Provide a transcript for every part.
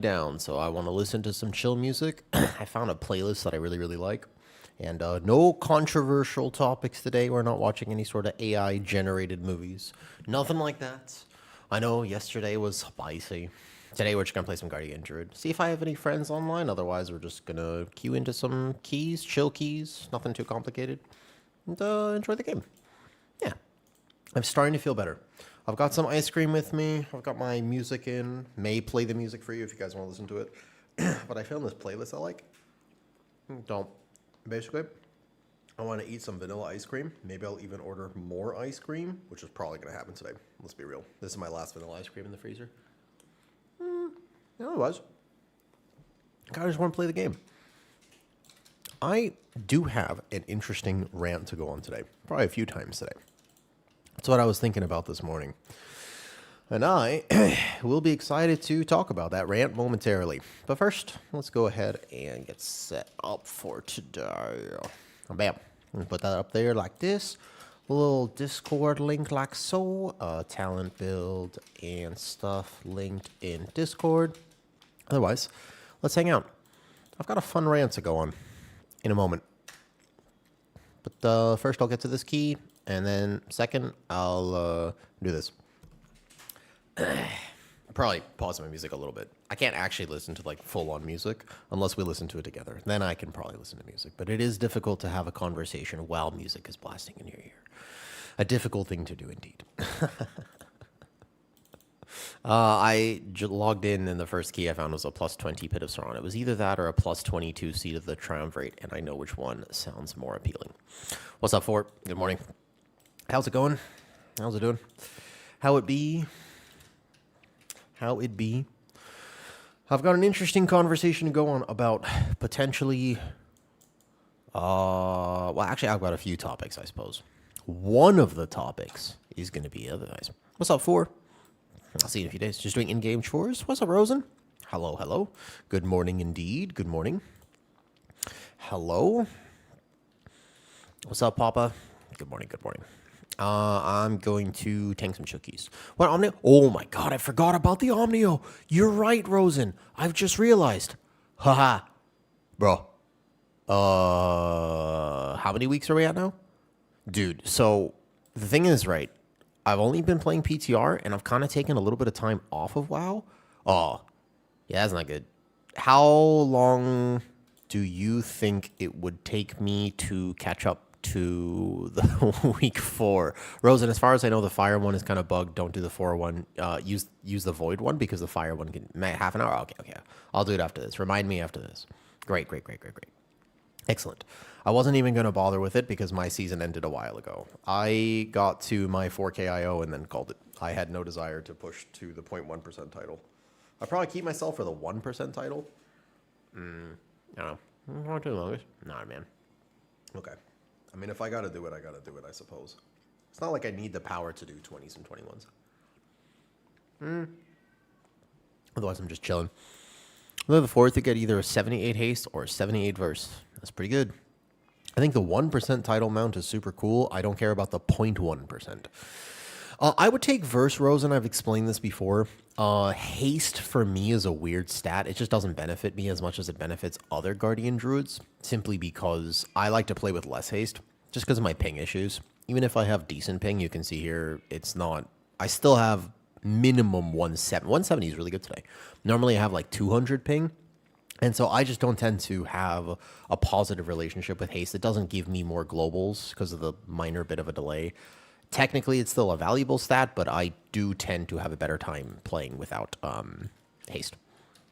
down, so I want to listen to some chill music. I found a playlist that I really like. And no controversial topics today. We're not watching any sort of AI generated movies. Nothing like that. I know yesterday was spicy. Today we're just going to play some Guardian Druid. See if I have any friends online. Otherwise, we're just going to queue into some keys, chill keys. Nothing too complicated. And enjoy the game. Yeah. I'm starting to feel better. I've got some ice cream with me. I've got my music in. May play the music for you if you guys want to listen to it. But I found this playlist I like. Don't. Basically, I want to eat some vanilla ice cream. Maybe I'll even order more ice cream, which is probably going to happen today. Let's be real. This is my last vanilla ice cream in the freezer. Otherwise, I just want to play the game. I do have an interesting rant to go on today. Probably a few times today. That's what I was thinking about this morning. And I will be excited to talk about that rant momentarily. But first, let's go ahead and get set up for today. Bam. Put that up there like this. A little Discord link like so. Talent build and stuff linked in Discord. Otherwise, let's hang out. I've got a fun rant to go on in a moment. But first, I'll get to this key. And then second, I'll do this. Probably pause my music a little bit. I can't actually listen to like full-on music unless we listen to it together. Then I can probably listen to music. But it is difficult to have a conversation while music is blasting in your ear. A difficult thing to do indeed. I logged in and the first key I found was a plus 20 Pit of Sauron. It was either that or a plus 22 Seed of the Triumvirate, and I know which one sounds more appealing. What's up, Fort? Good morning. How's it going? How's it doing? How it be? How it be. I've got an interesting conversation to go on about potentially, well, actually, I've got a few topics, I suppose. One of the topics is going to be otherwise. What's up, Four? I'll see you in a few days. Just doing in-game chores. What's up, Rosen? Hello, hello. Good morning, indeed. Good morning. Hello. What's up, Papa? Good morning, good morning. I'm going to tank some cookies. What, Omnio? Oh my god, I forgot about the Omnio. You're right, Rosen. I've just realized. Haha. Bro. How many weeks are we at now? Dude, so the thing is, right, I've only been playing PTR, and I've kind of taken a little bit of time off of WoW. Oh, yeah, that's not good. How long do you think it would take me to catch up to the week 4? Rosen, as far as I know, the fire one is kind of bugged. Don't do the 4 one. Use the void one because the fire one can half an hour. Okay. I'll do it after this. Remind me after this. Great. Excellent. I wasn't even going to bother with it because my season ended a while ago. I got to my 4K IO and then called it. I had no desire to push to the 0.1% title. I'll probably keep myself for the 1% title. I don't know. Not too long. Nah, man. Okay. I mean, if I got to do it, I got to do it, I suppose. It's not like I need the power to do 20s and 21s. Otherwise, I'm just chilling. The fourth to get either a 78 haste or a 78 verse. That's pretty good. I think the 1% title mount is super cool. I don't care about the 0.1%. I would take verse Rosen. I've explained this before. Haste for me is a weird stat. It just doesn't benefit me as much as it benefits other Guardian Druids, simply because I like to play with less haste, just because of my ping issues. Even if I have decent ping, you can see here, it's not... I still have minimum 170. 170 is really good today. Normally I have like 200 ping, and so I just don't tend to have a positive relationship with haste. It doesn't give me more globals because of the minor bit of a delay. Technically, it's still a valuable stat, but I do tend to have a better time playing without haste.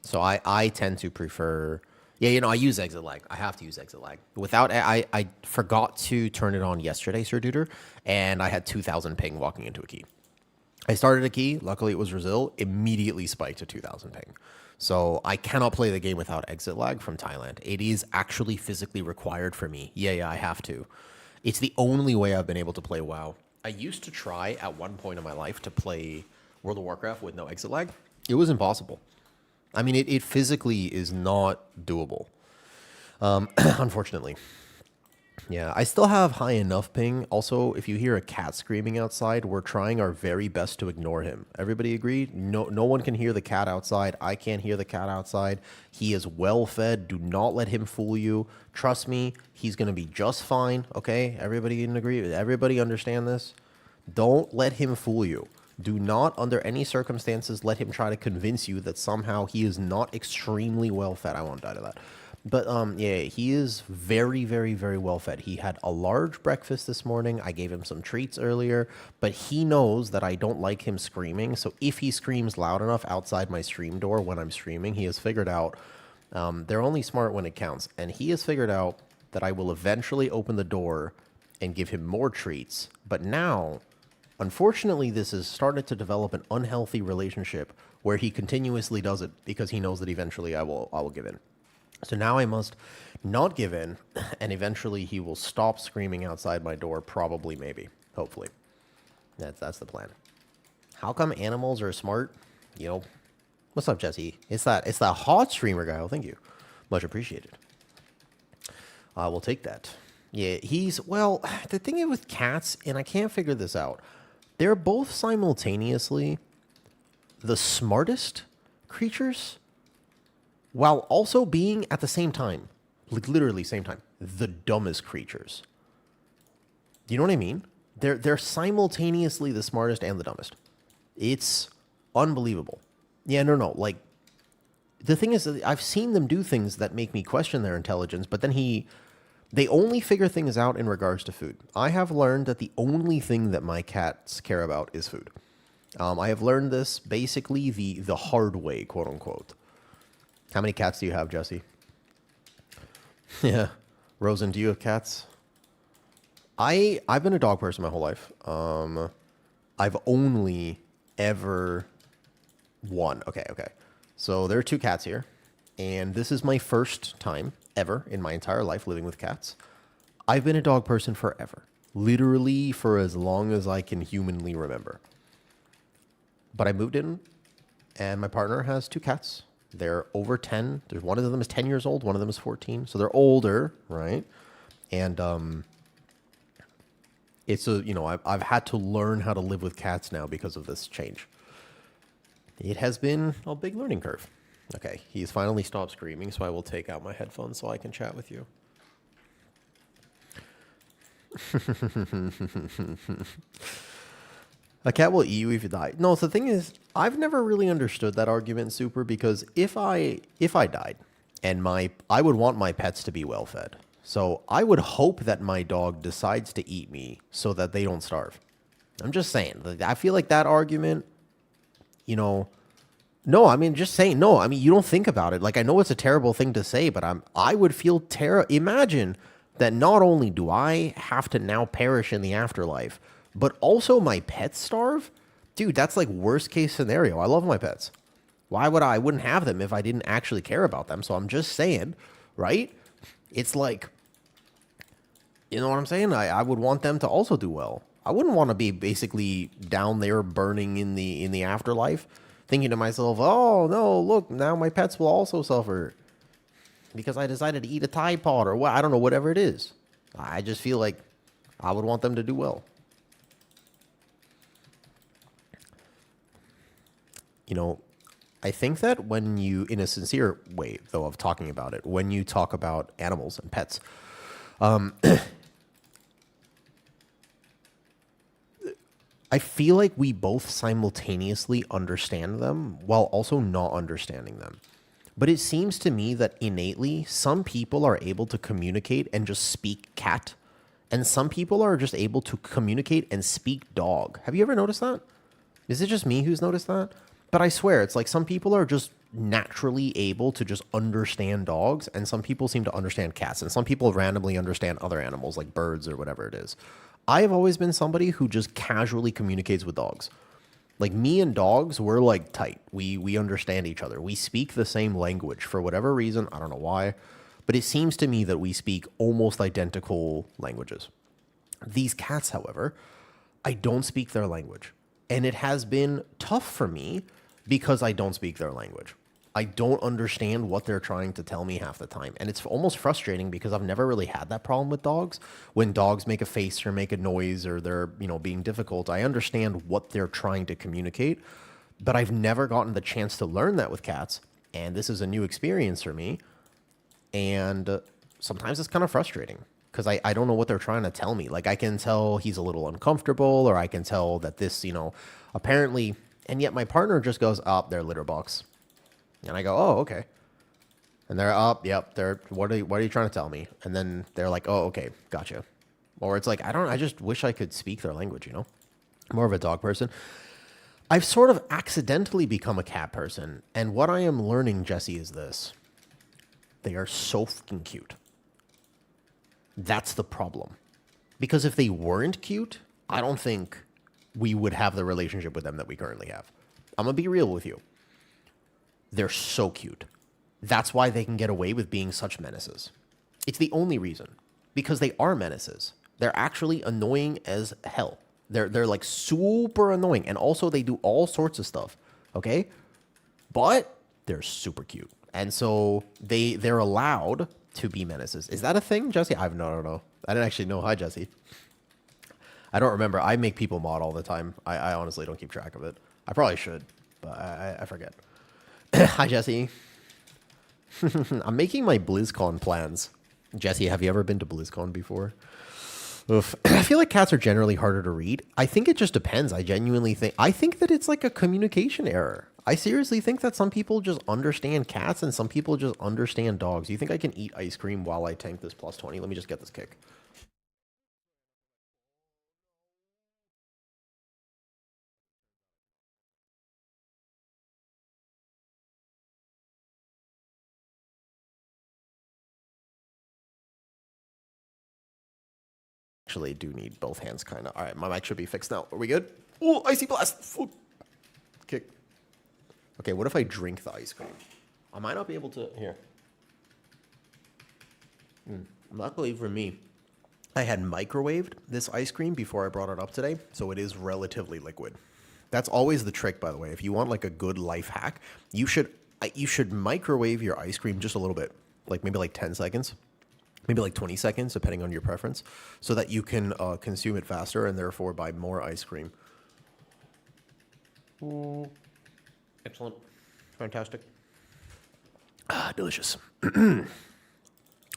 So I tend to prefer... Yeah, I use exit lag. I have to use exit lag. Without... I forgot to turn it on yesterday, Sir Duder, and I had 2,000 ping walking into a key. I started a key. Luckily, it was Brazil. Immediately spiked to 2,000 ping. So I cannot play the game without exit lag from Thailand. It is actually physically required for me. Yeah, I have to. It's the only way I've been able to play WoW. I used to try at one point in my life to play World of Warcraft with no exit lag. It was impossible. I mean, it physically is not doable, unfortunately. Yeah, I still have high enough ping. Also, if you hear a cat screaming outside, we're trying our very best to ignore him. Everybody agree? No one can hear the cat outside. I can't hear the cat outside. He is well fed. Do not let him fool you. Trust me, he's going to be just fine, okay? Everybody can agree. Everybody understand this? Don't let him fool you. Do not, under any circumstances, let him try to convince you that somehow he is not extremely well fed. I won't die to that. But yeah, he is very, very, very well fed. He had a large breakfast this morning. I gave him some treats earlier, but he knows that I don't like him screaming. So if he screams loud enough outside my stream door when I'm streaming, he has figured out they're only smart when it counts. And he has figured out that I will eventually open the door and give him more treats. But now, unfortunately, this has started to develop an unhealthy relationship where he continuously does it because he knows that eventually I will give in. So now I must not give in, and eventually he will stop screaming outside my door, probably, maybe, hopefully. That's the plan. How come animals are smart? You know, what's up, Jesse? It's that hot streamer guy. Oh, thank you. Much appreciated. I will take that. Yeah, well, the thing is with cats, and I can't figure this out, they're both simultaneously the smartest creatures while also being at the same time, like literally same time, the dumbest creatures. Do you know what I mean? They're simultaneously the smartest and the dumbest. It's unbelievable. Yeah, no. Like, the thing is that I've seen them do things that make me question their intelligence, but then they only figure things out in regards to food. I have learned that the only thing that my cats care about is food. I have learned this basically the hard way, quote unquote. How many cats do you have, Jesse? Yeah. Rosen, do you have cats? I've been a dog person my whole life. I've only ever one. Okay. So there are 2 cats here, and this is my first time ever in my entire life living with cats. I've been a dog person forever. Literally for as long as I can humanly remember. But I moved in, and my partner has 2 cats. They're over 10. There's one of them is 10 years old. One of them is 14. So they're older, right? And it's I've had to learn how to live with cats now because of this change. It has been a big learning curve. Okay, he's finally stopped screaming, so I will take out my headphones so I can chat with you. A cat will eat you if you die. No, so the thing is, I've never really understood that argument, Super, because if I died, and I would want my pets to be well fed. So I would hope that my dog decides to eat me so that they don't starve. I'm just saying. I feel like that argument, no, I mean, just saying, no, I mean, you don't think about it. Like, I know it's a terrible thing to say, but I would feel imagine that not only do I have to now perish in the afterlife, but also my pets starve? Dude, that's like worst case scenario. I love my pets. I wouldn't have them if I didn't actually care about them. So I'm just saying, right? It's like, you know what I'm saying? I would want them to also do well. I wouldn't want to be basically down there burning in the afterlife, thinking to myself, oh no, look, now my pets will also suffer because I decided to eat a Tide Pod or what, I don't know, whatever it is. I just feel like I would want them to do well. I think that when you, in a sincere way, though, of talking about it, when you talk about animals and pets, I feel like we both simultaneously understand them while also not understanding them. But it seems to me that innately, some people are able to communicate and just speak cat, and some people are just able to communicate and speak dog. Have you ever noticed that? Is it just me who's noticed that? But I swear, it's like some people are just naturally able to just understand dogs, and some people seem to understand cats, and some people randomly understand other animals like birds or whatever it is. I have always been somebody who just casually communicates with dogs. Like, me and dogs, we're like tight. We understand each other. We speak the same language for whatever reason. I don't know why, but it seems to me that we speak almost identical languages. These cats, however, I don't speak their language. And it has been tough for me because I don't speak their language. I don't understand what they're trying to tell me half the time. And it's almost frustrating because I've never really had that problem with dogs. When dogs make a face or make a noise or they're, being difficult, I understand what they're trying to communicate, but I've never gotten the chance to learn that with cats. And this is a new experience for me. And sometimes it's kind of frustrating because I don't know what they're trying to tell me. Like I can tell he's a little uncomfortable, or I can tell that this, apparently, and yet my partner just goes, oh, they're litter box. And I go, oh, okay. And they're up, yep, what are you trying to tell me? And then they're like, oh, okay, gotcha. Or it's like, I just wish I could speak their language, More of a dog person. I've sort of accidentally become a cat person. And what I am learning, Jesse, is this. They are so fucking cute. That's the problem. Because if they weren't cute, I don't think we would have the relationship with them that we currently have. I'm going to be real with you. They're so cute. That's why they can get away with being such menaces. It's the only reason. Because they are menaces. They're actually annoying as hell. They're like super annoying. And also they do all sorts of stuff. Okay? But they're super cute. And so they're allowed to be menaces. Is that a thing, Jesse? I don't know. I didn't actually know. Hi, Jesse. I don't remember. I make people mod all the time. I honestly don't keep track of it. I probably should, but I forget. Hi, Jesse. I'm making my BlizzCon plans. Jesse, have you ever been to BlizzCon before? Oof. I feel like cats are generally harder to read. I think it just depends. I think that it's like a communication error. I seriously think that some people just understand cats and some people just understand dogs. You think I can eat ice cream while I tank this plus 20? Let me just get this kick. Actually do need both hands, kind of. All right, my mic should be fixed now. Are we good? Oh, icy blast. Kick. Okay, what if I drink the ice cream? I might not be able to. Here. Luckily for me, I had microwaved this ice cream before I brought it up today, so it is relatively liquid. That's always the trick, by the way. If you want like a good life hack, you should microwave your ice cream just a little bit, like maybe like 10 seconds. Maybe like 20 seconds, depending on your preference, so that you can consume it faster and therefore buy more ice cream. Excellent. Fantastic. Delicious.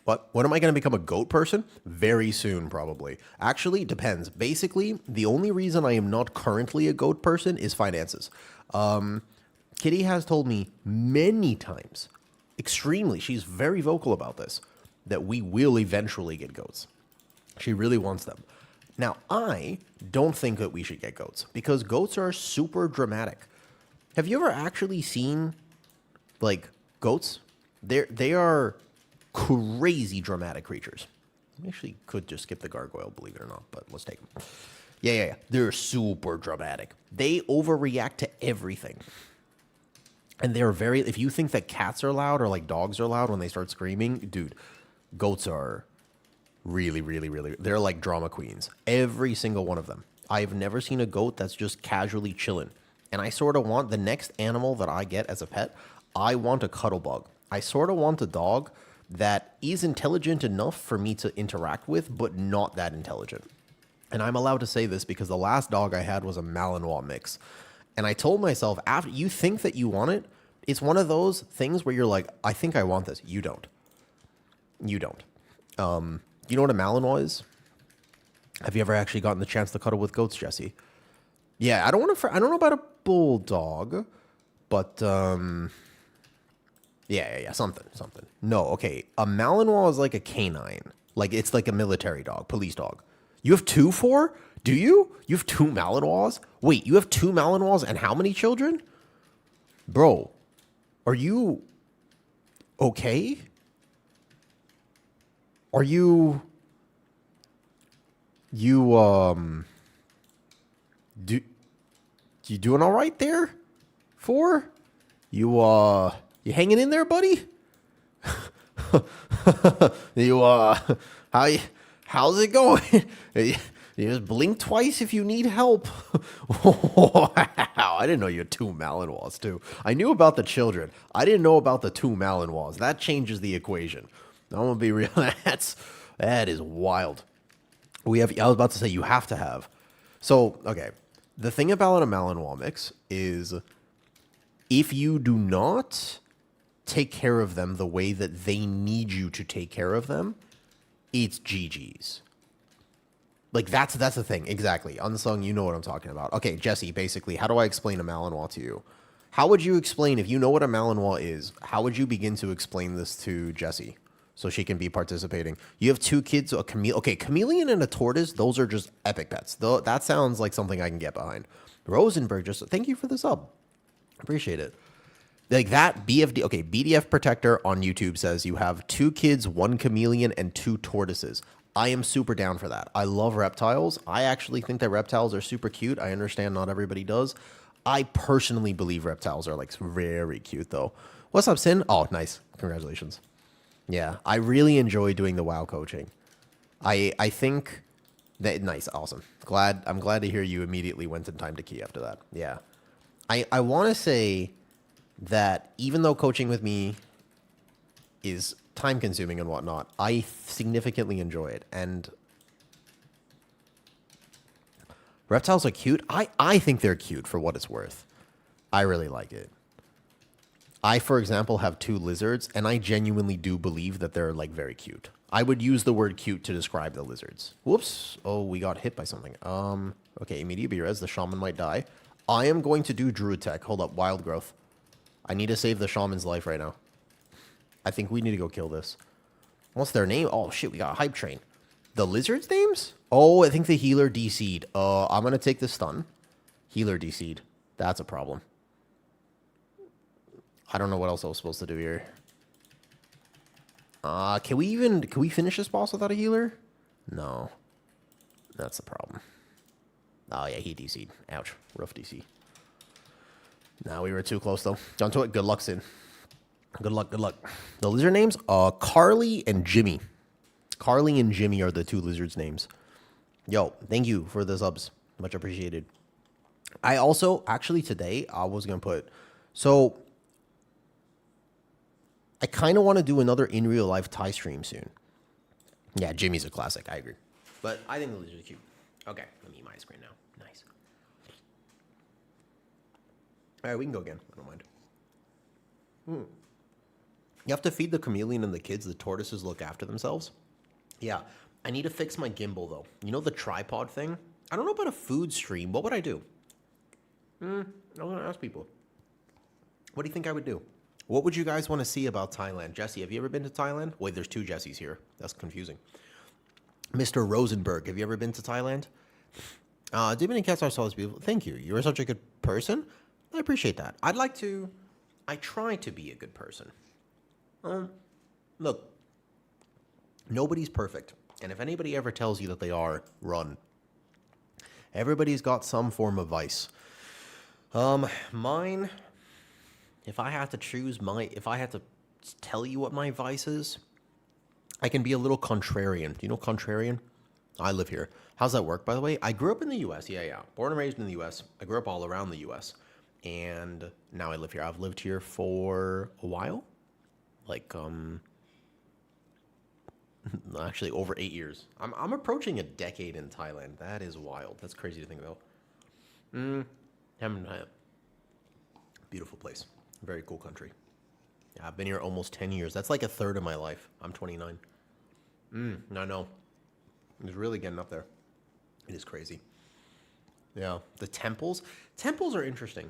What? When am I going to become a goat person? Very soon, probably. Actually, depends. Basically, the only reason I am not currently a goat person is finances. Kitty has told me many times, extremely, she's very vocal about this, that we will eventually get goats. She really wants them. Now, I don't think that we should get goats because goats are super dramatic. Have you ever actually seen, like, goats? They are crazy dramatic creatures. I actually could just skip the gargoyle, believe it or not, but let's take them. Yeah. They're super dramatic. They overreact to everything. And they're if you think that cats are loud or like dogs are loud when they start screaming, dude, goats are really, they're like drama queens. Every single one of them. I've never seen a goat that's just casually chilling. And I sort of want the next animal that I get as a pet, I want a cuddle bug. I sort of want a dog that is intelligent enough for me to interact with, but not that intelligent. And I'm allowed to say this because the last dog I had was a Malinois mix. And I told myself, after you think that you want it, it's one of those things where you're like, I think I want this. You don't. You don't. You know what a Malinois is? Have you ever actually gotten the chance to cuddle with goats, Jesse? Yeah, I don't know about a bulldog, but yeah, something. No, okay. A Malinois is like a canine. Like it's like a military dog, police dog. You have two for? Do you? You have two Malinois? Wait, you have two Malinois and how many children? Bro, are you okay? Are you doing all right there? You hanging in there, buddy? How's it going? You just blink twice if you need help. Wow, I didn't know you had two Malinois too. I knew about the children. I didn't know about the two Malinois. That changes the equation. I'm gonna be real. That is wild. I was about to say you have to have. So, okay. The thing about a Malinois mix is if you do not take care of them the way that they need you to take care of them, it's GG's. Like, that's the thing. Exactly. Unsung, you know what I'm talking about. Okay, Jesse, basically, how do I explain a Malinois to you? How would you explain, if you know what a Malinois is, how would you begin to explain this to Jessie so she can be participating? You have two kids, a chameleon. Okay, chameleon and a tortoise, those are just epic pets. That sounds like something I can get behind. Rosenberg, just thank you for the sub. Appreciate it. Like that, BFD, okay, BDF Protector on YouTube says you have two kids, one chameleon, and two tortoises. I am super down for that. I love reptiles. I actually think that reptiles are super cute. I understand not everybody does. I personally believe reptiles are like very cute though. What's up, Sin? Oh, nice. Congratulations. Yeah, I really enjoy doing the WoW coaching. I think that nice, awesome. I'm glad to hear you immediately went in time to key after that. Yeah. I want to say that even though coaching with me is time consuming and whatnot, I significantly enjoy it. And reptiles are cute. I think they're cute for what it's worth. I really like it. I, for example, have two lizards, and I genuinely do believe that they're like very cute. I would use the word cute to describe the lizards. Whoops. Oh, we got hit by something. Okay, immediate B-res. The shaman might die. I am going to do Druid Tech. Hold up. Wild growth. I need to save the shaman's life right now. I think we need to go kill this. What's their name? Oh, shit. We got a hype train. The lizards' names? Oh, I think the healer DC'd. I'm going to take the stun. Healer DC'd. That's a problem. I don't know what else I was supposed to do here. Can we finish this boss without a healer? No. That's the problem. Oh, yeah, he DC'd. Ouch. Rough DC. Nah, we were too close, though. Don't do it. Good luck, Sid. Good luck, good luck. The lizard names? Carly and Jimmy. Carly and Jimmy are the two lizards' names. Yo, thank you for the subs. Much appreciated. I also, actually today, I was going to put... So, I kind of want to do another in real life Thai stream soon. Yeah, Jimmy's a classic. I agree. But I think the lizards are cute. Okay, let me eat my ice cream now. Nice. All right, we can go again. I don't mind. You have to feed the chameleon and the kids. The tortoises look after themselves. Yeah, I need to fix my gimbal, though. You know the tripod thing? I don't know about a food stream. What would I do? I'm going to ask people. What do you think I would do? What would you guys want to see about Thailand? Jesse, have you ever been to Thailand? Wait, there's two Jessies here. That's confusing. Mr. Rosenberg, have you ever been to Thailand? Demon and Cats are so beautiful. Thank you. You're such a good person. I appreciate that. I try to be a good person. Look, nobody's perfect. And if anybody ever tells you that they are, run. Everybody's got some form of vice. Mine, if I had to tell you what my vice is, I can be a little contrarian. Do you know contrarian? I live here. How's that work, by the way? I grew up in the U.S. Yeah. Born and raised in the U.S. I grew up all around the U.S. And now I live here. I've lived here for a while. Like, actually over 8 years. I'm approaching a decade in Thailand. That is wild. That's crazy to think about. Beautiful place. Very cool country. Yeah, I've been here almost 10 years. That's like a third of my life. I'm 29. I know. It's really getting up there. It is crazy. Yeah. The temples. Temples are interesting.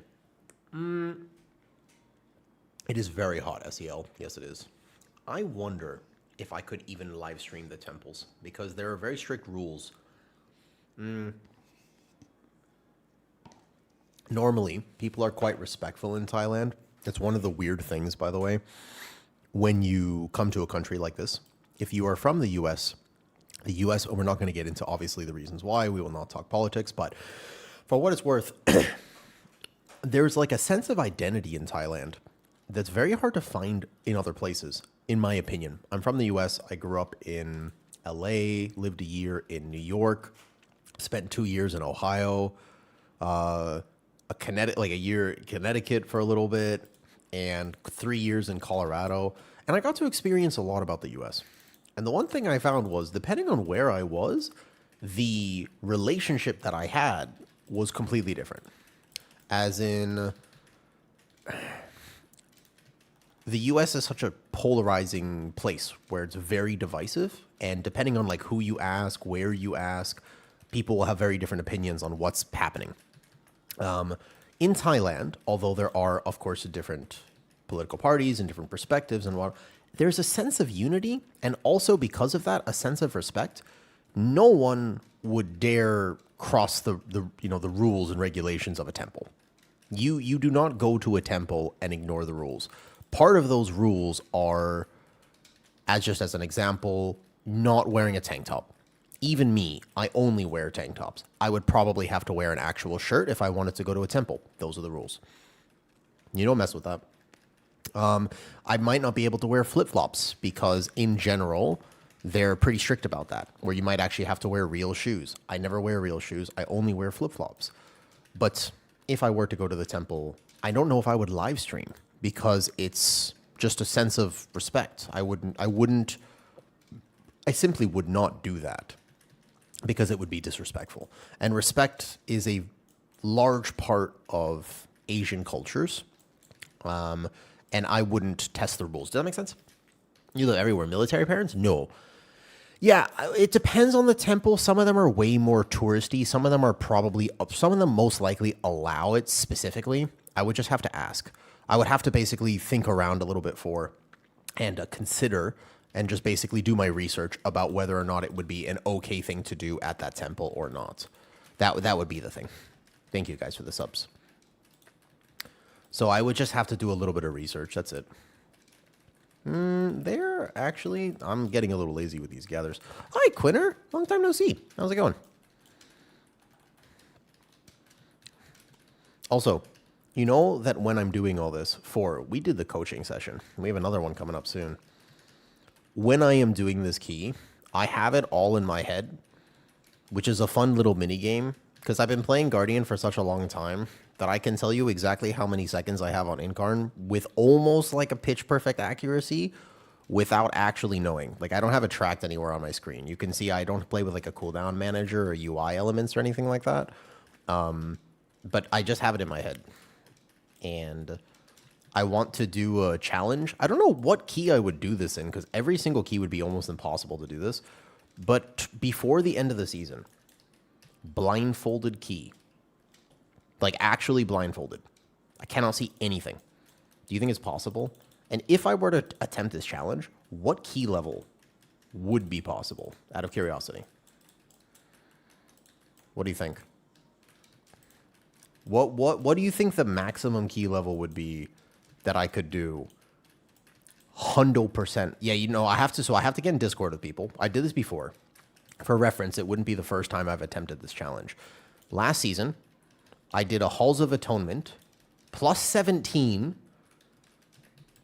It is very hot, SEL. Yes, it is. I wonder if I could even live stream the temples, because there are very strict rules. Normally, people are quite respectful in Thailand. It's one of the weird things, by the way, when you come to a country like this. If you are from the U.S., we're not going to get into, obviously, the reasons why. We will not talk politics, but for what it's worth, there's like a sense of identity in Thailand that's very hard to find in other places, in my opinion. I'm from the U.S. I grew up in L.A., lived a year in New York. Spent 2 years in Ohio, a year in Connecticut for a little bit, and 3 years in Colorado. And I got to experience a lot about the US. And the one thing I found was, depending on where I was, the relationship that I had was completely different. As in, the US is such a polarizing place where it's very divisive. And depending on like who you ask, where you ask, people will have very different opinions on what's happening. In Thailand, although there are, of course, different political parties and different perspectives and what, there's a sense of unity, and also because of that, a sense of respect. No one would dare cross the rules and regulations of a temple. You do not go to a temple and ignore the rules. Part of those rules are, as an example, not wearing a tank top. Even me, I only wear tank tops. I would probably have to wear an actual shirt if I wanted to go to a temple. Those are the rules. You don't mess with that. I might not be able to wear flip-flops because, in general, they're pretty strict about that, where you might actually have to wear real shoes. I never wear real shoes. I only wear flip-flops. But if I were to go to the temple, I don't know if I would live stream because it's just a sense of respect. I simply would not do that because it would be disrespectful. And respect is a large part of Asian cultures. And I wouldn't test the rules. Does that make sense? You live everywhere. Military parents? No. Yeah, it depends on the temple. Some of them are way more touristy. Some of them most likely allow it specifically. I would just have to ask. I would have to basically think around a little bit and consider and just basically do my research about whether or not it would be an okay thing to do at that temple or not. That would be the thing. Thank you guys for the subs. So I would just have to do a little bit of research. That's it. I'm getting a little lazy with these gathers. Hi, Quinner. Long time no see. How's it going? Also, you know that when I'm doing all this we did the coaching session. We have another one coming up soon. When I am doing this key, I have it all in my head, which is a fun little mini game because I've been playing Guardian for such a long time that I can tell you exactly how many seconds I have on Incarn with almost like a pitch perfect accuracy without actually knowing. Like I don't have it tracked anywhere on my screen. You can see I don't play with like a cooldown manager or UI elements or anything like that. But I just have it in my head. And I want to do a challenge. I don't know what key I would do this in because every single key would be almost impossible to do this. But before the end of the season, blindfolded key. Like actually blindfolded. I cannot see anything. Do you think it's possible? And if I were to attempt this challenge, what key level would be possible? Out of curiosity. What do you think? What do you think the maximum key level would be that I could do? 100%. Yeah, I have to get in Discord with people. I did this before. For reference, it wouldn't be the first time I've attempted this challenge. Last season, I did a Halls of Atonement, plus 17,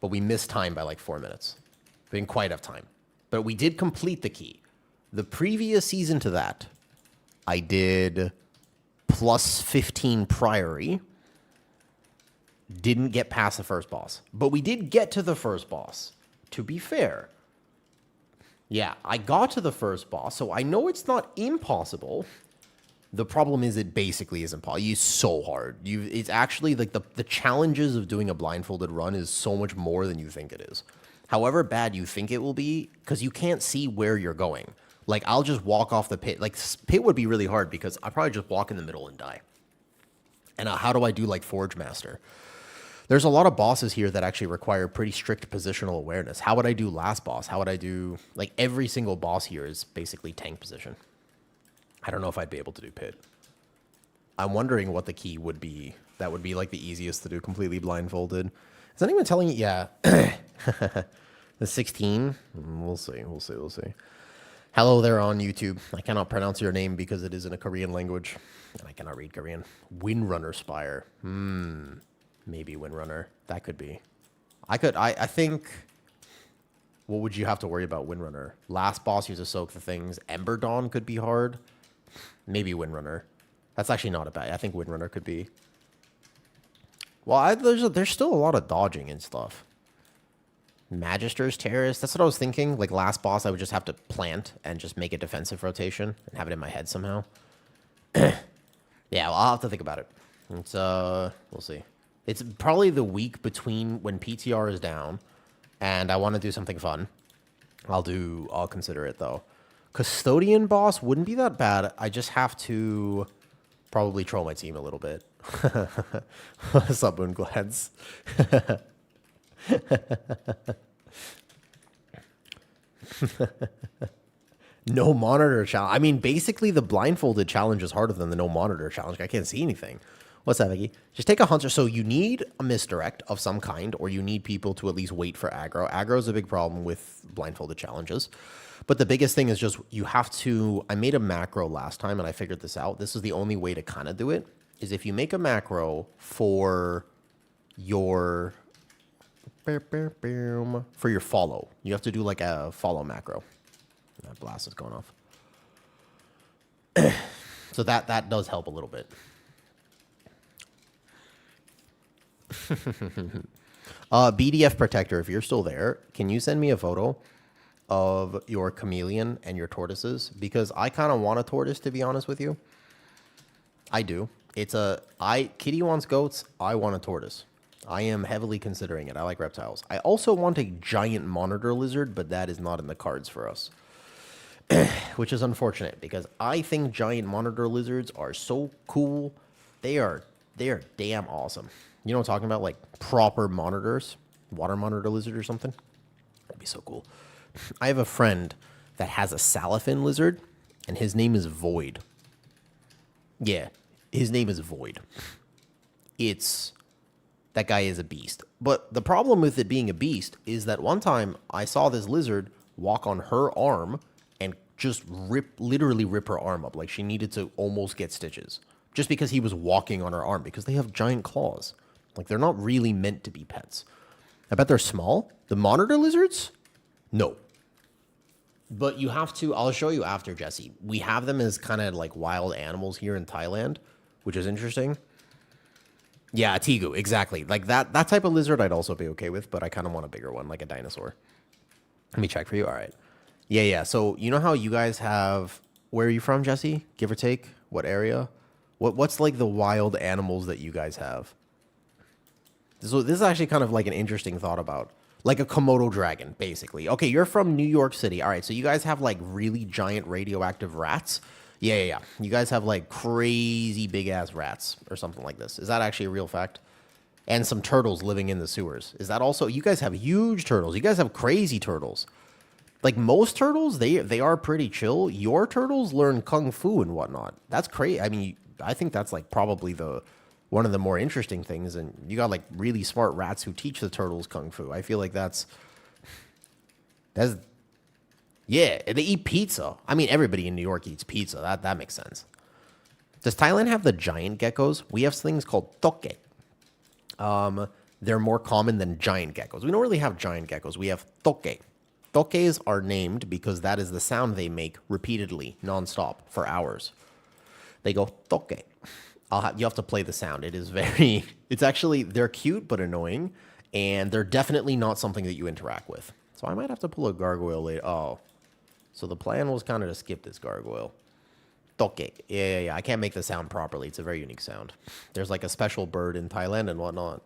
but we missed time by like 4 minutes. We didn't quite have time. But we did complete the key. The previous season to that, I did plus 15 Priory. Didn't get past the first boss. But we did get to the first boss, to be fair. Yeah, I got to the first boss, so I know it's not impossible. The problem is it basically isn't possible. It's so hard. It's actually like the challenges of doing a blindfolded run is so much more than you think it is. However bad you think it will be, because you can't see where you're going. Like, I'll just walk off the pit. Like, pit would be really hard because I'll probably just walk in the middle and die. And how do I do, like, Forge Master? There's a lot of bosses here that actually require pretty strict positional awareness. How would I do last boss? How would I do... Like, every single boss here is basically tank position. I don't know if I'd be able to do pit. I'm wondering what the key would be. That would be, like, the easiest to do completely blindfolded. Is anyone telling you? Yeah. The 16? We'll see. Hello there on YouTube. I cannot pronounce your name because it is in a Korean language. And I cannot read Korean. Windrunner Spire. Maybe Windrunner. That could be. I think... What would you have to worry about Windrunner? Last boss, you have to soak the things. Ember Dawn could be hard. Maybe Windrunner. That's actually not a bad. I think Windrunner could be. Well, there's still a lot of dodging and stuff. Magister's Terrace. That's what I was thinking. Like last boss, I would just have to plant and just make a defensive rotation and have it in my head somehow. Yeah, well, I'll have to think about it. It's we'll see. It's probably the week between when PTR is down and I want to do something fun. I'll consider it though. Custodian boss wouldn't be that bad. I just have to probably troll my team a little bit. What's up, Moonglads? No monitor challenge. I mean, basically, the blindfolded challenge is harder than the no monitor challenge. I can't see anything. What's that, Vicky? Just take a hunter. So you need a misdirect of some kind, or you need people to at least wait for aggro. Aggro is a big problem with blindfolded challenges. But the biggest thing is just you have to... I made a macro last time, and I figured this out. This is the only way to kind of do it, is if you make a macro for your... For your follow. You have to do like a follow macro. That blast is going off. So that does help a little bit. BDF Protector, if you're still there, can you send me a photo of your chameleon and your tortoises? Because I kind of want a tortoise, to be honest with you. I do. Kitty wants goats. I want a tortoise. I am heavily considering it. I like reptiles. I also want a giant monitor lizard, but that is not in the cards for us. Which is unfortunate, because I think giant monitor lizards are so cool. They are damn awesome. You know what I'm talking about? Like proper monitors. Water monitor lizard or something. That'd be so cool. I have a friend that has a salafin lizard, and his name is Void. Yeah, his name is Void. That guy is a beast. But the problem with it being a beast is that one time I saw this lizard walk on her arm and just literally rip her arm up. Like she needed to almost get stitches. Just because he was walking on her arm, because they have giant claws. Like they're not really meant to be pets. I bet they're small. The monitor lizards? No. But you have to, I'll show you after, Jesse. We have them as kind of like wild animals here in Thailand, which is interesting. Yeah, a tegu, exactly. Like that type of lizard I'd also be okay with, but I kind of want a bigger one, like a dinosaur. Let me check for you. All right. Yeah. So you know how you guys have... Where are you from, Jesse? Give or take? What area? What's like the wild animals that you guys have? So this is actually kind of like an interesting thought about... Like a Komodo dragon, basically. Okay, you're from New York City. All right, so you guys have like really giant radioactive rats? Yeah. You guys have like crazy big-ass rats or something like this. Is that actually a real fact? And some turtles living in the sewers. Is that also... You guys have huge turtles. You guys have crazy turtles. Like most turtles, they are pretty chill. Your turtles learn kung fu and whatnot. That's crazy. I mean, I think that's like probably one of the more interesting things. And you got like really smart rats who teach the turtles kung fu. I feel like that's... Yeah, they eat pizza. I mean, everybody in New York eats pizza. That makes sense. Does Thailand have the giant geckos? We have things called toke. They're more common than giant geckos. We don't really have giant geckos. We have toke. Tokes are named because that is the sound they make repeatedly, nonstop, for hours. They go toke. You have to play the sound. It is very... It's actually... They're cute but annoying, and they're definitely not something that you interact with. So I might have to pull a gargoyle later. Oh. So the plan was kind of to skip this gargoyle. Toke. Yeah. I can't make the sound properly. It's a very unique sound. There's like a special bird in Thailand and whatnot.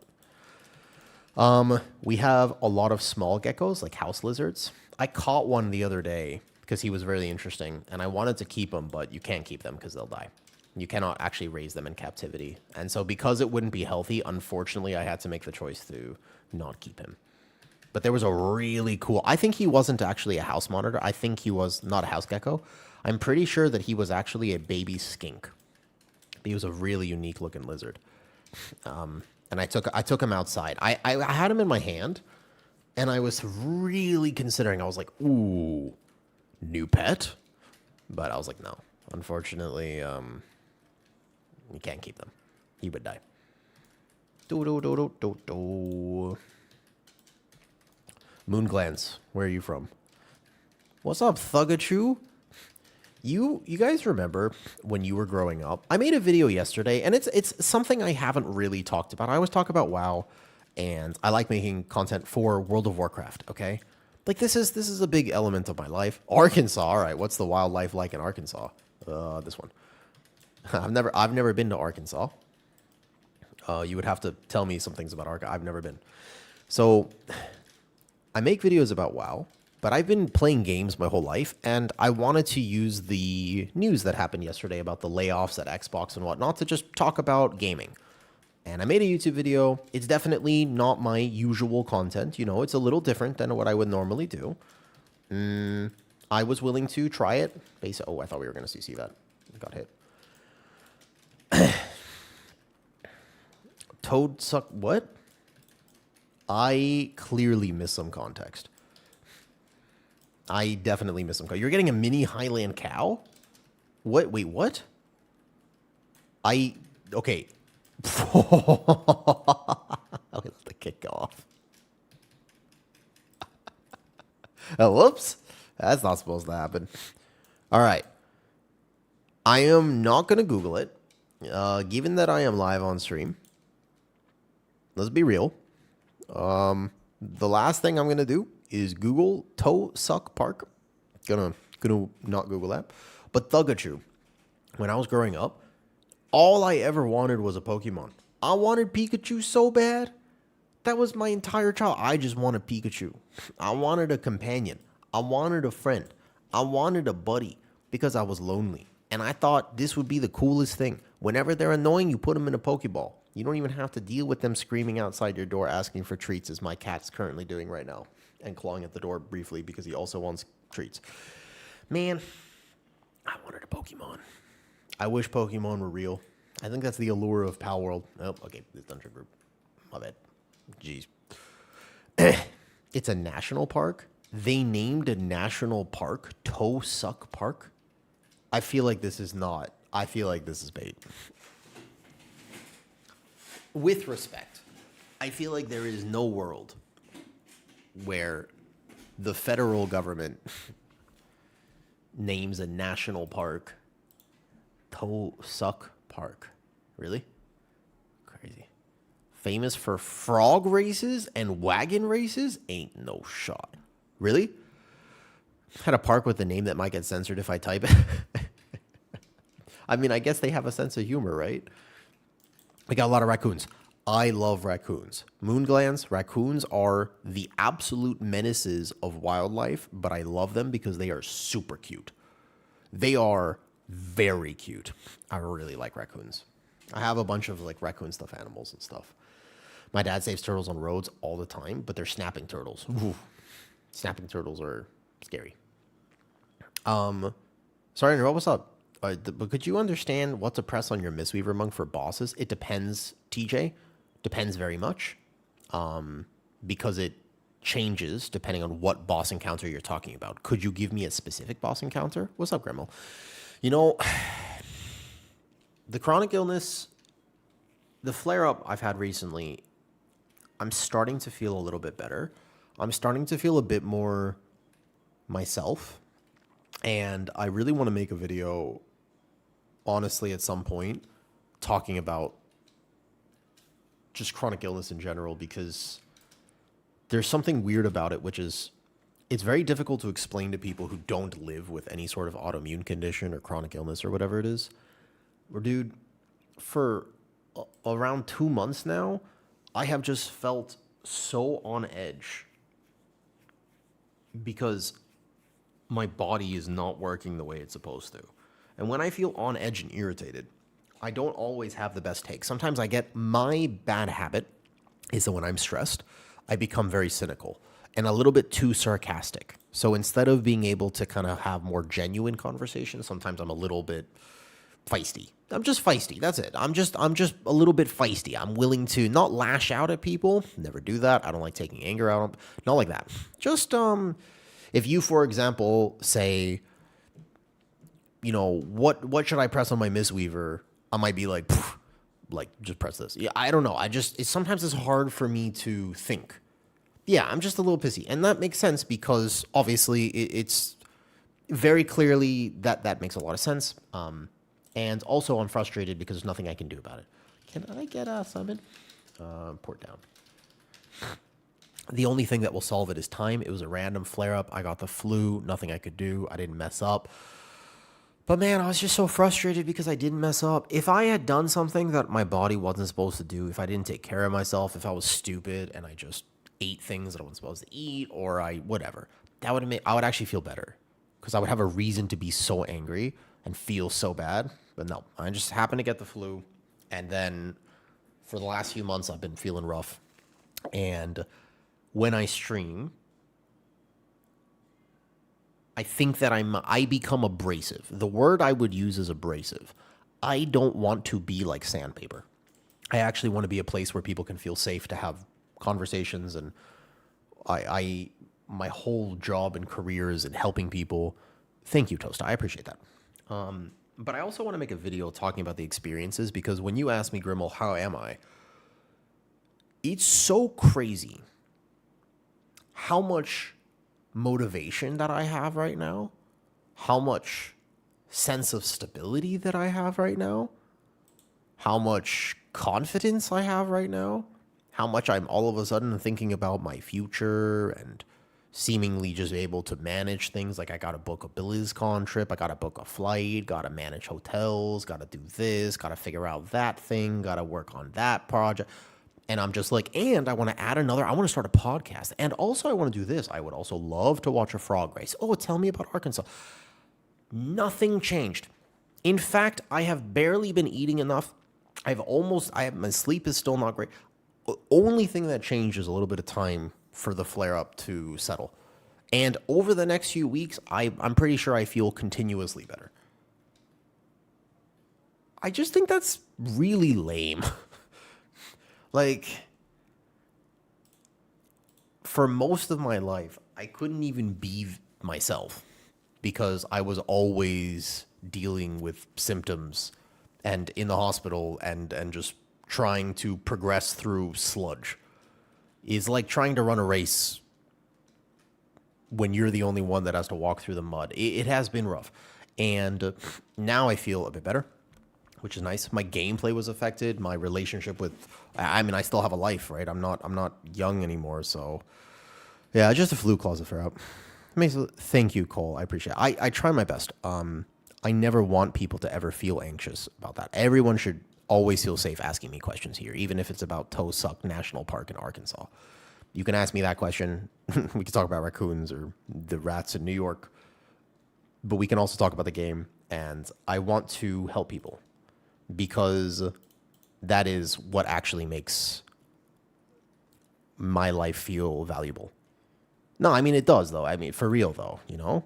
We have a lot of small geckos, like house lizards. I caught one the other day because he was really interesting, and I wanted to keep him, but you can't keep them because they'll die. You cannot actually raise them in captivity. And so because it wouldn't be healthy, unfortunately, I had to make the choice to not keep him. But there was a really cool... I think he wasn't actually a house monitor. I think he was not a house gecko. I'm pretty sure that he was actually a baby skink. He was a really unique looking lizard. And I took him outside. I had him in my hand, and I was really considering. I was like, ooh, new pet? But I was like, no. Unfortunately, we can't keep them. He would die. Moonglands, where are you from? What's up, Thugachu? You guys remember when you were growing up? I made a video yesterday, and it's something I haven't really talked about. I always talk about WoW, and I like making content for World of Warcraft. Okay, like this is a big element of my life. Arkansas, all right. What's the wildlife like in Arkansas? This one. I've never been to Arkansas. You would have to tell me some things about Arkansas. I've never been. So I make videos about WoW, but I've been playing games my whole life, and I wanted to use the news that happened yesterday about the layoffs at Xbox and whatnot to just talk about gaming. And I made a YouTube video. It's definitely not my usual content. You know, it's a little different than what I would normally do. I was willing to try it. Oh, I thought we were going to CC that. Got hit. Toad suck. What? I clearly missed some context. I definitely missed some context. You're getting a mini Highland cow? What? Wait, what? Okay. Okay, let the kick go off. Oh, whoops. That's not supposed to happen. All right. I am not going to Google it. Given that I am live on stream, let's be real. The last thing I'm going to do is Google Toe Suck Park. Gonna not Google that. But Thugachu. When I was growing up, all I ever wanted was a Pokemon. I wanted Pikachu so bad. That was my entire child. I just wanted Pikachu. I wanted a companion. I wanted a friend. I wanted a buddy because I was lonely. And I thought this would be the coolest thing. Whenever they're annoying, you put them in a Pokeball. You don't even have to deal with them screaming outside your door asking for treats, as my cat's currently doing right now. And clawing at the door briefly because he also wants treats. Man, I wanted a Pokemon. I wish Pokemon were real. I think that's the allure of Pal World. Oh, okay, this dungeon group. My bad. Jeez. It's a national park. They named a national park Toe Suck Park. I feel like this is not. I feel like this is bait. With respect, I feel like there is no world where the federal government names a national park Toe Suck Park. Really? Crazy. Famous for frog races and wagon races? Ain't no shot. Really? Had a park with a name that might get censored if I type it. I mean, I guess they have a sense of humor, right? We got a lot of raccoons. I love raccoons. Moonglands, raccoons are the absolute menaces of wildlife, but I love them because they are super cute. They are very cute. I really like raccoons. I have a bunch of like raccoon stuffed animals and stuff. My dad saves turtles on roads all the time, but they're snapping turtles. Ooh. Snapping turtles are scary. Sorry, Andrew, what's up? But could you understand what to press on your Mistweaver monk for bosses? It depends, TJ. Depends very much. Because it changes depending on what boss encounter you're talking about. Could you give me a specific boss encounter? What's up, Gremmel? You know, the chronic illness, the flare-up I've had recently, I'm starting to feel a little bit better. I'm starting to feel a bit more myself. And I really want to make a video, honestly, at some point, talking about just chronic illness in general, because there's something weird about it, which is it's very difficult to explain to people who don't live with any sort of autoimmune condition or chronic illness or whatever it is. Or, dude, for around 2 months now, I have just felt so on edge because my body is not working the way it's supposed to. And when I feel on edge and irritated, I don't always have the best take. Sometimes my bad habit is that when I'm stressed, I become very cynical and a little bit too sarcastic. So instead of being able to kind of have more genuine conversations, sometimes I'm a little bit feisty. I'm just feisty. That's it. I'm just a little bit feisty. I'm willing to not lash out at people. Never do that. I don't like taking anger out on, not like that. Just, if you, for example, say, you know, what should I press on my Mistweaver? I might be like just press this. Yeah, I don't know. Sometimes it's hard for me to think. Yeah, I'm just a little pissy. And that makes sense because obviously it's very clearly that makes a lot of sense. And also I'm frustrated because there's nothing I can do about it. Can I get a summon? Port down. The only thing that will solve it is time. It was a random flare-up. I got the flu. Nothing I could do. I didn't mess up. But man, I was just so frustrated because I didn't mess up. If I had done something that my body wasn't supposed to do, if I didn't take care of myself, if I was stupid and I just ate things that I wasn't supposed to eat, or whatever, I would actually feel better because I would have a reason to be so angry and feel so bad. But no, I just happened to get the flu. And then for the last few months, I've been feeling rough. And when I stream, I think that I become abrasive. The word I would use is abrasive. I don't want to be like sandpaper. I actually want to be a place where people can feel safe to have conversations. And my whole job and career is in helping people. Thank you, Toast. I appreciate that. But I also want to make a video talking about the experiences, because when you ask me, Grimmel, how am I? It's so crazy how much motivation that I have right now, how much sense of stability that I have right now, how much confidence I have right now, how much I'm all of a sudden thinking about my future and seemingly just able to manage things. Like I got to book a BlizzCon trip, I got to book a flight, got to manage hotels, got to do this, got to figure out that thing, got to work on that project. And I'm just like, and I want to add another, I want to start a podcast. And also I want to do this. I would also love to watch a frog race. Oh, tell me about Arkansas. Nothing changed. In fact, I have barely been eating enough. My sleep is still not great. The only thing that changed is a little bit of time for the flare-up to settle. And over the next few weeks, I'm pretty sure I feel continuously better. I just think that's really lame. Like, for most of my life, I couldn't even be myself because I was always dealing with symptoms and in the hospital and just trying to progress through sludge. It's like trying to run a race when you're the only one that has to walk through the mud. It has been rough. And now I feel a bit better, which is nice. My gameplay was affected. My relationship with, I still have a life, right? I'm not young anymore. So yeah, just a flu closet for out. Thank you, Cole. I appreciate it. I try my best. I never want people to ever feel anxious about that. Everyone should always feel safe asking me questions here, even if it's about Toe Suck National Park in Arkansas. You can ask me that question. We can talk about raccoons or the rats in New York, but we can also talk about the game. And I want to help people because that is what actually makes my life feel valuable. No, I mean, it does, though. I mean, for real, though, you know?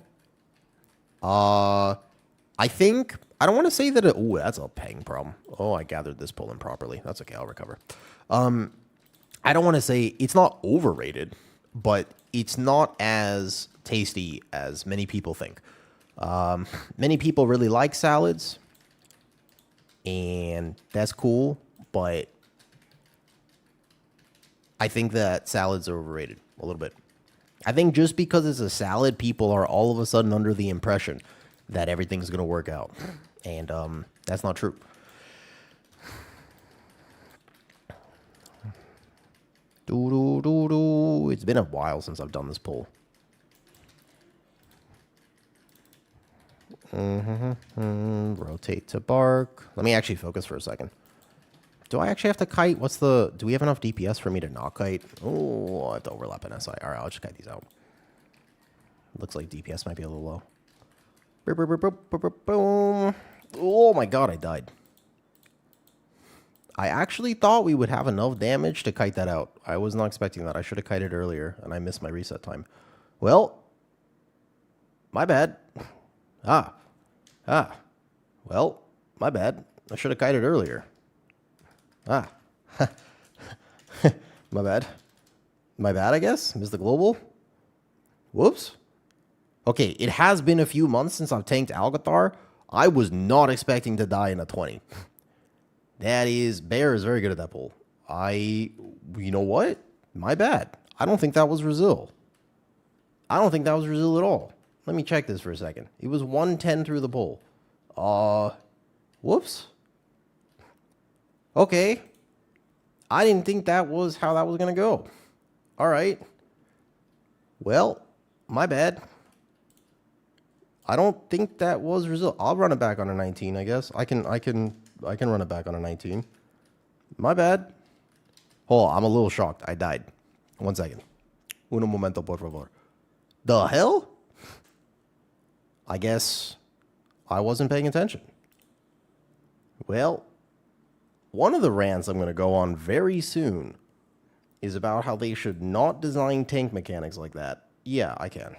I think, I don't want to say that oh, that's a peng problem. Oh, I gathered this pull in properly. That's okay, I'll recover. I don't want to say it's not overrated, but it's not as tasty as many people think. Many people really like salads, and that's cool, but I think that salads are overrated a little bit. I think just because it's a salad, people are all of a sudden under the impression that everything's going to work out. And that's not true. It's been a while since I've done this pull. Rotate to bark. Let me actually focus for a second. Do I actually have to kite? Do we have enough DPS for me to not kite? Oh, I have to overlap an SI. All right, I'll just kite these out. Looks like DPS might be a little low. Boom. Oh my god, I died. I actually thought we would have enough damage to kite that out. I was not expecting that. I should have kited earlier, and I missed my reset time. Well, my bad. Well, my bad. I should have kited earlier. My bad. My bad, I guess. Mr. Global. Whoops. Okay, it has been a few months since I've tanked Algathar. I was not expecting to die in a 20. Bear is very good at that pull. You know what? My bad. I don't think that was Brazil. I don't think that was Brazil at all. Let me check this for a second. He was 110 through the poll. Whoops. Okay. I didn't think that was how that was going to go. All right. Well, my bad. I don't think that was result. I'll run it back on a 19, I guess. I can run it back on a 19. My bad. Hold on, I'm a little shocked. I died. 1 second. Uno momento, por favor. The hell? I guess I wasn't paying attention. Well, one of the rants I'm going to go on very soon is about how they should not design tank mechanics like that. Yeah, I can.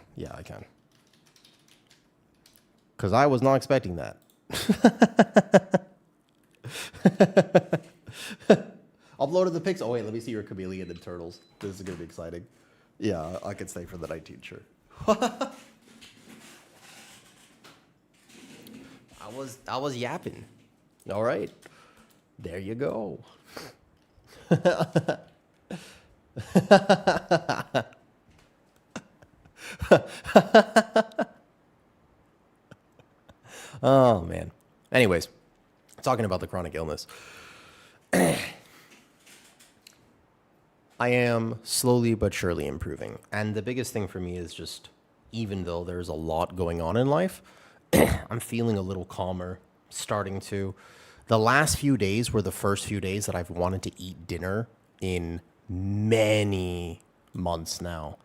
Because I was not expecting that. Uploaded the pics. Oh, wait, let me see your chameleon and turtles. This is going to be exciting. Yeah, I could stay for the 19, sure. I was yapping. All right. There you go. Oh, man. Anyways, talking about the chronic illness. I am slowly but surely improving. And the biggest thing for me is just, even though there's a lot going on in life, I'm feeling a little calmer, starting to. The last few days were the first few days that I've wanted to eat dinner in many months now.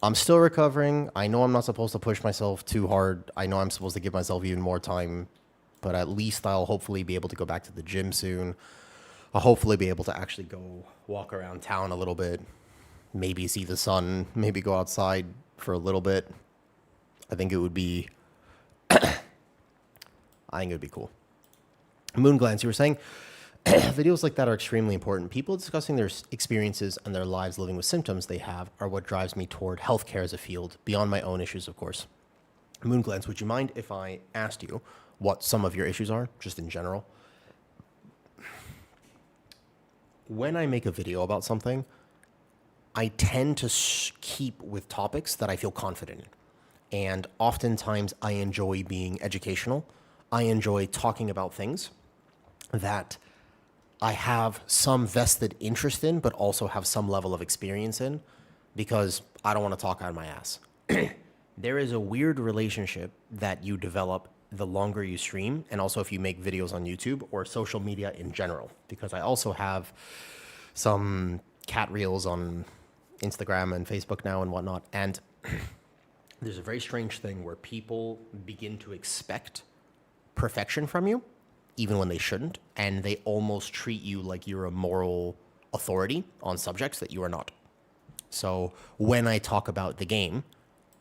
I'm still recovering. I know I'm not supposed to push myself too hard. I know I'm supposed to give myself even more time, but at least I'll hopefully be able to go back to the gym soon. I'll hopefully be able to actually go walk around town a little bit, maybe see the sun, maybe go outside for a little bit. I think it would be cool. Moon Glance, you were saying videos like that are extremely important. People discussing their experiences and their lives living with symptoms they have are what drives me toward healthcare as a field, beyond my own issues, of course. Moon Glance, would you mind if I asked you what some of your issues are, just in general? When I make a video about something, I tend to keep with topics that I feel confident in. And oftentimes I enjoy being educational. I enjoy talking about things that I have some vested interest in, but also have some level of experience in, because I don't want to talk out of my ass. There is a weird relationship that you develop the longer you stream, and also if you make videos on YouTube or social media in general, because I also have some cat reels on Instagram and Facebook now and whatnot, and there's a very strange thing where people begin to expect perfection from you, even when they shouldn't, and they almost treat you like you're a moral authority on subjects that you are not. So when I talk about the game,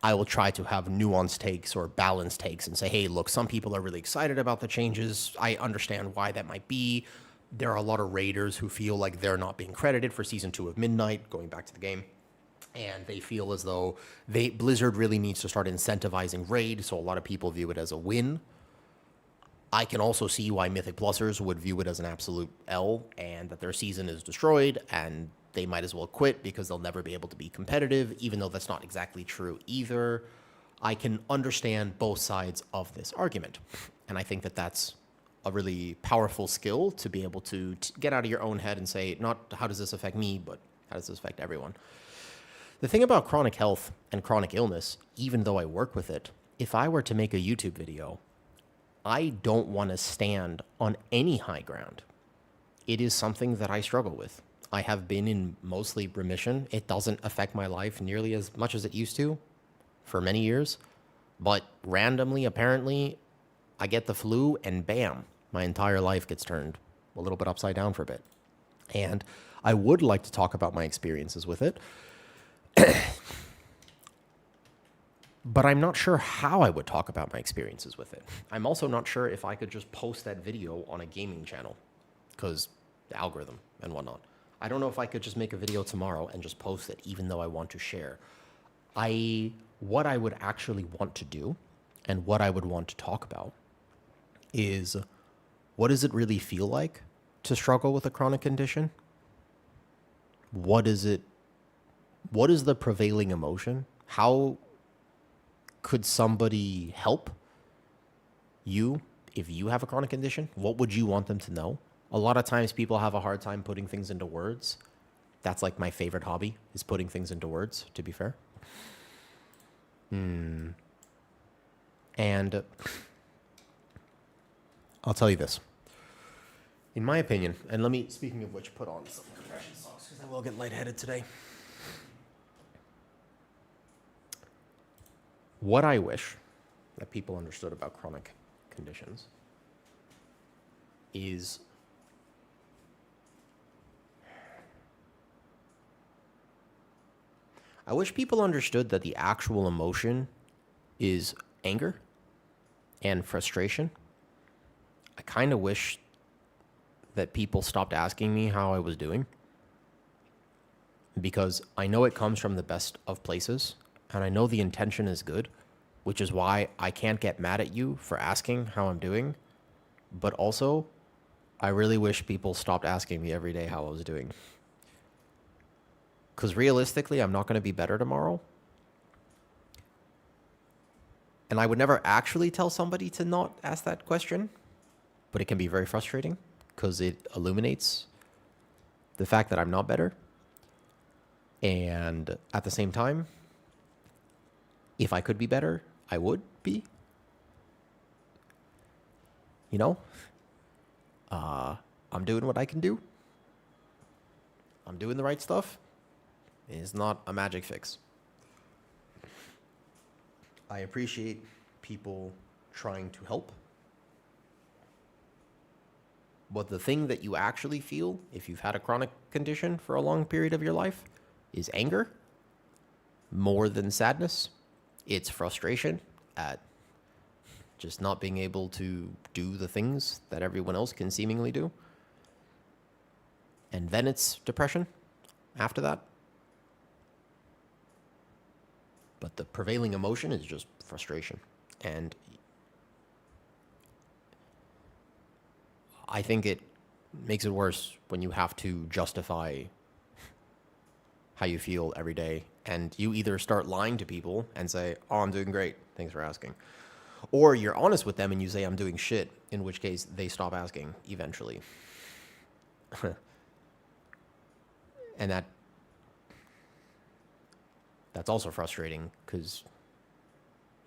I will try to have nuanced takes or balanced takes and say, hey, look, some people are really excited about the changes. I understand why that might be. There are a lot of raiders who feel like they're not being credited for Season 2 of Midnight, going back to the game. And they feel as though Blizzard really needs to start incentivizing raid, so a lot of people view it as a win. I can also see why Mythic Plusers would view it as an absolute L, and that their season is destroyed, and they might as well quit because they'll never be able to be competitive, even though that's not exactly true either. I can understand both sides of this argument, and I think that that's a really powerful skill to be able to get out of your own head and say, not how does this affect me, but how does this affect everyone? The thing about chronic health and chronic illness, even though I work with it, if I were to make a YouTube video, I don't want to stand on any high ground. It is something that I struggle with. I have been in mostly remission. It doesn't affect my life nearly as much as it used to for many years. But randomly, apparently, I get the flu and bam, my entire life gets turned a little bit upside down for a bit. And I would like to talk about my experiences with it. But I'm not sure how I would talk about my experiences with it. I'm also not sure if I could just post that video on a gaming channel, because the algorithm and whatnot. I don't know if I could just make a video tomorrow and just post it, even though I want to share. What I would actually want to do and what I would want to talk about is, what does it really feel like to struggle with a chronic condition? What is the prevailing emotion? How could somebody help you if you have a chronic condition? What would you want them to know? A lot of times people have a hard time putting things into words. That's like my favorite hobby, is putting things into words, to be fair. And I'll tell you this. In my opinion, and let me, speaking of which, put on some compression socks because I will get lightheaded today. What I wish that people understood about chronic conditions is I wish people understood that the actual emotion is anger and frustration. I kind of wish that people stopped asking me how I was doing, because I know it comes from the best of places and I know the intention is good, which is why I can't get mad at you for asking how I'm doing. But also, I really wish people stopped asking me every day how I was doing. Because realistically, I'm not going to be better tomorrow. And I would never actually tell somebody to not ask that question, but it can be very frustrating because it illuminates the fact that I'm not better. And at the same time, if I could be better, I would be. You know? I'm doing what I can do. I'm doing the right stuff. It's not a magic fix. I appreciate people trying to help. But the thing that you actually feel, if you've had a chronic condition for a long period of your life, is anger more than sadness. It's frustration at just not being able to do the things that everyone else can seemingly do. And then it's depression after that. But the prevailing emotion is just frustration. And I think it makes it worse when you have to justify how you feel every day. And you either start lying to people and say, oh, I'm doing great, thanks for asking. Or you're honest with them and you say, I'm doing shit, in which case they stop asking eventually. And that's also frustrating because,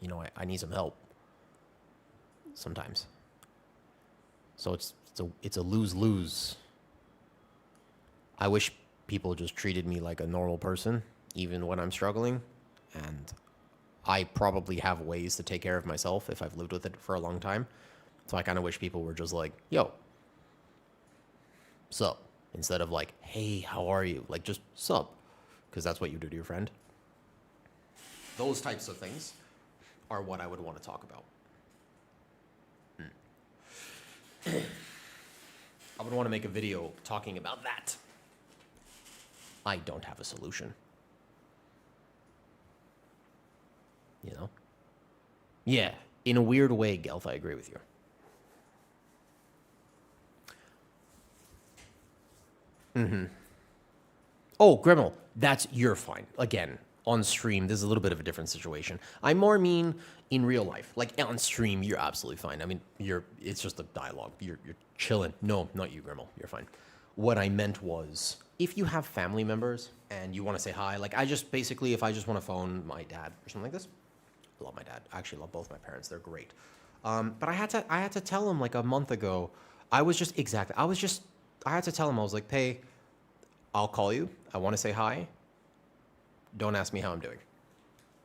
you know, I need some help sometimes. So it's a lose-lose. I wish people just treated me like a normal person, even when I'm struggling. And I probably have ways to take care of myself if I've lived with it for a long time. So I kind of wish people were just like, yo, sup? Instead of like, hey, how are you? Like, just sup. Because that's what you do to your friend. Those types of things are what I would want to talk about. I would want to make a video talking about that. I don't have a solution. You know? Yeah, in a weird way, Gelth, I agree with you. Oh, Gremmel, you're fine. Again, on stream, this is a little bit of a different situation. I more mean in real life. Like on stream, you're absolutely fine. I mean, it's just a dialogue. You're chilling. No, not you, Gremmel. You're fine. What I meant was, if you have family members and you want to say hi, like if I just want to phone my dad or something like this, I love my dad. I actually love both my parents. They're great. But I had to tell him like a month ago. I had to tell him, I was like, hey, I'll call you. I want to say hi. Don't ask me how I'm doing.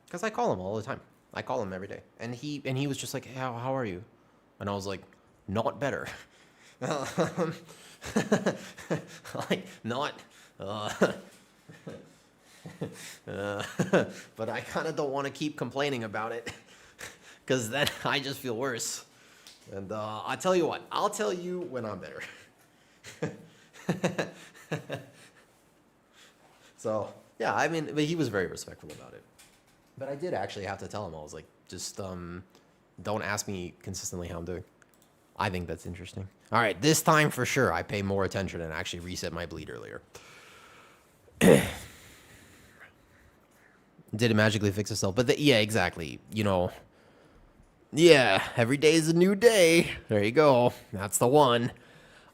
Because I call him all the time. I call him every day. And he was just like, hey, how are you? And I was like, not better. Like, not... but I kind of don't want to keep complaining about it. Because then I just feel worse. And I tell you what. I'll tell you when I'm better. So, yeah, I mean, but he was very respectful about it. But I did actually have to tell him, I was like, just don't ask me consistently how I'm doing. I think that's interesting. All right, this time for sure, I pay more attention and actually reset my bleed earlier. Did it magically fix itself? But yeah, exactly. You know, yeah, every day is a new day. There you go. That's the one.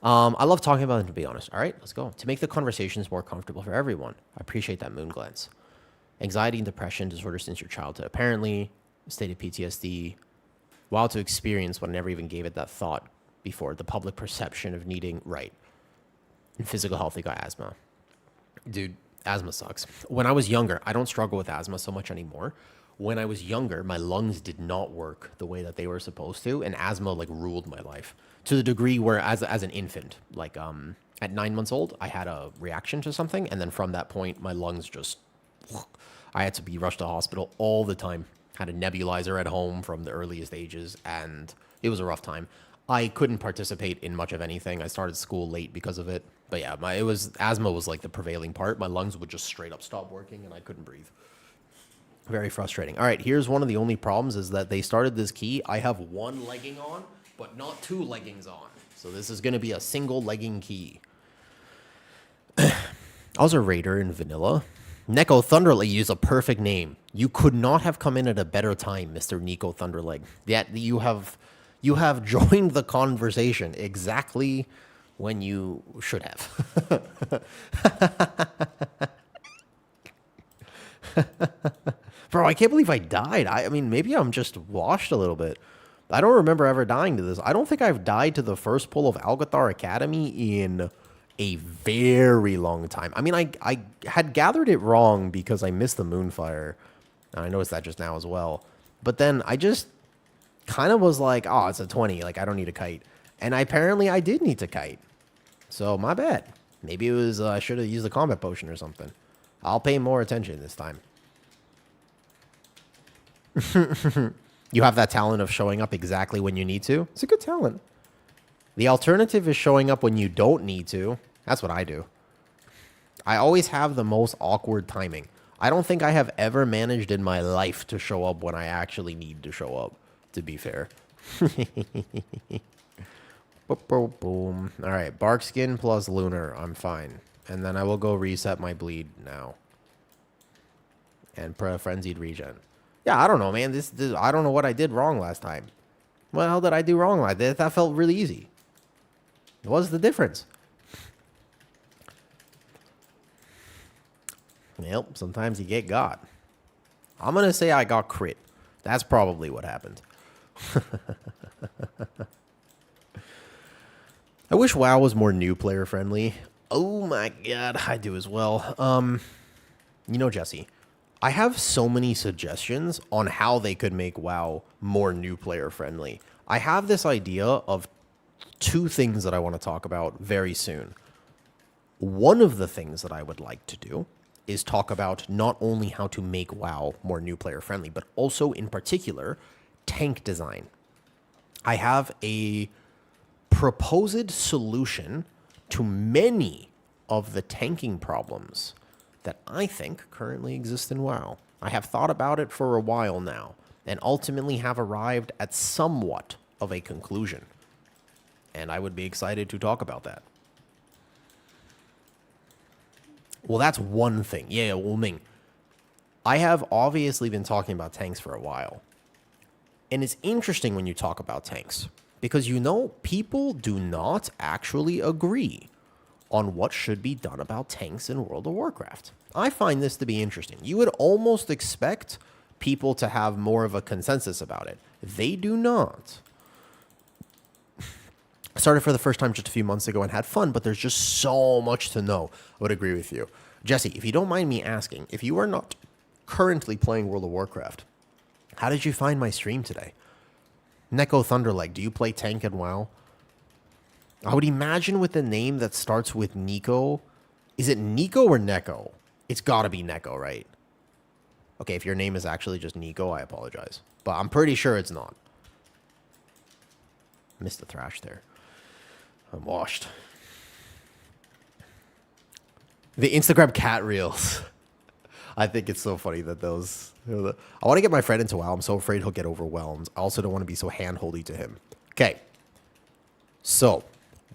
I love talking about them, to be honest. All right, let's go. To make the conversations more comfortable for everyone. I appreciate that moon glance. Anxiety and depression disorders since your childhood. Apparently, stated PTSD. While to experience, but I never even gave it that thought before. The public perception of needing, right. In physical health, they got asthma. Dude, asthma sucks. When I was younger, I don't struggle with asthma so much anymore. When I was younger, my lungs did not work the way that they were supposed to, and asthma like ruled my life to the degree where, as an infant, like at 9 months old, I had a reaction to something, and then from that point, my lungs just, I had to be rushed to the hospital all the time. Had a nebulizer at home from the earliest ages, and it was a rough time. I couldn't participate in much of anything. I started school late because of it. But yeah, asthma was like the prevailing part. My lungs would just straight up stop working, and I couldn't breathe. Very frustrating. All right, here's one of the only problems is that they started this key. I have one legging on, but not two leggings on. So this is going to be a single legging key. I was a raider in vanilla. Neko Thunderleg used a perfect name. You could not have come in at a better time, Mr. Nico Thunderleg. Yet you have joined the conversation exactly when you should have. Bro, I can't believe I died. I mean, maybe I'm just washed a little bit. I don't remember ever dying to this. I don't think I've died to the first pull of Algathar Academy in a very long time. I mean, I had gathered it wrong because I missed the Moonfire. And I noticed that just now as well. But then I just kind of was like, oh, it's a 20. Like, I don't need a kite. And apparently I did need to kite. So, my bad. Maybe it was, I should have used the combat potion or something. I'll pay more attention this time. You have that talent of showing up exactly when you need to. It's a good talent. The alternative is showing up when you don't need to. That's what I do. I always have the most awkward timing. I don't think I have ever managed in my life to show up when I actually need to show up, to be fair. Boom, boom, boom. All right, bark skin plus lunar. I'm fine. And then I will go reset my bleed now. And put a frenzied regen. Yeah, I don't know, man. This I don't know what I did wrong last time. What the hell did I do wrong like that? That felt really easy. What's the difference? Well, sometimes you get got. I'm going to say I got crit. That's probably what happened. I wish WoW was more new player friendly. Oh my god, I do as well. You know, Jesse, I have so many suggestions on how they could make WoW more new player friendly. I have this idea of two things that I want to talk about very soon. One of the things that I would like to do is talk about not only how to make WoW more new player friendly, but also in particular, tank design. I have a proposed solution to many of the tanking problems that I think currently exist in WoW. I have thought about it for a while now, and ultimately have arrived at somewhat of a conclusion. And I would be excited to talk about that. Well, that's one thing. Yeah, well, Ming, I have obviously been talking about tanks for a while. And it's interesting when you talk about tanks, because you know, people do not actually agree on what should be done about tanks in World of Warcraft. I find this to be interesting. You would almost expect people to have more of a consensus about it. They do not. I started for the first time just a few months ago and had fun, but there's just so much to know. I would agree with you. Jesse, if you don't mind me asking, if you are not currently playing World of Warcraft, how did you find my stream today? Neko Thunderleg, do you play tank and WoW? I would imagine with a name that starts with Nico. Is it Nico or Neko? It's gotta be Neko, right? Okay, if your name is actually just Nico, I apologize. But I'm pretty sure it's not. Missed the thrash there. I'm washed. The Instagram cat reels. I think it's so funny that those... I want to get my friend into WoW. I'm so afraid he'll get overwhelmed. I also don't want to be so hand-holdy to him. Okay. So,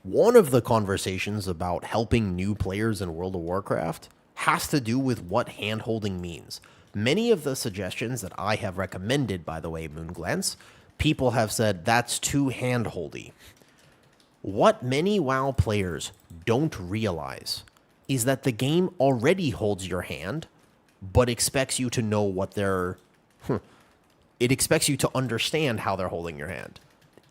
one of the conversations about helping new players in World of Warcraft has to do with what hand-holding means. Many of the suggestions that I have recommended, by the way, Moonglance, people have said that's too hand-holdy. What many WoW players don't realize is that the game already holds your hand, but expects you to know what they're... It expects you to understand how they're holding your hand.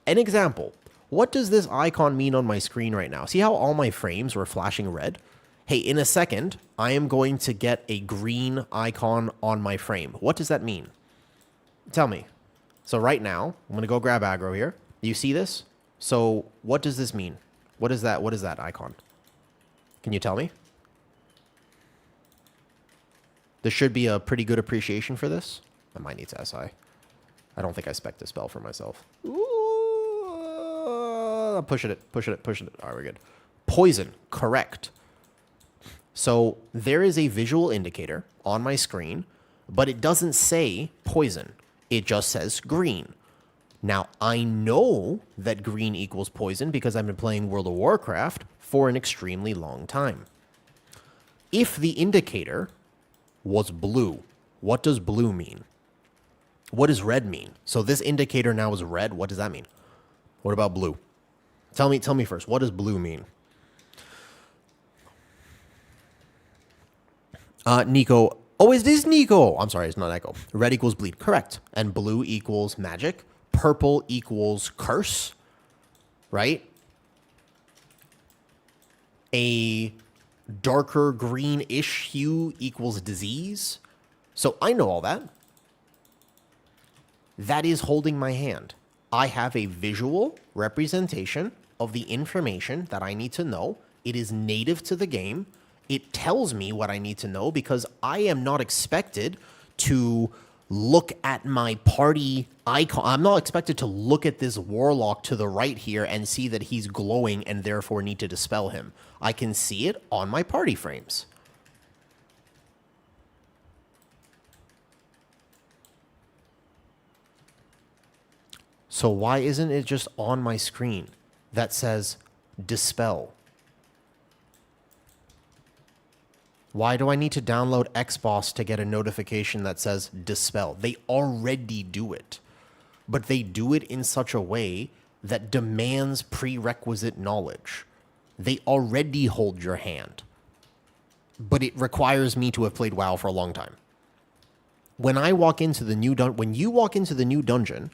An example. What does this icon mean on my screen right now? See how all my frames were flashing red? Hey, in a second, I am going to get a green icon on my frame. What does that mean? Tell me. So right now, I'm going to go grab aggro here. You see this? So what does this mean? What is that? What is that icon? Can you tell me? There should be a pretty good appreciation for this. I might need to SI. I don't think I spec'd the spell for myself. Ooh, pushing it. All right, we're good. Poison, correct. So there is a visual indicator on my screen, but it doesn't say poison. It just says green. Now, I know that green equals poison because I've been playing World of Warcraft for an extremely long time. If the indicator was blue, what does blue mean? What does red mean? So this indicator now is red. What does that mean? What about blue? Tell me first. What does blue mean? Nico. Oh, is this Nico? I'm sorry, it's not Echo. Red equals bleed. Correct. And blue equals magic. Purple equals curse. Right? A darker greenish hue equals disease. So I know all that. That is holding my hand. I have a visual representation of the information that I need to know. It is native to the game. It tells me what I need to know because I am not expected to look at my party icon. I'm not expected to look at this warlock to the right here and see that he's glowing and therefore need to dispel him. I can see it on my party frames. So why isn't it just on my screen that says dispel? Why do I need to download Xbox to get a notification that says dispel? They already do it, but they do it in such a way that demands prerequisite knowledge. They already hold your hand, but it requires me to have played WoW for a long time. When I walk into the new when you walk into the new dungeon,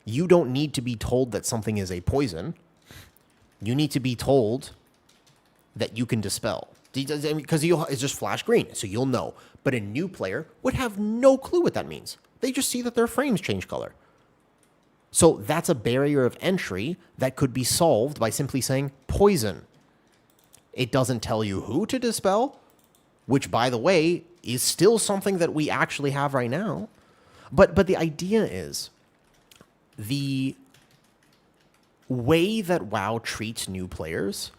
you don't need to be told that something is a poison. You need to be told that you can dispel. Because it's just flash green, so you'll know. But a new player would have no clue what that means. They just see that their frames change color. So that's a barrier of entry that could be solved by simply saying poison. It doesn't tell you who to dispel, which, by the way, is still something that we actually have right now. But the idea is, the way that WoW treats new players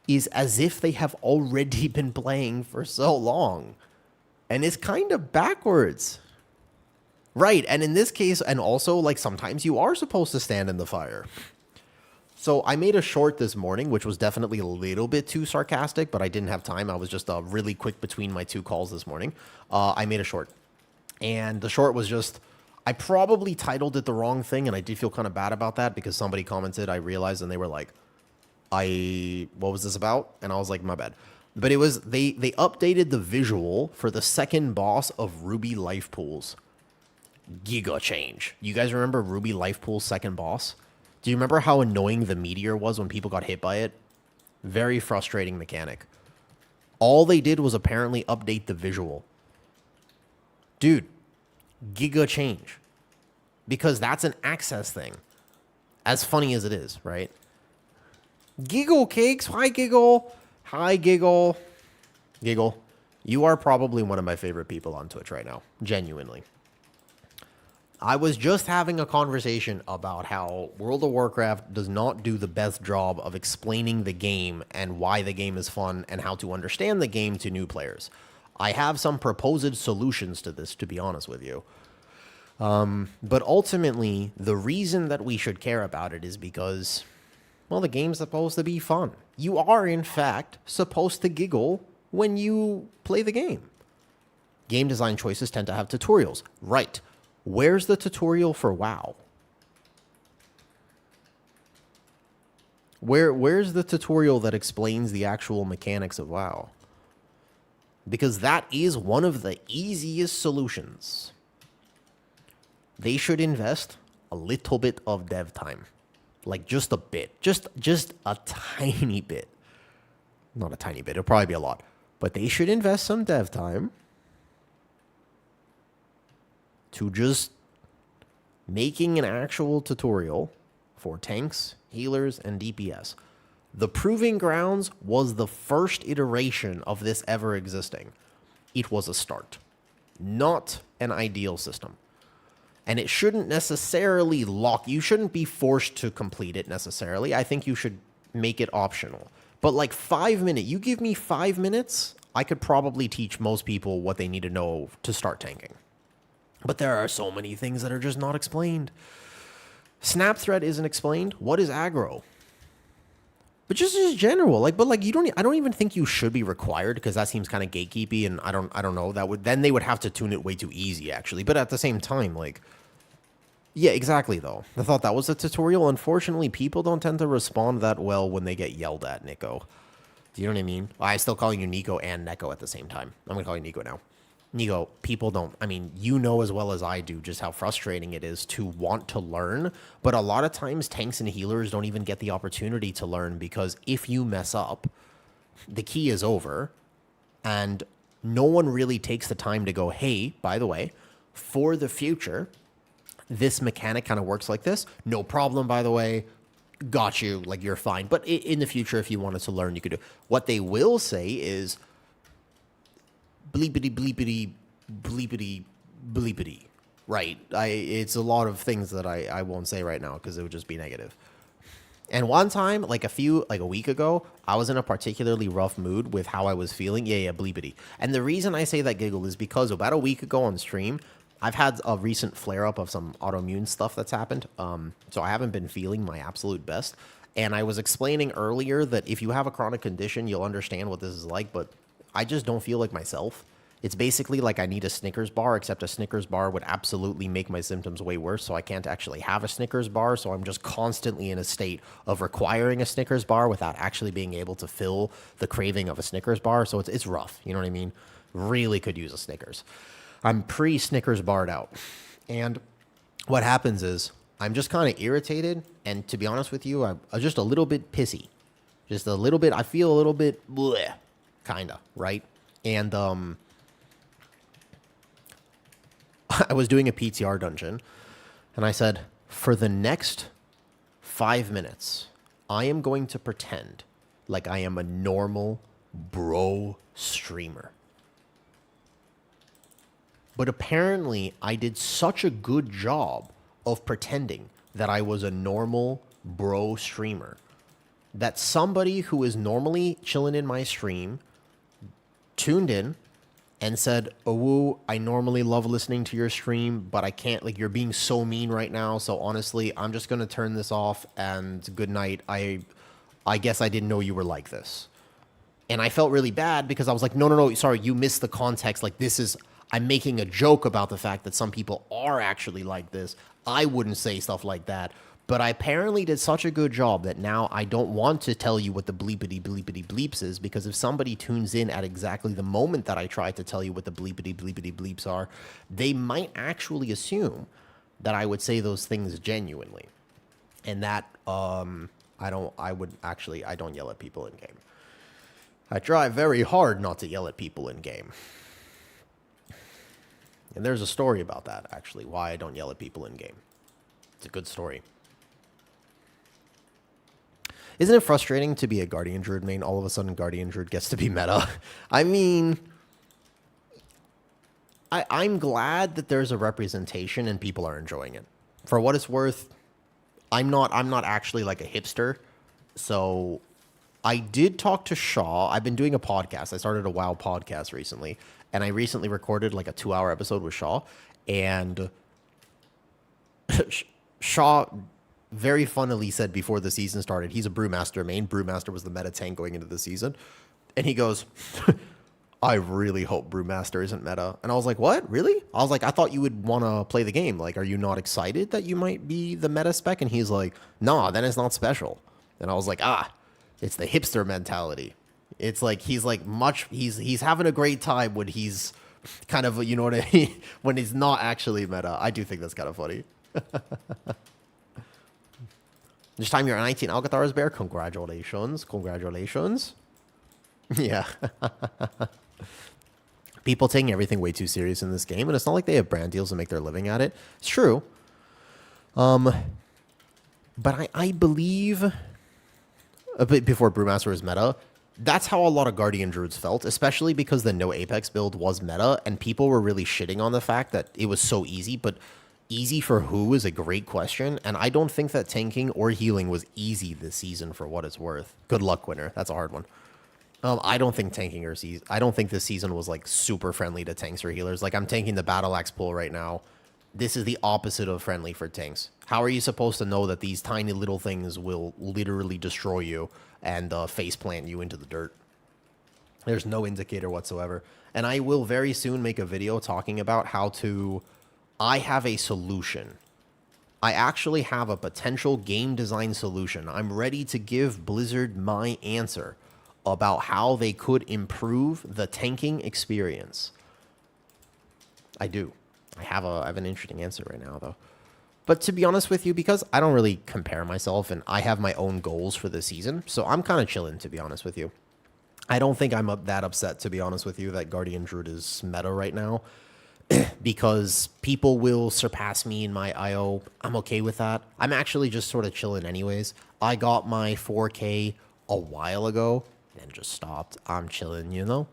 is as if they have already been playing for so long. And it's kind of backwards. Right, and in this case, and also, like, sometimes you are supposed to stand in the fire. So I made a short this morning, which was definitely a little bit too sarcastic, but I didn't have time. I was just really quick between my two calls this morning. I made a short. And the short was just... I probably titled it the wrong thing, and I did feel kind of bad about that because somebody commented, I realized, and they were like, what was this about? And I was like, my bad. But it was, they updated the visual for the second boss of Ruby Life Pools. Giga change. You guys remember Ruby Life Pool's second boss? Do you remember how annoying the meteor was when people got hit by it? Very frustrating mechanic. All they did was apparently update the visual. Dude. Giga change. Because that's an access thing. As funny as it is, right? Giggle cakes. Hi, Giggle. Hi, Giggle. Giggle. You are probably one of my favorite people on Twitch right now. Genuinely. I was just having a conversation about how World of Warcraft does not do the best job of explaining the game and why the game is fun and how to understand the game to new players. I have some proposed solutions to this, to be honest with you. But ultimately, the reason that we should care about it is because, well, the game's supposed to be fun. You are, in fact, supposed to giggle when you play the game. Game design choices tend to have tutorials. Right. Where's the tutorial for WoW? Where's the tutorial that explains the actual mechanics of WoW? Because that is one of the easiest solutions. They should invest a little bit of dev time. Like just a bit. Just a tiny bit. Not a tiny bit. It'll probably be a lot. But they should invest some dev time to just making an actual tutorial for tanks, healers, and DPS. The Proving Grounds was the first iteration of this ever existing. It was a start, not an ideal system. And it shouldn't necessarily you shouldn't be forced to complete it necessarily. I think you should make it optional. But like 5 minutes, you give me 5 minutes, I could probably teach most people what they need to know to start tanking. But there are so many things that are just not explained. Snap thread isn't explained. What is aggro? But just as general, like, but like I don't even think you should be required, because that seems kind of gatekeepy, and I don't know. Then they would have to tune it way too easy, actually. But at the same time, like, yeah, exactly though. I thought that was a tutorial. Unfortunately, people don't tend to respond that well when they get yelled at, Nico. Do you know what I mean? I'm still calling you Nico and Neko at the same time. I'm gonna call you Nico now. Nico, people don't, I mean, you know as well as I do just how frustrating it is to want to learn, but a lot of times tanks and healers don't even get the opportunity to learn, because if you mess up, the key is over, and no one really takes the time to go, hey, by the way, for the future, this mechanic kind of works like this. No problem, by the way. Got you. Like, you're fine. But in the future, if you wanted to learn, you could do. What they will say is, bleepity, bleepity, bleepity, bleepity. Right. It's a lot of things that I won't say right now because it would just be negative. And one time, like a week ago, I was in a particularly rough mood with how I was feeling. Yeah, bleepity. And the reason I say that giggle is because about a week ago on stream, I've had a recent flare-up of some autoimmune stuff that's happened. So I haven't been feeling my absolute best. And I was explaining earlier that if you have a chronic condition, you'll understand what this is like, but I just don't feel like myself. It's basically like I need a Snickers bar, except a Snickers bar would absolutely make my symptoms way worse, so I can't actually have a Snickers bar, so I'm just constantly in a state of requiring a Snickers bar without actually being able to fill the craving of a Snickers bar, so it's rough, you know what I mean? Really could use a Snickers. I'm pre-Snickers barred out, and what happens is I'm just kind of irritated, and to be honest with you, I'm just a little bit pissy. Just a little bit, I feel a little bit bleh, kind of, right? And I was doing a PTR dungeon, and I said, for the next 5 minutes, I am going to pretend like I am a normal bro streamer. But apparently, I did such a good job of pretending that I was a normal bro streamer that somebody who is normally chilling in my stream tuned in and said, "Oh, I normally love listening to your stream, but I can't, like, you're being so mean right now, so honestly, I'm just going to turn this off, and good night. I guess I didn't know you were like this." And I felt really bad because I was like, no, sorry, you missed the context. Like, I'm making a joke about the fact that some people are actually like this. I wouldn't say stuff like that. But I apparently did such a good job that now I don't want to tell you what the bleepity bleepity bleeps is, because if somebody tunes in at exactly the moment that I try to tell you what the bleepity bleepity bleeps are, they might actually assume that I would say those things genuinely. And that, I don't yell at people in game. I try very hard not to yell at people in game. And there's a story about that, actually, why I don't yell at people in game. It's a good story. Isn't it frustrating to be a Guardian Druid main? All of a sudden, Guardian Druid gets to be meta. I mean, I'm glad that there's a representation and people are enjoying it. For what it's worth, I'm not actually like a hipster. So I did talk to Shaw. I've been doing a podcast. I started a WoW podcast recently, and I recently recorded like a 2-hour episode with Shaw. And Shaw very funnily said before the season started, he's a Brewmaster main. Brewmaster was the meta tank going into the season. And he goes, I really hope Brewmaster isn't meta. And I was like, what? Really? I was like, I thought you would want to play the game. Like, are you not excited that you might be the meta spec? And he's like, nah, then it's not special. And I was like, it's the hipster mentality. It's like, he's having a great time when he's kind of, you know what I mean? When he's not actually meta. I do think that's kind of funny. This time you're 19 Alcatraz Bear. Congratulations. Congratulations. Yeah. People taking everything way too serious in this game, and it's not like they have brand deals to make their living at it. It's true. But I believe a bit before Brewmaster was meta, that's how a lot of Guardian Druids felt, especially because the no Apex build was meta, and people were really shitting on the fact that it was so easy, but easy for who is a great question, and I don't think that tanking or healing was easy this season for what it's worth. Good luck, winner. That's a hard one. I don't think tanking or I don't think this season was like super friendly to tanks or healers. Like I'm tanking the Battle Axe pool right now. This is the opposite of friendly for tanks. How are you supposed to know that these tiny little things will literally destroy you and face plant you into the dirt? There's no indicator whatsoever. And I will very soon make a video talking about how to... I have a solution. I actually have a potential game design solution. I'm ready to give Blizzard my answer about how they could improve the tanking experience. I do. I have an interesting answer right now, though. But to be honest with you, because I don't really compare myself and I have my own goals for the season, so I'm kind of chilling, to be honest with you. I don't think I'm that upset, to be honest with you, that Guardian Druid is meta right now, because people will surpass me in my IO. I'm okay with that. I'm actually just sort of chilling anyways. I got my 4K a while ago and just stopped. I'm chilling, you know?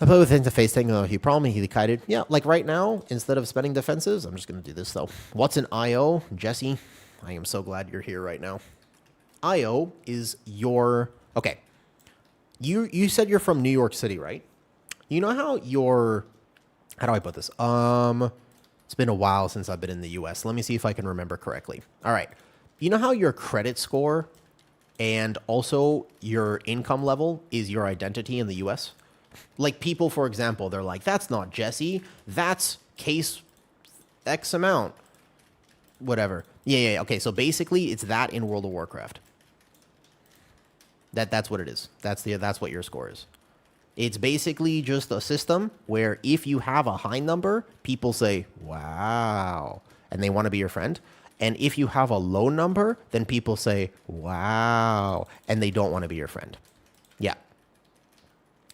I play with interface thing. He probably he kited. Yeah, like right now, instead of spending defensives, I'm just going to do this, though. What's an IO? Jesse, I am so glad you're here right now. IO is your... Okay. You said you're from New York City, right? You know how your... How do I put this? It's been a while since I've been in the U.S. Let me see if I can remember correctly. All right. You know how your credit score and also your income level is your identity in the U.S.? Like people, for example, they're like, that's not Jesse. That's case X amount. Whatever. Yeah. Okay, so basically it's that in World of Warcraft. That's what it is. That's what your score is. It's basically just a system where if you have a high number, people say, wow, and they want to be your friend. And if you have a low number, then people say, wow, and they don't want to be your friend. Yeah.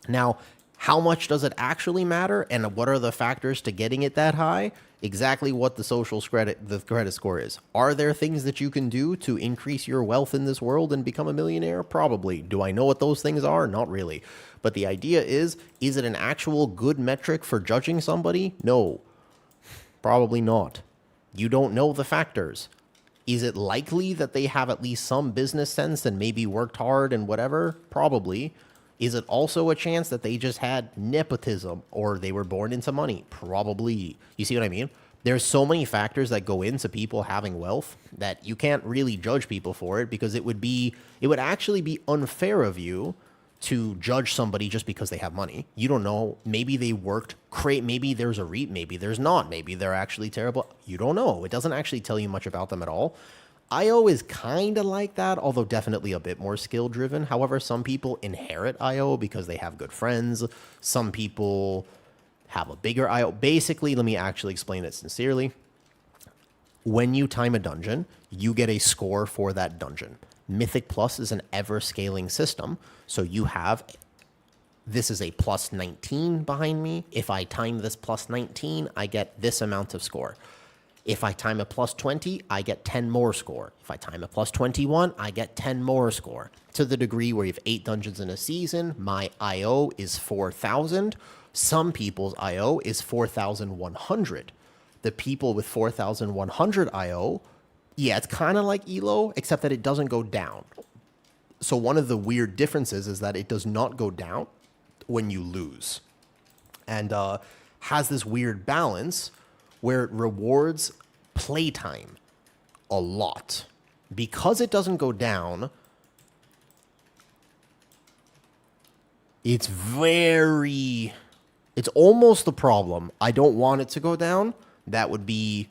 Now, how much does it actually matter, and what are the factors to getting it that high? Exactly what the credit score is. Are there things that you can do to increase your wealth in this world and become a millionaire? Probably. Do I know what those things are? Not really. But the idea is it an actual good metric for judging somebody? No. Probably not. You don't know the factors. Is it likely that they have at least some business sense and maybe worked hard and whatever? Probably. Is it also a chance that they just had nepotism or they were born into money? Probably. You see what I mean? There's so many factors that go into people having wealth that you can't really judge people for it, because it would actually be unfair of you to judge somebody just because they have money. You don't know. Maybe they worked great. Maybe there's a REIT. Maybe there's not. Maybe they're actually terrible. You don't know. It doesn't actually tell you much about them at all. IO is kind of like that, although definitely a bit more skill-driven. However, some people inherit IO because they have good friends. Some people have a bigger IO. Basically, let me actually explain it sincerely. When you time a dungeon, you get a score for that dungeon. Mythic Plus is an ever-scaling system, so you have... This is a plus 19 behind me. If I time this plus 19, I get this amount of score. If I time a plus 20, I get 10 more score. If I time a plus 21, I get 10 more score. To the degree where you have 8 dungeons in a season, my IO is 4,000. Some people's IO is 4,100. The people with 4,100 IO, yeah, it's kind of like ELO, except that it doesn't go down. So one of the weird differences is that it does not go down when you lose. And has this weird balance where it rewards playtime a lot. Because it doesn't go down, It's it's almost the problem. I don't want it to go down. That would be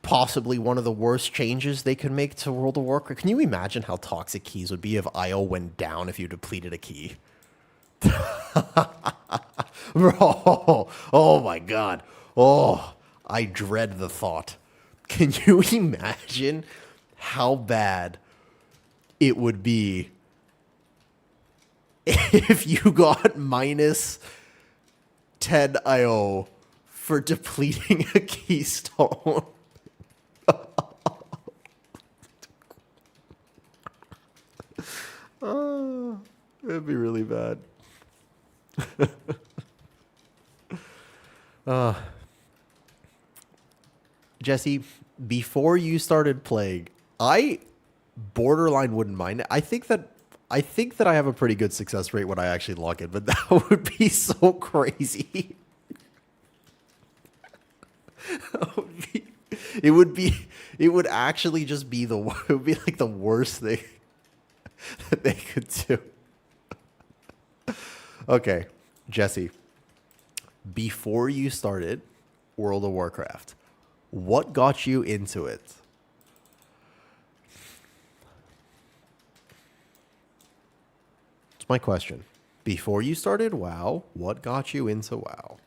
possibly one of the worst changes they could make to World of Warcraft. Can you imagine how toxic keys would be if IO went down if you depleted a key? Bro, oh my god. Oh, I dread the thought. Can you imagine how bad it would be if you got minus 10 IO for depleting a keystone? Oh, it'd be really bad. Jesse, before you started playing, I borderline wouldn't mind it. I think that I have a pretty good success rate when I actually log in, but that would be so crazy. It would actually just be it would be like the worst thing that they could do. Okay, Jesse, before you started World of Warcraft, what got you into it? It's my question. Before you started WoW, what got you into WoW?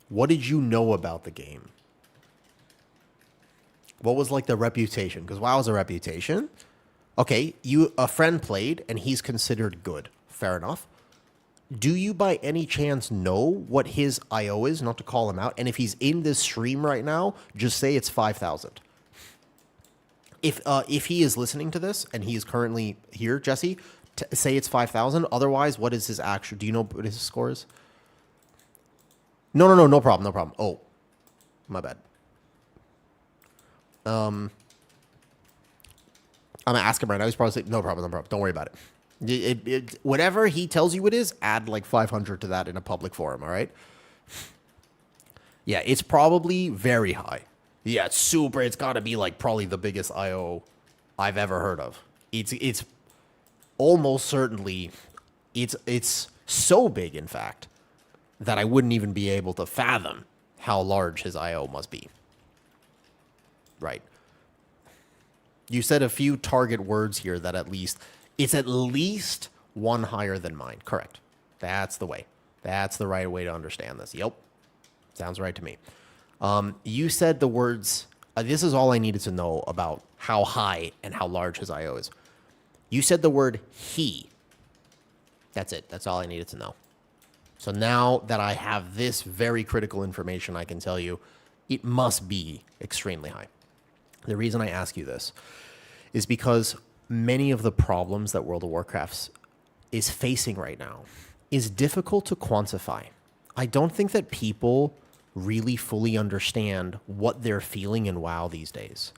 What did you know about the game? What was like the reputation? Because WoW is a reputation. Okay, a friend played and he's considered good. Fair enough. Do you by any chance know what his IO is? Not to call him out. And if he's in this stream right now, just say it's 5,000. If he is listening to this and he is currently here, Jesse, say it's 5,000. Otherwise, what is his actual? Do you know what his score is? No problem. Oh, my bad. I'm gonna ask him right now. He's probably saying, no problem. Don't worry about it. Whatever he tells you it is, add like 500 to that in a public forum. All right. Yeah, it's probably very high. Yeah, it's super. It's got to be like probably the biggest IO I've ever heard of. It's almost certainly it's so big, in fact, that I wouldn't even be able to fathom how large his IO must be. Right. You said a few target words here that it's at least one higher than mine. Correct. That's the way. That's the right way to understand this. Yep. Sounds right to me. You said the words, this is all I needed to know about how high and how large his IO is. You said the word he. That's it. That's all I needed to know. So now that I have this very critical information, I can tell you it must be extremely high. The reason I ask you this is because many of the problems that World of Warcraft is facing right now is difficult to quantify. I don't think that people really fully understand what they're feeling in WoW these days.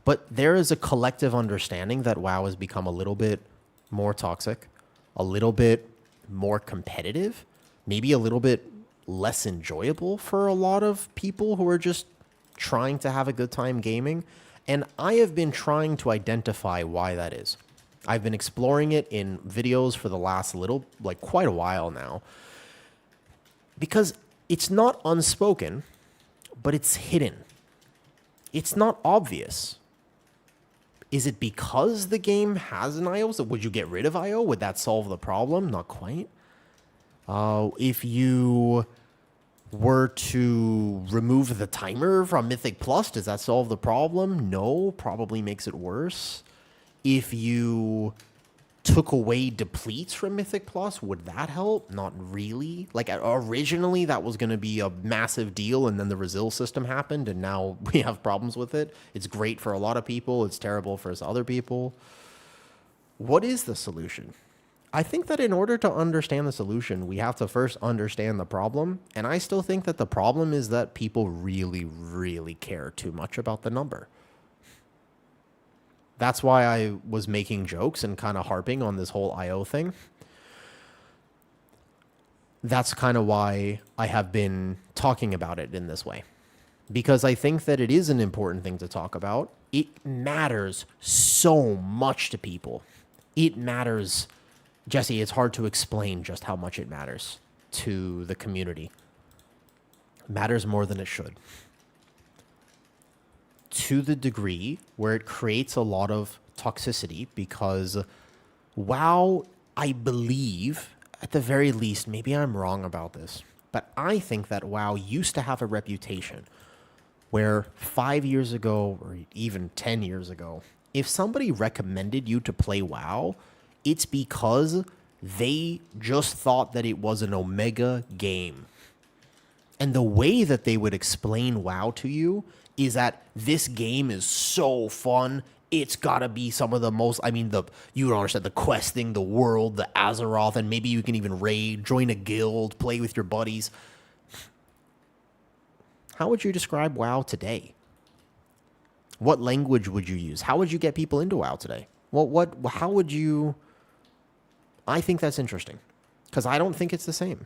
But there is a collective understanding that WoW has become a little bit more toxic, a little bit more competitive, maybe a little bit less enjoyable for a lot of people who are just trying to have a good time gaming. And I have been trying to identify why that is. I've been exploring it in videos for the last quite a while now. Because it's not unspoken, but it's hidden. It's not obvious. Is it because the game has an IO? So would you get rid of IO? Would that solve the problem? Not quite. If you were to remove the timer from Mythic Plus, does that solve the problem? No, probably makes it worse. If you took away depletes from Mythic Plus, would that help? Not really. Like originally that was going to be a massive deal, and then the Resil system happened and now we have problems with it. It's great for a lot of people. It's terrible for other people. What is the solution? I think that in order to understand the solution, we have to first understand the problem. And I still think that the problem is that people really, really care too much about the number. That's why I was making jokes and kind of harping on this whole IO thing. That's kind of why I have been talking about it in this way. Because I think that it is an important thing to talk about. It matters so much to people. It matters Jesse, it's hard to explain just how much it matters to the community. It matters more than it should. To the degree where it creates a lot of toxicity, because WoW, I believe, at the very least, maybe I'm wrong about this, but I think that WoW used to have a reputation where 5 years ago, or even 10 years ago, if somebody recommended you to play WoW, it's because they just thought that it was an Omega game. And the way that they would explain WoW to you is that this game is so fun. It's gotta be some of the most, you don't understand, the questing, the world, the Azeroth, and maybe you can even raid, join a guild, play with your buddies. How would you describe WoW today? What language would you use? How would you get people into WoW today? How would you... I think that's interesting, because I don't think it's the same.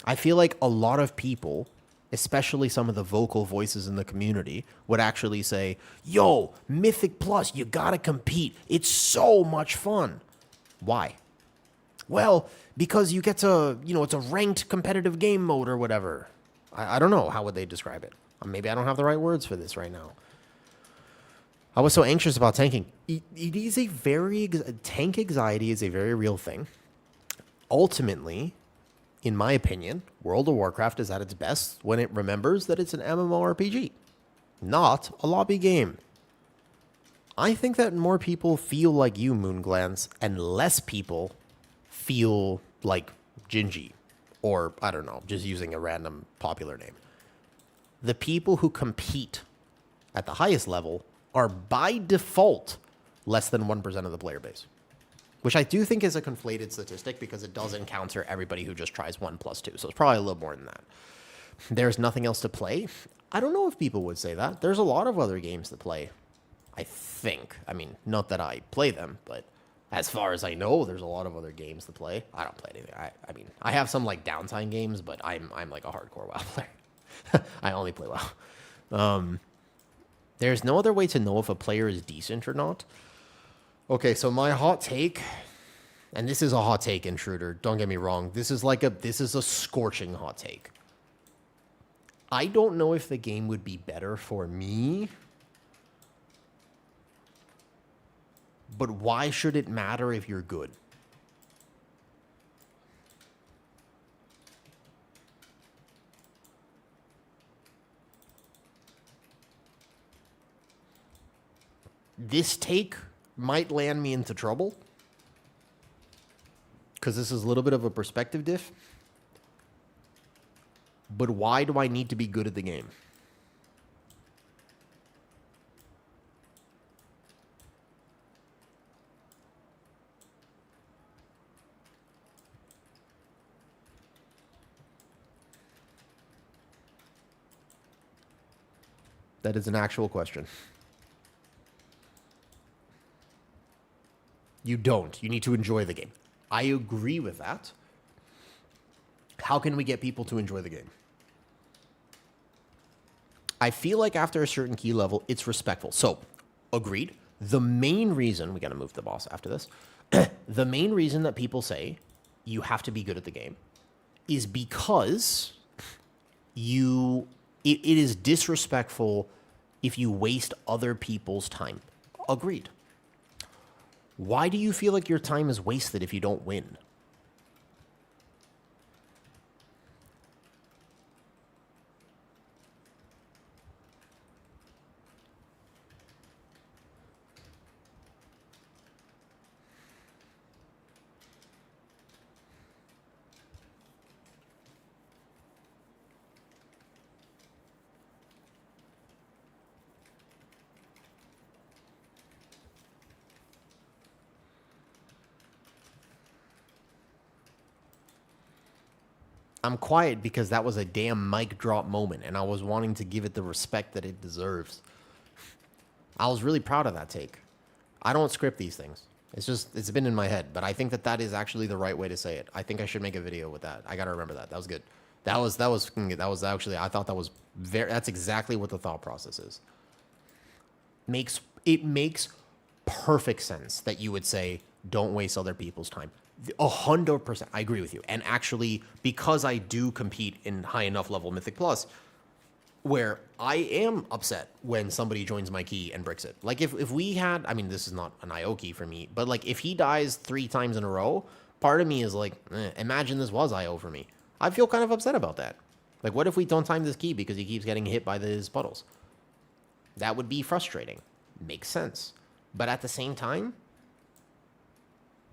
I feel like a lot of people, especially some of the vocal voices in the community, would actually say, yo, Mythic Plus, you gotta compete. It's so much fun. Why? Well, because you get to, it's a ranked competitive game mode or whatever. I don't know. How would they describe it? Maybe I don't have the right words for this right now. I was so anxious about tanking. It is a very... Tank anxiety is a very real thing. Ultimately, in my opinion, World of Warcraft is at its best when it remembers that it's an MMORPG, not a lobby game. I think that more people feel like you, Moonglance, and less people feel like Gingy, or, I don't know, just using a random popular name. The people who compete at the highest level are by default less than 1% of the player base, which I do think is a conflated statistic because it does encounter everybody who just tries 1+2. So it's probably a little more than that. There's nothing else to play. I don't know if people would say that. There's a lot of other games to play, I think. Not that I play them, but as far as I know, there's a lot of other games to play. I don't play anything. I have some like downtime games, but I'm like a hardcore WoW player. I only play WoW. There's no other way to know if a player is decent or not. Okay, so my hot take, and this is a hot take, Intruder, don't get me wrong. This is a scorching hot take. I don't know if the game would be better for me, but why should it matter if you're good? This take might land me into trouble, because this is a little bit of a perspective diff. But why do I need to be good at the game? That is an actual question. You don't. You need to enjoy the game. I agree with that. How can we get people to enjoy the game? I feel like after a certain key level, it's respectful. So, agreed. The main reason, we got to move the boss after this. The main reason that people say you have to be good at the game is because it is disrespectful if you waste other people's time. Agreed. Why do you feel like your time is wasted if you don't win? I'm quiet because that was a damn mic drop moment, and I was wanting to give it the respect that it deserves. I was really proud of that take. I don't script these things. It's been in my head, but I think that is actually the right way to say it. I think I should make a video with that. I got to remember that. That was good. That was actually, I thought that was that's exactly what the thought process is. It makes perfect sense that you would say don't waste other people's time. 100%, I agree with you. And actually, because I do compete in high enough level Mythic Plus, where I am upset when somebody joins my key and bricks it. Like if we had, I mean, this is not an IO key for me, but like if he dies 3 times in a row, part of me is like, imagine this was IO for me. I feel kind of upset about that. Like, what if we don't time this key because he keeps getting hit by his puddles? That would be frustrating. Makes sense. But at the same time,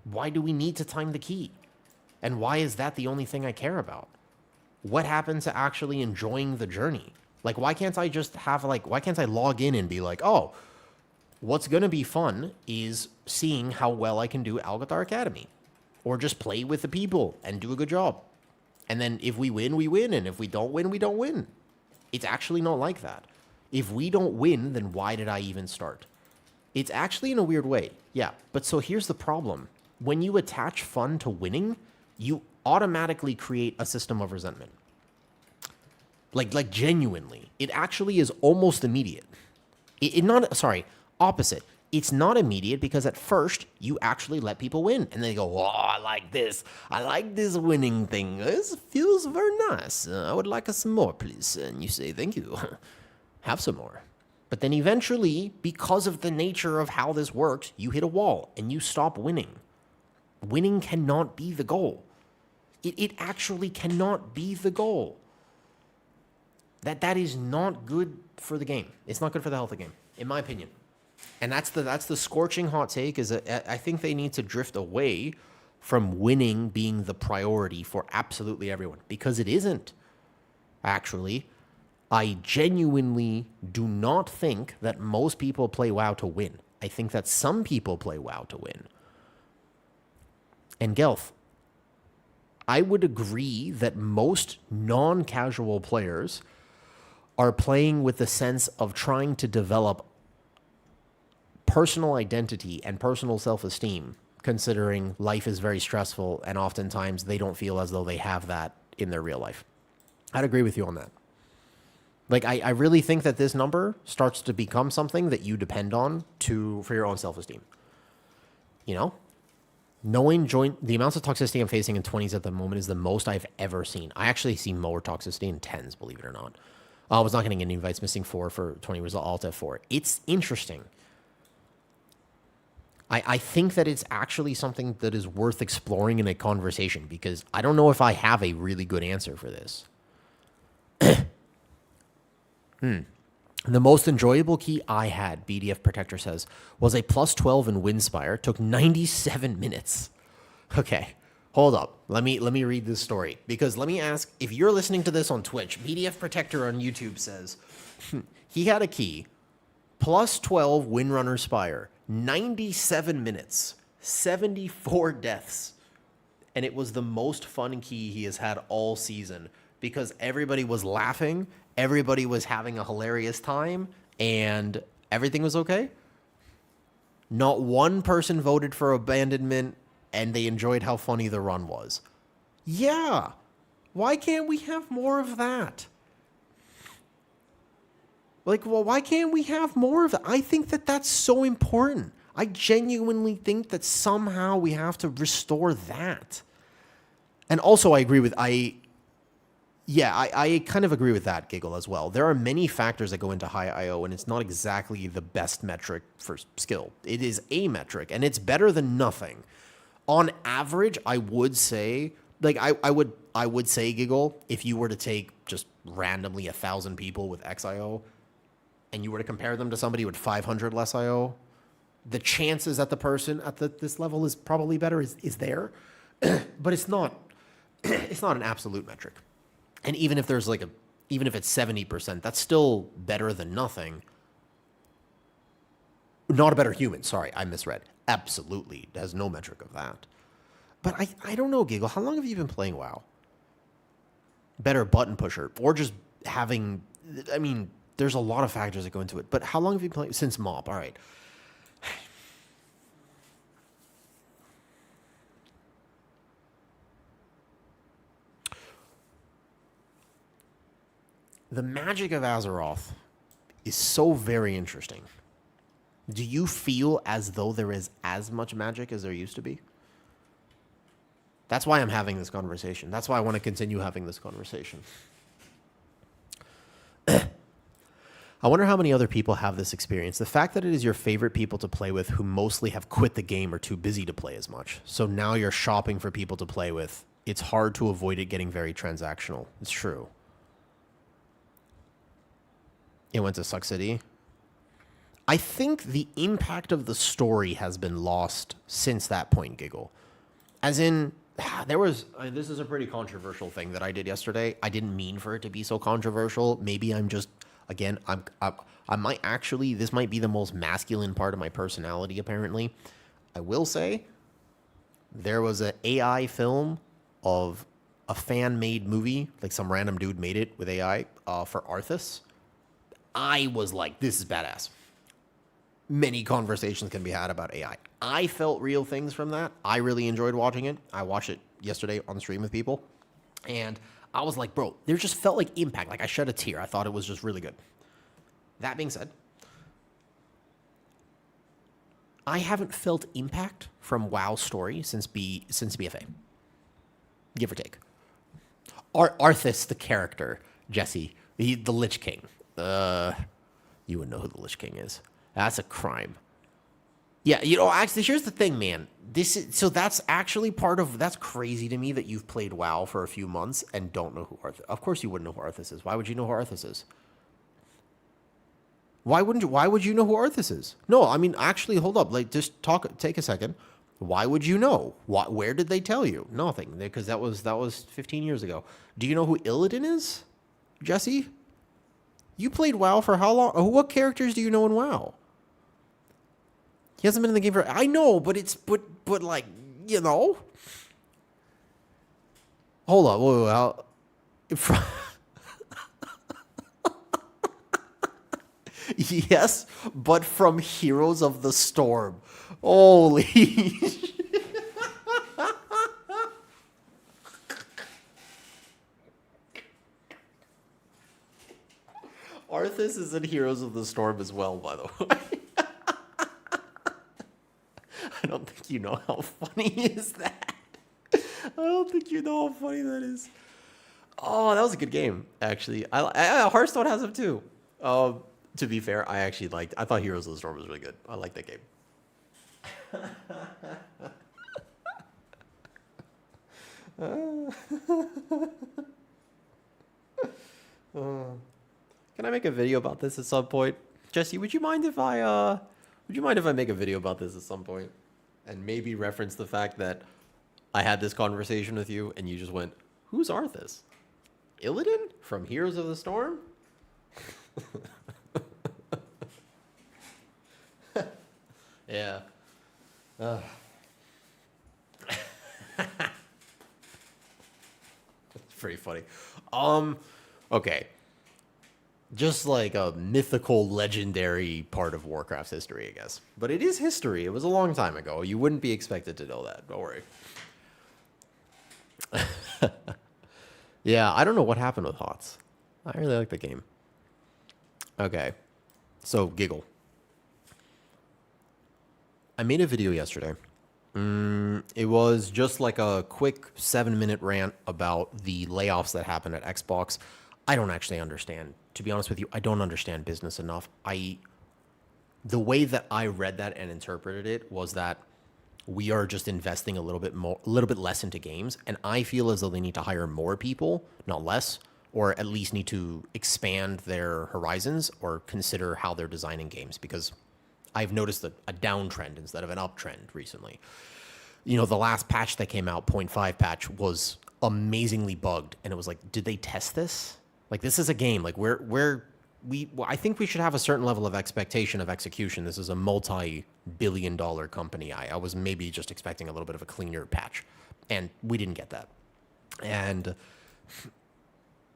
why do we need to time the key? And why is that the only thing I care about? What happened to actually enjoying the journey? Like, why can't I just have, like, why can't I log in and be like, oh, what's going to be fun is seeing how well I can do at Algathar Academy. Or just play with the people and do a good job. And then if we win, we win. And if we don't win, we don't win. It's actually not like that. If we don't win, then why did I even start? It's actually in a weird way. Yeah, but so here's the problem. When you attach fun to winning, you automatically create a system of resentment. Like genuinely. It actually is almost immediate. Opposite. It's not immediate because at first you actually let people win. And they go, oh, I like this. I like this winning thing. This feels very nice. I would like some more, please. And you say, thank you. Have some more. But then eventually, because of the nature of how this works, you hit a wall and you stop winning. Winning cannot be the goal. It actually cannot be the goal. That is not good for the game. It's not good for the health of the game, in my opinion. And that's the scorching hot take is that I think they need to drift away from winning being the priority for absolutely everyone, because it isn't. Actually, I genuinely do not think that most people play WoW to win. I think that some people play WoW to win. And Gelf, I would agree that most non-casual players are playing with the sense of trying to develop personal identity and personal self-esteem, considering life is very stressful and oftentimes they don't feel as though they have that in their real life. I'd agree with you on that. Like, I really think that this number starts to become something that you depend on for your own self-esteem. You know? The amounts of toxicity I'm facing in 20s at the moment is the most I've ever seen. I actually see more toxicity in 10s, believe it or not. I was not getting any invites, missing 4 for 20 result, alt F4. It's interesting. I think that it's actually something that is worth exploring in a conversation, because I don't know if I have a really good answer for this. The most enjoyable key I had, BDF Protector says, was a plus 12 in Windspire. Took 97 minutes. Okay, hold up. Let me read this story, because let me ask, if you're listening to this on Twitch, BDF Protector on YouTube says he had a key, plus 12 Windrunner Spire, 97 minutes, 74 deaths, and it was the most fun key he has had all season, because everybody was laughing, everybody was having a hilarious time, and everything was okay. Not one person voted for abandonment, and they enjoyed how funny the run was. Yeah. Why can't we have more of that? Like, well, why can't we have more of that? I think that that's so important. I genuinely think that somehow we have to restore that. And also, I agree with, I kind of agree with that, Giggle, as well. There are many factors that go into high IO, and it's not exactly the best metric for skill. It is a metric, and it's better than nothing. On average, I would say, like, I would say, Giggle, if you were to take just randomly 1,000 people with XIO, and you were to compare them to somebody with 500 less IO, the chances that the person at this level is probably better is there, but it's not an absolute metric. And even if there's even if it's 70%, that's still better than nothing. Not a better human. Sorry, I misread. Absolutely. It has no metric of that. But I don't know, Giggle. How long have you been playing WoW? Better button pusher. Or just having... I mean, there's a lot of factors that go into it. But how long have you been playing? Since MOP. All right. The magic of Azeroth is so very interesting. Do you feel as though there is as much magic as there used to be? That's why I'm having this conversation. That's why I want to continue having this conversation. I wonder how many other people have this experience. The fact that it is your favorite people to play with who mostly have quit the game or too busy to play as much. So now you're shopping for people to play with. It's hard to avoid it getting very transactional. It's true. It went to Suck City. I think the impact of the story has been lost since that point, Giggle. As in, there was, this is a pretty controversial thing that I did yesterday. I didn't mean for it to be so controversial. Maybe I'm just, again, I might actually, this might be the most masculine part of my personality, apparently. I will say, there was an AI film of a fan-made movie, like some random dude made it with AI for Arthas. I was like, this is badass. Many conversations can be had about AI. I felt real things from that. I really enjoyed watching it. I watched it yesterday on stream with people. And I was like, bro, there just felt like impact. Like I shed a tear. I thought it was just really good. That being said, I haven't felt impact from WoW story since BFA. Give or take. Arthas, the character, Jesse, the Lich King. You would know who the Lich King is. That's a crime. Yeah, you know, actually, here's the thing, man. So that's actually that's crazy to me that you've played WoW for a few months and don't know who Arthas. Of course you wouldn't know who Arthas is. Why would you know who Arthas is? Why would you know who Arthas is? No, I mean, actually, hold up. Like, just take a second. Why would you know? Where did they tell you? Nothing, because that was 15 years ago. Do you know who Illidan is, Jesse? You played WoW for how long? What characters do you know in WoW? He hasn't been in the game for... I know, but like, you know. Hold on. Wait. Yes, but from Heroes of the Storm. Holy shit. Arthas is in Heroes of the Storm as well, by the way. I don't think you know how funny is that. I don't think you know how funny that is. Oh, that was a good game, actually. Hearthstone has them too. To be fair, I thought Heroes of the Storm was really good. I like that game. Can I make a video about this at some point? Jesse, would you mind if I make a video about this at some point? And maybe reference the fact that I had this conversation with you and you just went, who's Arthas? Illidan from Heroes of the Storm? Yeah. That's pretty funny. Okay. Just like a mythical, legendary part of Warcraft's history, I guess. But it is history. It was a long time ago. You wouldn't be expected to know that. Don't worry. Yeah, I don't know what happened with HOTS. I really like the game. Okay. So, Giggle. I made a video yesterday. It was just like a quick 7-minute rant about the layoffs that happened at Xbox. I don't actually understand. To be honest with you, I don't understand business enough. The way that I read that and interpreted it was that we are just investing a little bit less into games, and I feel as though they need to hire more people, not less, or at least need to expand their horizons or consider how they're designing games, because I've noticed a downtrend instead of an uptrend recently. You know, the last patch that came out, 0.5 patch, was amazingly bugged, and it was like, did they test this? Like, this is a game. Like, I think we should have a certain level of expectation of execution. This is a multi-billion-dollar company. I was maybe just expecting a little bit of a cleaner patch, and we didn't get that. And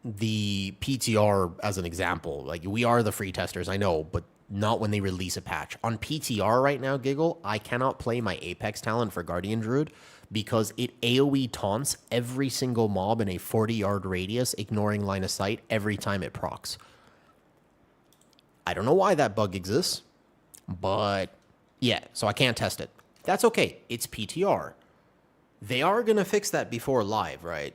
the PTR, as an example, like, we are the free testers, I know, but not when they release a patch. On PTR right now, Giggle, I cannot play my Apex talent for Guardian Druid because it AoE taunts every single mob in a 40-yard radius, ignoring line of sight every time it procs. I don't know why that bug exists. But yeah, so I can't test it. That's okay. It's PTR. They are going to fix that before live, right?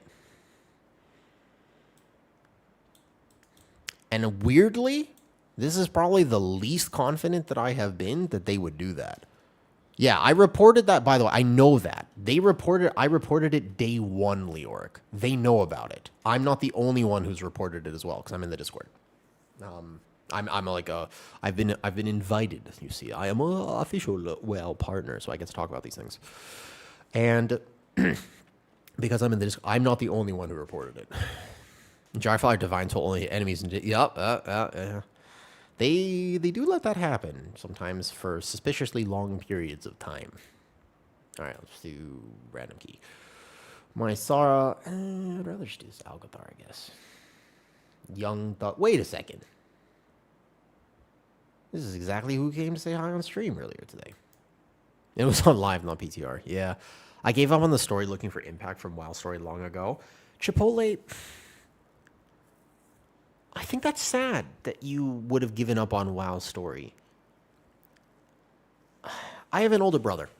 And weirdly, this is probably the least confident that I have been that they would do that. Yeah, I reported that, by the way. I know that. I reported it day one, Leoric. They know about it. I'm not the only one who's reported it as well, because I'm in the Discord. I'm like I've been invited, you see. I am an official WoW partner, so I get to talk about these things. And because I'm in the Discord, I'm not the only one who reported it. Jarfire Divines will only hit enemies and yeah. They do let that happen sometimes for suspiciously long periods of time. All right, let's do random key. Mysara, I'd rather just do this Algothar, I guess. Young Thought. Wait a second. This is exactly who came to say hi on stream earlier today. It was on live, not PTR. Yeah, I gave up on the story looking for impact from WoW story long ago. Chipotle. I think that's sad that you would have given up on WoW story. I have an older brother.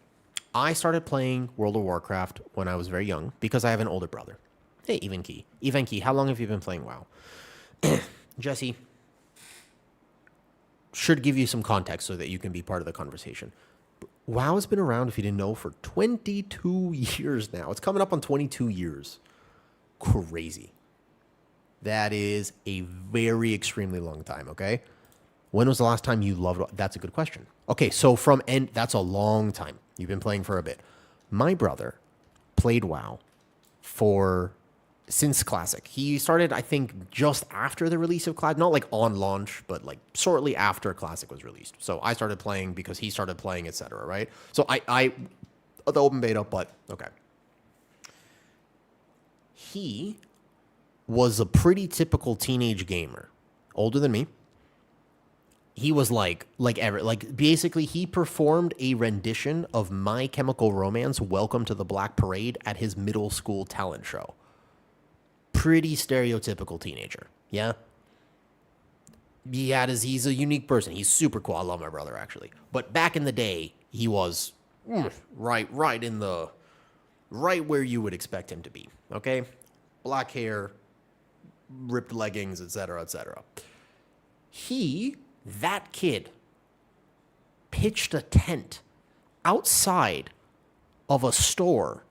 I started playing World of Warcraft when I was very young because I have an older brother. Hey, Evenkey. Evenkey, how long have you been playing WoW? Jesse, should give you some context so that you can be part of the conversation. WoW has been around, if you didn't know, for 22 years now. It's coming up on 22 years. Crazy. That is a very extremely long time, okay? When was the last time you loved... That's a good question. Okay, so that's a long time. You've been playing for a bit. My brother played WoW since Classic. He started, I think, just after the release of Classic. Not like on launch, but like shortly after Classic was released. So I started playing because he started playing, etc., right? So I the open beta, but okay. He was a pretty typical teenage gamer, older than me. He was basically he performed a rendition of My Chemical Romance, Welcome to the Black Parade at his middle school talent show. Pretty stereotypical teenager. Yeah. He's a unique person. He's super cool. I love my brother, actually. But back in the day, he was right where you would expect him to be. Okay? Black hair, ripped leggings, etc., etc. That kid, pitched a tent outside of a store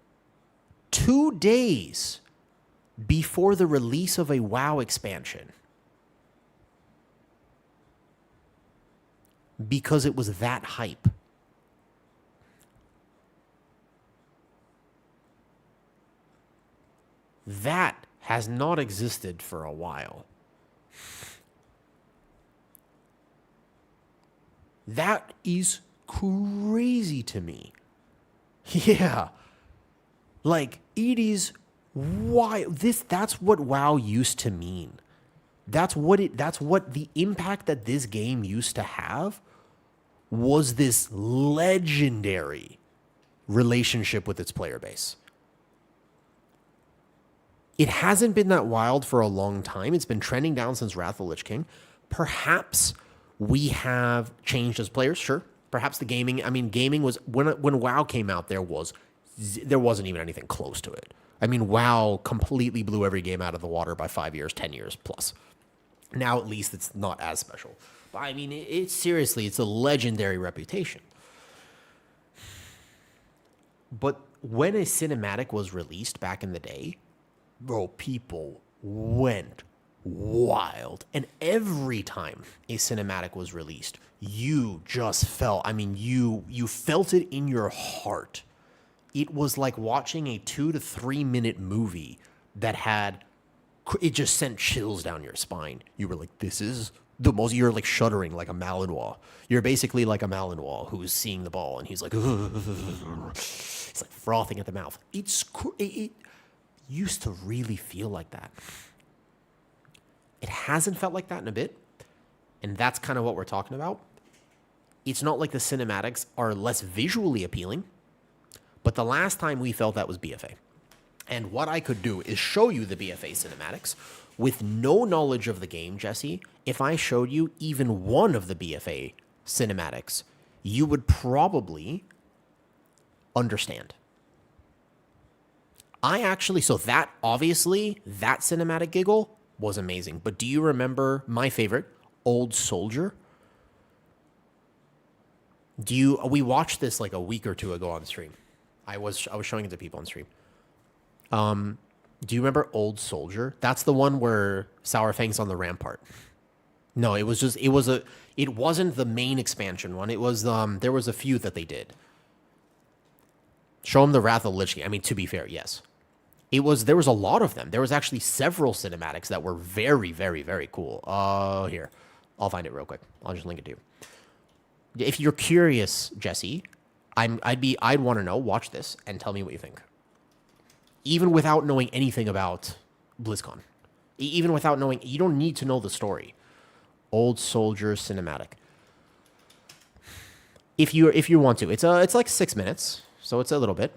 2 days before the release of a WoW expansion. Because it was that hype. That has not existed for a while. That is crazy to me. Yeah. Like, it is wild. That's what WoW used to mean. That's what the impact that this game used to have was this legendary relationship with its player base. It hasn't been that wild for a long time. It's been trending down since Wrath of the Lich King. Perhaps we have changed as players, sure. Perhaps the gaming was, when WoW came out, there wasn't even anything close to it. I mean, WoW completely blew every game out of the water by 5 years, 10 years plus. Now, at least, it's not as special. But I mean, it's a legendary reputation. But when a cinematic was released back in the day, bro, people went wild. And every time a cinematic was released, you just felt, you felt it in your heart. It was like watching a 2 to 3 minute movie that it just sent chills down your spine. You were like, this is the most, you're like shuddering like a Malinois. You're basically like a Malinois who's seeing the ball and he's like, it's like frothing at the mouth. It used to really feel like that. It hasn't felt like that in a bit. And that's kind of what we're talking about. It's not like the cinematics are less visually appealing, but the last time we felt that was BFA. And what I could do is show you the BFA cinematics with no knowledge of the game, Jesse. If I showed you even one of the BFA cinematics, you would probably understand. So that cinematic giggle was amazing. But do you remember my favorite, Old Soldier? We watched this like a week or two ago on stream. I was showing it to people on stream. Do you remember Old Soldier? That's the one where Sour Fang's on the rampart. No, it wasn't the main expansion one. It was there was a few that they did. Show him the Wrath of Lich King. I mean, to be fair, yes. There was a lot of them. There was actually several cinematics that were very, very, very cool. Here. I'll find it real quick. I'll just link it to you. If you're curious, Jesse, I'd want to know, watch this and tell me what you think. Even without knowing anything about BlizzCon. Even without knowing, you don't need to know the story. Old Soldier cinematic. If you want to. It's like 6 minutes, so it's a little bit.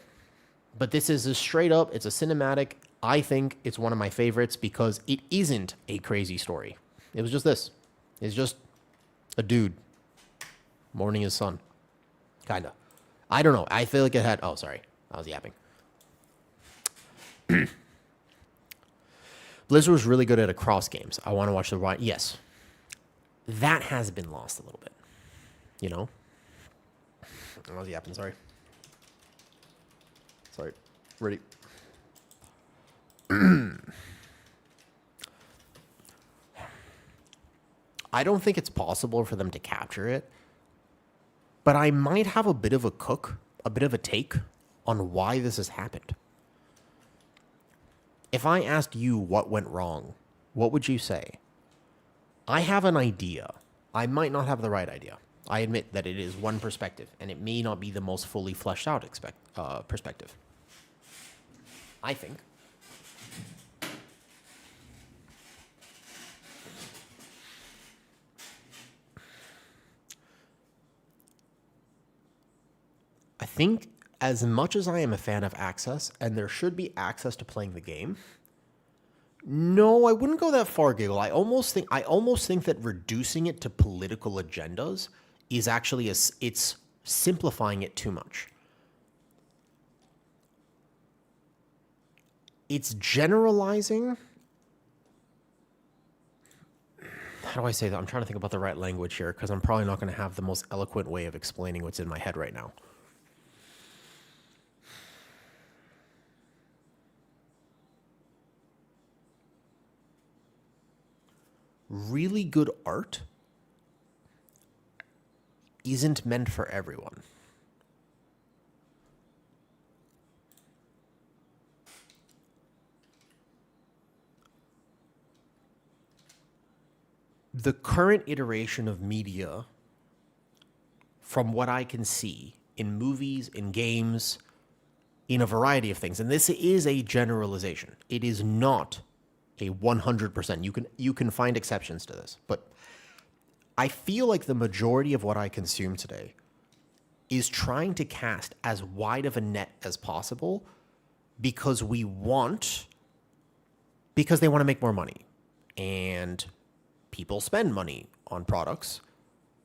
But this is a straight up, it's a cinematic. I think it's one of my favorites because it isn't a crazy story. It was just this. It's just a dude mourning his son. Kinda. I don't know. I feel like it had, oh, sorry. I was yapping. Blizzard was really good at across games. I want to watch the right. Yes. That has been lost a little bit. You know? I was yapping, sorry. Sorry. Ready. I don't think it's possible for them to capture it, but I might have a bit of a take on why this has happened. If I asked you what went wrong, what would you say? I have an idea. I might not have the right idea. I admit that it is one perspective, and it may not be the most fully fleshed out perspective. I think. I think as much as I am a fan of access, and there should be access to playing the game, no, I wouldn't go that far, Giggle. I almost think that reducing it to political agendas is actually it's simplifying it too much. It's generalizing. How do I say that? I'm trying to think about the right language here because I'm probably not going to have the most eloquent way of explaining what's in my head right now. Really good art isn't meant for everyone. The current iteration of media, from what I can see in movies, in games, in a variety of things, and this is a generalization. It is not a 100%. You can find exceptions to this, but I feel like the majority of what I consume today is trying to cast as wide of a net as possible because they want to make more money, and people spend money on products.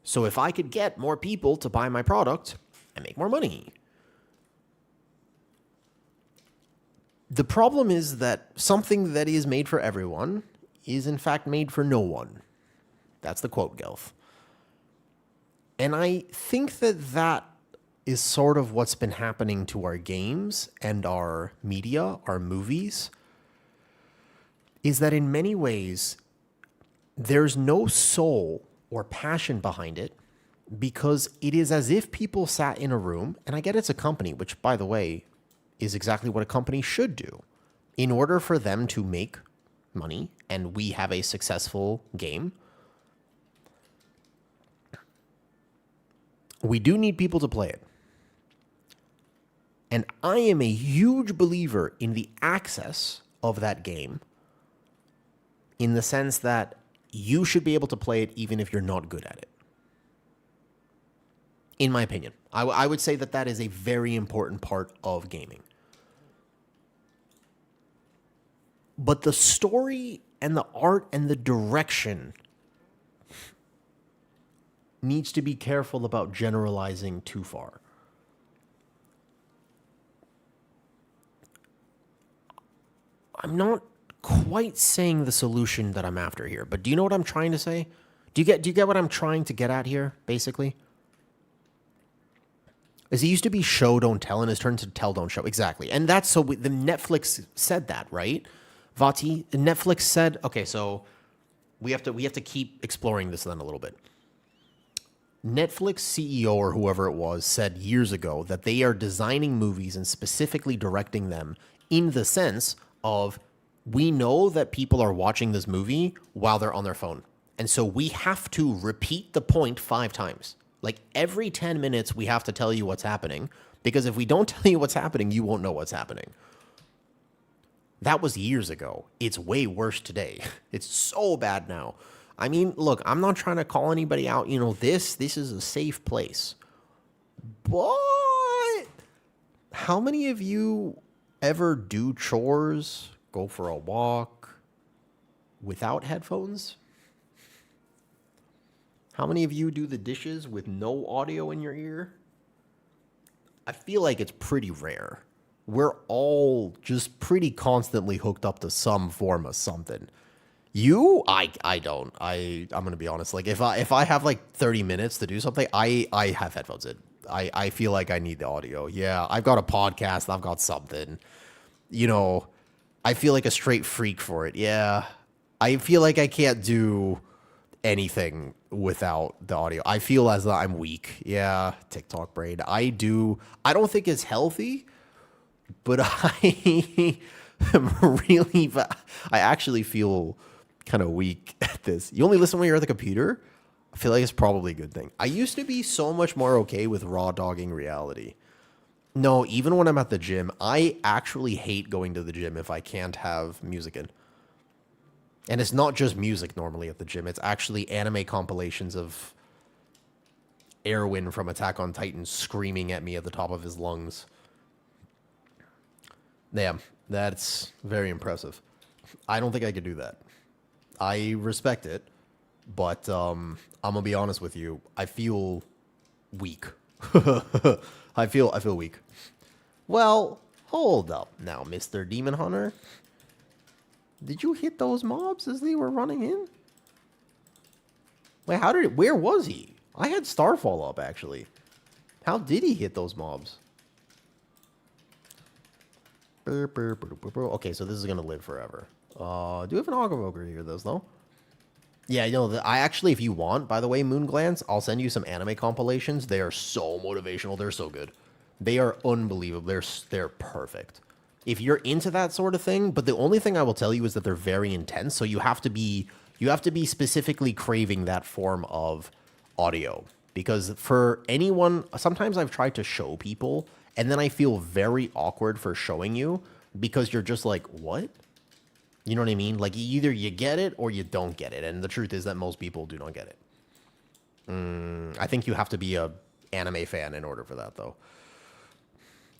So if I could get more people to buy my product, I make more money. The problem is that something that is made for everyone is in fact made for no one. That's the quote, Gelf. And I think that is sort of what's been happening to our games and our media, our movies, is that in many ways, there's no soul or passion behind it because it is as if people sat in a room, and I get it's a company, which, by the way, is exactly what a company should do. In order for them to make money and we have a successful game, we do need people to play it. And I am a huge believer in the access of that game in the sense that you should be able to play it even if you're not good at it. In my opinion, I would say that is a very important part of gaming. But the story and the art and the direction needs to be careful about generalizing too far. I'm not quite saying the solution that I'm after here, but do you know what I'm trying to say? Do you get what I'm trying to get at here, basically? As it used to be show, don't tell, and it's turned to tell, don't show. Exactly. And that's so the Netflix said that, right? Vati, Netflix said, okay, so we have to keep exploring this then a little bit. Netflix CEO or whoever it was said years ago that they are designing movies and specifically directing them in the sense of we know that people are watching this movie while they're on their phone. And so we have to repeat the point 5 times. Like every 10 minutes, we have to tell you what's happening, because if we don't tell you what's happening, you won't know what's happening. That was years ago. It's way worse today. It's so bad now. I mean, look, I'm not trying to call anybody out. You know, this is a safe place. But how many of you ever do chores, go for a walk without headphones? How many of you do the dishes with no audio in your ear? I feel like it's pretty rare. We're all just pretty constantly hooked up to some form of something. You? I don't. I'm gonna be honest. Like if I have like 30 minutes to do something, I have headphones in. I feel like I need the audio. Yeah, I've got a podcast, I've got something. You know, I feel like a straight freak for it. Yeah. I feel like I can't do anything without the audio. I feel as though I'm weak. Yeah, TikTok brain. I don't think it's healthy, but I am really, I actually feel kind of weak at this. You only listen when you're at the computer? I feel like it's probably a good thing. I used to be so much more okay with raw dogging reality. No, even when I'm at the gym, I actually hate going to the gym if I can't have music in. And it's not just music normally at the gym. It's actually anime compilations of Erwin from Attack on Titan screaming at me at the top of his lungs. Damn, that's very impressive. I don't think I could do that. I respect it, but I'm going to be honest with you. I feel weak. I feel weak. Well, hold up now, Mr. Demon Hunter. Did you hit those mobs as they were running in? Wait, where was he? I had Starfall up, actually. How did he hit those mobs? Okay, so this is going to live forever. Do we have an Auguroker here, though? Yeah, you know, I actually, if you want, by the way, Moonglance, I'll send you some anime compilations. They are so motivational. They're so good. They are unbelievable. They're perfect. If you're into that sort of thing, but the only thing I will tell you is that they're very intense, so you have to be specifically craving that form of audio. Because for anyone, sometimes I've tried to show people, and then I feel very awkward for showing you, because you're just like, what? You know what I mean? Like, either you get it or you don't get it, and the truth is that most people do not get it. I think you have to be a anime fan in order for that, though.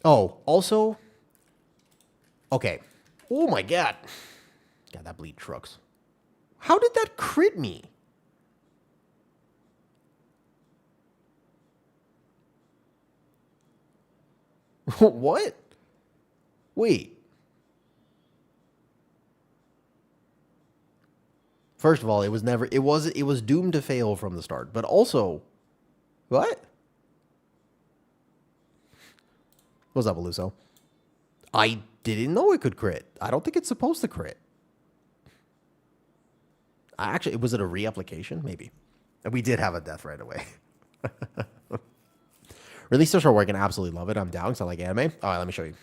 Oh, also... Okay. Oh my god. God, that bleed trucks. How did that crit me? What? Wait. First of all, it was doomed to fail from the start. But also, what? What's up, Aluso? I didn't know it could crit. I don't think it's supposed to crit. Actually, was it a reapplication? Maybe. We did have a death right away. Release social work and absolutely love it. I'm down because I like anime. All right, let me show you.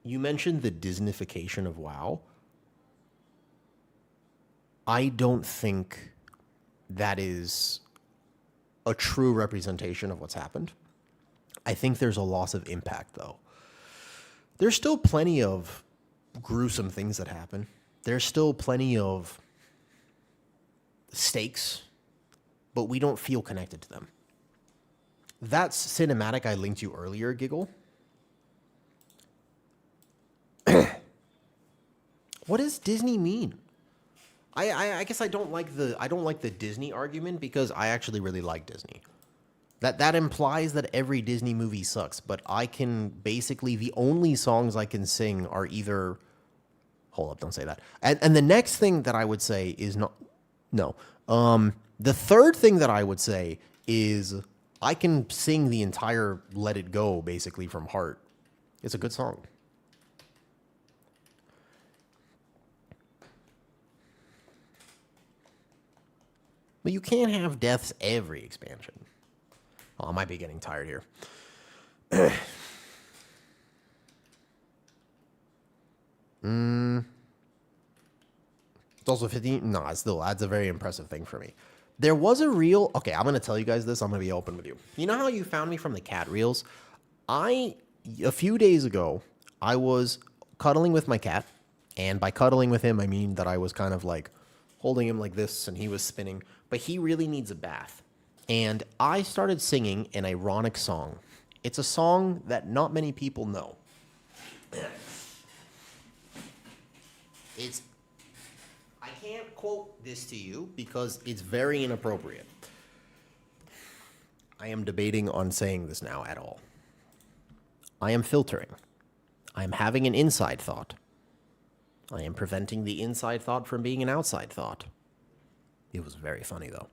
You mentioned the Disneyfication of WoW. I don't think that is a true representation of what's happened. I think there's a loss of impact, though. There's still plenty of gruesome things that happen. There's still plenty of stakes, but we don't feel connected to them. That cinematic I linked you earlier, Giggle, What does Disney mean? I guess I don't like the Disney argument because I actually really like Disney. That implies that every Disney movie sucks, but I can basically the only songs I can sing are either hold up, don't say that. And the next thing that I would say is not no. The third thing that I would say is I can sing the entire Let It Go basically from heart. It's a good song. But you can't have deaths every expansion. Oh, I might be getting tired here. It's also 15. No, it still adds a very impressive thing for me. There was a reel. Okay, I'm going to tell you guys this. I'm going to be open with you. You know how you found me from the cat reels? A few days ago, I was cuddling with my cat. And by cuddling with him, I mean that I was kind of like holding him like this and he was spinning. But he really needs a bath. And I started singing an ironic song. It's a song that not many people know. I can't quote this to you because it's very inappropriate. I am debating on saying this now at all. I am filtering. I am having an inside thought. I am preventing the inside thought from being an outside thought. It was very funny, though.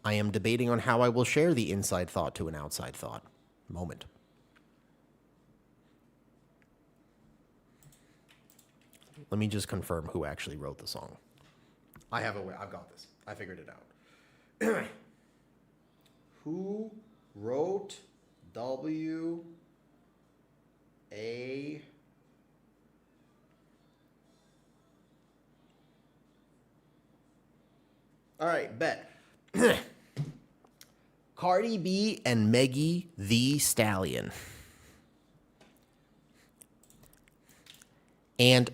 I am debating on how I will share the inside thought to an outside thought. Moment. Let me just confirm who actually wrote the song. I've got this. I figured it out. Who wrote W-A... All right, bet. Cardi B and Meggy the Stallion. And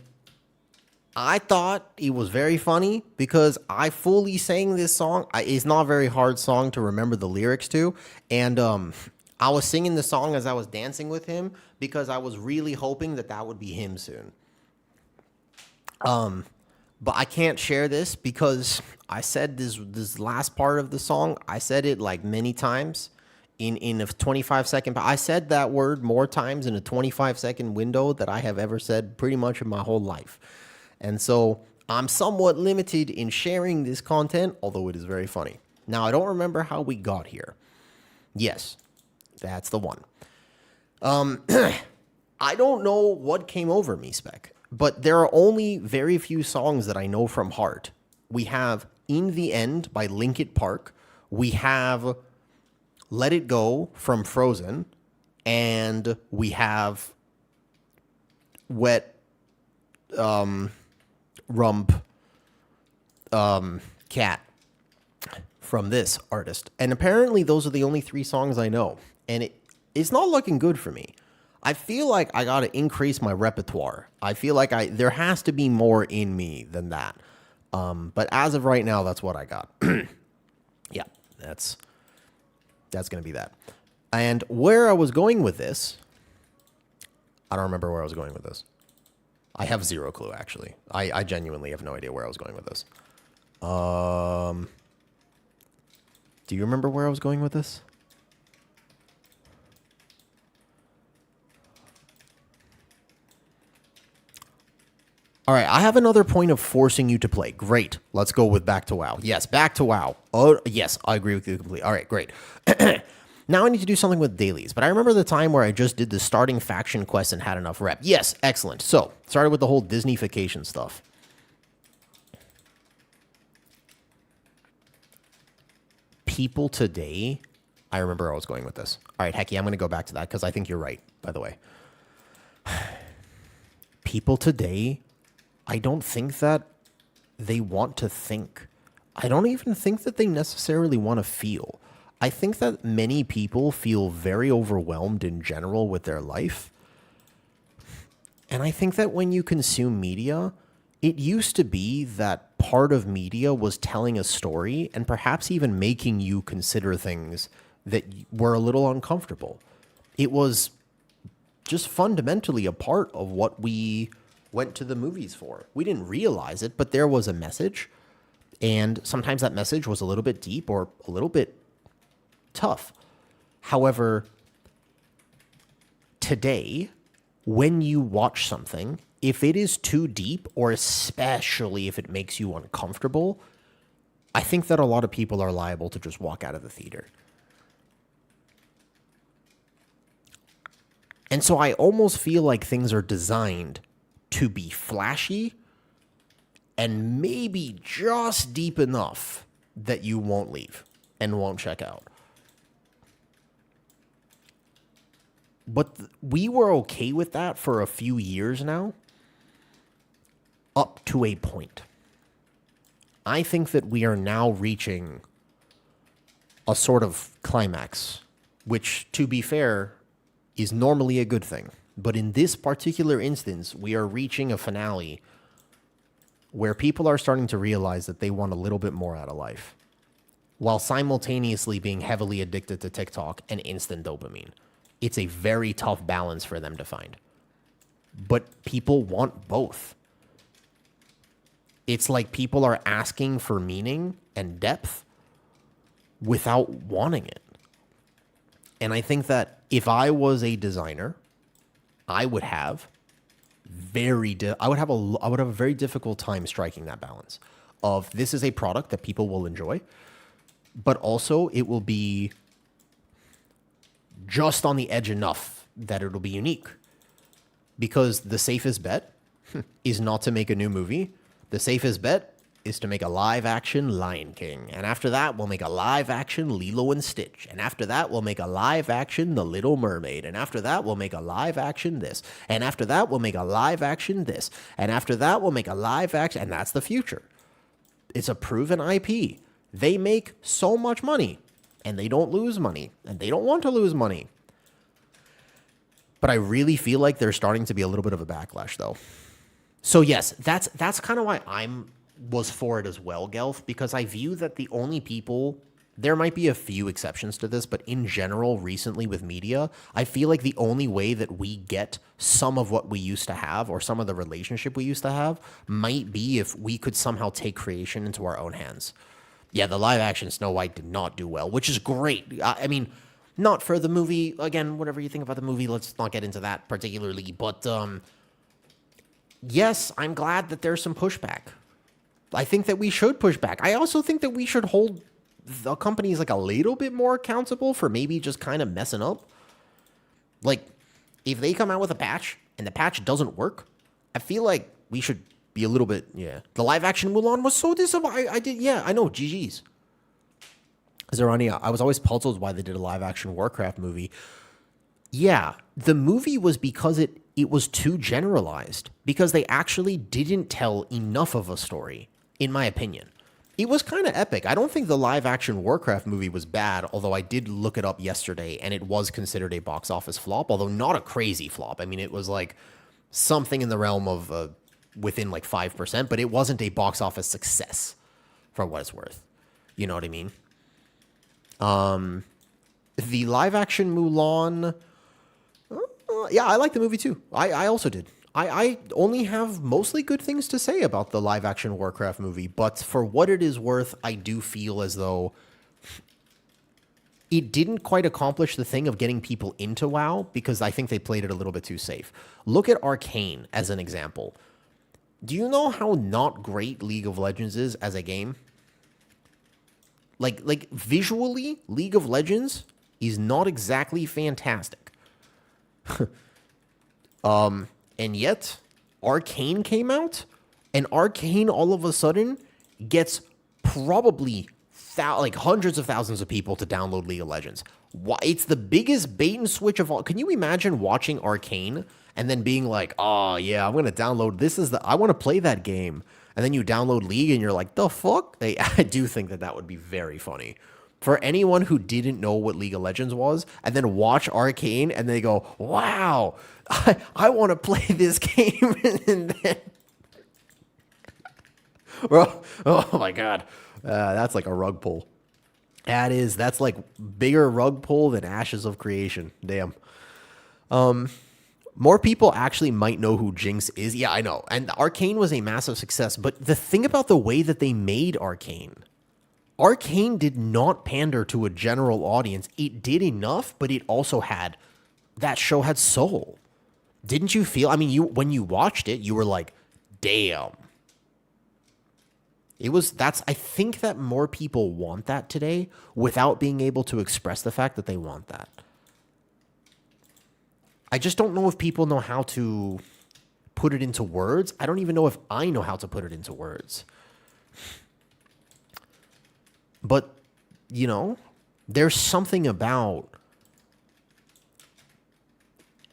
I thought it was very funny because I fully sang this song. It's not a very hard song to remember the lyrics to. And I was singing the song as I was dancing with him because I was really hoping that that would be him soon. But I can't share this because I said this last part of the song. I said it like many times in a 25-second. I said that word more times in a 25-second window that I have ever said pretty much in my whole life. And so I'm somewhat limited in sharing this content, although it is very funny. Now, I don't remember how we got here. Yes, that's the one. I don't know what came over me, Spec. But there are only very few songs that I know from heart. We have In the End by Linkin Park. We have Let It Go from Frozen. And we have Wet Rump Cat from this artist. And apparently those are the only 3 songs I know. And it's not looking good for me. I feel like I got to increase my repertoire. I feel like there has to be more in me than that. But as of right now, that's what I got. Yeah, that's going to be that. And where I was going with this, I don't remember where I was going with this. I have zero clue, actually. I genuinely have no idea where I was going with this. Do you remember where I was going with this? All right, I have another point of forcing you to play. Great. Let's go with Back to WoW. Yes, Back to WoW. Oh, yes, I agree with you completely. All right, great. Now I need to do something with dailies, but I remember the time where I just did the starting faction quest and had enough rep. Yes, excellent. So, started with the whole Disneyfication stuff. People today, I remember where I was going with this. All right, Hecky, I'm going to go back to that because I think you're right, by the way. People today, I don't think that they want to think. I don't even think that they necessarily want to feel. I think that many people feel very overwhelmed in general with their life. And I think that when you consume media, it used to be that part of media was telling a story and perhaps even making you consider things that were a little uncomfortable. It was just fundamentally a part of what we went to the movies for. We didn't realize it, but there was a message. And sometimes that message was a little bit deep or a little bit tough. However, today, when you watch something, if it is too deep, or especially if it makes you uncomfortable, I think that a lot of people are liable to just walk out of the theater. And so I almost feel like things are designed to be flashy and maybe just deep enough that you won't leave and won't check out. But we were okay with that for a few years now, up to a point. I think that we are now reaching a sort of climax, which, to be fair, is normally a good thing. But in this particular instance, we are reaching a finale where people are starting to realize that they want a little bit more out of life, while simultaneously being heavily addicted to TikTok and instant dopamine. It's a very tough balance for them to find. But people want both. It's like people are asking for meaning and depth without wanting it. And I think that if I was a designer, I would have I would have a very difficult time striking that balance of this is a product that people will enjoy, but also it will be just on the edge enough that it'll be unique. Because the safest bet is not to make a new movie. The safest bet is to make a live-action Lion King. And after that, we'll make a live-action Lilo and Stitch. And after that, we'll make a live-action The Little Mermaid. And after that, we'll make a live-action this. And after that, we'll make a live-action this. And after that, we'll make a live-action... And that's the future. It's a proven IP. They make so much money. And they don't lose money. And they don't want to lose money. But I really feel like there's starting to be a little bit of a backlash, though. So yes, that's kind of why was for it as well, Gelf, because I view that the only people, there might be a few exceptions to this, but in general, recently with media, I feel like the only way that we get some of what we used to have or some of the relationship we used to have might be if we could somehow take creation into our own hands. Yeah, the live action Snow White did not do well, which is great. I mean, not for the movie. Again, whatever you think about the movie, let's not get into that particularly. But yes, I'm glad that there's some pushback. I think that we should push back. I also think that we should hold the companies like a little bit more accountable for maybe just kind of messing up. Like, if they come out with a patch and the patch doesn't work, I feel like we should be a little bit, yeah. The live action Mulan was so disappointing. I know, GG's. Zerania, I was always puzzled why they did a live action Warcraft movie. Yeah, the movie was because it was too generalized, because they actually didn't tell enough of a story, in my opinion. It was kind of epic. I don't think the live-action Warcraft movie was bad, although I did look it up yesterday, and it was considered a box office flop, although not a crazy flop. I mean, it was like something in the realm of within like 5%, but it wasn't a box office success, for what it's worth. You know what I mean? The live-action Mulan... yeah, I like the movie too. I also did. I only have mostly good things to say about the live-action Warcraft movie, but for what it is worth, I do feel as though it didn't quite accomplish the thing of getting people into WoW, because I think they played it a little bit too safe. Look at Arcane as an example. Do you know how not great League of Legends is as a game? Like visually, League of Legends is not exactly fantastic. And yet, Arcane came out, and Arcane all of a sudden gets probably like hundreds of thousands of people to download League of Legends. It's the biggest bait and switch of all. Can you imagine watching Arcane and then being like, oh yeah, I'm going to download, I want to play that game. And then you download League and you're like, the fuck? I do think that would be very funny. For anyone who didn't know what League of Legends was, and then watch Arcane, and they go, wow, I want to play this game. And then... Bro, oh my God. That's like a rug pull. That's like bigger rug pull than Ashes of Creation. Damn. More people actually might know who Jinx is. Yeah, I know. And Arcane was a massive success. But the thing about the way that they made Arcane did not pander to a general audience. It did enough, but it also had, that show had soul. Didn't you feel, I mean, when you watched it, you were like, damn. I think that more people want that today without being able to express the fact that they want that. I just don't know if people know how to put it into words. I don't even know if I know how to put it into words. But, you know, there's something about,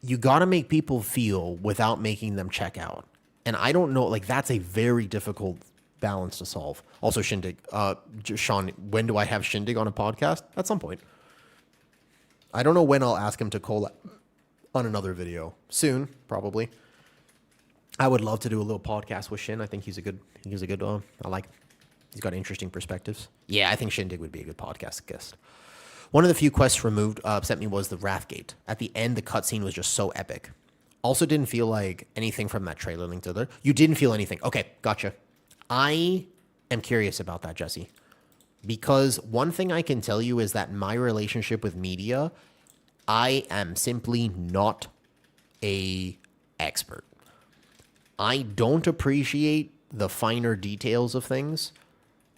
you got to make people feel without making them check out. And I don't know, like, that's a very difficult balance to solve. Also, Shindig, Sean, when do I have Shindig on a podcast? At some point. I don't know when I'll ask him to collab on another video. Soon, probably. I would love to do a little podcast with Shin. I think he's a good, I like, he's got interesting perspectives. Yeah, I think Shindig would be a good podcast guest. One of the few quests removed upset me was the Wrathgate. At the end, the cutscene was just so epic. Also didn't feel like anything from that trailer linked to there. You didn't feel anything. Okay, gotcha. I am curious about that, Jesse. Because one thing I can tell you is that my relationship with media, I am simply not a expert. I don't appreciate the finer details of things.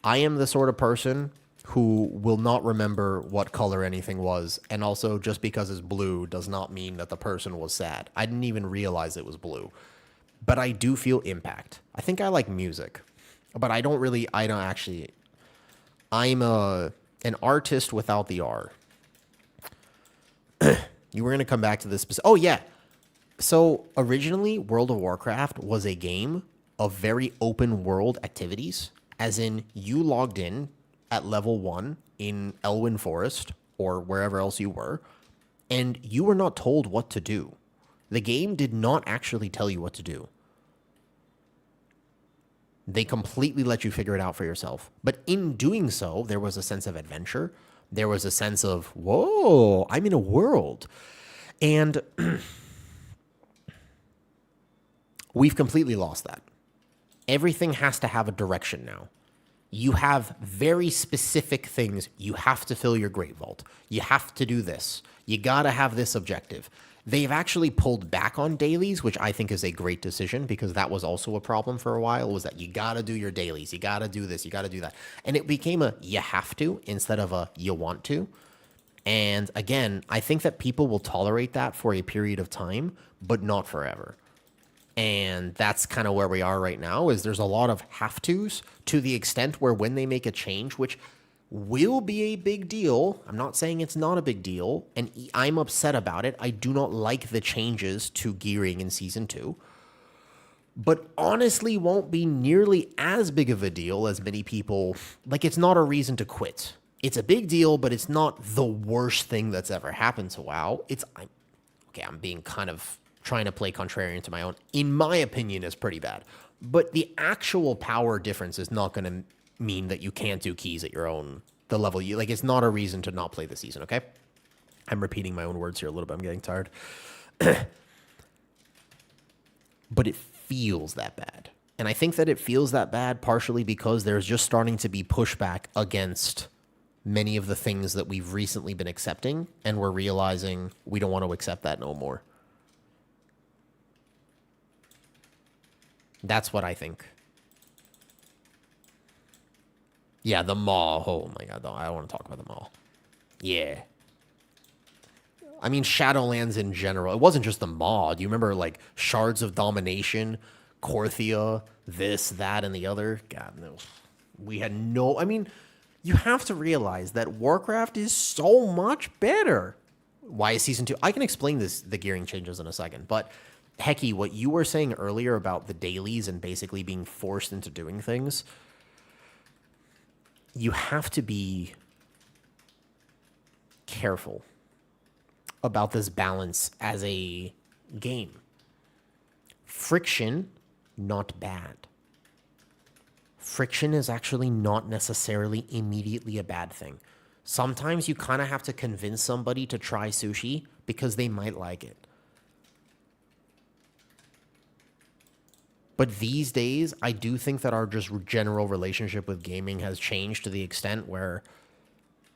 I am the sort of person who will not remember what color anything was. And also, just because it's blue does not mean that the person was sad. I didn't even realize it was blue. But I do feel impact. I think I like music. But I don't actually... I'm an artist without the R. You were going to come back to this. Oh, yeah. So, originally, World of Warcraft was a game of very open world activities. As in, you logged in at level 1 in Elwyn Forest, or wherever else you were, and you were not told what to do. The game did not actually tell you what to do. They completely let you figure it out for yourself. But in doing so, there was a sense of adventure. There was a sense of, whoa, I'm in a world. And we've completely lost that. Everything has to have a direction now. You have very specific things. You have to fill your Great Vault. You have to do this. You got to have this objective. They've actually pulled back on dailies, which I think is a great decision, because that was also a problem for a while, was that you got to do your dailies. You got to do this. You got to do that. And it became a you have to instead of a you want to. And again, I think that people will tolerate that for a period of time, but not forever. And that's kind of where we are right now, is there's a lot of have-tos to the extent where when they make a change, which will be a big deal. I'm not saying it's not a big deal, and I'm upset about it. I do not like the changes to gearing in Season 2, but honestly won't be nearly as big of a deal as many people, like it's not a reason to quit. It's a big deal, but it's not the worst thing that's ever happened to WoW. I'm being kind of trying to play contrarian to my own. In my opinion, is pretty bad, but the actual power difference is not going to mean that you can't do keys at your own, the level you like. It's not a reason to not play the season. Okay. I'm repeating my own words here a little bit. I'm getting tired, but it feels that bad. And I think that it feels that bad partially because there's just starting to be pushback against many of the things that we've recently been accepting. And we're realizing we don't want to accept that no more. That's what I think. Yeah, the Maw. Oh my god, I don't want to talk about the Maw. Yeah. I mean, Shadowlands in general. It wasn't just the Maw. Do you remember, like, Shards of Domination, Korthia, this, that, and the other? God, no. We had no... I mean, you have to realize that Warcraft is so much better. Why is Season 2... I can explain the gearing changes in a second, but... Hecky, what you were saying earlier about the dailies and basically being forced into doing things... You have to be careful about this balance as a game. Friction, not bad. Friction is actually not necessarily immediately a bad thing. Sometimes you kind of have to convince somebody to try sushi because they might like it. But these days, I do think that our just general relationship with gaming has changed to the extent where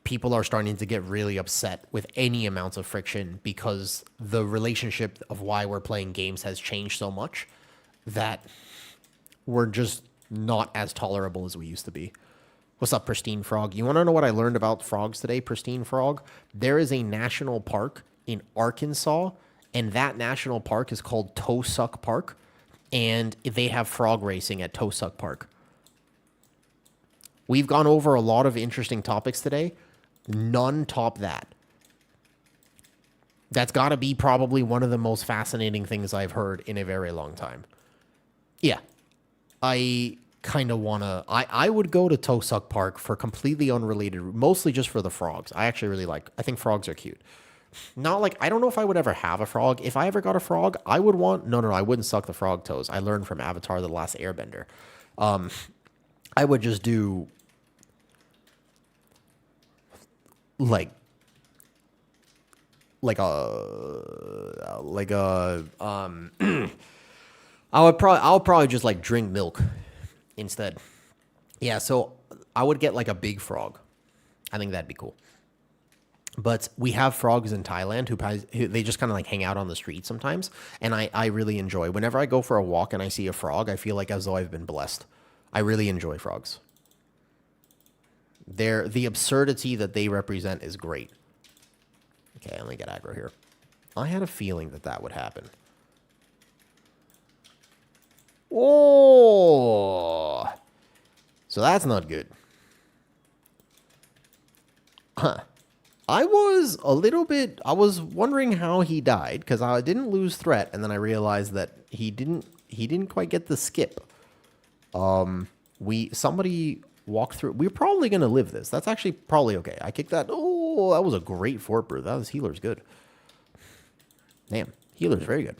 people are starting to get really upset with any amounts of friction because the relationship of why we're playing games has changed so much that we're just not as tolerable as we used to be. What's up, Pristine Frog? You want to know what I learned about frogs today, Pristine Frog? There is a national park in Arkansas, and that national park is called Tosuck Park, and they have frog racing at Tosuck Park. We've gone over a lot of interesting topics today. None top that. That's got to be probably one of the most fascinating things I've heard in a very long time. Yeah. I kind of want to... I would go to Tosuck Park for completely unrelated... Mostly just for the frogs. I actually really like... I think frogs are cute. Not like... I don't know if I would ever have a frog. If I ever got a frog, I would want... No, I wouldn't suck the frog toes. I learned from Avatar: The Last Airbender. I would just do... like I'll probably just like drink milk instead. Yeah, so I would get like a big frog. I think that'd be cool. But we have frogs in Thailand who they just kind of like hang out on the street sometimes, and I really enjoy. Whenever I go for a walk and I see a frog, I feel like as though I've been blessed. I really enjoy frogs. The absurdity that they represent is great. Okay, let me get aggro here. I had a feeling that would happen. Oh! So that's not good. Huh. I was wondering how he died, because I didn't lose threat, and then I realized that he didn't quite get the skip. Somebody walked through. We're probably going to live this. That's actually probably okay. I kicked that. Oh, that was a great fort brew. That was healer's good. Damn, healer's very good.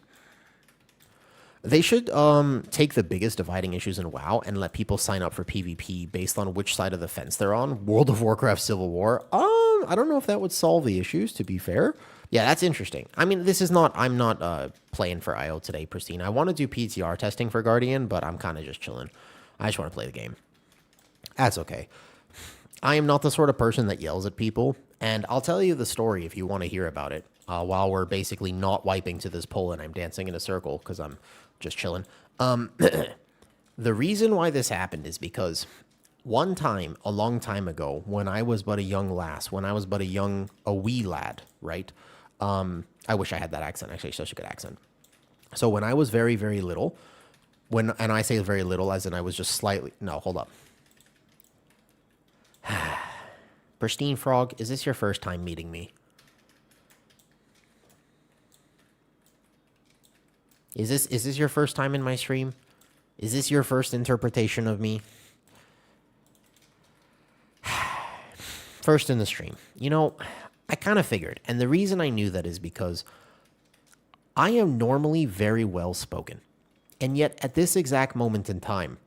They should take the biggest dividing issues in WoW and let people sign up for PvP based on which side of the fence they're on. World of Warcraft Civil War. I don't know if that would solve the issues, to be fair. Yeah, that's interesting. I mean, I'm not playing for IO today, Pristine. I want to do PTR testing for Guardian, but I'm kind of just chilling. I just want to play the game. That's okay. I am not the sort of person that yells at people, and I'll tell you the story if you want to hear about it, while we're basically not wiping to this pole and I'm dancing in a circle because I'm just chilling. The reason why this happened is because one time, a long time ago, when I was but a young lass, when I was but a wee lad, right? I wish I had that accent. Actually, such a good accent. So when I was very, very little, and I say very little as in I was just slightly... No, hold up. Pristine Frog, is this your first time meeting me? Is this your first time in my stream? Is this your first interpretation of me? First in the stream. You know, I kind of figured. And the reason I knew that is because I am normally very well spoken. And yet, at this exact moment in time,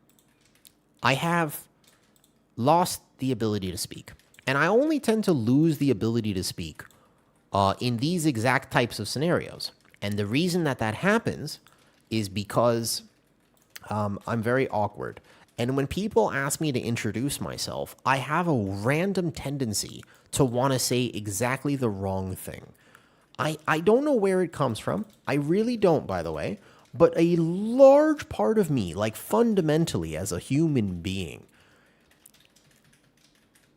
I have lost the ability to speak. And I only tend to lose the ability to speak in these exact types of scenarios. And the reason that happens is because I'm very awkward. And when people ask me to introduce myself, I have a random tendency to want to say exactly the wrong thing. I don't know where it comes from. I really don't, by the way. But a large part of me, like fundamentally as a human being,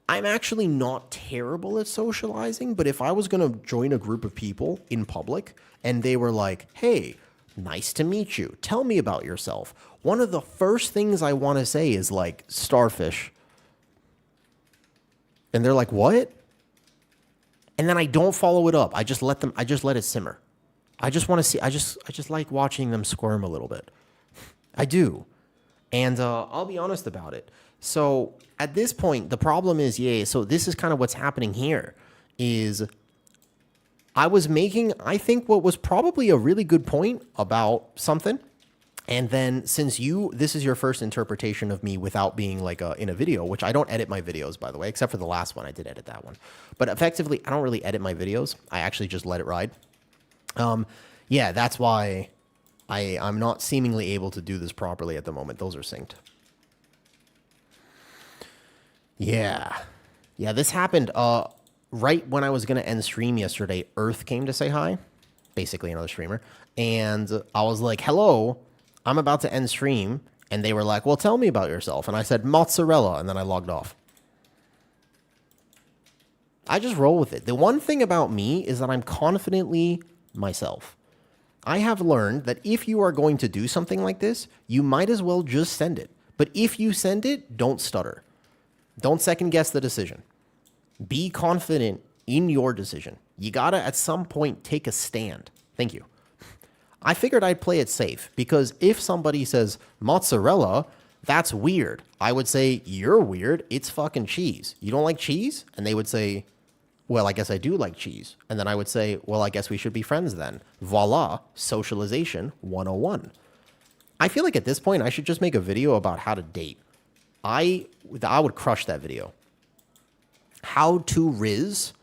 I'm actually not terrible at socializing, but if I was going to join a group of people in public and they were like, hey, nice to meet you, tell me about yourself, one of the first things I want to say is like, starfish. And they're like, what? And then I don't follow it up. I just let it simmer. I just want to see, I just like watching them squirm a little bit. I do. And I'll be honest about it. So at this point, the problem is, so this is kind of what's happening here, is I was making, I think, what was probably a really good point about something. And then since this is your first interpretation of me without being like in a video, which I don't edit my videos, by the way, except for the last one. I did edit that one. But effectively, I don't really edit my videos. I actually just let it ride. Yeah, that's why I'm not seemingly able to do this properly at the moment. Those are synced. Yeah. Yeah, this happened right when I was going to end stream yesterday. Earth came to say hi, basically another streamer. And I was like, hello, I'm about to end stream. And they were like, well, tell me about yourself. And I said, mozzarella. And then I logged off. I just roll with it. The one thing about me is that I'm confidently myself. I have learned that if you are going to do something like this, you might as well just send it. But if you send it, don't stutter. Don't second guess the decision. Be confident in your decision. You gotta, at some point, take a stand. Thank you. I figured I'd play it safe because if somebody says mozzarella, that's weird. I would say, you're weird. It's fucking cheese. You don't like cheese? And they would say, well, I guess I do like cheese. And then I would say, well, I guess we should be friends then. Voila, socialization 101. I feel like at this point, I should just make a video about how to date. I would crush that video. How to riz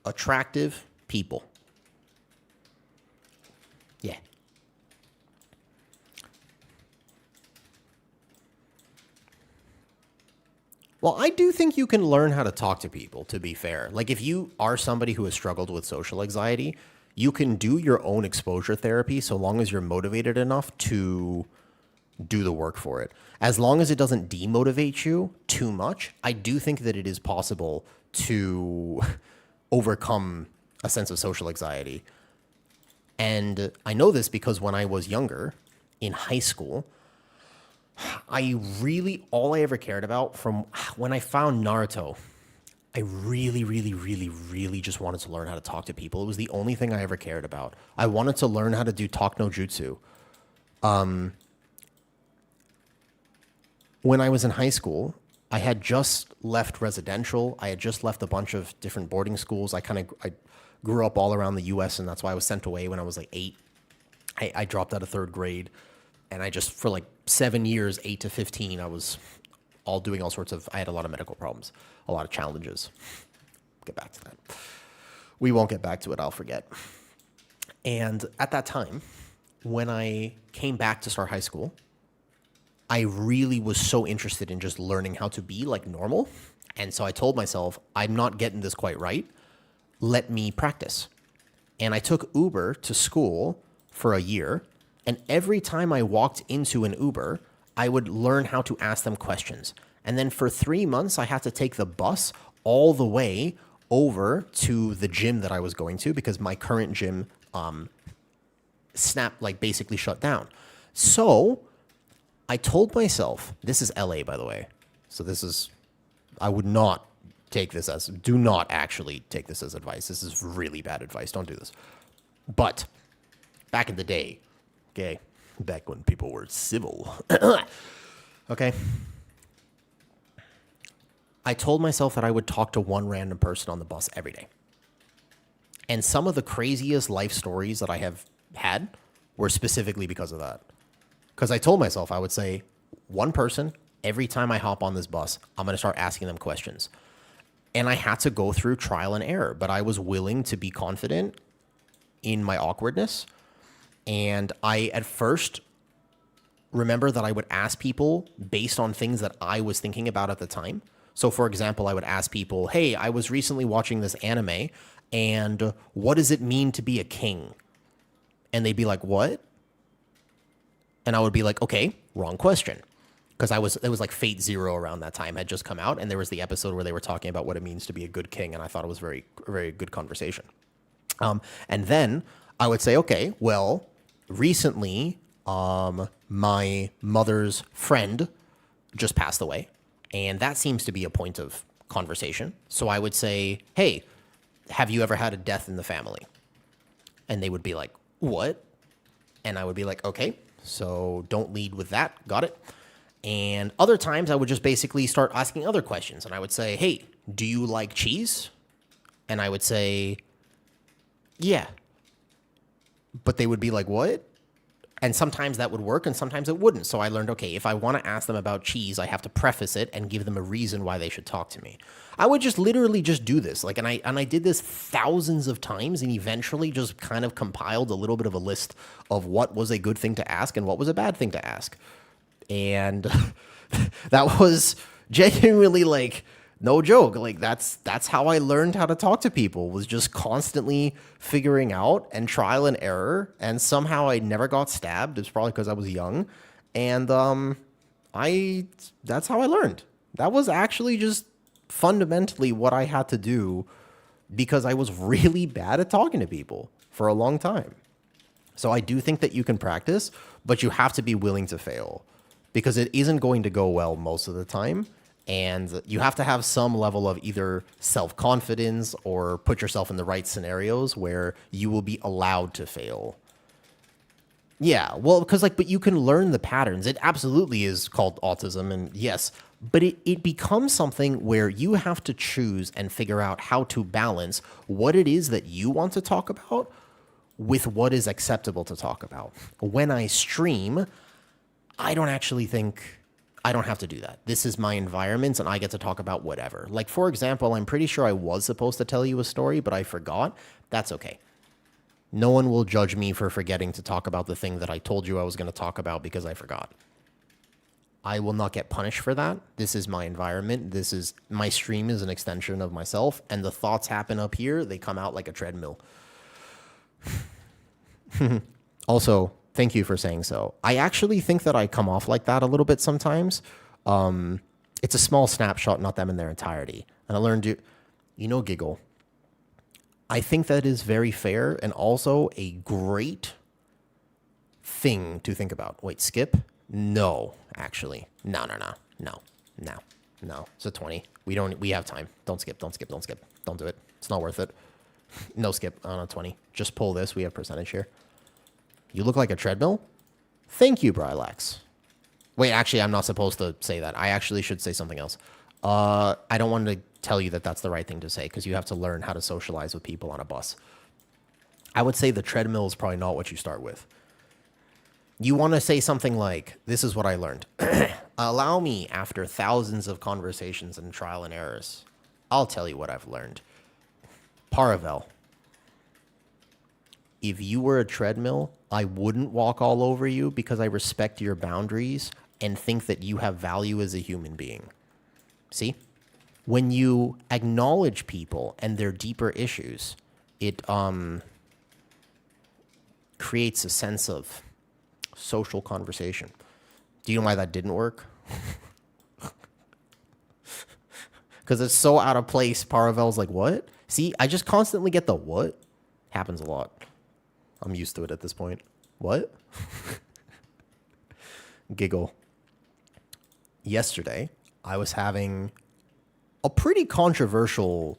attractive people. Yeah. Well, I do think you can learn how to talk to people, to be fair. Like, if you are somebody who has struggled with social anxiety, you can do your own exposure therapy so long as you're motivated enough to do the work for it. As long as it doesn't demotivate you too much, I do think that it is possible to overcome a sense of social anxiety. And I know this because when I was younger, in high school, all I ever cared about from when I found Naruto, I really just wanted to learn how to talk to people. It was the only thing I ever cared about. I wanted to learn how to do talk no jutsu. When I was in high school, I had just left residential. I had just left a bunch of different boarding schools. I grew up all around the U.S., and that's why I was sent away when I was like 8. I dropped out of 3rd grade. And I just, for like 7 years, 8 to 15, I was all doing all sorts of, I had a lot of medical problems, a lot of challenges. Get back to that. We won't get back to it, I'll forget. And at that time, when I came back to start high school, I really was so interested in just learning how to be like normal. And so I told myself, I'm not getting this quite right. Let me practice. And I took Uber to school for a year. And every time I walked into an Uber, I would learn how to ask them questions. And then for 3 months, I had to take the bus all the way over to the gym that I was going to because my current gym basically shut down. So I told myself, this is LA, by the way. So I would not do not actually take this as advice. This is really bad advice. Don't do this. But back in the day, okay, back when people were civil, okay, I told myself that I would talk to one random person on the bus every day. And some of the craziest life stories that I have had were specifically because of that. Because I told myself I would say, one person, every time I hop on this bus, I'm going to start asking them questions. And I had to go through trial and error, but I was willing to be confident in my awkwardness. And I, at first, remember that I would ask people based on things that I was thinking about at the time. So, for example, I would ask people, hey, I was recently watching this anime, and what does it mean to be a king? And they'd be like, what? And I would be like, okay, wrong question. Because it was like Fate Zero around that time had just come out, and there was the episode where they were talking about what it means to be a good king, and I thought it was very, very good conversation. And then I would say, okay, well, recently, my mother's friend just passed away, and that seems to be a point of conversation. So I would say, hey, have you ever had a death in the family? And they would be like, what? And I would be like, okay, so don't lead with that. Got it? And other times I would just basically start asking other questions. And I would say, hey, do you like cheese? And I would say, yeah. But they would be like, what? And sometimes that would work and sometimes it wouldn't. So I learned, okay, if I want to ask them about cheese, I have to preface it and give them a reason why they should talk to me. I would just literally just do this. Like, and I did this thousands of times and eventually just kind of compiled a little bit of a list of what was a good thing to ask and what was a bad thing to ask. And that was genuinely like, no joke. Like that's how I learned how to talk to people, was just constantly figuring out and trial and error. And somehow I never got stabbed. It's probably because I was young. And that's how I learned. That was actually just fundamentally what I had to do because I was really bad at talking to people for a long time. So I do think that you can practice, but you have to be willing to fail because it isn't going to go well most of the time. And you have to have some level of either self-confidence or put yourself in the right scenarios where you will be allowed to fail. Yeah, well, because but you can learn the patterns. It absolutely is called autism, and yes, but it becomes something where you have to choose and figure out how to balance what it is that you want to talk about with what is acceptable to talk about. When I stream, I don't actually think I don't have to do that. This is my environment and I get to talk about whatever. Like, for example, I'm pretty sure I was supposed to tell you a story, but I forgot. That's okay. No one will judge me for forgetting to talk about the thing that I told you I was going to talk about because I forgot. I will not get punished for that. This is my environment. My stream is an extension of myself, and the thoughts happen up here. They come out like a treadmill. Also, thank you for saying so. I actually think that I come off like that a little bit sometimes. It's a small snapshot, not them in their entirety. And I learned giggle. I think that is very fair and also a great thing to think about. Wait, skip? No, actually. No. It's a 20. We have time. Don't skip. Don't do it. It's not worth it. No skip on a 20. Just pull this. We have percentage here. You look like a treadmill? Thank you, Brylax. Wait, actually, I'm not supposed to say that. I actually should say something else. I don't want to tell you that that's the right thing to say because you have to learn how to socialize with people on a bus. I would say the treadmill is probably not what you start with. You want to say something like, this is what I learned. Allow me, after thousands of conversations and trial and errors, I'll tell you what I've learned. Paravel. If you were a treadmill, I wouldn't walk all over you because I respect your boundaries and think that you have value as a human being. See? When you acknowledge people and their deeper issues, it creates a sense of social conversation. Do you know why that didn't work? Because it's so out of place. Paravel's like, what? See, I just constantly get the what. Happens a lot. I'm used to it at this point. What? Giggle. Yesterday, I was having a pretty controversial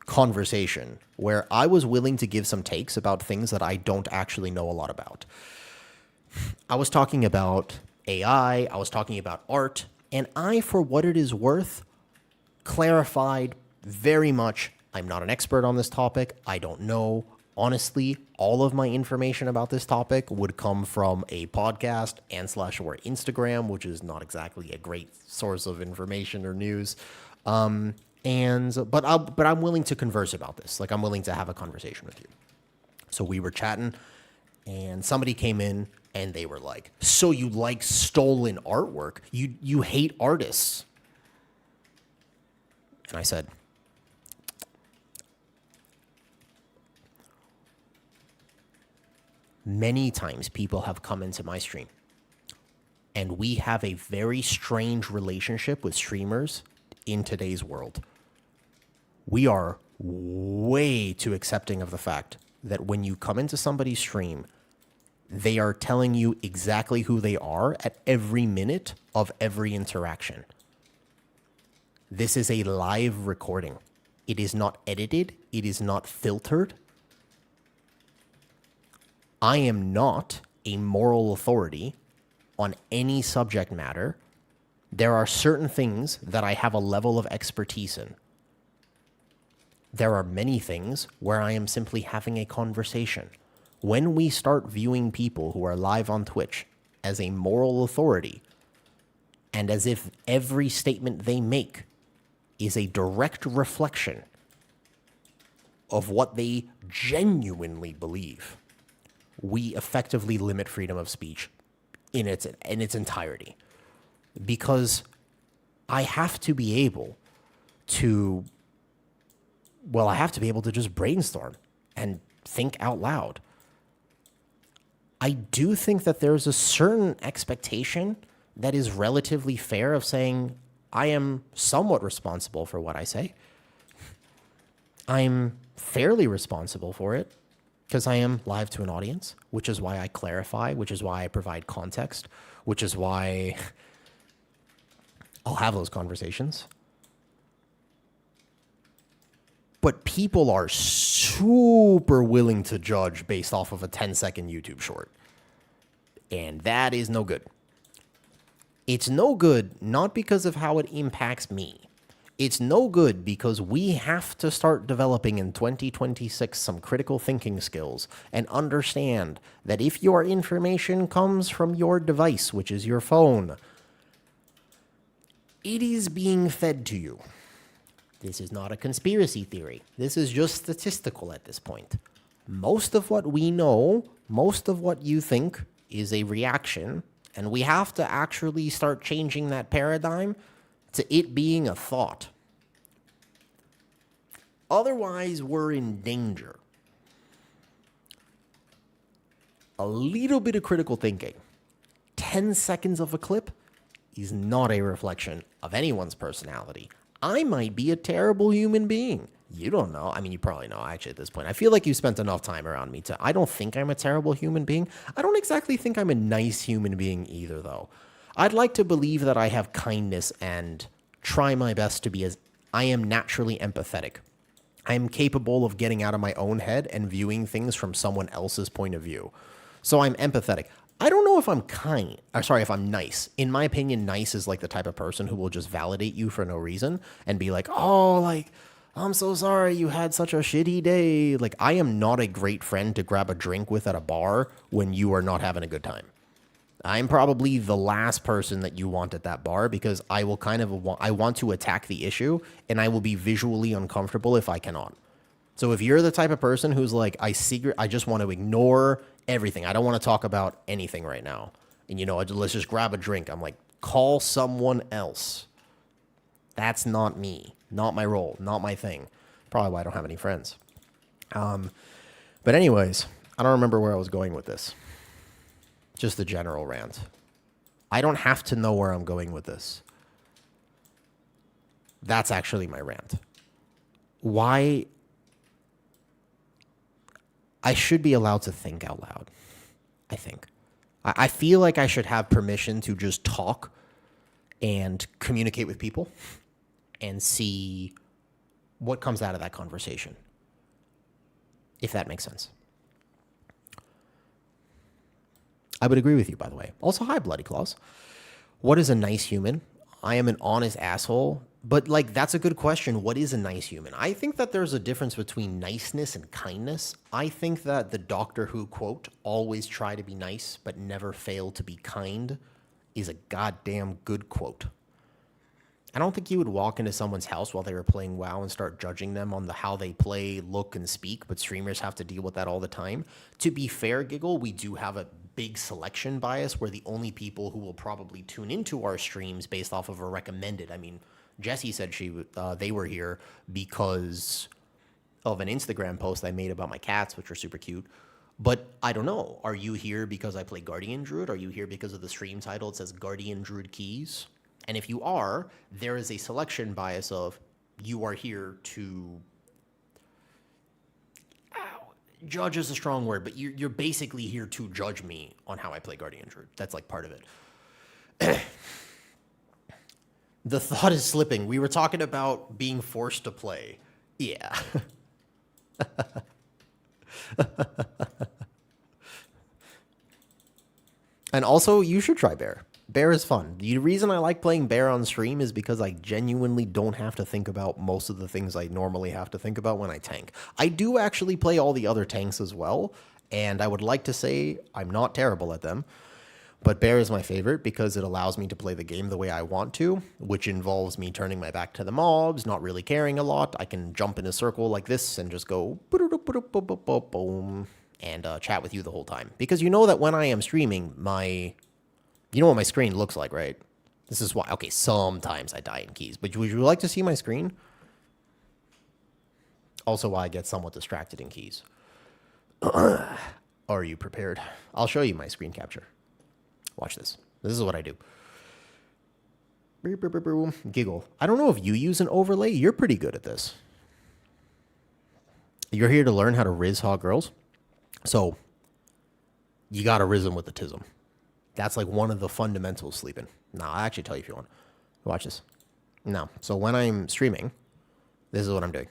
conversation where I was willing to give some takes about things that I don't actually know a lot about. I was talking about AI, I was talking about art, and I, for what it is worth, clarified very much, I'm not an expert on this topic, I don't know. Honestly, all of my information about this topic would come from a podcast or Instagram, which is not exactly a great source of information or news. But I'm willing to converse about this. Like, I'm willing to have a conversation with you. So we were chatting, and somebody came in, and they were like, "So you like stolen artwork? You hate artists?" And I said, many times people have come into my stream, and we have a very strange relationship with streamers in today's world. We are way too accepting of the fact that when you come into somebody's stream, they are telling you exactly who they are at every minute of every interaction. This is a live recording. It is not edited. It is not filtered. I am not a moral authority on any subject matter. There are certain things that I have a level of expertise in. There are many things where I am simply having a conversation. When we start viewing people who are live on Twitch as a moral authority, and as if every statement they make is a direct reflection of what they genuinely believe, we effectively limit freedom of speech in its entirety. Because I have to be able to just brainstorm and think out loud. I do think that there's a certain expectation that is relatively fair of saying, I am somewhat responsible for what I say. I'm fairly responsible for it because I am live to an audience, which is why I clarify, which is why I provide context, which is why I'll have those conversations. But people are super willing to judge based off of a 10-second YouTube short. And that is no good. It's no good not because of how it impacts me. It's no good because we have to start developing in 2026 some critical thinking skills and understand that if your information comes from your device, which is your phone, it is being fed to you. This is not a conspiracy theory. This is just statistical at this point. Most of what we know, most of what you think is a reaction, and we have to actually start changing that paradigm to it being a thought. Otherwise, we're in danger. A little bit of critical thinking, 10 seconds of a clip, is not a reflection of anyone's personality. I might be a terrible human being. You don't know. I mean, you probably know, actually, at this point. I feel like you spent enough time around me I don't think I'm a terrible human being. I don't exactly think I'm a nice human being either, though. I'd like to believe that I have kindness and try my best to be as... I am naturally empathetic. I am capable of getting out of my own head and viewing things from someone else's point of view. So I'm empathetic. I don't know if I'm if I'm nice. In my opinion, nice is like the type of person who will just validate you for no reason and be like, oh, like, I'm so sorry you had such a shitty day. Like, I am not a great friend to grab a drink with at a bar when you are not having a good time. I'm probably the last person that you want at that bar because I will I want to attack the issue and I will be visually uncomfortable if I cannot. So if you're the type of person who's like, I just want to ignore everything. I don't want to talk about anything right now. And, let's just grab a drink. I'm like, call someone else. That's not me. Not my role. Not my thing. Probably why I don't have any friends. But anyways, I don't remember where I was going with this. Just the general rant. I don't have to know where I'm going with this. That's actually my rant. Why... I should be allowed to think out loud, I think. I feel like I should have permission to just talk and communicate with people and see what comes out of that conversation, if that makes sense. I would agree with you, by the way. Also, hi, Bloody Claws. What is a nice human? I am an honest asshole. But, that's a good question. What is a nice human? I think that there's a difference between niceness and kindness. I think that the Doctor Who quote, always try to be nice, but never fail to be kind, is a goddamn good quote. I don't think you would walk into someone's house while they were playing WoW and start judging them on how they play, look, and speak, but streamers have to deal with that all the time. To be fair, Giggle, we do have a big selection bias where the only people who will probably tune into our streams based off of a recommended... I mean... Jessie said they were here because of an Instagram post I made about my cats, which are super cute. But I don't know. Are you here because I play Guardian Druid? Are you here because of the stream title? It says Guardian Druid Keys. And if you are, there is a selection bias of you are here to... Judge is a strong word, but you're basically here to judge me on how I play Guardian Druid. That's part of it. The thought is slipping. We were talking about being forced to play. Yeah. And also, you should try Bear. Bear is fun. The reason I like playing Bear on stream is because I genuinely don't have to think about most of the things I normally have to think about when I tank. I do actually play all the other tanks as well, And I would like to say I'm not terrible at them, but bear is my favorite because it allows me to play the game the way I want to, which involves me turning my back to the mobs, not really caring a lot. I can jump in a circle like this and just go boom and chat with you the whole time. Because you know that when I am streaming, you know what my screen looks like, right? This is why, okay, sometimes I die in keys, but would you like to see my screen? Also why I get somewhat distracted in keys. Are you prepared? I'll show you my screen capture. Watch this. This is what I do. Giggle. I don't know if you use an overlay. You're pretty good at this. You're here to learn how to riz hot girls. So you got to riz them with the tism. That's like one of the fundamentals sleeping. Now, I'll actually tell you if you want. Watch this. Now, so when I'm streaming, this is what I'm doing.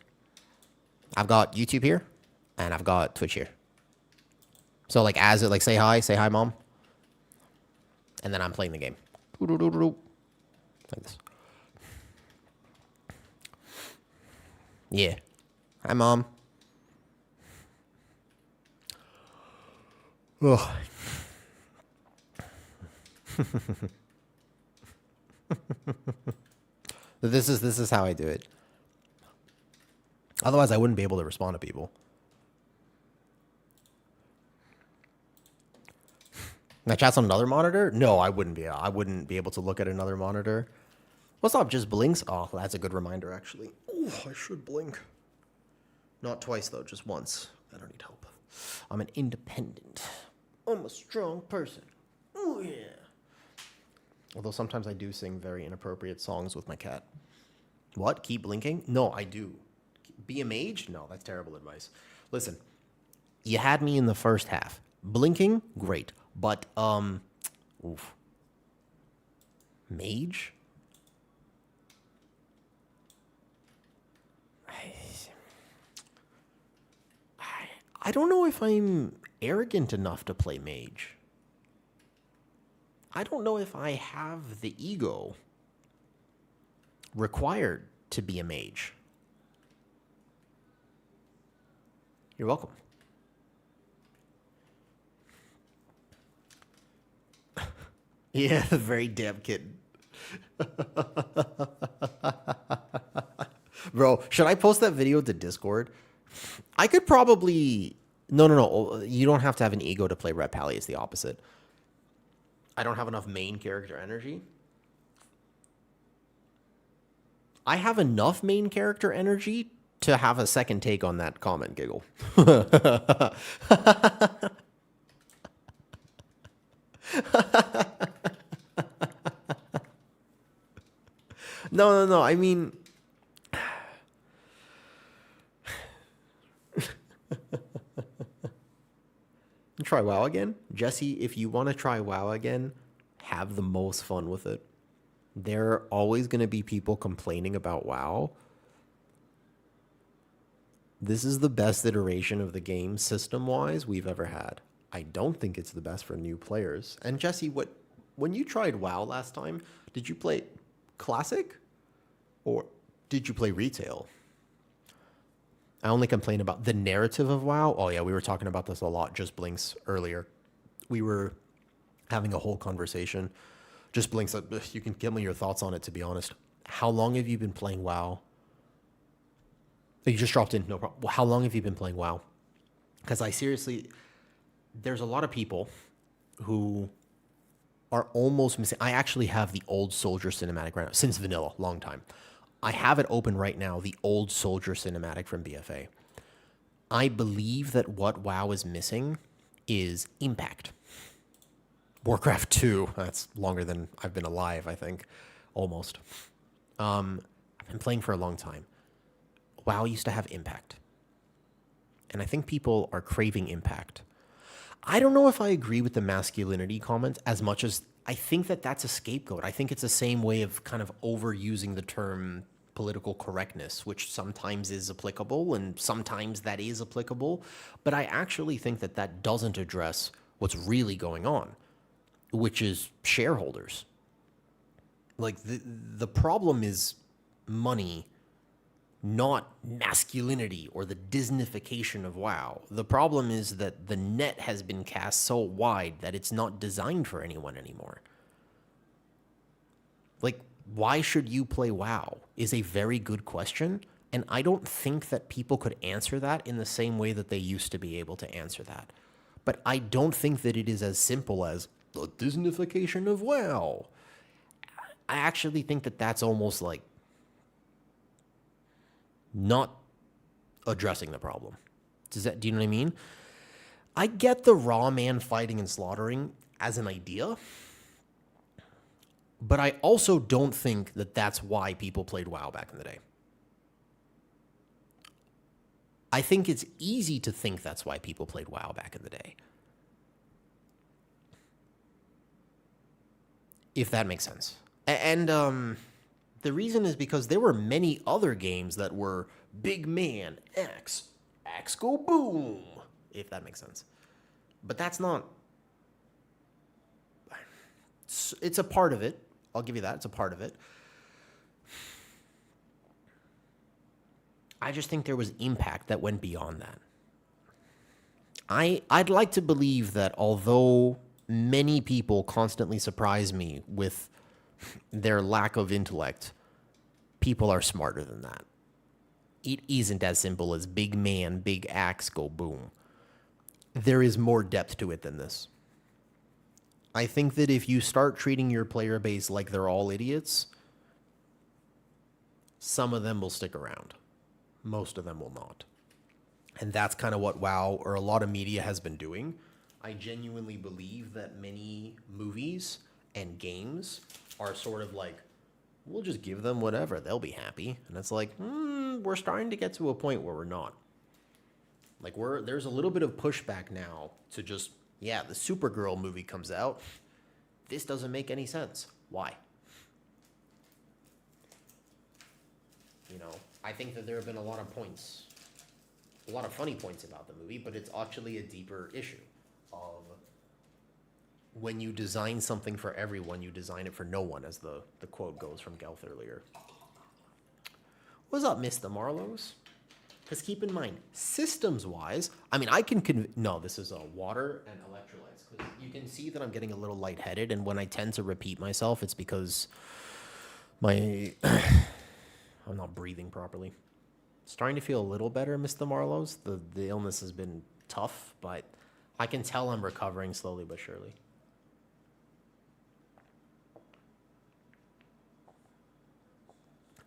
I've got YouTube here, and I've got Twitch here. So like as it like say hi mom. And then I'm playing the game. Like this. Yeah. Hi mom. Ugh. This is how I do it. Otherwise I wouldn't be able to respond to people. My chat's on another monitor? No, I wouldn't be. I wouldn't be able to look at another monitor. What's up? Just blinks? Oh, that's a good reminder, actually. Oh, I should blink. Not twice, though. Just once. I don't need help. I'm an independent. I'm a strong person. Oh, yeah. Although sometimes I do sing very inappropriate songs with my cat. What? Keep blinking? No, I do. Be a mage? No, that's terrible advice. Listen, you had me in the first half. Blinking? Great. But, oof. Mage? I don't know if I'm arrogant enough to play mage. I don't know if I have the ego required to be a mage. You're welcome. Yeah, very damn kitten. Bro, should I post that video to Discord? I could probably... No. You don't have to have an ego to play Red Pally. It's the opposite. I don't have enough main character energy. I have enough main character energy to have a second take on that comment, Giggle. No. I mean... Try WoW again? Jesse, if you want to try WoW again, have the most fun with it. There are always going to be people complaining about WoW. This is the best iteration of the game system-wise we've ever had. I don't think it's the best for new players. And Jesse, when you tried WoW last time, did you play Classic? Or did you play Retail? I only complain about the narrative of WoW. Oh yeah, we were talking about this a lot, Just Blinks, earlier. We were having a whole conversation. Just Blinks, you can give me your thoughts on it, to be honest. How long have you been playing WoW? Oh, you just dropped in, no problem. Well, how long have you been playing WoW? Because there's a lot of people who are almost missing. I actually have the Old Soldier cinematic right now, since vanilla, long time. I have it open right now, the Old Soldier cinematic from BFA. I believe that what WoW is missing is impact. Warcraft 2, that's longer than I've been alive, I think, almost. I've been playing for a long time. WoW used to have impact. And I think people are craving impact. I don't know if I agree with the masculinity comment as much as I think that that's a scapegoat. I think it's the same way of kind of overusing the term political correctness, which sometimes is applicable and sometimes that is applicable. But I actually think that that doesn't address what's really going on, which is shareholders. Like the problem is money not masculinity or the Disneyfication of WoW. The problem is that the net has been cast so wide that it's not designed for anyone anymore. Like, why should you play WoW is a very good question. And I don't think that people could answer that in the same way that they used to be able to answer that. But I don't think that it is as simple as the Disneyfication of WoW. I actually think that that's almost like not addressing the problem. Do you know what I mean? I get the raw man fighting and slaughtering as an idea, but I also don't think that that's why people played WoW back in the day. I think it's easy to think that's why people played WoW back in the day. If that makes sense. And the reason is because there were many other games that were big man, axe go boom, if that makes sense. But that's not... It's a part of it. I'll give you that. It's a part of it. I just think there was impact that went beyond that. I'd like to believe that although many people constantly surprise me with their lack of intellect, people are smarter than that. It isn't as simple as big man, big axe, go boom. There is more depth to it than this. I think that if you start treating your player base like they're all idiots, some of them will stick around. Most of them will not. And that's kind of what WoW or a lot of media has been doing. I genuinely believe that many movies and games are sort of like, we'll just give them whatever, they'll be happy. And it's like, we're starting to get to a point where we're not. Like, there's a little bit of pushback now to just, yeah, the Supergirl movie comes out. This doesn't make any sense. Why? You know, I think that there have been a lot of points, a lot of funny points about the movie, but it's actually a deeper issue of when you design something for everyone, you design it for no one, as the quote goes from Gelth earlier. What's up, Mr. Marlowe's? Because keep in mind, systems-wise, I mean, I can... No, this is water and electrolytes. Because you can see that I'm getting a little lightheaded, and when I tend to repeat myself, it's because my... I'm not breathing properly. Starting to feel a little better, Mr. Marlowe's. The illness has been tough, but I can tell I'm recovering slowly but surely.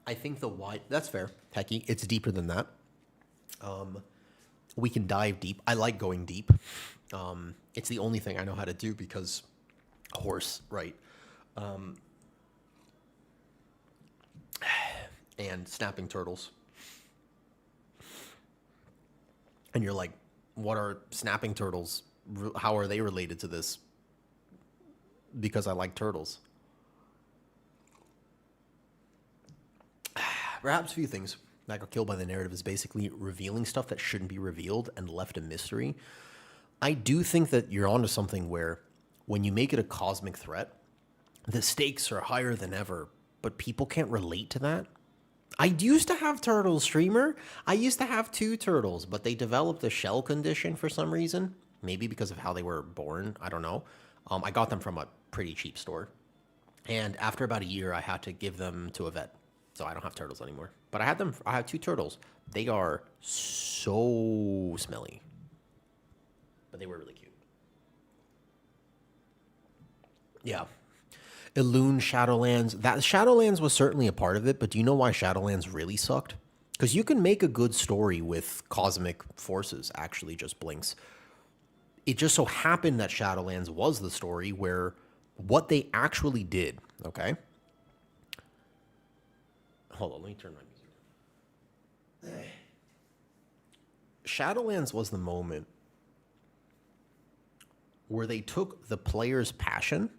I think the why... That's fair, Techie. It's deeper than that. We can dive deep. I like going deep. It's the only thing I know how to do because horse, right? And snapping turtles. And you're like, what are snapping turtles? How are they related to this? Because I like turtles. Perhaps a few things that got killed by the narrative is basically revealing stuff that shouldn't be revealed and left a mystery. I do think that you're onto something where when you make it a cosmic threat, the stakes are higher than ever, but people can't relate to that. I used to have turtles, streamer. I used to have 2 turtles, but they developed a shell condition for some reason. Maybe because of how they were born. I don't know. I got them from a pretty cheap store. And after about a year, I had to give them to a vet. So I don't have turtles anymore. But I have 2 turtles. They are so smelly. But they were really cute. Yeah. Elune, Shadowlands. That Shadowlands was certainly a part of it, but do you know why Shadowlands really sucked? Because you can make a good story with cosmic forces, actually just blinks. It just so happened that Shadowlands was the story where what they actually did, okay? Hold on, let me turn my music. Shadowlands was the moment where they took the player's passion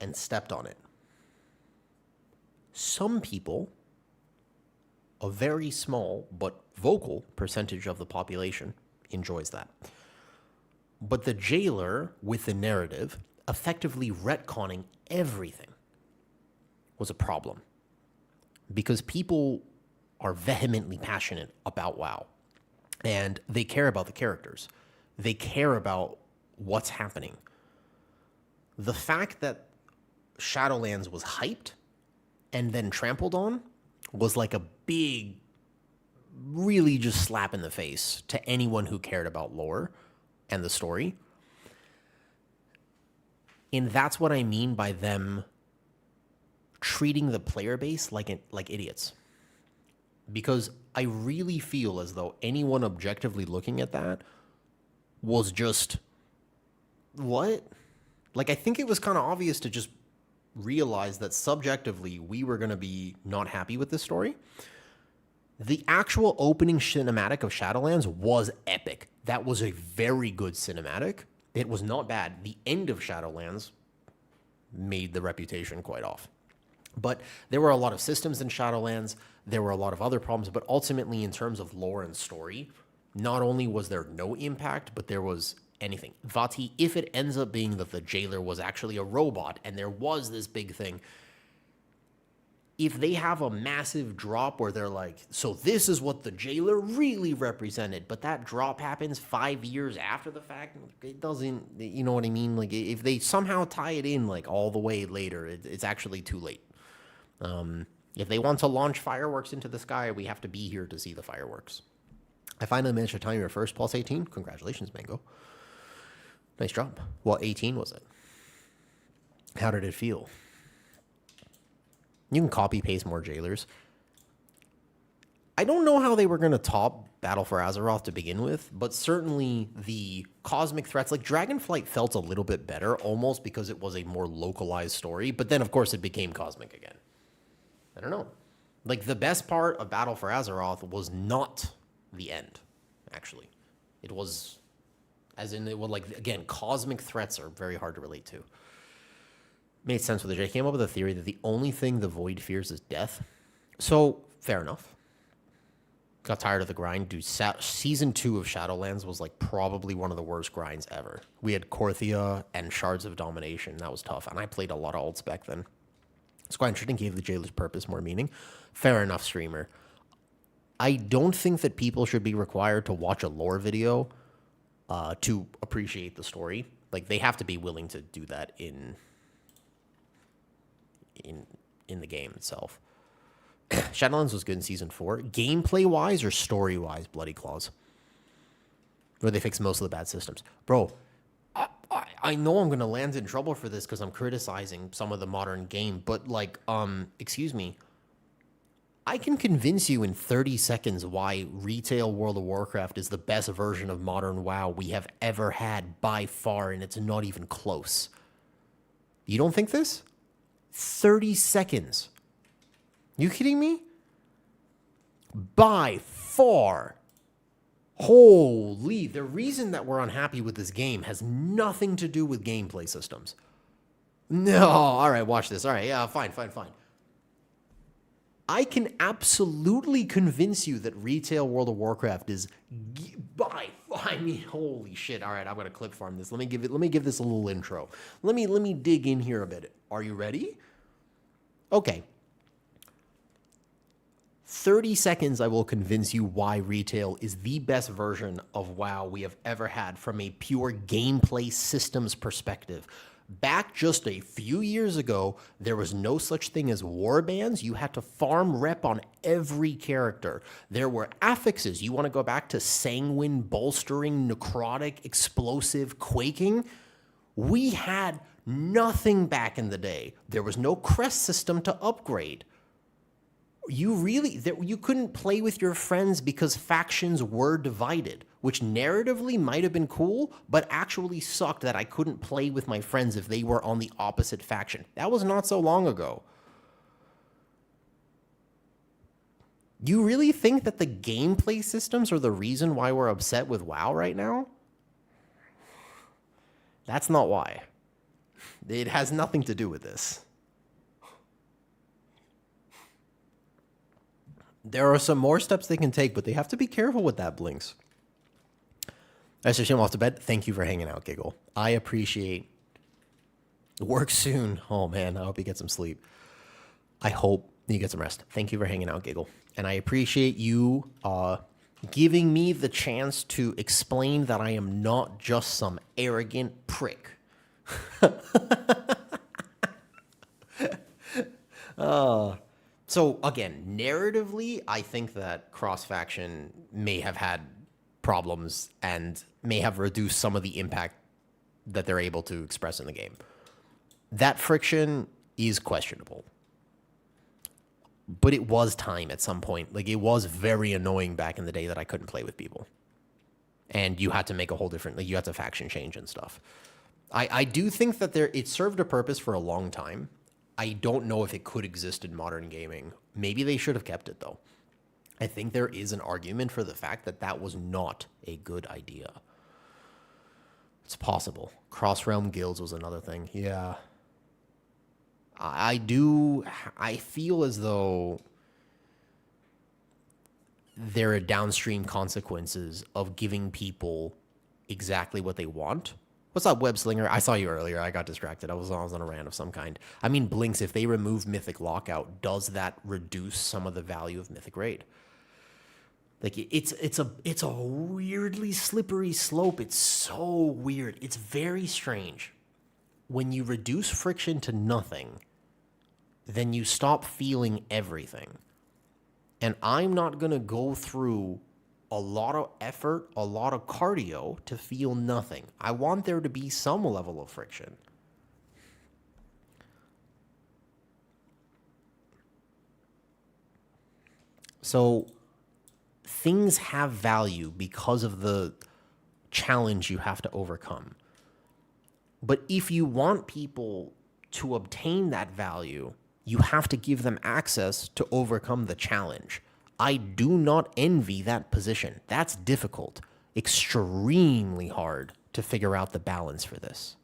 and stepped on it. Some people, a very small but vocal percentage of the population, enjoys that. But the jailer with the narrative effectively retconning everything was a problem. because people are vehemently passionate about WoW and they care about the characters. They care about what's happening. The fact that Shadowlands was hyped and then trampled on was like a big, really just slap in the face to anyone who cared about lore and the story. And that's what I mean by them treating the player base like idiots. Because I really feel as though anyone objectively looking at that was just, what? Like, I think it was kind of obvious to just realize that subjectively we were going to be not happy with this story. The actual opening cinematic of Shadowlands was epic. That was a very good cinematic. It was not bad. The end of Shadowlands made the reputation quite off. But there were a lot of systems in Shadowlands. There were a lot of other problems. But ultimately, in terms of lore and story, not only was there no impact, but there was anything. Vati, if it ends up being that the jailer was actually a robot and there was this big thing, if they have a massive drop where they're like, so this is what the jailer really represented, but that drop happens 5 years after the fact, it doesn't, you know what I mean? Like, if they somehow tie it in like all the way later, it's actually too late. If they want to launch fireworks into the sky, we have to be here to see the fireworks. I finally managed to time your first plus 18. Congratulations, Mango. Nice job. What 18 was it? How did it feel? You can copy paste more jailers. I don't know how they were going to top Battle for Azeroth to begin with, but certainly the cosmic threats, like Dragonflight felt a little bit better, almost because it was a more localized story. But then, of course, it became cosmic again. I don't know. Like, the best part of Battle for Azeroth was not the end, actually. It was, as in, it was like, again, cosmic threats are very hard to relate to. Made sense with it. I came up with a theory that the only thing the Void fears is death. So, fair enough. Got tired of the grind. Dude, Season 2 of Shadowlands was like probably one of the worst grinds ever. We had Korthia and Shards of Domination. That was tough. And I played a lot of ults back then. It's quite interesting. Gave the jailer's purpose more meaning. Fair enough, streamer. I don't think that people should be required to watch a lore video to appreciate the story. Like, they have to be willing to do that in the game itself. Shadowlands was good in Season 4. Gameplay-wise or story-wise, Bloody Claws? Where they fixed most of the bad systems. Bro, I know I'm going to land in trouble for this because I'm criticizing some of the modern game, but, like, excuse me, I can convince you in 30 seconds why retail World of Warcraft is the best version of modern WoW we have ever had by far, and it's not even close. You don't think this? 30 seconds. You kidding me? By far. Holy, the reason that we're unhappy with this game has nothing to do with gameplay systems. No, all right, watch this. All right, yeah, fine. I can absolutely convince you that retail World of Warcraft is holy shit. All right, I'm going to clip farm this. Let me give this a little intro. Let me dig in here a bit. Are you ready? Okay. 30 seconds, I will convince you why retail is the best version of WoW we have ever had from a pure gameplay systems perspective. Back just a few years ago, there was no such thing as warbands. You had to farm rep on every character. There were affixes. You want to go back to sanguine, bolstering, necrotic, explosive, quaking? We had nothing back in the day. There was no crest system to upgrade. You couldn't play with your friends because factions were divided, which narratively might have been cool, but actually sucked that I couldn't play with my friends if they were on the opposite faction. That was not so long ago. You really think that the gameplay systems are the reason why we're upset with WoW right now? That's not why. It has nothing to do with this. There are some more steps they can take, but they have to be careful with that, Blinks. I should him off to bed. Thank you for hanging out, Giggle. I appreciate work soon. Oh, man, I hope you get some sleep. I hope You get some rest. Thank you for hanging out, Giggle. And I appreciate you giving me the chance to explain that I am not just some arrogant prick. So again, narratively, I think that cross-faction may have had problems and may have reduced some of the impact that they're able to express in the game. That friction is questionable. But it was time at some point. Like, it was very annoying back in the day that I couldn't play with people. And you had to make a whole different, like, you had to faction change and stuff. I do think that it served a purpose for a long time. I don't know if it could exist in modern gaming. Maybe they should have kept it, though. I think there is an argument for the fact that that was not a good idea. It's possible. Cross-realm guilds was another thing. Yeah. I feel as though there are downstream consequences of giving people exactly what they want. What's up, Web Slinger? I saw you earlier. I got distracted. I was on a rant of some kind. I mean, Blinks, if they remove Mythic Lockout, does that reduce some of the value of Mythic Raid? Like, it's a weirdly slippery slope. It's so weird. It's very strange. When you reduce friction to nothing, then you stop feeling everything. And I'm not going to go through a lot of effort, a lot of cardio to feel nothing. I want there to be some level of friction. So things have value because of the challenge you have to overcome. But if you want people to obtain that value, you have to give them access to overcome the challenge. I do not envy that position. That's difficult. Extremely hard to figure out the balance for this.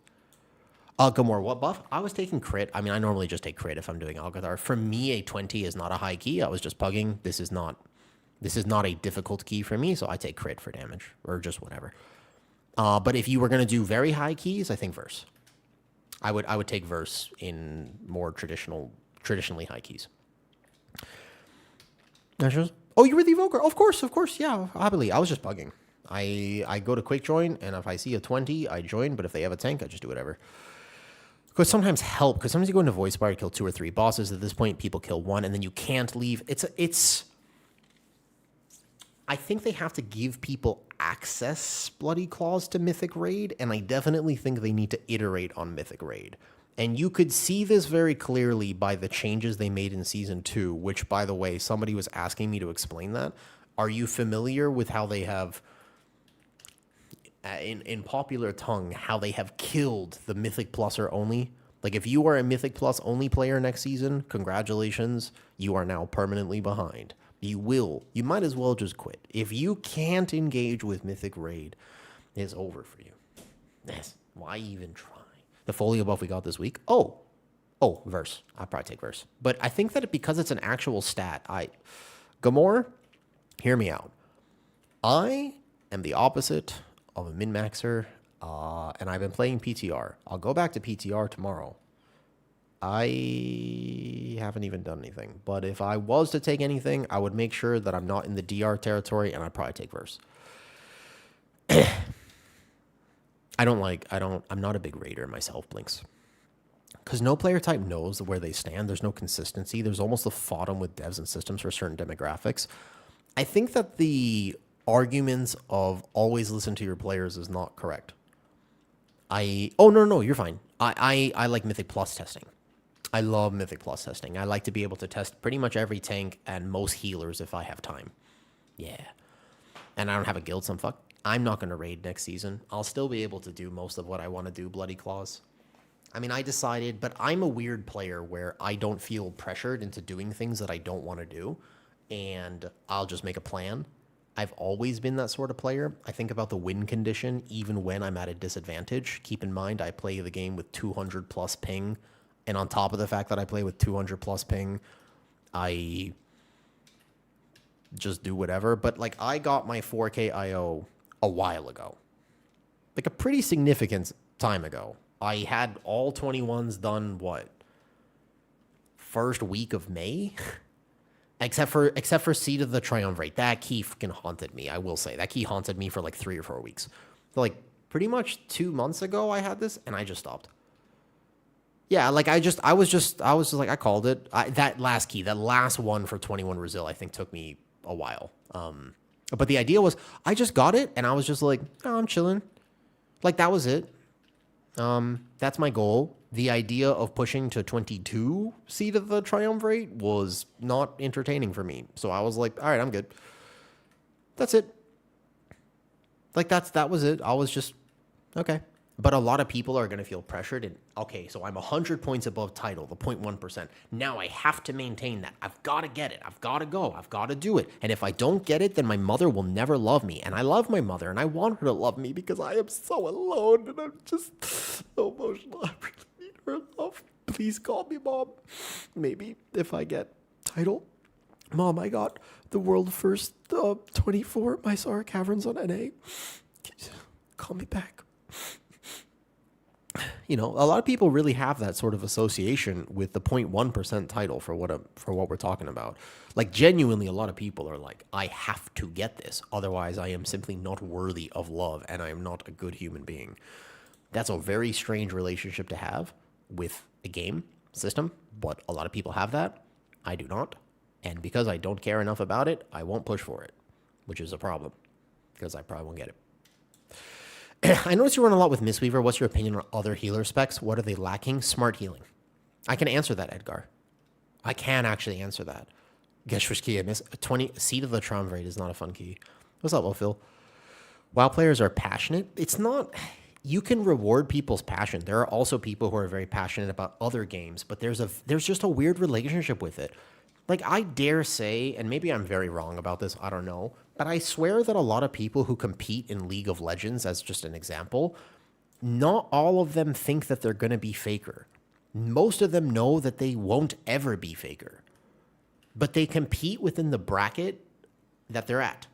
Gamor, what buff? I was taking crit. I mean, I normally just take crit if I'm doing Alcathar. For me, a 20 is not a high key. I was just pugging. This is not a difficult key for me, so I take crit for damage or just whatever. But if you were going to do very high keys, I think verse. I would take verse in more traditionally high keys. Oh, you were the evoker? Of course, yeah, happily. I was just bugging. I go to quick join, and if I see a 20, I join, but if they have a tank, I just do whatever. Could sometimes help, because sometimes you go into Voice Bar, kill 2 or 3 bosses. At this point, people kill 1, and then you can't leave. I think they have to give people access, Bloody Claws, to Mythic Raid, and I definitely think they need to iterate on Mythic Raid. And you could see this very clearly by the changes they made in Season 2, which, by the way, somebody was asking me to explain that. Are you familiar with how they have, in popular tongue, how they have killed the Mythic Pluser only? Like, if you are a Mythic Plus only player next season, congratulations, you are now permanently behind. You might as well just quit. If you can't engage with Mythic Raid, it's over for you. Yes, why even try? The folio buff we got this week. Oh, verse. I'll probably take verse. But I think that because it's an actual stat, Gamor, hear me out. I am the opposite of a min-maxer, and I've been playing PTR. I'll go back to PTR tomorrow. I haven't even done anything. But if I was to take anything, I would make sure that I'm not in the DR territory, and I'd probably take verse. I'm not a big raider myself, Blinks. Because no player type knows where they stand. There's no consistency. There's almost a fodom with devs and systems for certain demographics. I think that the arguments of always listen to your players is not correct. No, you're fine. I like Mythic Plus testing. I love Mythic Plus testing. I like to be able to test pretty much every tank and most healers if I have time. Yeah. And I don't have a guild, so I'm not going to raid next season. I'll still be able to do most of what I want to do, Bloody Claws. I mean, I decided, but I'm a weird player where I don't feel pressured into doing things that I don't want to do, and I'll just make a plan. I've always been that sort of player. I think about the win condition even when I'm at a disadvantage. Keep in mind, I play the game with 200 plus ping, and on top of the fact that I play with 200 plus ping, I just do whatever. But like, I got my 4K IO a while ago, like a pretty significant time ago. I had all 21s done, 4 first week of May. Except for Seed of the Triumvirate. That key fucking haunted me, I will say. That key haunted me for like 3 or 4 weeks. So like pretty much 2 months ago I had this and I just stopped. Yeah, like I was just like, I called it. That last key, that last one for 21 Brazil, I think took me a while. But the idea was I just got it and I was just like, oh, I'm chilling. Like that was it. That's my goal. The idea of pushing to 22 Seed of the Triumvirate was not entertaining for me. So I was like, all right, I'm good. That's it. Like that was it. I was just, okay. But a lot of people are going to feel pressured. And okay, so I'm 100 points above title, the 0.1%. Now I have to maintain that. I've got to get it. I've got to go. I've got to do it. And if I don't get it, then my mother will never love me. And I love my mother and I want her to love me because I am so alone and I'm just so emotional. I really need her love. Please call me, Mom. Maybe if I get title. Mom, I got the world first 24 Mysara Caverns on NA. Call me back. You know, a lot of people really have that sort of association with the 0.1% title for what we're talking about. Like genuinely, a lot of people are like, I have to get this. Otherwise, I am simply not worthy of love and I am not a good human being. That's a very strange relationship to have with a game system, but a lot of people have that. I do not. And because I don't care enough about it, I won't push for it, which is a problem because I probably won't get it. I noticed you run a lot with Mistweaver. What's your opinion on other healer specs? What are they lacking? Smart healing. I can answer that, Edgar. I can actually answer that. Geshwish key, I miss 20. Seed of the Triumvirate is not a fun key. What's up, Phil? WoW players are passionate. It's not. You can reward people's passion. There are also people who are very passionate about other games, but there's just a weird relationship with it. Like, I dare say, and maybe I'm very wrong about this, I don't know, but I swear that a lot of people who compete in League of Legends, as just an example, not all of them think that they're going to be Faker. Most of them know that they won't ever be Faker. But they compete within the bracket that they're at.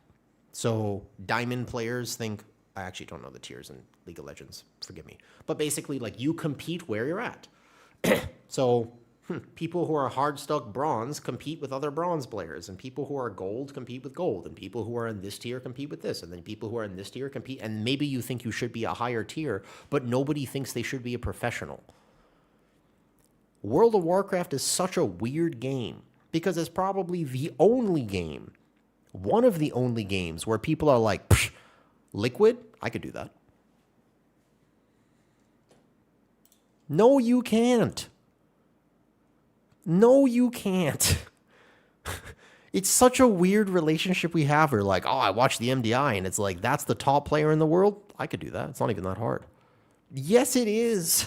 So, Diamond players think, I actually don't know the tiers in League of Legends, forgive me. But basically, like, you compete where you're at. So... people who are hard stuck bronze compete with other bronze players, and people who are gold compete with gold, and people who are in this tier compete with this, and then people who are in this tier compete, and maybe you think you should be a higher tier, but nobody thinks they should be a professional. World of Warcraft is such a weird game because it's probably the only game, one of the only games where people are like, Liquid, I could do that. No, you can't. No, you can't. It's such a weird relationship we have. We're like, oh, I watched the MDI, and it's like, that's the top player in the world? I could do that. It's not even that hard. Yes, it is.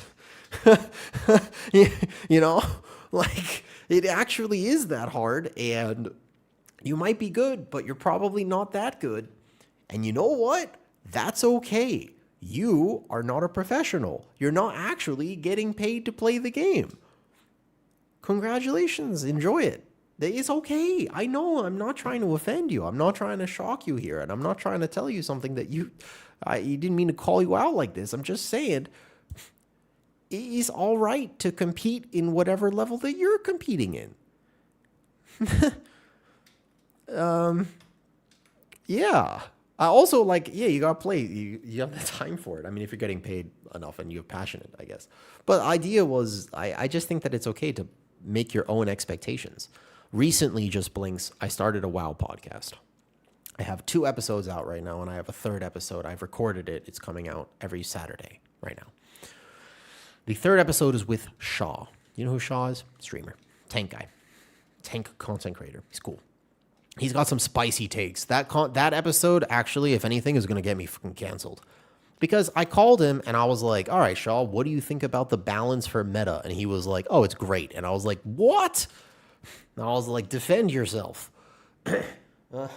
You know? Like, it actually is that hard, and you might be good, but you're probably not that good. And you know what? That's okay. You are not a professional. You're not actually getting paid to play the game. Congratulations. Enjoy it. It's okay. I know I'm not trying to offend you. I'm not trying to shock you here. And I'm not trying to tell you something that you didn't mean to call you out like this. I'm just saying it is all right to compete in whatever level that you're competing in. Yeah. Also, like, yeah, you got to play. You have the time for it. I mean, if you're getting paid enough and you're passionate, I guess. But the idea was, I just think that it's okay to make your own expectations. Recently, just blinks, I started a WoW podcast. I have 2 episodes out right now, and I have a 3rd episode. I've recorded it. It's coming out every Saturday right now. The 3rd episode is with Shaw. You know who Shaw is? Streamer. Tank guy. Tank content creator. He's cool. He's got some spicy takes. That episode, actually, if anything, is going to get me fucking canceled. Because I called him and I was like, all right, Shaw, what do you think about the balance for meta? And he was like, oh, it's great. And I was like, what? And I was like, defend yourself. No,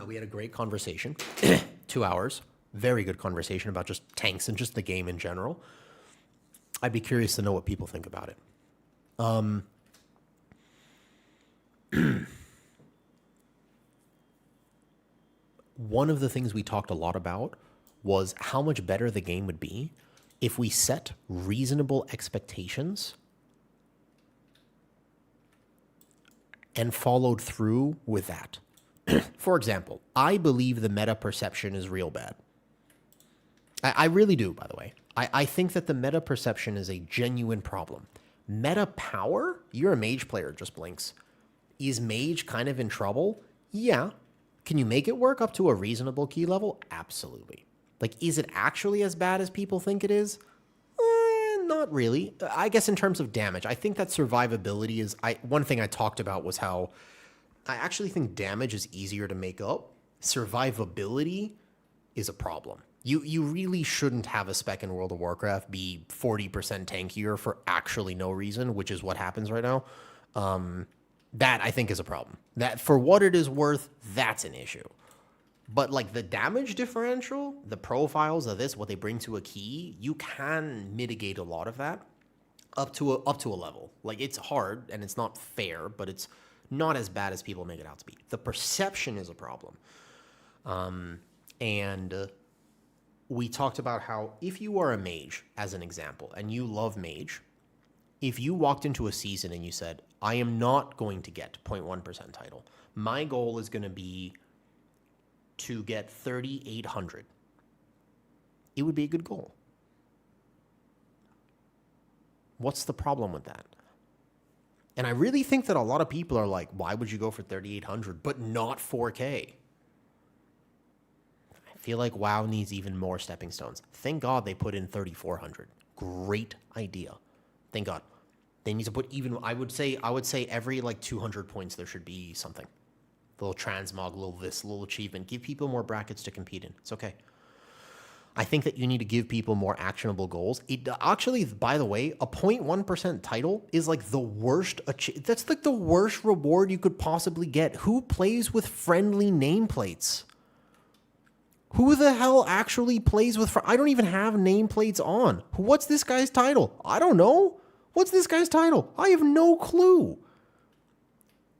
we had a great conversation. 2 hours. Very good conversation about just tanks and just the game in general. I'd be curious to know what people think about it. One of the things we talked a lot about was how much better the game would be if we set reasonable expectations and followed through with that. For example, I believe the meta perception is real bad. I really do, by the way. I think that the meta perception is a genuine problem. Meta power? You're a mage player, just blinks. Is mage kind of in trouble? Yeah. Can you make it work up to a reasonable key level? Absolutely. Like, is it actually as bad as people think it is? Not really. I guess in terms of damage, I think that survivability is... one thing I talked about was how I actually think damage is easier to make up. Survivability is a problem. You really shouldn't have a spec in World of Warcraft be 40% tankier for actually no reason, which is what happens right now. That, I think, is a problem. That, for what it is worth, that's an issue. But, like, the damage differential, the profiles of this, what they bring to a key, you can mitigate a lot of that up to a level. Like, it's hard, and it's not fair, but it's not as bad as people make it out to be. The perception is a problem. We talked about how if you are a mage, as an example, and you love mage, if you walked into a season and you said, I am not going to get 0.1% title, my goal is going to be to get 3,800, it would be a good goal. What's the problem with that? And I really think that a lot of people are like, why would you go for 3,800 but not 4K? I feel like WoW needs even more stepping stones. Thank God they put in 3,400. Great idea. Thank God. They need to put even, I would say every like 200 points there should be something. A little transmog, a little this, a little achievement. Give people more brackets to compete in. It's okay. I think that you need to give people more actionable goals. It actually, by the way, a 0.1% title is like the worst. That's like the worst reward you could possibly get. Who plays with friendly nameplates? Who the hell actually plays with... I don't even have nameplates on. What's this guy's title? I don't know. What's this guy's title? I have no clue.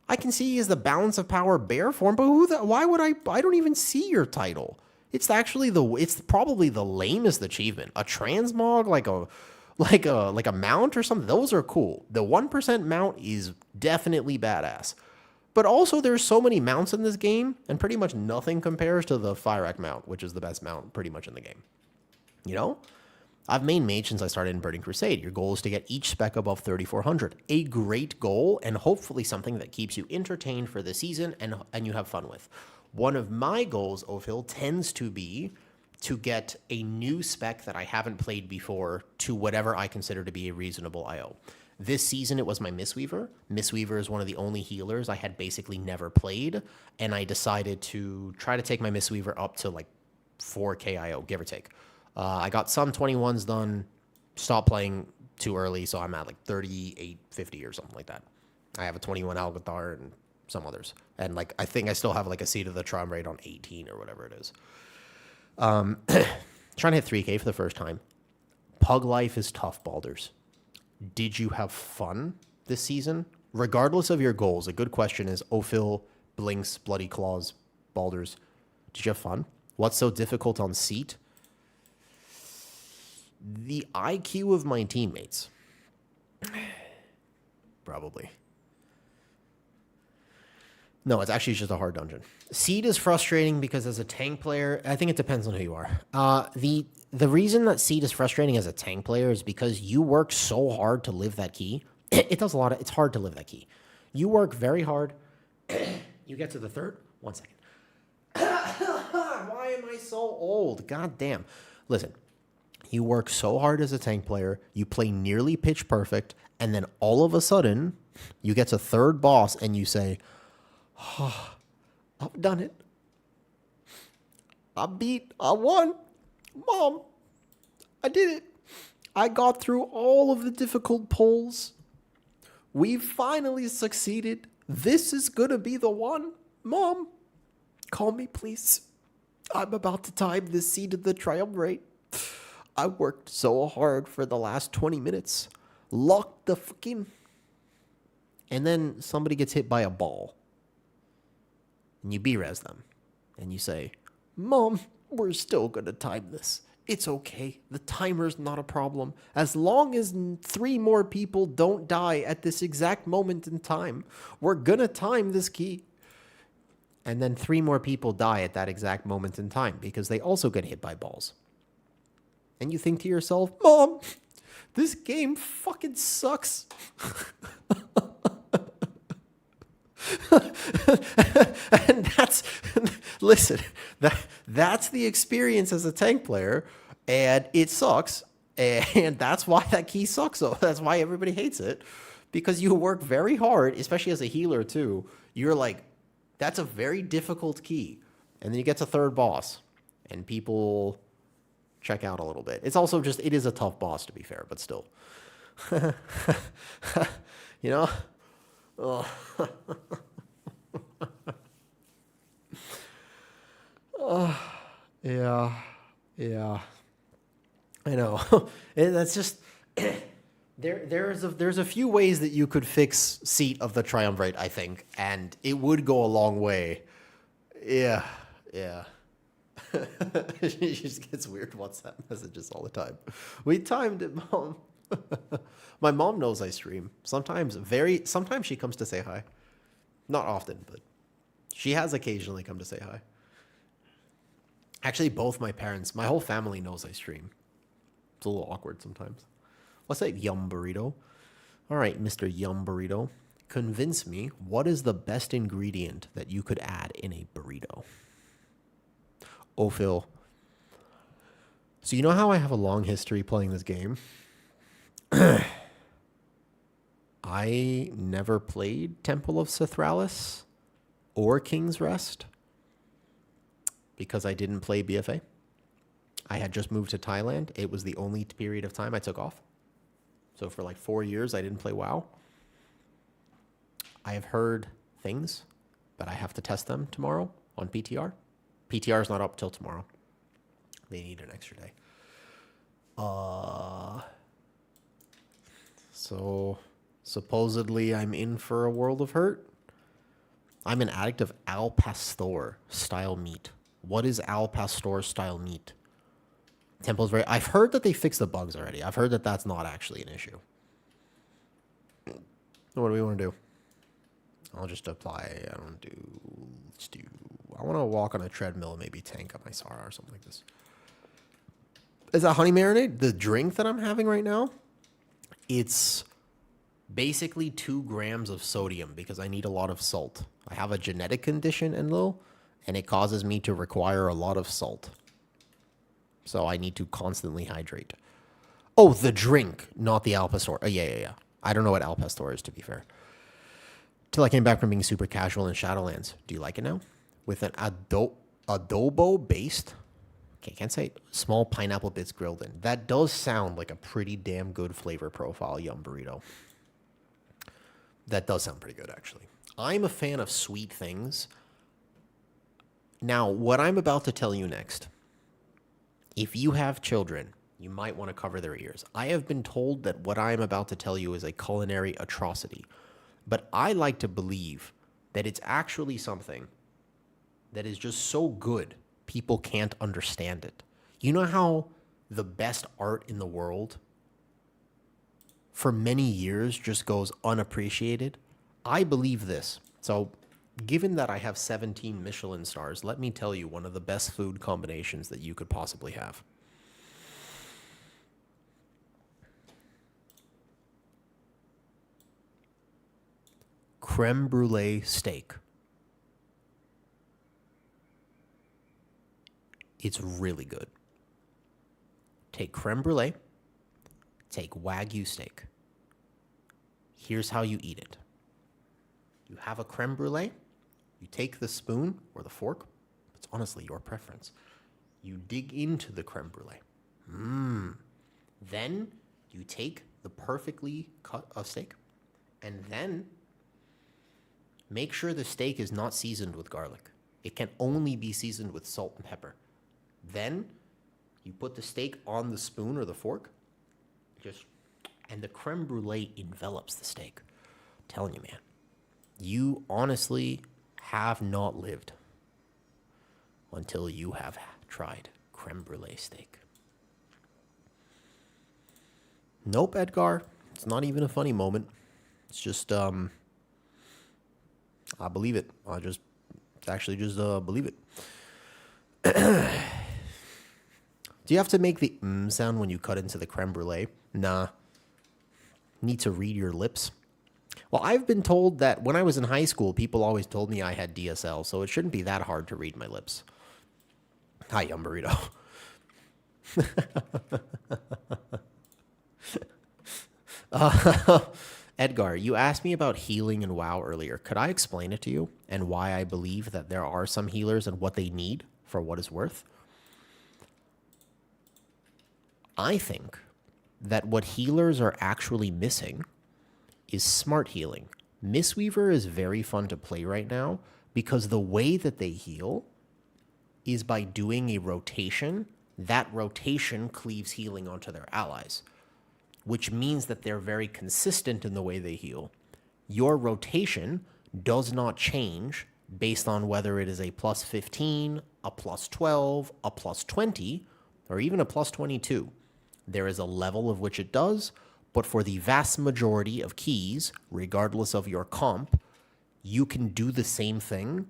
I can see he is the Balance of Power bear form, but why would I don't even see your title. It's actually it's probably the lamest achievement. A transmog, like a mount or something. Those are cool. The 1% mount is definitely badass. But also there's so many mounts in this game, and pretty much nothing compares to the Fyrak mount, which is the best mount pretty much in the game. You know? I've main mage since I started in Burning Crusade. Your goal is to get each spec above 3,400. A great goal, and hopefully something that keeps you entertained for the season and you have fun with. One of my goals, Ophil, tends to be to get a new spec that I haven't played before to whatever I consider to be a reasonable IO. This season, it was my Mistweaver. Mistweaver is one of the only healers I had basically never played, and I decided to try to take my Mistweaver up to like 4K IO, give or take. I got some 21s done, stopped playing too early, so I'm at like 3850 or something like that. I have a 21 Algathar and some others. And like I think I still have like a Seed of the Tron rate on 18 or whatever it is. Trying to hit 3K for the first time. Pug life is tough, Balders. Did you have fun this season? Regardless of your goals, a good question is, Ophil, Blinks, Bloody Claws, Balders, did you have fun? What's so difficult on Seat? The IQ of my teammates. Probably. No, it's actually just a hard dungeon. Seed is frustrating because as a tank player, I think it depends on who you are. The reason that Seed is frustrating as a tank player is because you work so hard to live that key. It does a lot of... It's hard to live that key. You work very hard. You get to the third... 1 second. Why am I so old? God damn. Listen. You work so hard as a tank player. You play nearly pitch perfect. And then all of a sudden, you get to third boss and you say... Oh, I've done it. I won. Mom, I did it. I got through all of the difficult polls. We finally succeeded. This is going to be the one. Mom, call me, please. I'm about to time this Seed of the Triumvirate. I worked so hard for the last 20 minutes. Locked the fucking... And then somebody gets hit by a ball. And you B-res them. And you say, Mom, we're still going to time this. It's okay. The timer's not a problem. As long as 3 more people don't die at this exact moment in time, we're gonna time this key. And then 3 more people die at that exact moment in time because they also get hit by balls. And you think to yourself, Mom, this game fucking sucks. And listen, that's the experience as a tank player, and it sucks. And that's why that key sucks. So that's why everybody hates it, because you work very hard, especially as a healer too. You're like, that's a very difficult key. And then you get to third boss, and people check out a little bit. It's also just, it is a tough boss, to be fair, but still. You know? Oh. Yeah. I know. That's just... There's a few ways that you could fix Seat of the Triumvirate, I think, and it would go a long way. Yeah. She just gets weird WhatsApp messages all the time. We timed it, Mom. My mom knows I stream. Sometimes she comes to say hi. Not often, but she has occasionally come to say hi. Actually, both my parents, my whole family knows I stream. It's a little awkward sometimes. What's that, Yum Burrito? All right, Mr. Yum Burrito. Convince me, what is the best ingredient that you could add in a burrito? Oh, Phil. So you know how I have a long history playing this game? I never played Temple of Cithralis or King's Rest because I didn't play BFA. I had just moved to Thailand. It was the only period of time I took off. So for like 4 years, I didn't play WoW. I have heard things, but I have to test them tomorrow on PTR. PTR is not up till tomorrow. They need an extra day. So supposedly I'm in for a world of hurt. I'm an addict of Al Pastor style meat. What is Al Pastor style meat? Temple's very... I've heard that they fixed the bugs already. I've heard that that's not actually an issue. What do we want to do? I'll just apply. I don't do... Let's do... I want to walk on a treadmill and maybe tank up my Sara or something like this. Is that honey marinade? The drink that I'm having right now? It's basically 2 grams of sodium because I need a lot of salt. I have a genetic condition, Enlil, and it causes me to require a lot of salt. So I need to constantly hydrate. Oh, the drink, not the Al Pastor. Oh, yeah. I don't know what Al Pastor is, to be fair. Till I came back from being super casual in Shadowlands. Do you like it now? With an adobo-based, okay, can't say it, small pineapple bits grilled in. That does sound like a pretty damn good flavor profile, Yum Burrito. That does sound pretty good, actually. I'm a fan of sweet things. Now, what I'm about to tell you next, if you have children, you might want to cover their ears. I have been told that what I am about to tell you is a culinary atrocity, but I like to believe that it's actually something that is just so good, people can't understand it. You know how the best art in the world for many years just goes unappreciated? I believe this. So given that I have 17 Michelin stars, let me tell you one of the best food combinations that you could possibly have. Creme brulee steak. It's really good. Take creme brulee, take Wagyu steak. Here's how you eat it. You have a creme brulee, you take the spoon or the fork, it's honestly your preference. You dig into the creme brulee. Then you take the perfectly cut of steak, and then make sure the steak is not seasoned with garlic. It can only be seasoned with salt and pepper. Then you put the steak on the spoon or the fork, and the creme brulee envelops the steak. I'm telling you, man, you honestly have not lived until you have tried creme brulee steak. Nope, Edgar. It's not even a funny moment. It's just, I believe it. I just actually just believe it. Do you have to make the sound when you cut into the creme brulee? Nah. Need to read your lips. Well, I've been told that when I was in high school, people always told me I had DSL, so it shouldn't be that hard to read my lips. Hi, Yum Burrito. Edgar, you asked me about healing in WoW earlier. Could I explain it to you and why I believe that there are some healers and what they need for what it's worth? I think that what healers are actually missing is smart healing. Mistweaver is very fun to play right now because the way that they heal is by doing a rotation. That rotation cleaves healing onto their allies, which means that they're very consistent in the way they heal. Your rotation does not change based on whether it is a plus 15, a plus 12, a plus 20, or even a plus 22. There is a level of which it does, but for the vast majority of keys, regardless of your comp, you can do the same thing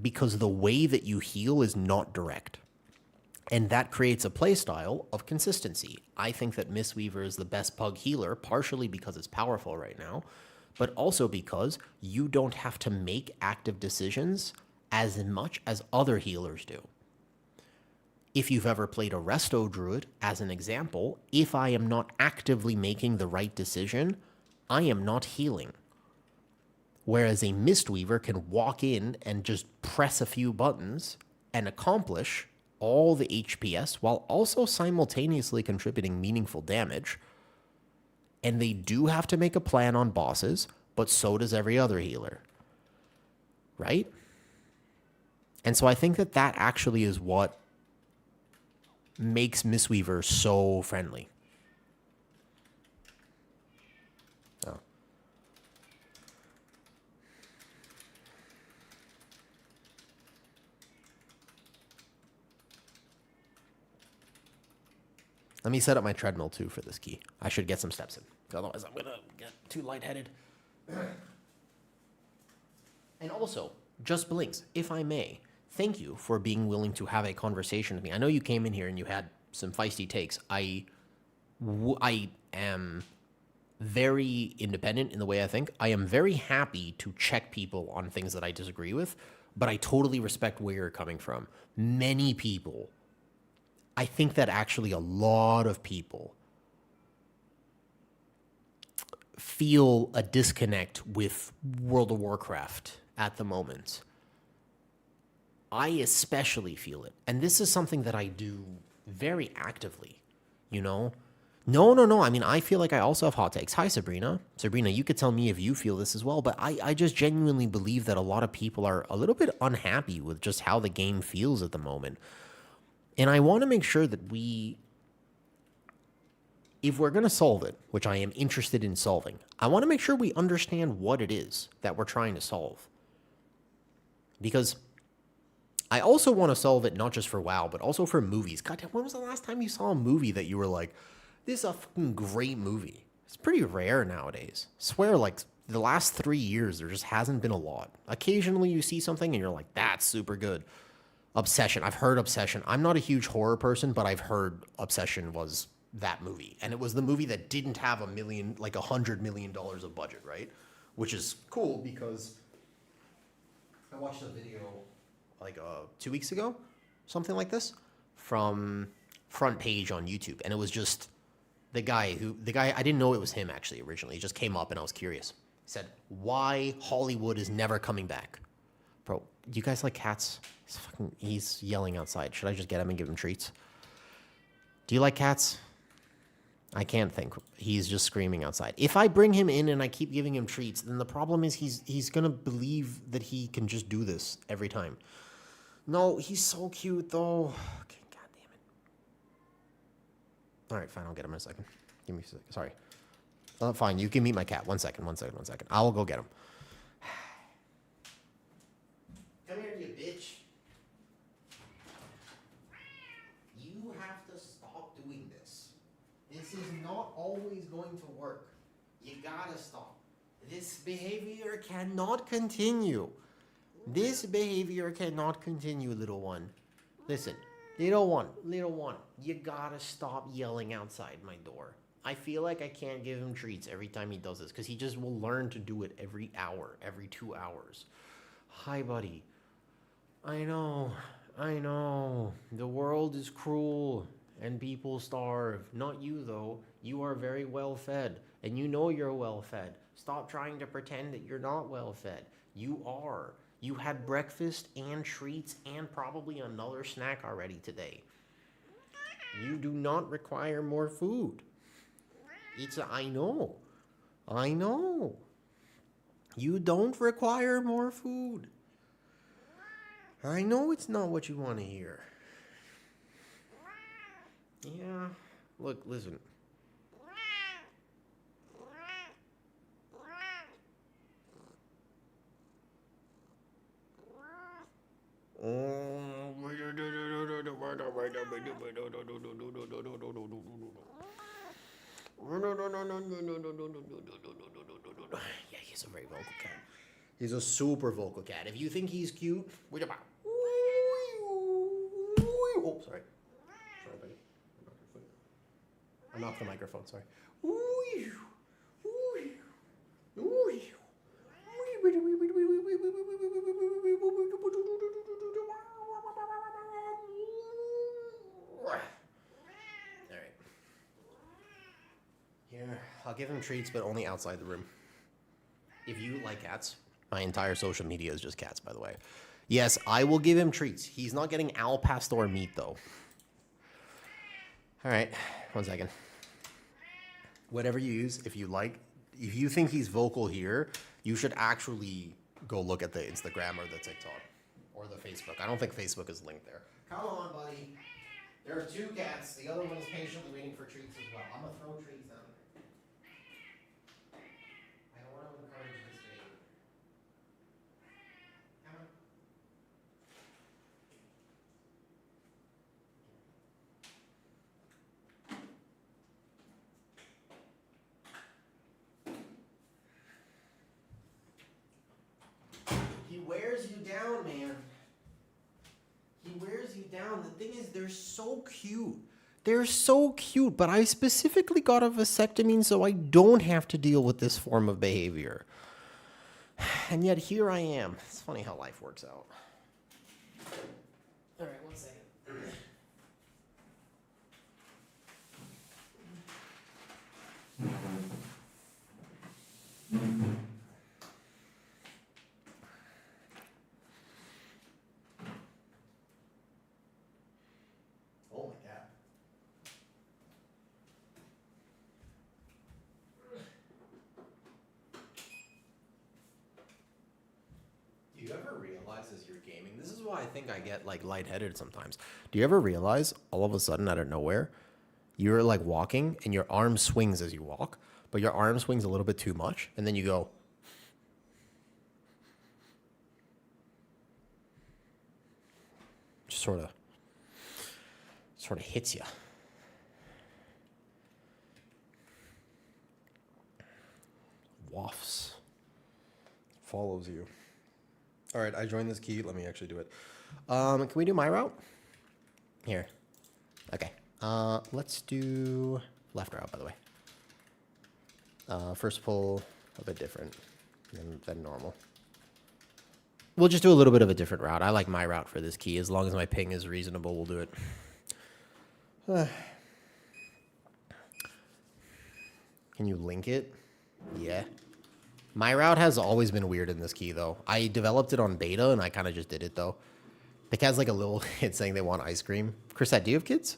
because the way that you heal is not direct. And that creates a playstyle of consistency. I think that Mistweaver is the best pug healer, partially because it's powerful right now, but also because you don't have to make active decisions as much as other healers do. If you've ever played a Resto Druid, as an example, if I am not actively making the right decision, I am not healing. Whereas a Mistweaver can walk in and just press a few buttons and accomplish all the HPS while also simultaneously contributing meaningful damage. And they do have to make a plan on bosses, but so does every other healer. Right? And so I think that that actually is what makes Mistweaver so friendly. Oh. Let me set up my treadmill too for this key. I should get some steps in. Otherwise I'm gonna get too lightheaded. And also, Just Blinks, if I may, thank you for being willing to have a conversation with me. I know you came in here and you had some feisty takes. I am very independent in the way I think. I am very happy to check people on things that I disagree with, but I totally respect where you're coming from. Many people, I think that actually a lot of people feel a disconnect with World of Warcraft at the moment. I especially feel it. And this is something that I do very actively, you know? No. I mean, I feel like I also have hot takes. Hi, Sabrina. Sabrina, you could tell me if you feel this as well, but I just genuinely believe that a lot of people are a little bit unhappy with just how the game feels at the moment. And I want to make sure that if we're going to solve it, which I am interested in solving, I want to make sure we understand what it is that we're trying to solve. Because I also want to solve it not just for WoW, but also for movies. God damn, when was the last time you saw a movie that you were like, this is a fucking great movie? It's pretty rare nowadays. I swear, like, the last 3 years, there just hasn't been a lot. Occasionally you see something and you're like, that's super good. Obsession. I've heard Obsession. I'm not a huge horror person, but I've heard Obsession was that movie. And it was the movie that didn't have $100 million of budget, right? Which is cool because I watched a video 2 weeks ago, something like this, from Front Page on YouTube. And it was just the guy, I didn't know it was him actually originally. He just came up and I was curious. He said, why Hollywood is never coming back. Bro, do you guys like cats? He's yelling outside. Should I just get him and give him treats? Do you like cats? I can't think. He's just screaming outside. If I bring him in and I keep giving him treats, then the problem is he's going to believe that he can just do this every time. No, he's so cute, though. Okay, God damn it. All right, fine. I'll get him in a second. Give me a second. Sorry. Fine. You can meet my cat. One second. I will go get him. Come here, you bitch. You have to stop doing this. This is is not always going to work. You gotta stop. This behavior cannot continue. This behavior cannot continue, little one. Listen, little one, you gotta stop yelling outside my door. I feel like I can't give him treats every time he does this because he just will learn to do it every hour, every 2 hours. Hi, buddy. I know. The world is cruel and people starve. Not you, though. You are very well fed, and you know you're well fed. Stop trying to pretend that you're not well fed. You are. You had breakfast and treats and probably another snack already today. You do not require more food. I know. You don't require more food. I know it's not what you want to hear. Yeah. Look, listen. Yeah, he's a very vocal cat. He's a super vocal cat. If you think he's cute, wait about. Oh, sorry. Sorry, buddy. I knocked the microphone, sorry. Alright. Here, I'll give him treats, but only outside the room. If you like cats, my entire social media is just cats, by the way. Yes, I will give him treats. He's not getting al pastor meat, though. All right, 1 second. Whatever you use, if you think he's vocal here, you should actually go look at the Instagram or the TikTok or the Facebook. I don't think Facebook is linked there. Come on, buddy. There are 2 cats. The other one is patiently waiting for treats as well. I'm going to throw treats down. I don't want to encourage this behavior. Come on. He wears you down, man. He wears you down. The thing is, they're so cute. They're so cute, but I specifically got a vasectomy so I don't have to deal with this form of behavior. And yet here I am. It's funny how life works out. All right, 1 second. Oh my God. Do you ever realize as you're gaming, this is why I think I get like lightheaded sometimes. Do you ever realize all of a sudden out of nowhere, you're like walking and your arm swings as you walk, but your arm swings a little bit too much, and then you go. Just sort of hits you. Wafts. Follows you. All right, I joined this key. Let me actually do it. Can we do my route? Here. Okay. Let's do left route, by the way. First pull, a bit different than normal. We'll just do a little bit of a different route. I like my route for this key. As long as my ping is reasonable, we'll do it. Can you link it? Yeah. My route has always been weird in this key, though. I developed it on beta, and I kind of just did it, though. The cat's like a little kid saying they want ice cream. Chrisette, do you have kids?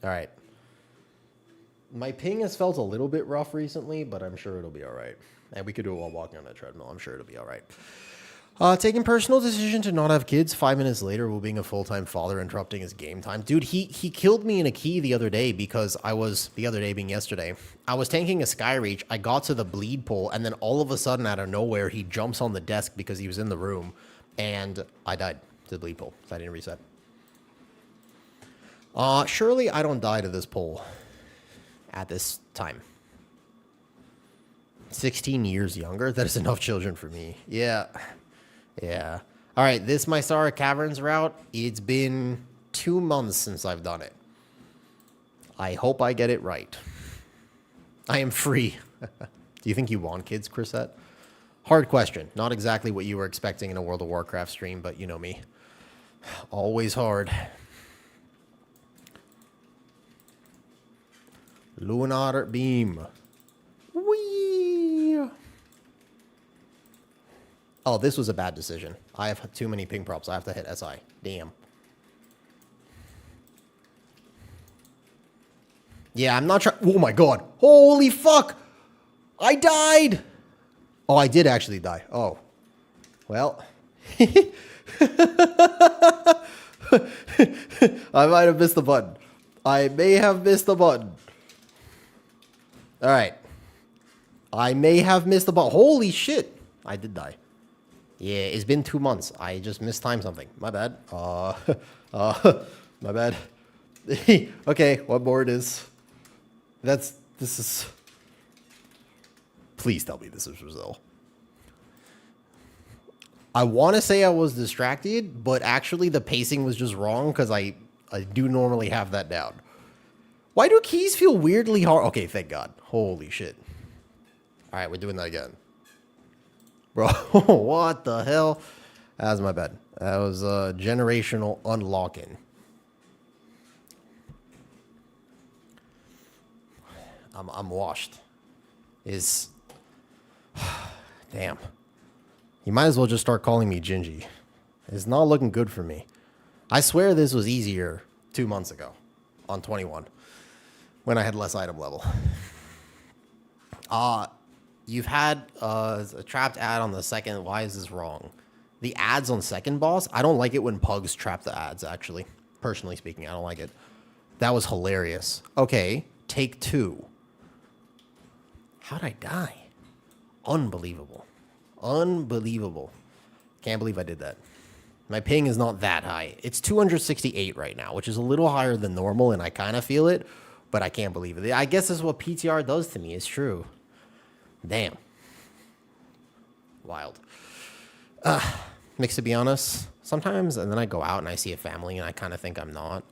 All right. My ping has felt a little bit rough recently, but I'm sure it'll be all right. And we could do it while walking on a treadmill. I'm sure it'll be all right. Taking personal decision to not have kids 5 minutes later while being a full-time father interrupting his game time. Dude, he killed me in a key the other day because the other day being yesterday, I was tanking a Skyreach. I got to the bleed pole, and then all of a sudden, out of nowhere, he jumps on the desk because he was in the room, and I died to the bleed pole, so I didn't reset. Surely I don't die to this poll at this time. 16 years younger? That is enough children for me. Yeah. Yeah. All right, this Mysara Caverns route, it's been 2 months since I've done it. I hope I get it right. I am free. Do you think you want kids, Chrisette? Hard question. Not exactly what you were expecting in a World of Warcraft stream, but you know me. Always hard. Lunar Beam. Whee! Oh, this was a bad decision. I have too many ping props. I have to hit SI. Damn. Yeah, I'm not trying. Oh my god. Holy fuck! I died! Oh, I did actually die. Oh. Well. I might have missed the button. I may have missed the button. Alright. I may have missed the button. Holy shit. I did die. Yeah, it's been 2 months. I just mistimed something. My bad. My bad. Okay, what more it is? This is... Please tell me this is Brazil. I want to say I was distracted, but actually the pacing was just wrong because I do normally have that down. Why do keys feel weirdly hard? Okay, thank God. Holy shit. All right, we're doing that again. Bro, what the hell? That was my bad. That was generational unlocking. I'm washed. Damn. You might as well just start calling me Gingy. It's not looking good for me. I swear this was easier 2 months ago on 21 when I had less item level. You've had a trapped ad on the second. Why is this wrong? The ads on second boss, I don't like it when pugs trap the ads, actually. Personally speaking, I don't like it. That was hilarious. Okay, take 2. How'd I die? Unbelievable. Unbelievable. Can't believe I did that. My ping is not that high. It's 268 right now, which is a little higher than normal, and I kind of feel it, but I can't believe it. I guess this is what PTR does to me. It's true. Damn. Wild. Mixed, to be honest. Sometimes, and then I go out and I see a family, and I kind of think I'm not.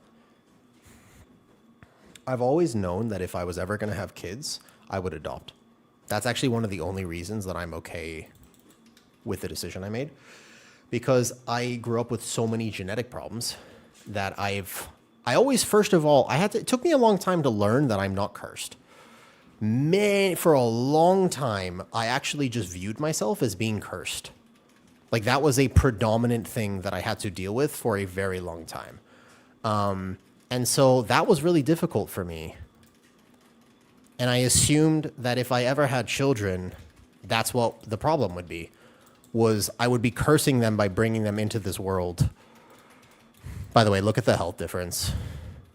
I've always known that if I was ever going to have kids, I would adopt. That's actually one of the only reasons that I'm okay with the decision I made. Because I grew up with so many genetic problems that I always, first of all, it took me a long time to learn that I'm not cursed. Man, for a long time, I actually just viewed myself as being cursed. Like, that was a predominant thing that I had to deal with for a very long time. And so that was really difficult for me. And I assumed that if I ever had children, that's what the problem would be. Was I would be cursing them by bringing them into this world. By the way, look at the health difference.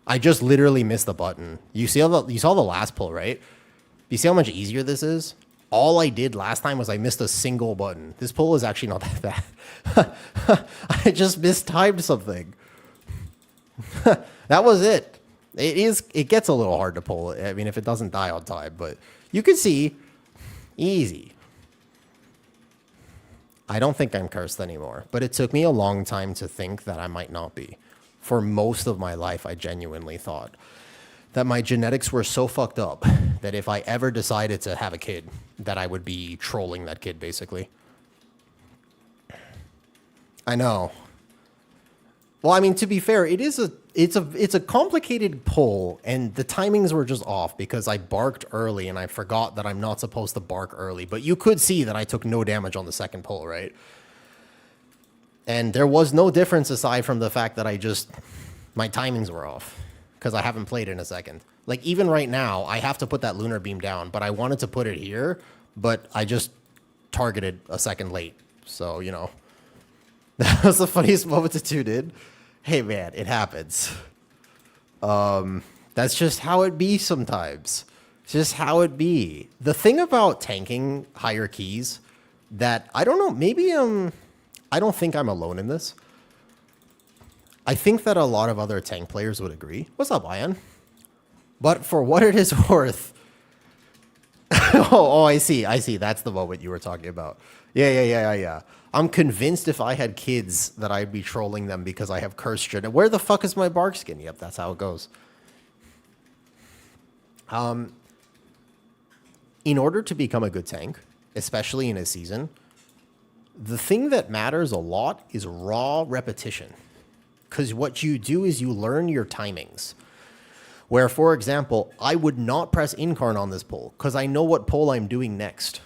I just literally missed the button. You saw the last pull, right? You see how much easier this is? All I did last time was I missed a single button. This pull is actually not that bad. I just mistimed something. That was it. It gets a little hard to pull. I mean, if it doesn't die on time, but you can see, easy. I don't think I'm cursed anymore, but it took me a long time to think that I might not be. For most of my life, I genuinely thought that my genetics were so fucked up that if I ever decided to have a kid, that I would be trolling that kid, basically. I know. Well, I mean, to be fair, it's a complicated pull, and the timings were just off because I barked early and I forgot that I'm not supposed to bark early. But you could see that I took no damage on the second pull, right? And there was no difference aside from the fact that my timings were off because I haven't played in a second. Like, even right now, I have to put that lunar beam down, but I wanted to put it here, but I just targeted a second late. So, you know. That was the funniest moment to tune in. Hey, man, it happens. That's just how it be sometimes. It's just how it be. The thing about tanking higher keys that, I don't know, maybe I don't think I'm alone in this. I think that a lot of other tank players would agree. What's up, Ian? But for what it is worth... oh, I see. That's the moment you were talking about. Yeah. I'm convinced if I had kids that I'd be trolling them because I have cursed gen. Where the fuck is my bark skin? Yep, that's how it goes. In order to become a good tank, especially in a season, the thing that matters a lot is raw repetition. Because what you do is you learn your timings. Where, for example, I would not press Incarn on this pull because I know what pull I'm doing next.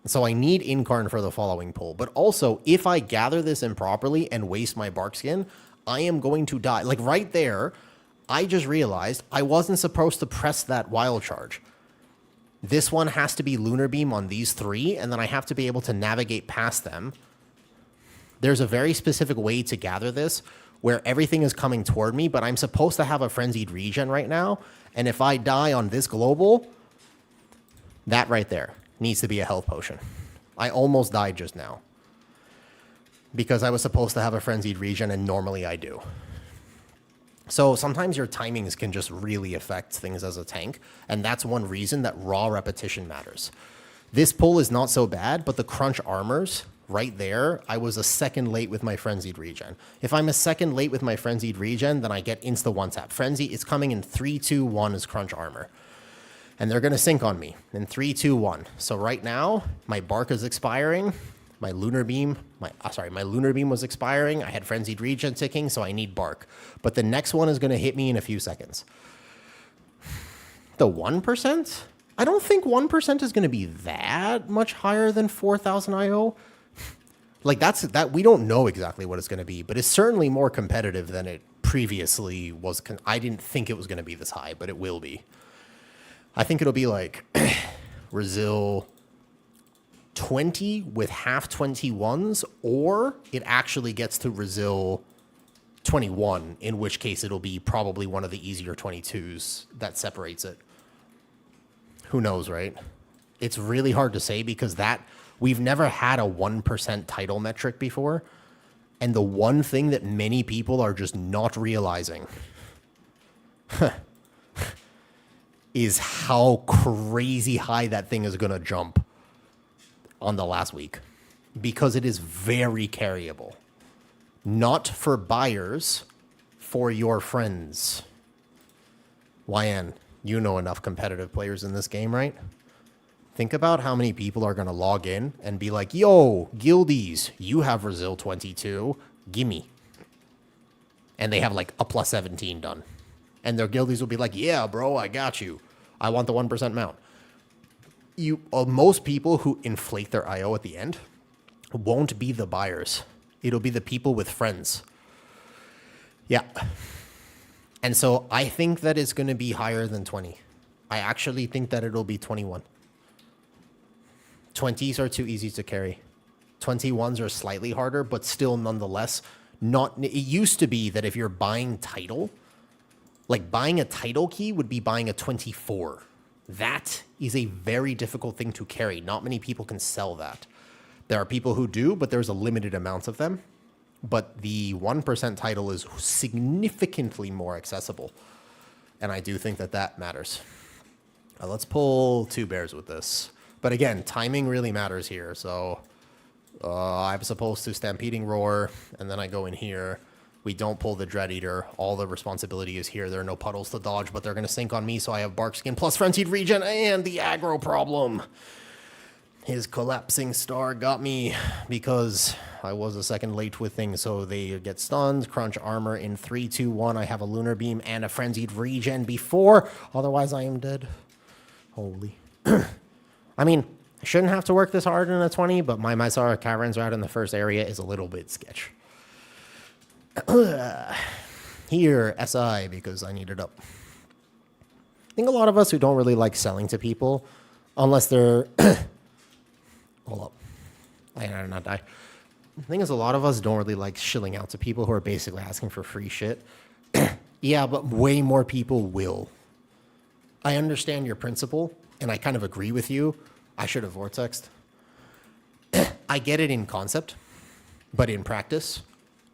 So I need Incarn for the following pull. But also, if I gather this improperly and waste my bark skin, I am going to die. Like right there, I just realized I wasn't supposed to press that wild charge. This one has to be Lunar Beam on these three, and then I have to be able to navigate past them. There's a very specific way to gather this where everything is coming toward me, but I'm supposed to have a Frenzied Regen right now, and if I die on this global, that right there needs to be a health potion. I almost died just now because I was supposed to have a Frenzied Regen, and normally I do. So sometimes your timings can just really affect things as a tank, and that's one reason that raw repetition matters. This pull is not so bad, but the crunch armors, right there, I was a second late with my Frenzied Regen. If I'm a second late with my Frenzied Regen, then I get insta one-tap. Frenzy is coming in 3, 2, 1 as crunch armor. And they're going to sync on me in 3, 2, 1. So right now, my bark is expiring. My Lunar Beam, my Lunar Beam was expiring. I had Frenzied Regen ticking, so I need bark. But the next one is going to hit me in a few seconds. The 1%? I don't think 1% is going to be that much higher than 4,000 IO. Like that we don't know exactly what it's going to be, but it's certainly more competitive than it previously was. I didn't think it was going to be this high, but it will be. I think it'll be like Resil 20 with half 21s, or it actually gets to Resil 21, in which case it'll be probably one of the easier 22s that separates it. Who knows, right? It's really hard to say because we've never had a 1% title metric before. And the one thing that many people are just not realizing is how crazy high that thing is going to jump on the last week. Because it is very carryable. Not for buyers, for your friends. YN, you know enough competitive players in this game, right? Think about how many people are going to log in and be like, yo, guildies, you have Resil 22, gimme. And they have like a plus 17 done. And their guildies will be like, yeah, bro, I got you. I want the 1% mount. Most people who inflate their IO at the end won't be the buyers. It'll be the people with friends. Yeah. And so I think that it's going to be higher than 20. I actually think that it'll be 21. 20s are too easy to carry. 21s are slightly harder, but still nonetheless not. It used to be that if you're buying title, like buying a title key would be buying a 24. That is a very difficult thing to carry. Not many people can sell that. There are people who do, but there's a limited amount of them. But the 1% title is significantly more accessible. And I do think that that matters. Let's pull 2 bears with this. But again, timing really matters here. So I'm supposed to Stampeding Roar, and then I go in here. We don't pull the Dread Eater. All the responsibility is here. There are no puddles to dodge, but they're going to sink on me, so I have Bark Skin plus Frenzied Regen and the aggro problem. His Collapsing Star got me because I was a second late with things, so they get stunned. Crunch Armor in 3, 2, 1. I have a Lunar Beam and a Frenzied Regen before. Otherwise, I am dead. Holy. I mean, I shouldn't have to work this hard in a 20, but my Mysara Caverns route in the first area is a little bit sketch. Here, SI, because I need it up. I think a lot of us who don't really like selling to people, unless they're... Hold up. I did not die. The thing is, a lot of us don't really like shilling out to people who are basically asking for free shit. Yeah, but way more people will. I understand your principle, and I kind of agree with you. I should have vortexed. I get it in concept, but in practice,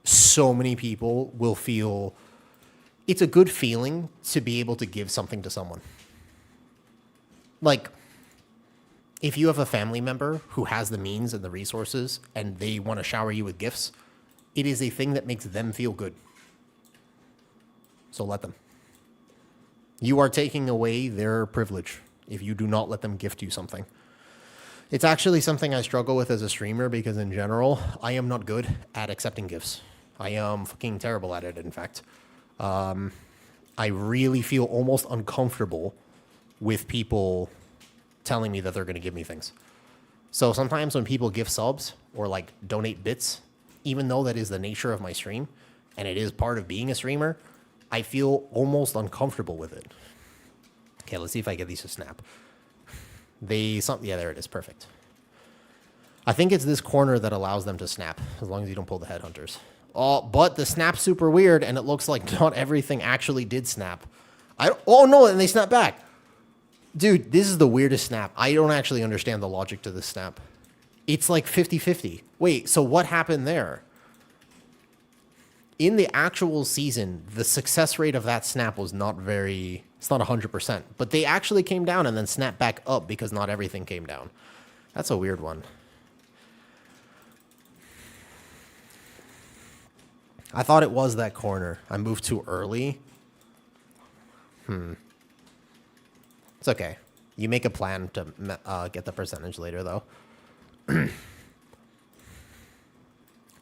so many people will feel it's a good feeling to be able to give something to someone. Like, if you have a family member who has the means and the resources and they want to shower you with gifts, it is a thing that makes them feel good. So let them. You are taking away their privilege if you do not let them gift you something. It's actually something I struggle with as a streamer because in general, I am not good at accepting gifts. I am fucking terrible at it, in fact. I really feel almost uncomfortable with people telling me that they're going to give me things. So sometimes when people give subs or like donate bits, even though that is the nature of my stream and it is part of being a streamer, I feel almost uncomfortable with it. Okay, let's see if I get these to snap. Yeah, there it is. Perfect. I think it's this corner that allows them to snap, as long as you don't pull the headhunters. Oh, but the snap's super weird, and it looks like not everything actually did snap. Oh, no, and they snap back. Dude, this is the weirdest snap. I don't actually understand the logic to this snap. It's like 50-50. Wait, so what happened there? In the actual season, the success rate of that snap was not very... It's not 100%. But they actually came down and then snapped back up because not everything came down. That's a weird one. I thought it was that corner. I moved too early. It's okay. You make a plan to get the percentage later, though.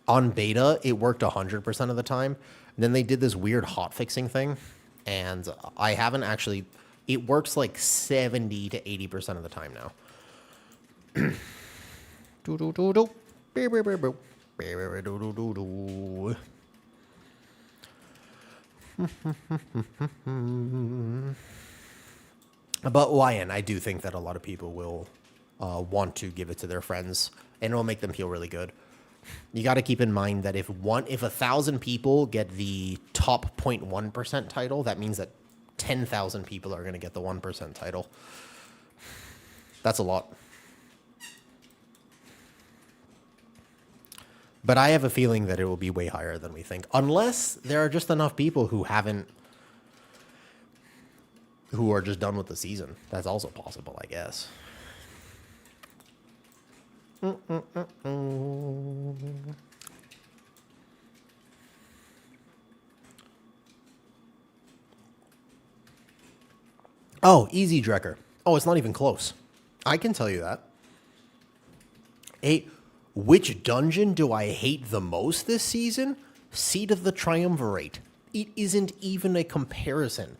On beta, it worked 100% of the time. Then they did this weird hotfixing thing. And I haven't actually... It works like 70 to 80% of the time now. But YN, I do think that a lot of people will want to give it to their friends, and it'll make them feel really good. You got to keep in mind that if 1,000 people get the top 0.1% title, that means that 10,000 people are going to get the 1% title. That's a lot. But I have a feeling that it will be way higher than we think. Unless there are just enough people who are just done with the season. That's also possible, I guess. Oh, easy Drecker. Oh, it's not even close. I can tell you that. Which dungeon do I hate the most this season? Seat of the Triumvirate. It isn't even a comparison.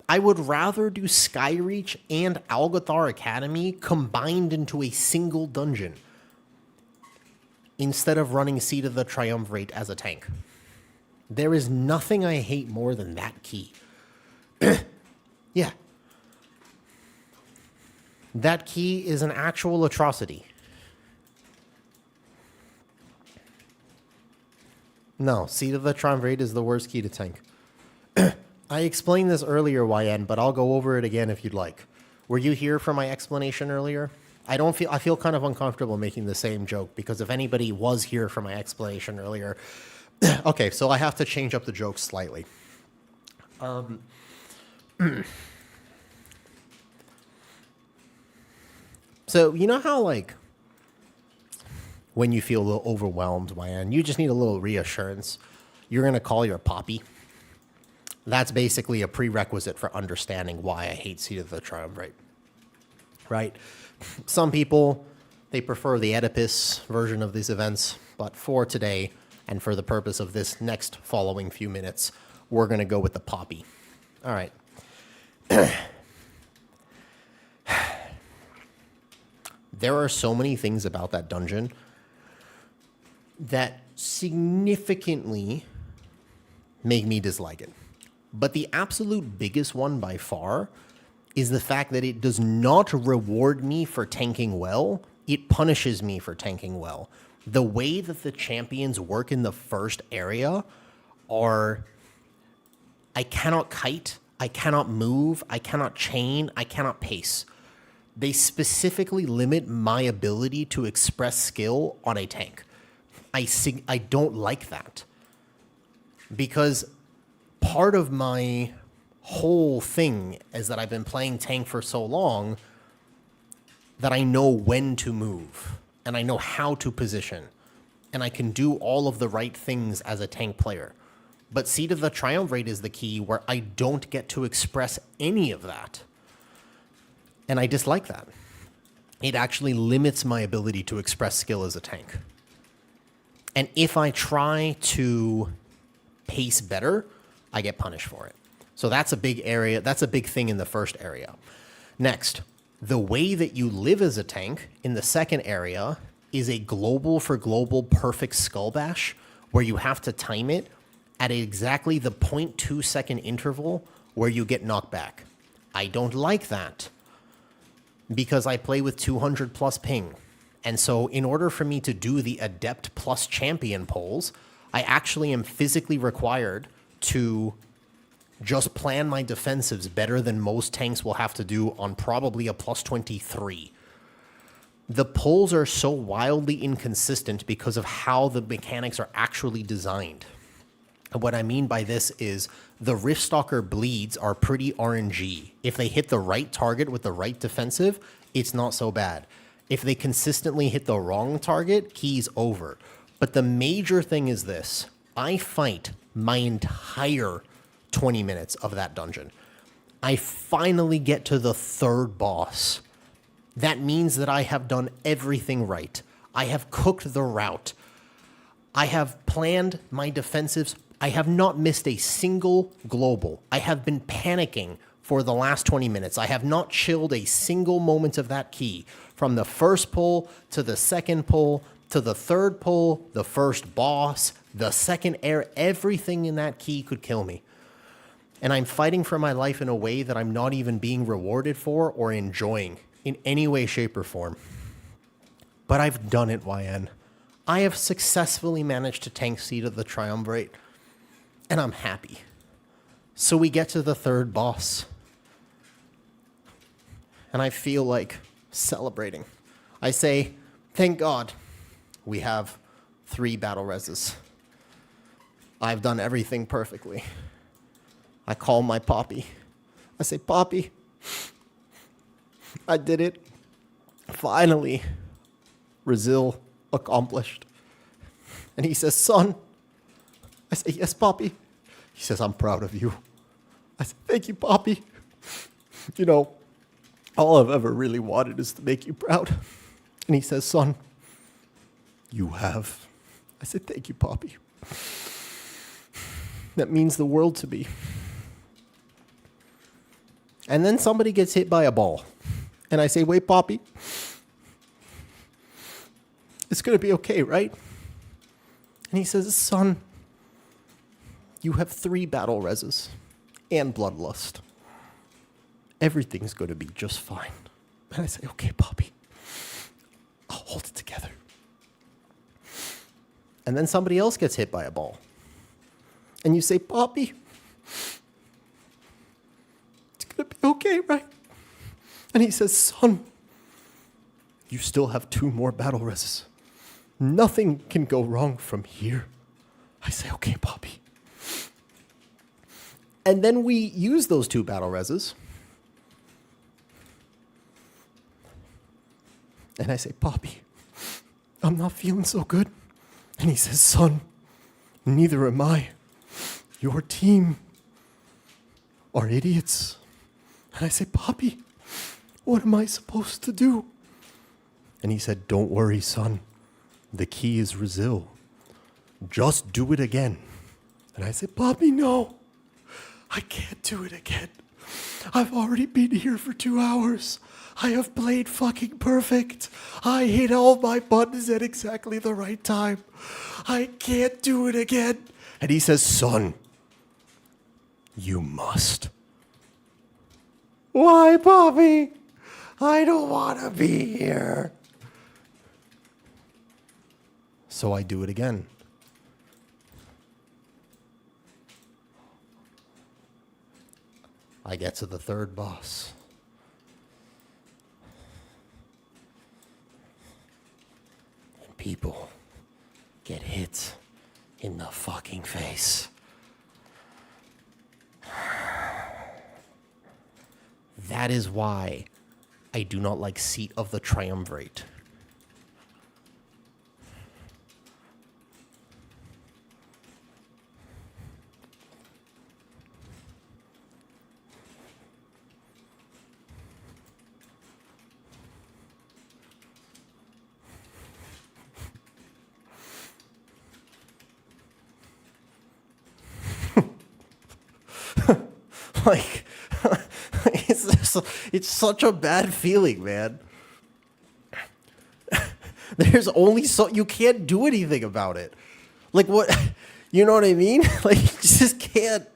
I would rather do Skyreach and Algathar Academy combined into a single dungeon instead of running Seat of the Triumvirate as a tank. There is nothing I hate more than that key. Yeah. That key is an actual atrocity. No, Seat of the Triumvirate is the worst key to tank. I explained this earlier, YN, but I'll go over it again if you'd like. Were you here for my explanation earlier? I feel kind of uncomfortable making the same joke because if anybody was here for my explanation earlier, okay, so I have to change up the joke slightly. So you know how like when you feel a little overwhelmed, YN, you just need a little reassurance. You're gonna call your poppy. That's basically a prerequisite for understanding why I hate Seat of the Triumvirate. Right? Some people, they prefer the Oedipus version of these events, but for today, and for the purpose of this next following few minutes, we're going to go with the poppy. All right. There are so many things about that dungeon that significantly make me dislike it. But the absolute biggest one by far is the fact that it does not reward me for tanking well. It punishes me for tanking well. The way that the champions work in the first area are... I cannot kite, I cannot move, I cannot chain, I cannot pace. They specifically limit my ability to express skill on a tank. I don't like that. because part of my whole thing is that I've been playing tank for so long that I know when to move and I know how to position and I can do all of the right things as a tank player. But Seed of the Triumvirate is the key where I don't get to express any of that. And I dislike that. It actually limits my ability to express skill as a tank. And if I try to pace better, I get punished for it. So that's a big area. That's a big thing in the first area. Next, the way that you live as a tank in the second area is a global for global perfect skull bash where you have to time it at exactly the 0.2 second interval where you get knocked back. I don't like that because I play with 200 plus ping. And so in order for me to do the adept plus champion polls, I actually am physically required to just plan my defensives better than most tanks will have to do on probably a plus 23. The polls are so wildly inconsistent because of how the mechanics are actually designed. And what I mean by this is the Riftstalker bleeds are pretty RNG. If they hit the right target with the right defensive, it's not so bad. If they consistently hit the wrong target, key's over. But the major thing is this. I fight my entire 20 minutes of that dungeon. I finally get to the third boss. That means that I have done everything right. I have cooked the route. I have planned my defensives. I have not missed a single global. I have been panicking for the last 20 minutes. I have not chilled a single moment of that key. From the first pull to the second pull to the third pull, the first boss, the second air, everything in that key could kill me. And I'm fighting for my life in a way that I'm not even being rewarded for or enjoying in any way, shape, or form. But I've done it, YN. I have successfully managed to tank Seed of the Triumvirate, and I'm happy. So we get to the third boss, and I feel like celebrating. I say, thank God we have 3 battle reses. I've done everything perfectly. I call my Poppy. I say, Poppy, I did it. Finally, Brazil accomplished. And he says, son. I say, yes, Poppy. He says, I'm proud of you. I say, thank you, Poppy. You know, all I've ever really wanted is to make you proud. And he says, son, you have. I said, thank you, Poppy. That means the world to me. And then somebody gets hit by a ball. And I say, wait, Poppy. It's going to be okay, right? And he says, son, you have 3 battle reses and bloodlust. Everything's going to be just fine. And I say, okay, Poppy. I'll hold it together. And then somebody else gets hit by a ball. And you say, Poppy, it's going to be okay, right? And he says, son, you still have 2 more battle reses. Nothing can go wrong from here. I say, okay, Poppy. And then we use those 2 battle reses. And I say, Poppy, I'm not feeling so good. And he says, son, neither am I. Your team are idiots. And I say, Poppy, what am I supposed to do? And he said, don't worry, son. The key is Brazil. Just do it again. And I said, Poppy, no. I can't do it again. I've already been here for 2 hours. I have played fucking perfect. I hit all my buttons at exactly the right time. I can't do it again. And he says, son, you must. Why, Poppy? I don't want to be here. So I do it again. I get to the third boss. And people get hit in the fucking face. That is why I do not like Seat of the Triumvirate. Like, it's such a bad feeling, man. There's only so you can't do anything about it. Like what, you know what I mean? Like you just can't.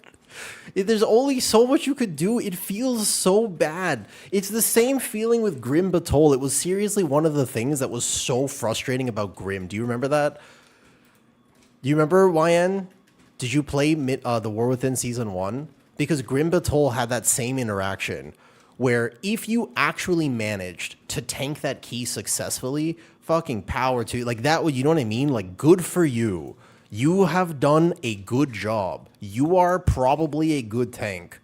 There's only so much you could do. It feels so bad. It's the same feeling with Grim Batol. It was seriously one of the things that was so frustrating about Grim. Do you remember that? Do you remember, YN? Did you play The War Within Season 1? Because Grim Batol had that same interaction where if you actually managed to tank that key successfully, fucking power to you. Like that would, you know what I mean? Like good for you. You have done a good job. You are probably a good tank.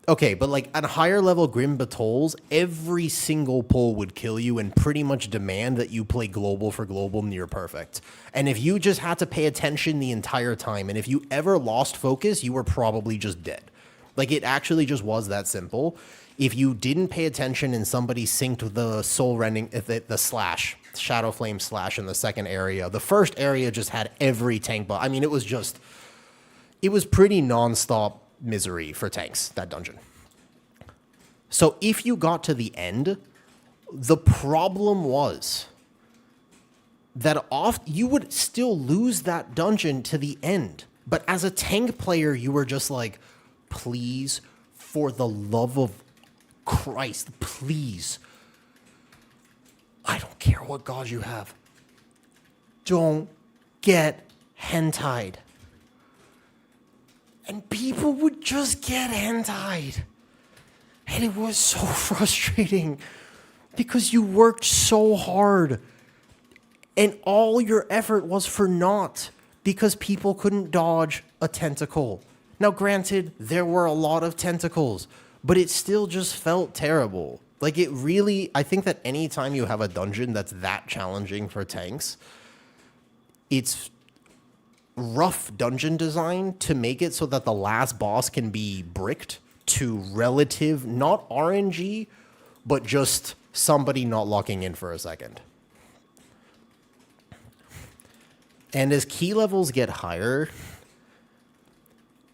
Okay, but like at higher level Grim Batols, every single pull would kill you and pretty much demand that you play global for global near perfect. And if you just had to pay attention the entire time, and if you ever lost focus, you were probably just dead. Like it actually just was that simple. If you didn't pay attention and somebody synced the soul rending, the slash, Shadow Flame slash in the second area, the first area just had every tank. But I mean, it was pretty nonstop misery for tanks, that dungeon. So if you got to the end, the problem was that you would still lose that dungeon to the end. But as a tank player, you were just like, please, for the love of Christ, please. I don't care what god you have. Don't get hentai'd. And people would just get hentai'd. And it was so frustrating because you worked so hard and all your effort was for naught because people couldn't dodge a tentacle. Now, granted, there were a lot of tentacles, but it still just felt terrible. Like it really, I think that anytime you have a dungeon that's that challenging for tanks, it's rough dungeon design to make it so that the last boss can be bricked to relative, not RNG, but just somebody not locking in for a second. And as key levels get higher,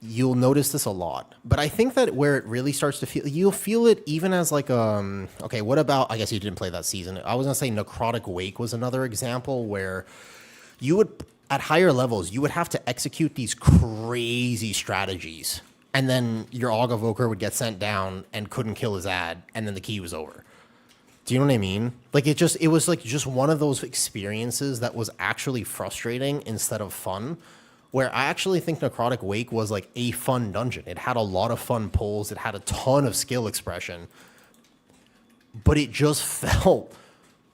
you'll notice this a lot. But I think that where it really starts to feel, you'll feel it even as like, okay, what about, I guess you didn't play that season. I was going to say Necrotic Wake was another example where you would, at higher levels, you would have to execute these crazy strategies. And then your Aug Evoker would get sent down and couldn't kill his ad, and then the key was over. Do you know what I mean? Like it was like just one of those experiences that was actually frustrating instead of fun. Where I actually think Necrotic Wake was like a fun dungeon. It had a lot of fun pulls. It had a ton of skill expression. But it just felt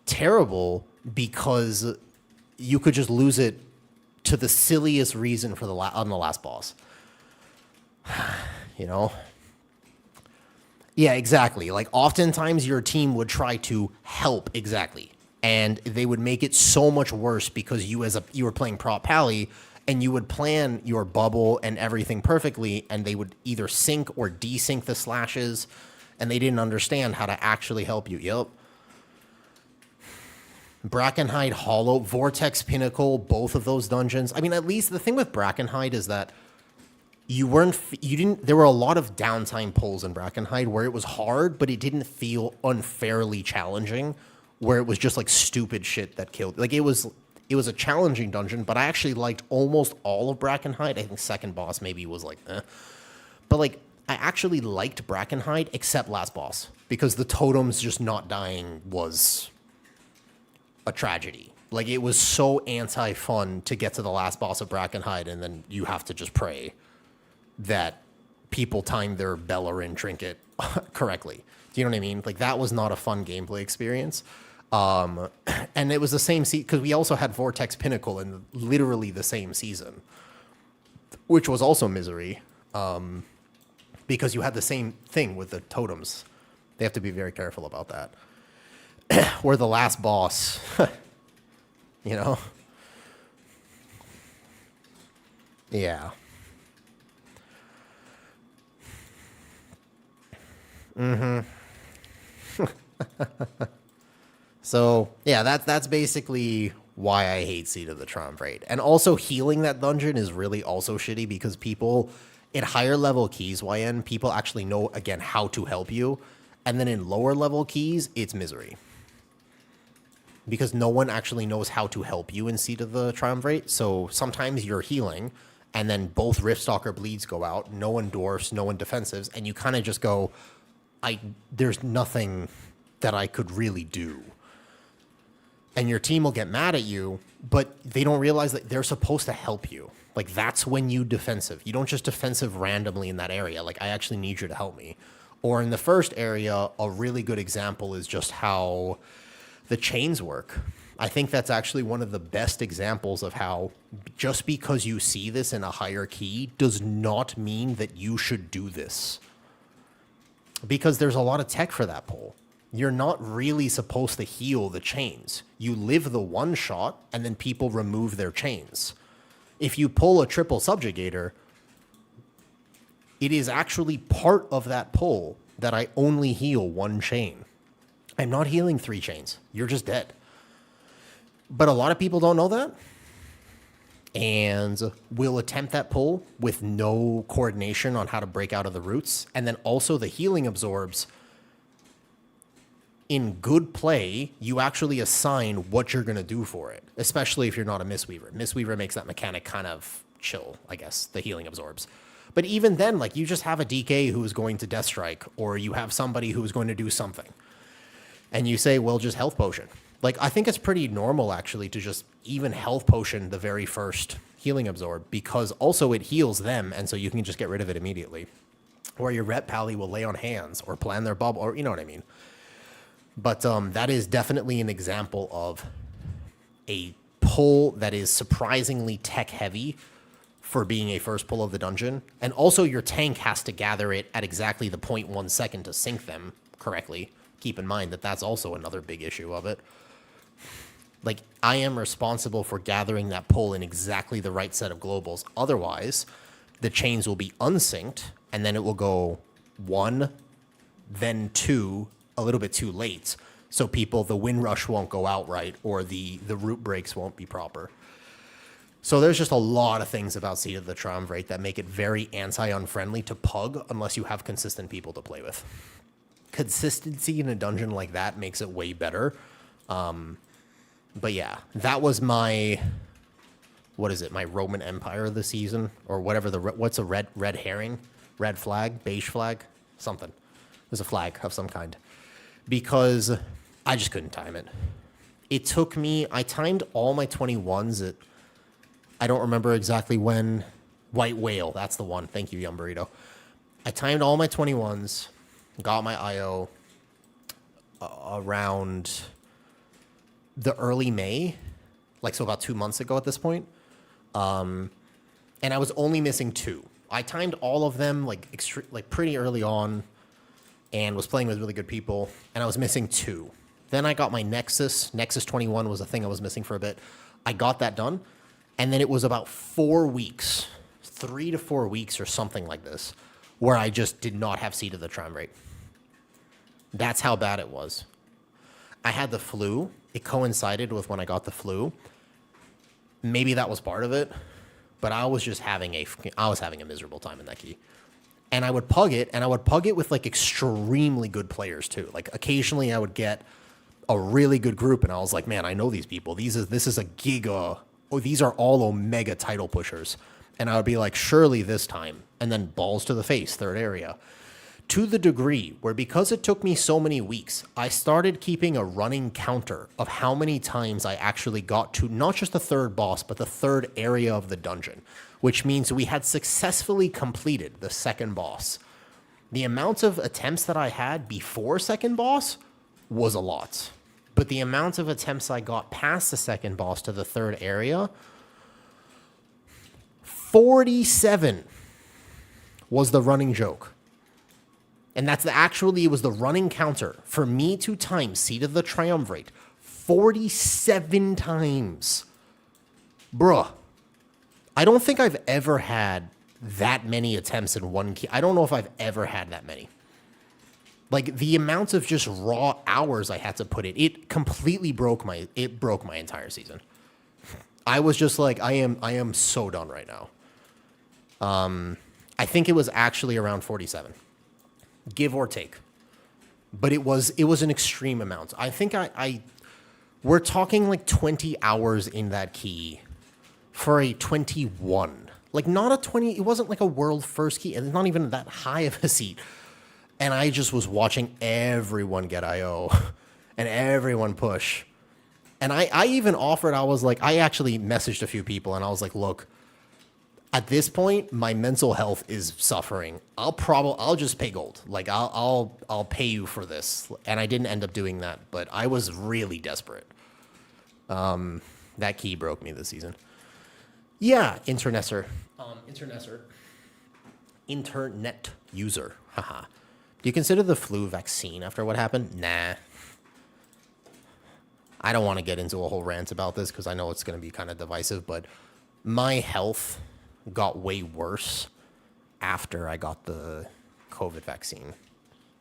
terrible because you could just lose it to the silliest reason for on the last boss. You know? Yeah, exactly. Like oftentimes your team would try to help, exactly. And they would make it so much worse because you were playing prop pally and you would plan your bubble and everything perfectly, and they would either sync or desync the slashes, and they didn't understand how to actually help you. Yep. Brackenhide Hollow, Vortex Pinnacle, both of those dungeons. I mean, at least the thing with Brackenhide is that there were a lot of downtime pulls in Brackenhide where it was hard, but it didn't feel unfairly challenging, where it was just like stupid shit that killed. Like it was a challenging dungeon, but I actually liked almost all of Brackenhide. I think second boss maybe was like, eh. But like, I actually liked Brackenhide except last boss because the totems just not dying was a tragedy. Like it was so anti-fun to get to the last boss of Brackenhide and then you have to just pray that people time their Bellerin trinket correctly. Do you know what I mean? Like that was not a fun gameplay experience. And it was the same season because we also had Vortex Pinnacle in literally the same season, which was also misery, because you had the same thing with the totems. They have to be very careful about that. Or the last boss, you know? Yeah. So, yeah, that's basically why I hate Seed of the Triumvirate. And also, healing that dungeon is really also shitty because people, in higher level keys, YN, people actually know, again, how to help you. And then in lower level keys, it's misery. Because no one actually knows how to help you in Seed of the Triumvirate. So sometimes you're healing, and then both Riftstalker bleeds go out, no one dwarfs, no one defensives, and you kind of just go, there's nothing that I could really do. And your team will get mad at you, but they don't realize that they're supposed to help you. Like, that's when you defensive. You don't just defensive randomly in that area. Like, I actually need you to help me. Or in the first area, a really good example is just how the chains work. I think that's actually one of the best examples of how just because you see this in a higher key does not mean that you should do this. Because there's a lot of tech for that pull. You're not really supposed to heal the chains. You live the one shot, and then people remove their chains. If you pull a triple subjugator, it is actually part of that pull that I only heal one chain. I'm not healing 3 chains. You're just dead. But a lot of people don't know that, and will attempt that pull with no coordination on how to break out of the roots. And then also the healing absorbs. In good play, you actually assign what you're going to do for it, especially if you're not a Mistweaver. Mistweaver makes that mechanic kind of chill, I guess, the healing absorbs. But even then, like, you just have a DK who is going to Death Strike, or you have somebody who is going to do something. And you say, well, just health potion. Like, I think it's pretty normal, actually, to just even health potion the very first healing absorb, because also it heals them, and so you can just get rid of it immediately. Or your rep pally will lay on hands, or plan their bubble, or you know what I mean. But that is definitely an example of a pull that is surprisingly tech-heavy for being a first pull of the dungeon. And also your tank has to gather it at exactly the 0.1 second to sync them correctly. Keep in mind that that's also another big issue of it. Like, I am responsible for gathering that pull in exactly the right set of globals. Otherwise, the chains will be unsynced, and then it will go 1, then 2, a little bit too late, so the wind rush won't go out right, or the root breaks won't be proper. So there's just a lot of things about Seed of the Triumvirate that make it very anti-unfriendly to pug unless you have consistent people to play with. Consistency in a dungeon like that makes it way better. But yeah, that was my, what is it, my Roman Empire of the season, or whatever what's a red herring, red flag, beige flag, something. There's a flag of some kind. Because I just couldn't time it. It took me, I timed all my 21s at, I don't remember exactly when, White Whale, that's the one. Thank you, Yum Burrito. I timed all my 21s, got my IO around the early May, like so about 2 months ago at this point. And I was only missing 2. I timed all of them like pretty early on, and was playing with really good people, and I was missing 2. Then I got my Nexus 21 was a thing I was missing for a bit. I got that done, and then it was about 4 weeks, 3 to 4 weeks or something like this, where I just did not have Seed of the Triumvirate. That's how bad it was. I had the flu. It coincided with when I got the flu. Maybe that was part of it, but I was just having a miserable time in that key. And I would pug it, with like extremely good players too. Like occasionally I would get a really good group, and I was like, man, I know these people. This is a giga. Oh, these are all Omega title pushers. And I would be like, surely this time. And then balls to the face, third area. To the degree where, because it took me so many weeks, I started keeping a running counter of how many times I actually got to not just the third boss, but the third area of the dungeon, which means we had successfully completed the second boss. The amount of attempts that I had before second boss was a lot, but the amount of attempts I got past the second boss to the third area, 47 was the running joke. And it was the running counter for me to time Seat of the Triumvirate 47 times. Bruh. I don't think I've ever had that many attempts in one key. I don't know if I've ever had that many. Like, the amount of just raw hours I had to put in, it completely broke my entire season. I was just like, I am so done right now. I think it was actually around 47, give or take. But it was an extreme amount. I think we're talking like 20 hours in that key for a 21. Like, not a 20, it wasn't like a world first key, and it's not even that high of a seat. And I just was watching everyone get IO and everyone push. And I even offered, I was like, I actually messaged a few people and I was like, look, at this point, my mental health is suffering. I'll just pay gold. Like, I'll pay you for this. And I didn't end up doing that, but I was really desperate. That key broke me this season. Yeah, internet user. Haha. Do you consider the flu vaccine after what happened? Nah. I don't want to get into a whole rant about this because I know it's going to be kind of divisive, but my health got way worse after I got the COVID vaccine.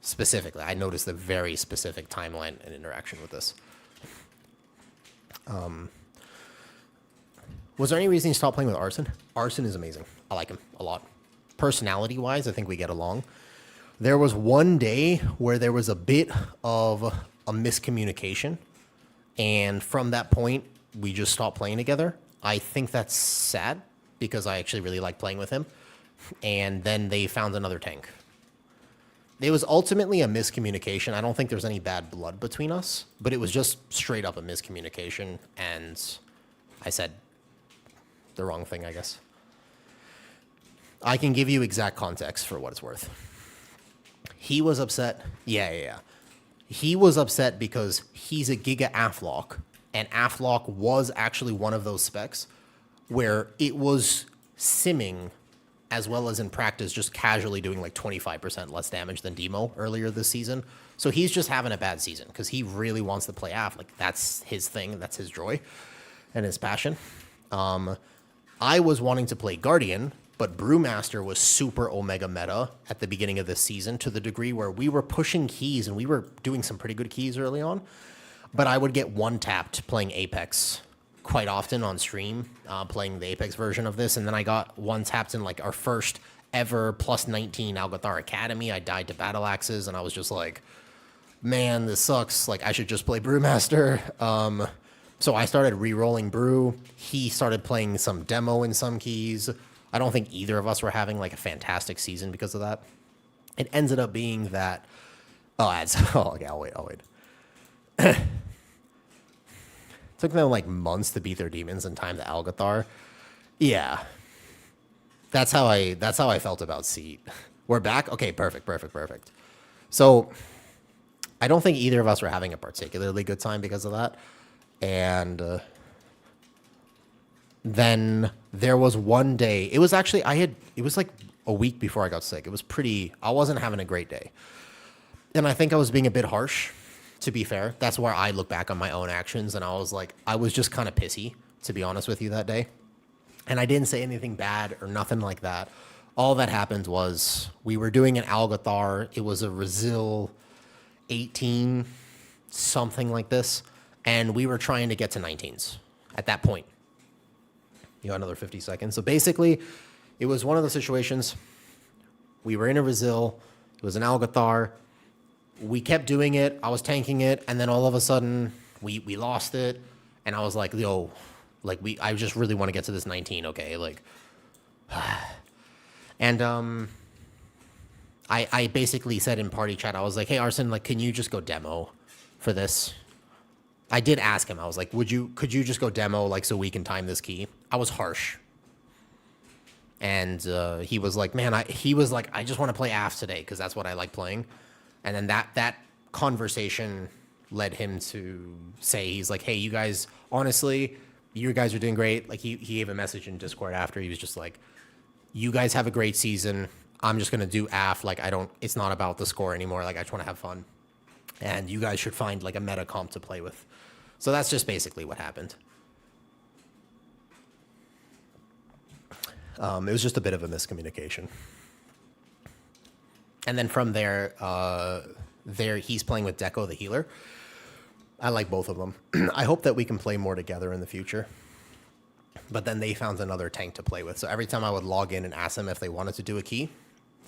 Specifically, I noticed a very specific timeline and interaction with this. Was there any reason you stopped playing with Arson? Arson is amazing. I like him a lot. Personality-wise, I think we get along. There was one day where there was a bit of a miscommunication, and from that point, we just stopped playing together. I think that's sad, because I actually really like playing with him. And then they found another tank. It was ultimately a miscommunication. I don't think there's any bad blood between us, but it was just straight up a miscommunication, and I said the wrong thing, I guess. I can give you exact context for what it's worth. He was upset. Yeah. He was upset because he's a Giga Aflock, and Aflock was actually one of those specs where it was simming as well as in practice just casually doing like 25% less damage than Demo earlier this season. So he's just having a bad season because he really wants to play Af. Like, that's his thing. That's his joy and his passion. I was wanting to play Guardian, but Brewmaster was super Omega meta at the beginning of this season to the degree where we were pushing keys and we were doing some pretty good keys early on. But I would get one-tapped playing Apex quite often on stream, playing the Apex version of this. And then I got one-tapped in like our first ever plus 19 Algathar Academy. I died to Battle Axes and I was just like, man, this sucks. Like, I should just play Brewmaster. So I started re-rolling Brew. He started playing some Demo in some keys. I don't think either of us were having like a fantastic season because of that. It ended up being that, okay, I'll wait. Took them like months to beat their demons and time the Algathar. Yeah. That's how I felt about Seat. We're back? Okay, perfect. So I don't think either of us were having a particularly good time because of that. And then there was one day, it was like a week before I got sick. I wasn't having a great day. And I think I was being a bit harsh, to be fair. That's where I look back on my own actions. And I was like, I was just kind of pissy, to be honest with you, that day. And I didn't say anything bad or nothing like that. All that happened was we were doing an Algathar. It was a Resil 18, something like this. And we were trying to get to 19s at that point. You got another 50 seconds. So basically, it was one of those situations. We were in a Resil. It was an Algathar. We kept doing it. I was tanking it. And then all of a sudden, we lost it. And I was like, yo, like, I just really want to get to this 19, okay? Like, and I basically said in party chat, I was like, hey, Arson, like, can you just go Demo for this? I did ask him. I was like, could you just go Demo, like, so we can time this key? I was harsh. And he was like, man, I just want to play AF today because that's what I like playing. And then that conversation led him to say, he's like, hey, you guys, honestly, you guys are doing great. Like, he gave a message in Discord after. He was just like, you guys have a great season. I'm just going to do AF. Like, it's not about the score anymore. Like, I just want to have fun. And you guys should find like a meta comp to play with. So that's just basically what happened. It was just a bit of a miscommunication. And then from there, he's playing with Deco, the healer. I like both of them. I hope that we can play more together in the future. But then they found another tank to play with. So every time I would log in and ask them if they wanted to do a key,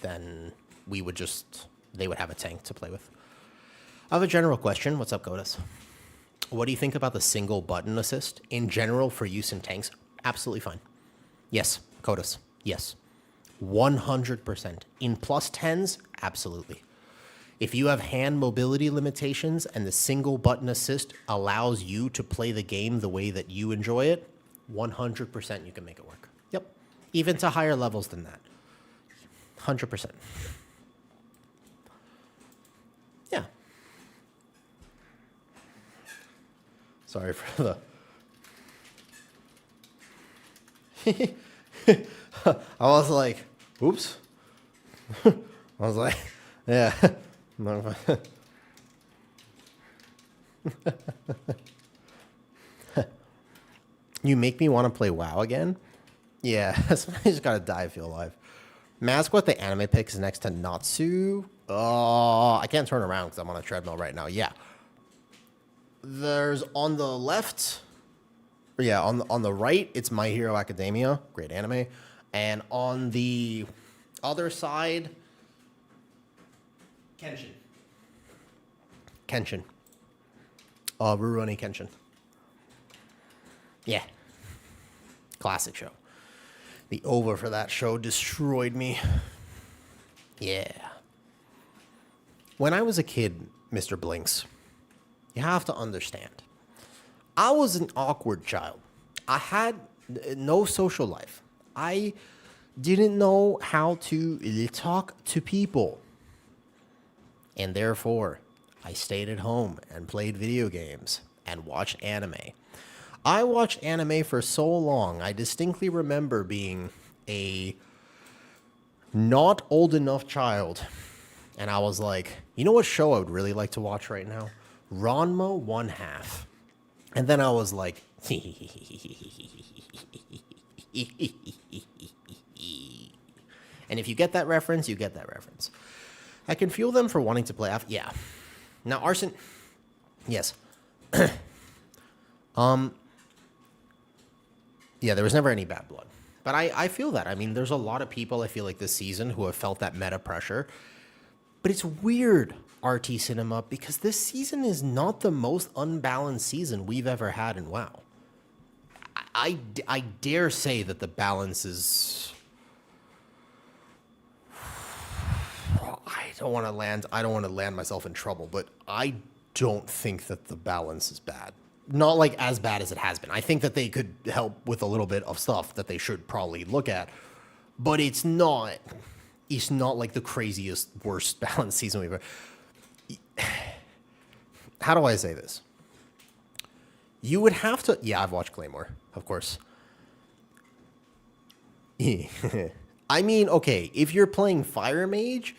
then they would have a tank to play with. I have a general question. What's up, Godus? What do you think about the single button assist in general for use in tanks? Absolutely fine. Yes, Kodus. Yes. 100%. In plus 10s, absolutely. If you have hand mobility limitations and the single button assist allows you to play the game the way that you enjoy it, 100% you can make it work. Yep. Even to higher levels than that. 100%. Yeah. Sorry for the... I was like, oops. I was like, yeah. You make me want to play WoW again? Yeah, I just gotta die, feel alive. Mask what the anime pick is next to Natsu. Oh, I can't turn around because I'm on a treadmill right now. Yeah. There's on the left, yeah, on the right, it's My Hero Academia, great anime. And on the other side, Kenshin. Rurouni Kenshin. Yeah. Classic show. The OVA for that show destroyed me. Yeah. When I was a kid, Mr. Blinks, you have to understand, I was an awkward child. I had no social life. I didn't know how to talk to people. And therefore, I stayed at home and played video games and watched anime. I watched anime for so long, I distinctly remember being a not old enough child. And I was like, you know what show I would really like to watch right now? Ranma 1/2. And then I was like, and if you get that reference, you get that reference. I can feel them for wanting to play after. Yeah. Now, Arson, yes. Yeah, there was never any bad blood. But I feel that. I mean, there's a lot of people, I feel like, this season who have felt that meta pressure. But it's weird, RT Cinema, because this season is not the most unbalanced season we've ever had in WoW. I dare say that the balance is... I don't want to land myself in trouble, but I don't think that the balance is bad. Not like as bad as it has been. I think that they could help with a little bit of stuff that they should probably look at, but it's not like the craziest, worst balanced season we've ever. How do I say this? You would have to, yeah, I've watched Claymore, of course. I mean, okay, if you're playing Fire Mage,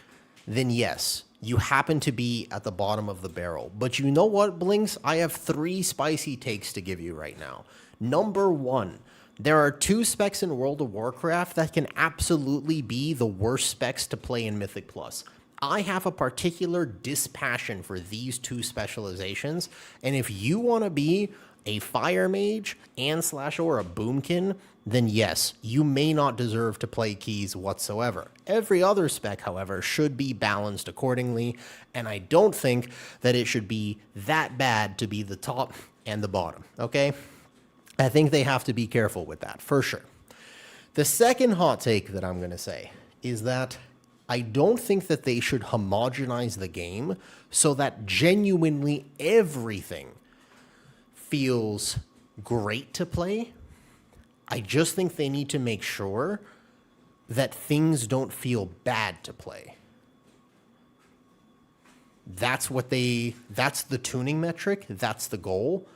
then yes, you happen to be at the bottom of the barrel. But you know what, Blinks? I have 3 spicy takes to give you right now. Number 1, there are 2 specs in World of Warcraft that can absolutely be the worst specs to play in Mythic Plus. I have a particular dispassion for these 2 specializations, and if you want to be a Fire Mage and / or a Boomkin, then yes, you may not deserve to play keys whatsoever. Every other spec, however, should be balanced accordingly, and I don't think that it should be that bad to be the top and the bottom, okay? I think they have to be careful with that, for sure. The second hot take that I'm going to say is that I don't think that they should homogenize the game so that genuinely everything feels great to play. I just think they need to make sure that things don't feel bad to play. That's the tuning metric. That's the goal.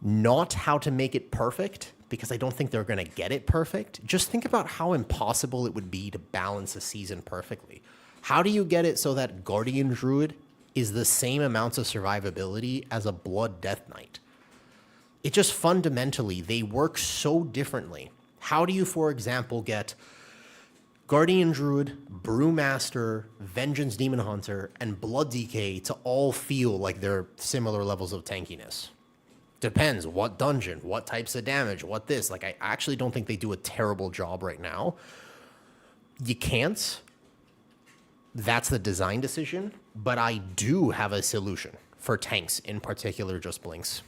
Not how to make it perfect, because I don't think they're going to get it perfect. Just think about how impossible it would be to balance a season perfectly. How do you get it so that Guardian Druid is the same amounts of survivability as a Blood Death Knight? It just fundamentally, they work so differently. How do you, for example, get Guardian Druid, Brewmaster, Vengeance Demon Hunter, and Blood DK to all feel like they're similar levels of tankiness? Depends what dungeon, what types of damage, what this. Like, I actually don't think they do a terrible job right now. You can't. That's the design decision. But I do have a solution for tanks, in particular, just blinks.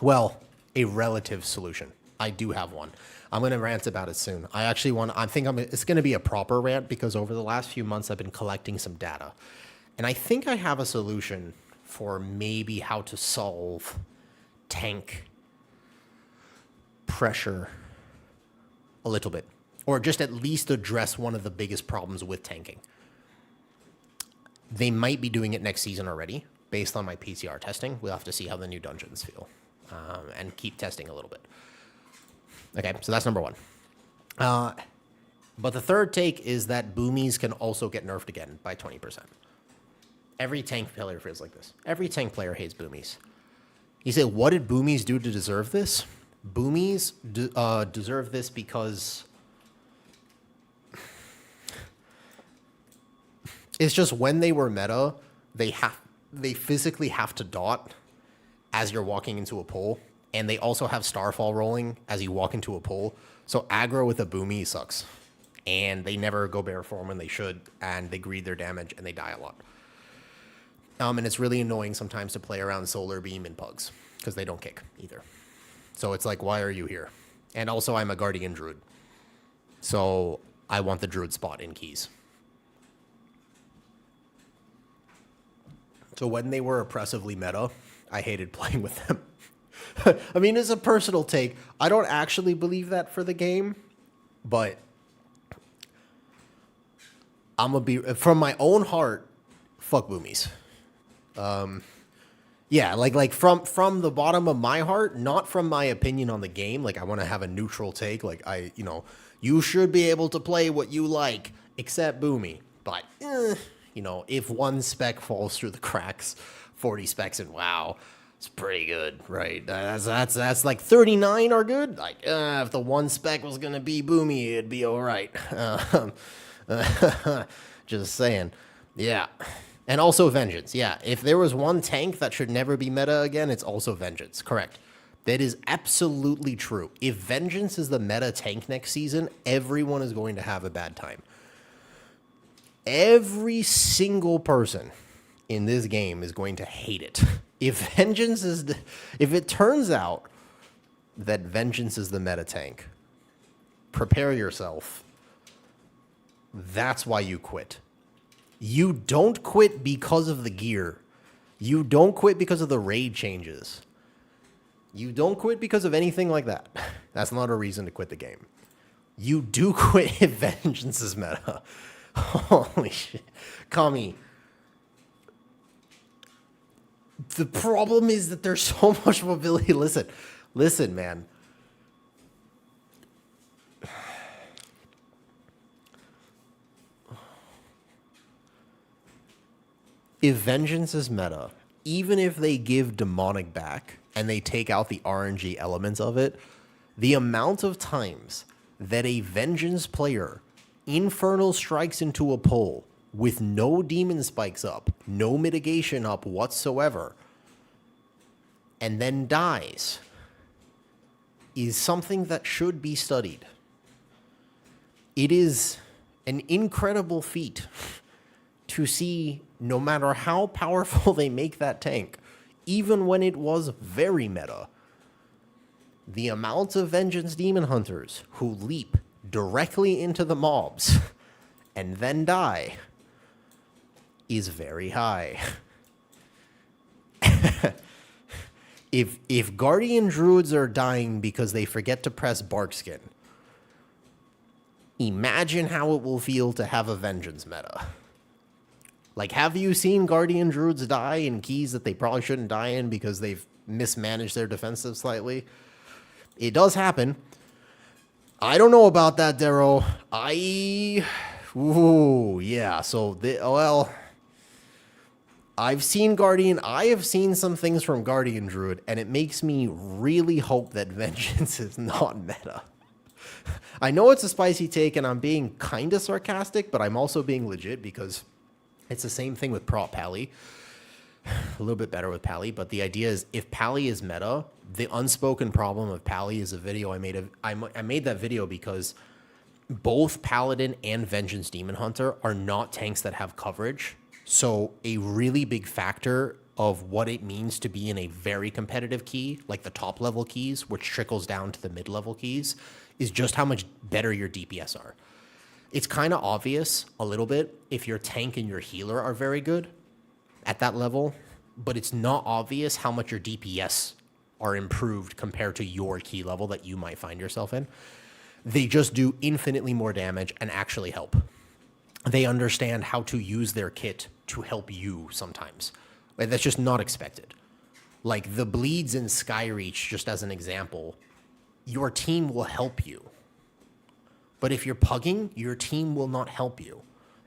Well, a relative solution. I do have one. I'm going to rant about it soon. It's going to be a proper rant because over the last few months, I've been collecting some data. And I think I have a solution for maybe how to solve tank pressure a little bit, or just at least address one of the biggest problems with tanking. They might be doing it next season already based on my PCR testing. We'll have to see how the new dungeons feel and keep testing a little bit. Okay, so that's number one. But the third take is that boomies can also get nerfed again by 20%. Every tank player feels like this. Every tank player hates boomies. You say, what did boomies do to deserve this? Boomies deserve this because it's just when they were meta, they physically have to dot as you're walking into a pull, and they also have Starfall rolling as you walk into a pull. So aggro with a boomy sucks, and they never go bare form when they should, and they greed their damage and they die a lot. And it's really annoying sometimes to play around Solar Beam and Pugs because they don't kick either. So it's like, why are you here? And also, I'm a Guardian Druid, so I want the Druid spot in Keys. So when they were oppressively meta, I hated playing with them. I mean, it's a personal take. I don't actually believe that for the game, but I'm gonna be, from my own heart, fuck boomies. Yeah, like from the bottom of my heart, not from my opinion on the game. Like, I want to have a neutral take. Like, you should be able to play what you like, except boomy. But, if one spec falls through the cracks, 40 specs in WoW, it's pretty good, right? That's like 39 are good. Like, if the one spec was gonna be boomy, it'd be all right. Just saying, yeah. And also Vengeance, yeah. If there was one tank that should never be meta again, it's also Vengeance, correct. That is absolutely true. If Vengeance is the meta tank next season, everyone is going to have a bad time. Every single person in this game is going to hate it. If it turns out that Vengeance is the meta tank, prepare yourself. That's why you quit. You don't quit because of the gear. You don't quit because of the raid changes. You don't quit because of anything like that. That's not a reason to quit the game. You do quit if Vengeance is meta. Holy shit. Kami. The problem is that there's so much mobility. Listen, man. If Vengeance is meta, even if they give Demonic back and they take out the RNG elements of it, the amount of times that a Vengeance player Infernal strikes into a pull with no demon spikes up, no mitigation up whatsoever, and then dies is something that should be studied. It is an incredible feat to see, no matter how powerful they make that tank, even when it was very meta, the amount of Vengeance Demon Hunters who leap directly into the mobs and then die is very high. If Guardian Druids are dying because they forget to press Barkskin, imagine how it will feel to have a Vengeance meta. Like, have you seen Guardian Druids die in keys that they probably shouldn't die in because they've mismanaged their defensive slightly? It does happen. I don't know about that, Darrow. Ooh, yeah. So, I've seen Guardian. I have seen some things from Guardian Druid, and it makes me really hope that Vengeance is not meta. I know it's a spicy take, and I'm being kind of sarcastic, but I'm also being legit because it's the same thing with Prop Pally. A little bit better with Pally, but the idea is if Pally is meta, the unspoken problem of Pally is a video I made. I made that video because both Paladin and Vengeance Demon Hunter are not tanks that have coverage. So a really big factor of what it means to be in a very competitive key, like the top level keys, which trickles down to the mid level keys, is just how much better your DPS are. It's kind of obvious a little bit if your tank and your healer are very good at that level, but it's not obvious how much your DPS are improved compared to your key level that you might find yourself in. They just do infinitely more damage and actually help. They understand how to use their kit to help you sometimes. That's just not expected. Like the bleeds in Skyreach, just as an example, your team will help you. But if you're pugging, your team will not help you.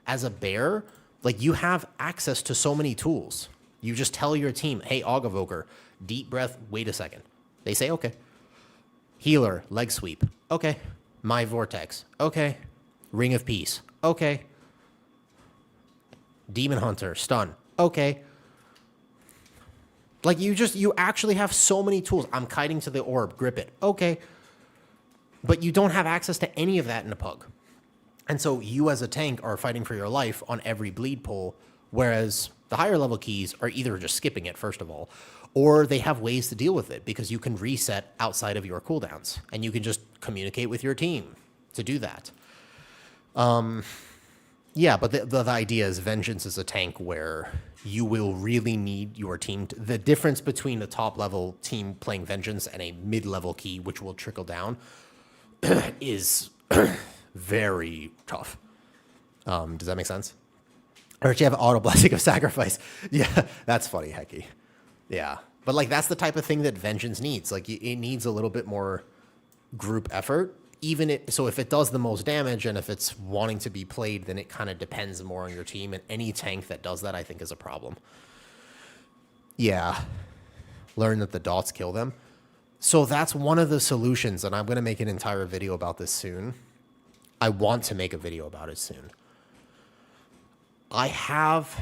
As a bear, like you have access to so many tools. You just tell your team, hey, Augavoker, deep breath, wait a second. They say, okay. Healer, leg sweep, okay. My Vortex, okay. Ring of Peace, okay. Demon Hunter, stun, okay. Like you actually have so many tools. I'm kiting to the orb, grip it, okay. But you don't have access to any of that in a pug. And so you as a tank are fighting for your life on every bleed pull, whereas the higher level keys are either just skipping it, first of all, or they have ways to deal with it because you can reset outside of your cooldowns and you can just communicate with your team to do that. Yeah, but the idea is Vengeance is a tank where you will really need your team. The difference between a top level team playing Vengeance and a mid level key, which will trickle down, is very tough. Does that make sense? Or do you have Auto Blessing of Sacrifice? Yeah, that's funny, Hecky. Yeah, but like that's the type of thing that Vengeance needs. Like it needs a little bit more group effort. So if it does the most damage and if it's wanting to be played, then it kind of depends more on your team. And any tank that does that, I think, is a problem. Yeah, learn that the dots kill them. So that's one of the solutions, and I'm going to make an entire video about this soon. I want to make a video about it soon. I have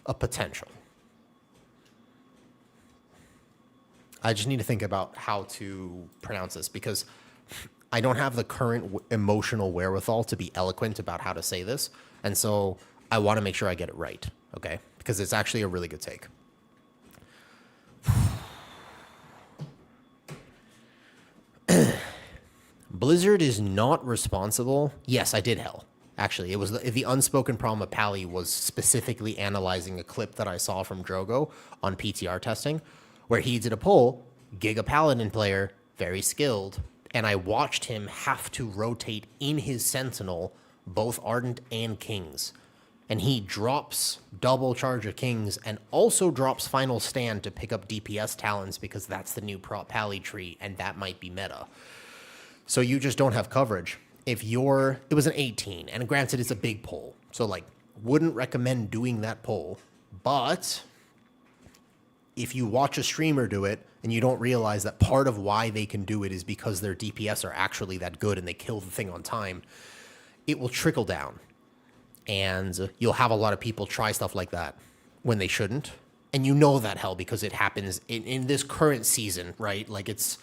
a potential. I just need to think about how to pronounce this because I don't have the current emotional wherewithal to be eloquent about how to say this. And so I want to make sure I get it right, okay? Because it's actually a really good take. Blizzard is not responsible. Yes, I did hell. Actually, it was the unspoken problem of Pally was specifically analyzing a clip that I saw from Drogo on PTR testing, where he did a poll, Giga Paladin player, very skilled, and I watched him have to rotate in his Sentinel both Ardent and Kings. And he drops double charge of Kings and also drops Final Stand to pick up DPS Talons because that's the new Prop Pally tree, and that might be meta. So you just don't have coverage. It was an 18, and granted it's a big poll, so like wouldn't recommend doing that poll, but if you watch a streamer do it and you don't realize that part of why they can do it is because their DPS are actually that good and they kill the thing on time, it will trickle down. And you'll have a lot of people try stuff like that when they shouldn't. And you know that hell because it happens in this current season, right? Like it's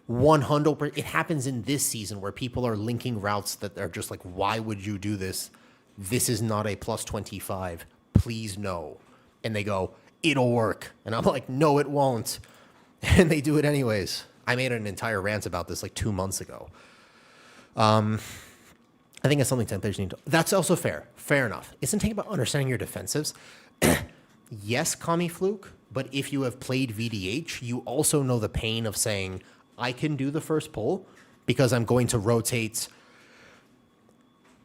100%. It happens in this season where people are linking routes that are just like, why would you do this? This is not a plus 25. Please no. And they go, it'll work. And I'm like, no, it won't. And they do it anyways. I made an entire rant about this like 2 months ago. I think it's something players need to. That's also fair. Fair enough. Isn't it about understanding your defensives? Yes, Kami Fluke, but if you have played VDH, you also know the pain of saying, I can do the first pull because I'm going to rotate.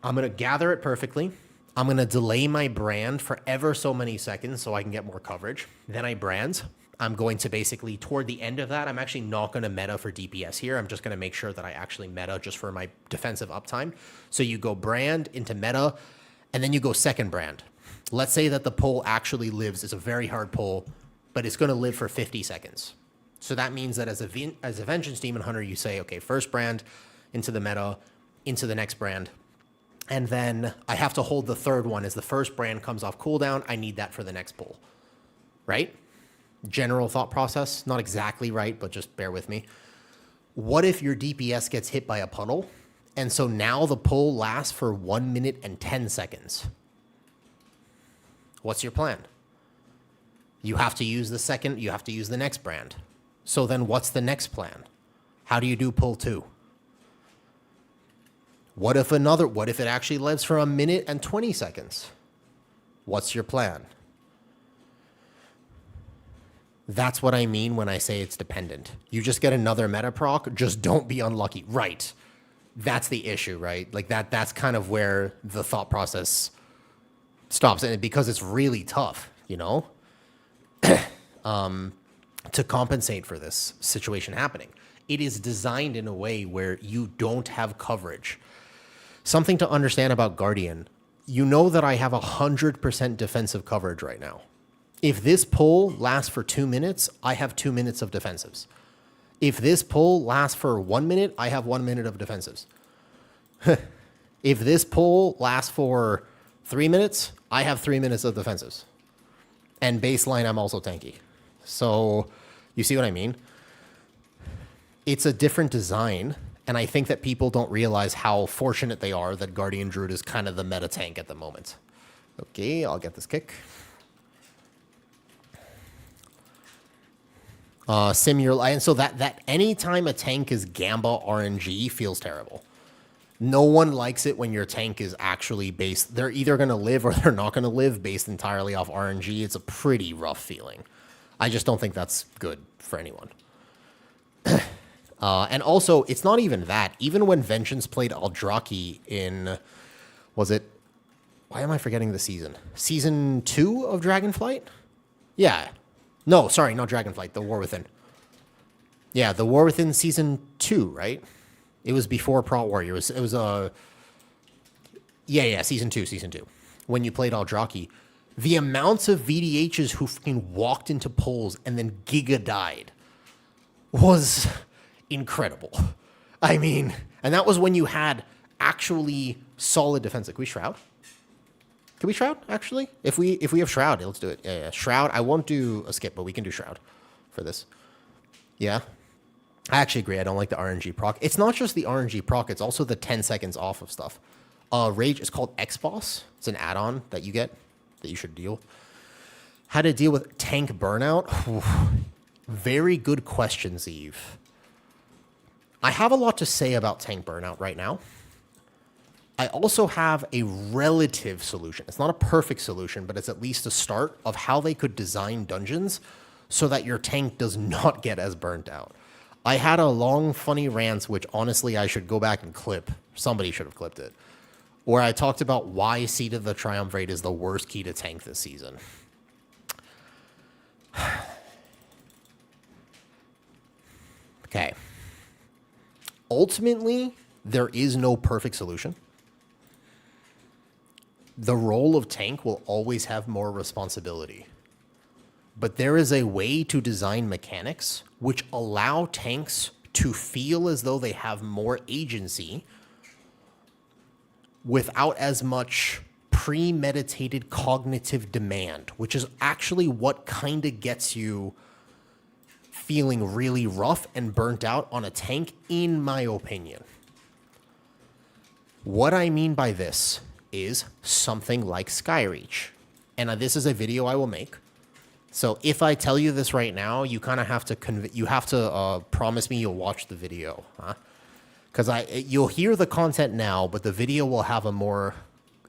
I'm going to gather it perfectly. I'm going to delay my brand for ever so many seconds so I can get more coverage. Then I brand. I'm going to basically, toward the end of that, I'm actually not going to meta for DPS here. I'm just going to make sure that I actually meta just for my defensive uptime. So you go brand into meta, and then you go second brand. Let's say that the pull actually lives. It's a very hard pull, but it's going to live for 50 seconds. So that means that as a Vengeance Demon Hunter, you say, okay, first brand into the meta, into the next brand. And then I have to hold the third one as the first brand comes off cooldown. I need that for the next pull, right? General thought process, not exactly right, but just bear with me. What if your DPS gets hit by a puddle? And so now the pull lasts for 1 minute and 10 seconds. What's your plan? You have to use the second, you have to use the next brand. So then what's the next plan? How do you do pull 2? What if it actually lives for 1 minute and 20 seconds? What's your plan? That's what I mean when I say it's dependent. You just get another meta proc, just don't be unlucky. Right. That's the issue, right? Like that's kind of where the thought process stops. And because it's really tough, you know, to compensate for this situation happening. It is designed in a way where you don't have coverage. Something to understand about Guardian, you know that I have 100% defensive coverage right now. If this pull lasts for 2 minutes, I have 2 minutes of defensives. If this pull lasts for 1 minute, I have 1 minute of defensives. If this pull lasts for 3 minutes, I have 3 minutes of defensives. And baseline, I'm also tanky. So you see what I mean? It's a different design. And I think that people don't realize how fortunate they are that Guardian Druid is kind of the meta tank at the moment. Okay, I'll get this kick. And so that anytime a tank is Gamba RNG feels terrible. No one likes it when your tank is actually based. They're either going to live or they're not going to live based entirely off RNG. It's a pretty rough feeling. I just don't think that's good for anyone. And also, it's not even that. Even when Vengeance played Aldraki in, was it, why am I forgetting the season? Season 2 of Dragonflight? Yeah. No, sorry, not Dragonflight, The War Within. Yeah, The War Within season 2, right? It was before Prot Warrior. It was season 2. When you played Aldraki, the amounts of VDHs who fucking walked into polls and then Giga died was incredible. I mean, and that was when you had actually solid defense. Like, can we Shroud? Can we Shroud, actually? If we have Shroud, let's do it. Yeah. Shroud. I won't do a skip, but we can do Shroud for this. Yeah. I actually agree. I don't like the RNG proc. It's not just the RNG proc. It's also the 10 seconds off of stuff. Rage is called X-Boss. It's an add-on that you get that you should deal. How to deal with tank burnout? Very good question, Zeev. I have a lot to say about tank burnout right now. I also have a relative solution. It's not a perfect solution, but it's at least a start of how they could design dungeons so that your tank does not get as burnt out. I had a long, funny rant, which honestly I should go back and clip. Somebody should have clipped it. Where I talked about why Seed of the Triumvirate is the worst key to tank this season. Okay. Ultimately, there is no perfect solution. The role of tank will always have more responsibility. But there is a way to design mechanics which allow tanks to feel as though they have more agency without as much premeditated cognitive demand, which is actually what kind of gets you feeling really rough and burnt out on a tank, in my opinion. What I mean by this is something like Skyreach. And this is a video I will make. So if I tell you this right now, you kind of have to promise me you'll watch the video, huh? Because you'll hear the content now, but the video will have a more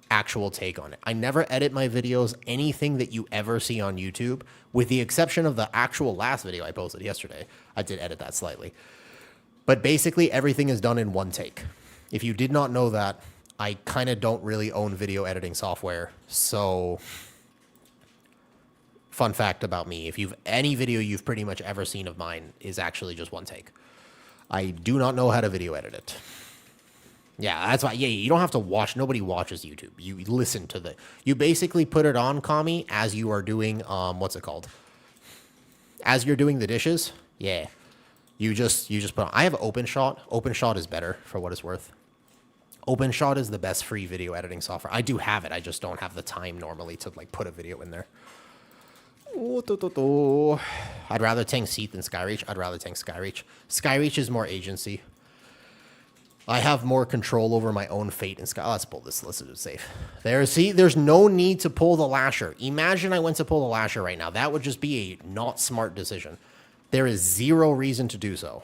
actual take on it. I never edit my videos, anything that you ever see on YouTube, with the exception of the actual last video I posted yesterday. I did edit that slightly. But basically, everything is done in one take. If you did not know that, I kind of don't really own video editing software. So Fun fact about me, if you've any video you've pretty much ever seen of mine is actually just one take. I do not know how to video edit it. Yeah, that's why. Yeah, you don't have to watch. Nobody watches YouTube. You listen to you basically put it on, Kami, as you are doing, what's it called? As you're doing the dishes. Yeah. You just put on. I have OpenShot. OpenShot is better for what it's worth. OpenShot is the best free video editing software. I do have it. I just don't have the time normally to like put a video in there. I'd rather tank Seath than Skyreach. I'd rather tank Skyreach. Skyreach is more agency. I have more control over my own fate in Sky. Let's pull this. Let's do it safe. There's no need to pull the Lasher. Imagine I went to pull the Lasher right now. That would just be a not smart decision. There is zero reason to do so.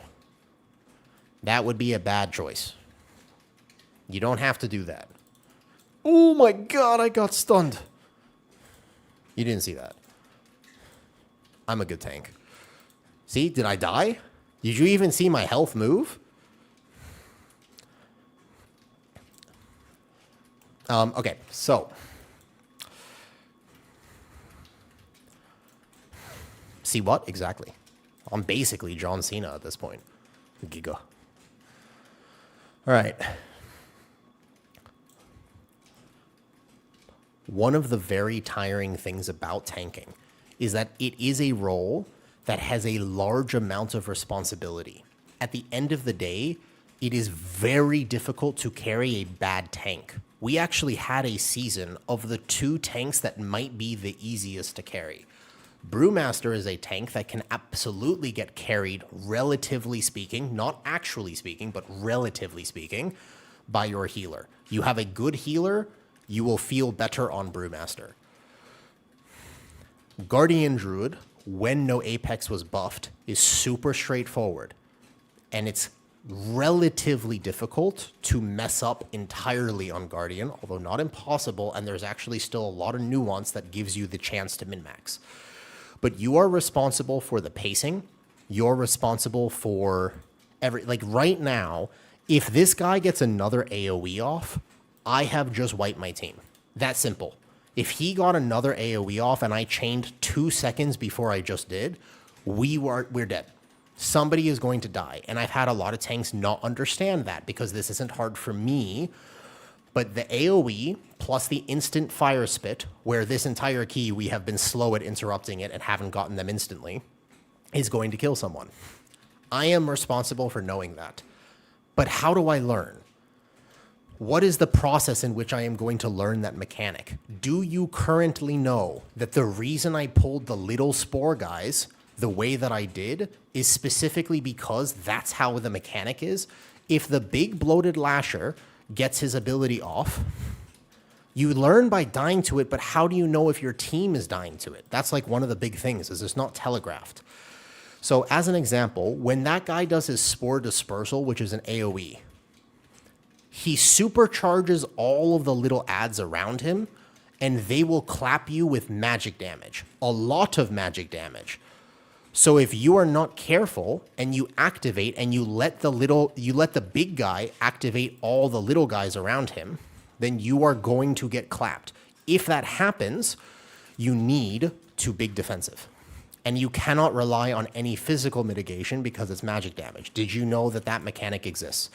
That would be a bad choice. You don't have to do that. Oh my god, I got stunned. You didn't see that. I'm a good tank. See, did I die? Did you even see my health move? Okay, so. See what? Exactly. I'm basically John Cena at this point. Giga. All right. One of the very tiring things about tanking is that it is a role that has a large amount of responsibility. At the end of the day, it is very difficult to carry a bad tank. We actually had a season of the 2 tanks that might be the easiest to carry. Brewmaster is a tank that can absolutely get carried, relatively speaking, not actually speaking, but relatively speaking, by your healer. You have a good healer, you will feel better on Brewmaster. Guardian Druid, when no Apex was buffed, is super straightforward. And it's relatively difficult to mess up entirely on Guardian, although not impossible, and there's actually still a lot of nuance that gives you the chance to min-max. But you are responsible for the pacing. You're responsible for like right now, if this guy gets another AoE off, I have just wiped my team. That simple. If he got another AoE off and I chained 2 seconds before I just did, we're dead. Somebody is going to die. And I've had a lot of tanks not understand that because this isn't hard for me. But the AoE plus the instant fire spit, where this entire key we have been slow at interrupting it and haven't gotten them instantly, is going to kill someone. I am responsible for knowing that. But how do I learn? What is the process in which I am going to learn that mechanic? Do you currently know that the reason I pulled the little spore guys the way that I did is specifically because that's how the mechanic is? If the big bloated Lasher gets his ability off, you learn by dying to it, but how do you know if your team is dying to it? That's like one of the big things, is it's not telegraphed. So as an example, when that guy does his Spore Dispersal, which is an AoE, he supercharges all of the little ads around him, and they will clap you with magic damage, a lot of magic damage. So if you are not careful and you activate and you let the big guy activate all the little guys around him, then you are going to get clapped. If that happens, you need to big defensive. And you cannot rely on any physical mitigation because it's magic damage. Did you know that that mechanic exists?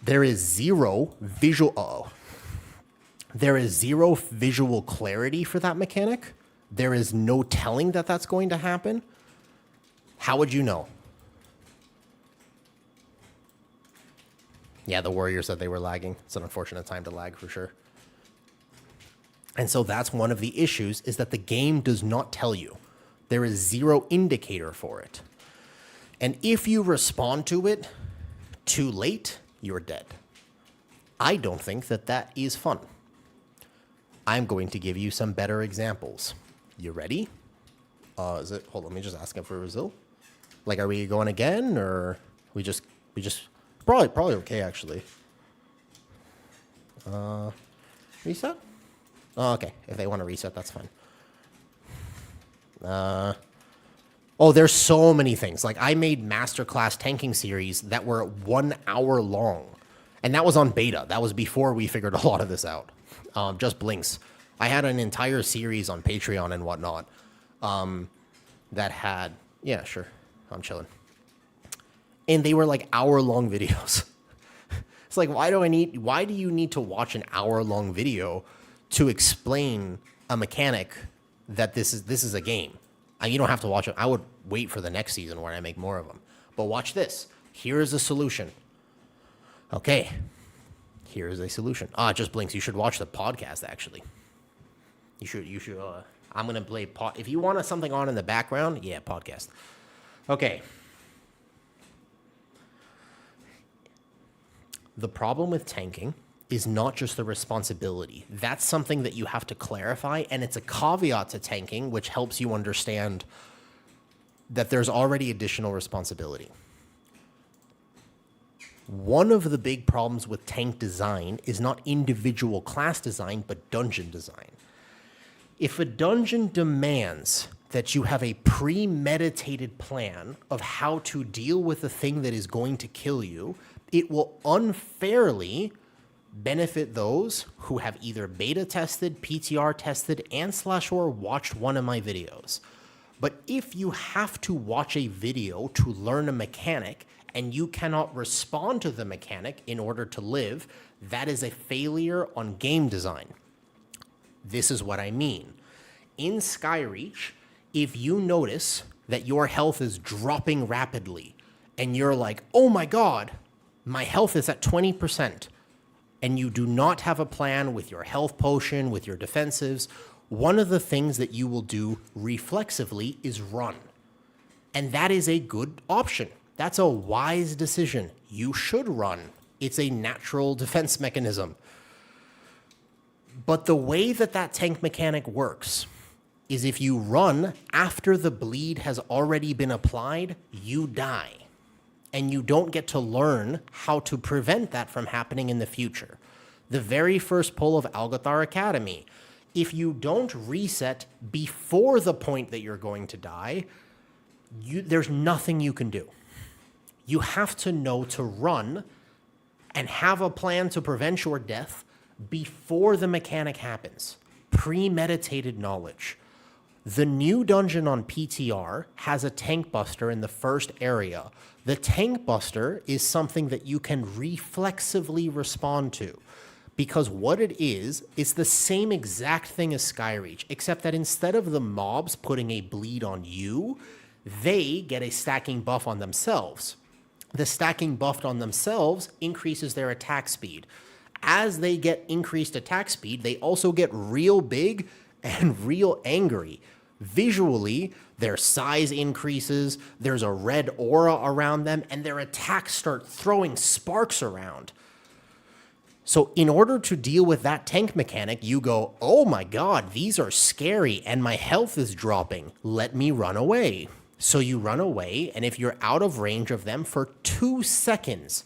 There is zero visual clarity for that mechanic. There is no telling that that's going to happen. How would you know? Yeah, the Warrior said they were lagging. It's an unfortunate time to lag for sure. And so that's one of the issues, is that the game does not tell you. There is zero indicator for it. And if you respond to it too late, you're dead. I don't think that that is fun. I'm going to give you some better examples. You ready? Hold on, let me just ask him for Brazil. Like, are we going again, or we just probably okay actually. Reset? Oh, okay. If they want to reset, that's fine. Oh, there's so many things. Like, I made masterclass tanking series that were 1 hour long, and that was on beta. That was before we figured a lot of this out. Just blinks. I had an entire series on Patreon and whatnot that had, yeah, sure, I'm chilling. And they were like hour-long videos. It's like, why do you need to watch an hour-long video to explain a mechanic that this is a game? You don't have to watch it. I would wait for the next season where I make more of them. But watch this. Here is a solution. Okay. Here is a solution. It just blinks. You should watch the podcast, actually. You should, I'm going to play, if you want something on in the background, yeah, podcast. Okay. The problem with tanking is not just the responsibility. That's something that you have to clarify, and it's a caveat to tanking, which helps you understand that there's already additional responsibility. One of the big problems with tank design is not individual class design, but dungeon design. If a dungeon demands that you have a premeditated plan of how to deal with the thing that is going to kill you, it will unfairly benefit those who have either beta tested, PTR tested, and/or watched one of my videos. But if you have to watch a video to learn a mechanic and you cannot respond to the mechanic in order to live, that is a failure on game design. This is what I mean. In Skyreach, if you notice that your health is dropping rapidly and you're like, oh my God, my health is at 20%, and you do not have a plan with your health potion, with your defensives, one of the things that you will do reflexively is run. And that is a good option. That's a wise decision. You should run. It's a natural defense mechanism. But the way that tank mechanic works is if you run after the bleed has already been applied, you die. And you don't get to learn how to prevent that from happening in the future. The very first pull of Algothar Academy, if you don't reset before the point that you're going to die, there's nothing you can do. You have to know to run and have a plan to prevent your death before the mechanic happens. Premeditated knowledge. The new dungeon on PTR has a tank buster in the first area. The tank buster is something that you can reflexively respond to, because what it is, it's the same exact thing as Skyreach, except that instead of the mobs putting a bleed on you, they get a stacking buff on themselves. The stacking buff on themselves increases their attack speed. As they get increased attack speed, they also get real big and real angry. Visually, their size increases, there's a red aura around them, and their attacks start throwing sparks around. So in order to deal with that tank mechanic, you go, oh my God, these are scary and my health is dropping. Let me run away. So you run away, and if you're out of range of them for 2 seconds,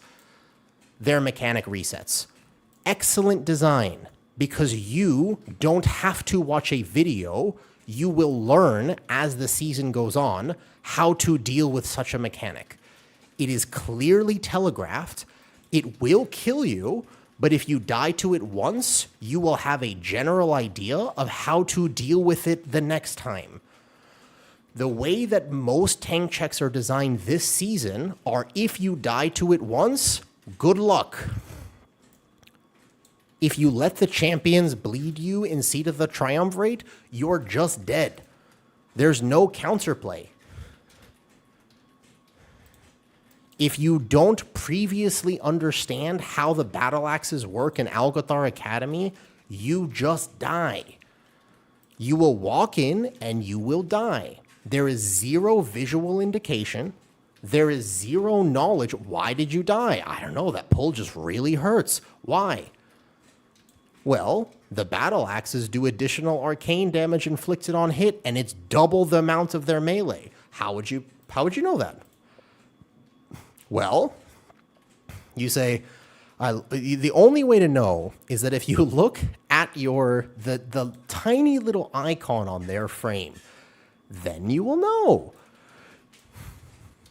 their mechanic resets. Excellent design, because you don't have to watch a video. You will learn as the season goes on how to deal with such a mechanic. It is clearly telegraphed. It will kill you, but if you die to it once, you will have a general idea of how to deal with it the next time. The way that most tank checks are designed this season are, if you die to it once, good luck. If you let the champions bleed you in Seat of the Triumvirate, you're just dead. There's no counterplay. If you don't previously understand how the battle axes work in Algothar Academy, you just die. You will walk in and you will die. There is zero visual indication. There is zero knowledge. Why did you die? I don't know. That pull just really hurts. Why? Well, the battle axes do additional arcane damage inflicted on hit, and it's double the amount of their melee. How would you know that? Well, you say, the only way to know is that if you look at the tiny little icon on their frame, then you will know.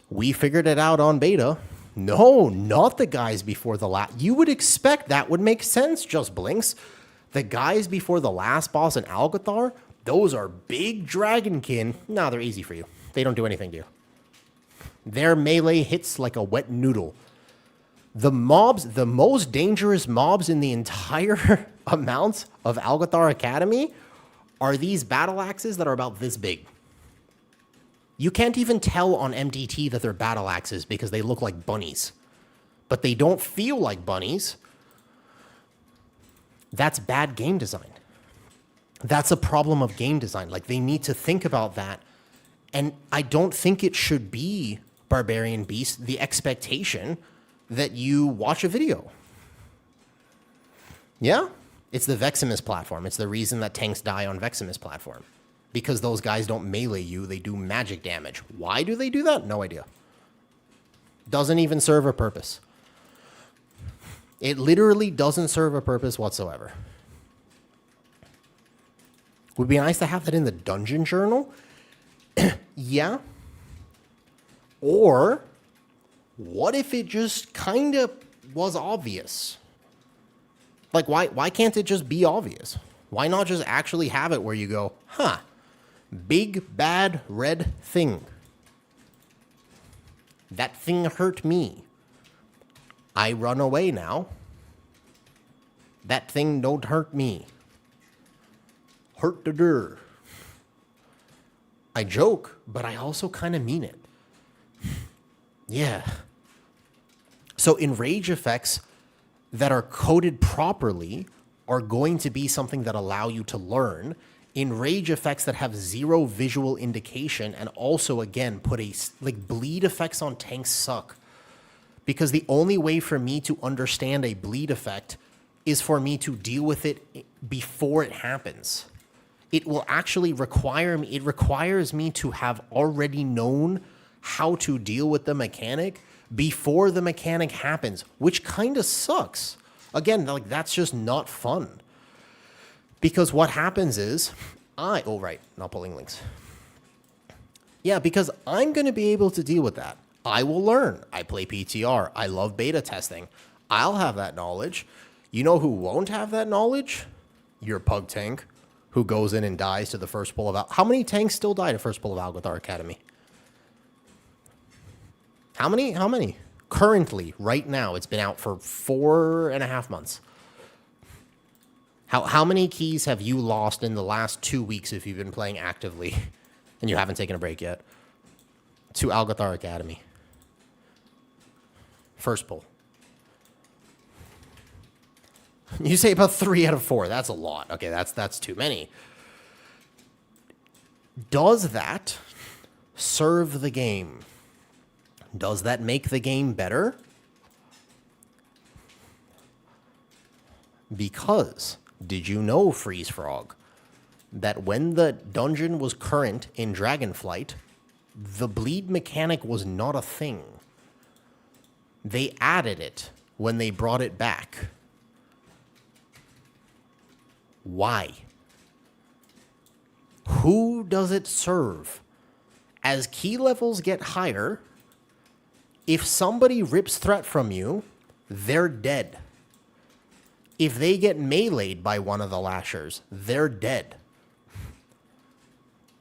We figured it out on beta. No, not the guys before the last. You would expect that would make sense, just blinks. The guys before the last boss in Algothar, Those are big dragonkin. Nah, they're easy for you. They don't do anything to you. Their melee hits like a wet noodle. The mobs, the most dangerous mobs in the entire amount of Algathar Academy are these battle axes that are about this big. You can't even tell on MDT that they're battle axes because they look like bunnies. But they don't feel like bunnies. That's bad game design. That's a problem of game design. Like, they need to think about that. And I don't think it should be Barbarian Beast, the expectation that you watch a video. Yeah? It's the Veximus platform. It's the reason that tanks die on Veximus platform. Because those guys don't melee you, they do magic damage. Why do they do that? No idea. Doesn't even serve a purpose. It literally doesn't serve a purpose whatsoever. Would be nice to have that in the dungeon journal. Yeah. Or what if it just kind of was obvious? Like, why can't it just be obvious? Why not just actually have it where you go, huh, big, bad, red thing. That thing hurt me. I run away now. That thing don't hurt me. Hurt the dir. I joke, but I also kind of mean it. Yeah. So enrage effects that are coded properly are going to be something that allow you to learn. Enrage effects that have zero visual indication and also, again, put a, like, bleed effects on tanks suck. Because the only way for me to understand a bleed effect is for me to deal with it before it happens. It will actually require me, it requires me to have already known how to deal with the mechanic before the mechanic happens, which kind of sucks. Again, like, that's just not fun. Because what happens is, oh, right, not pulling links. Yeah, because I'm going to be able to deal with that. I will learn. I play PTR. I love beta testing. I'll have that knowledge. You know who won't have that knowledge? Your pug tank, who goes in and dies to the first pull of... How many tanks still die to first pull of Algathar Academy? How many? How many? Currently, right now, it's been out for 4.5 months. How many keys have you lost in the last 2 weeks if you've been playing actively and you haven't taken a break yet? To Algathar Academy. First pull. You say about 3 out of 4. That's a lot. Okay, that's too many. Does that serve the game? Does that make the game better? Because, did you know, Freeze Frog, that when the dungeon was current in Dragonflight, the bleed mechanic was not a thing. They added it when they brought it back. Why? Who does it serve? As key levels get higher, if somebody rips threat from you, they're dead. If they get meleeed by one of the lashers, they're dead.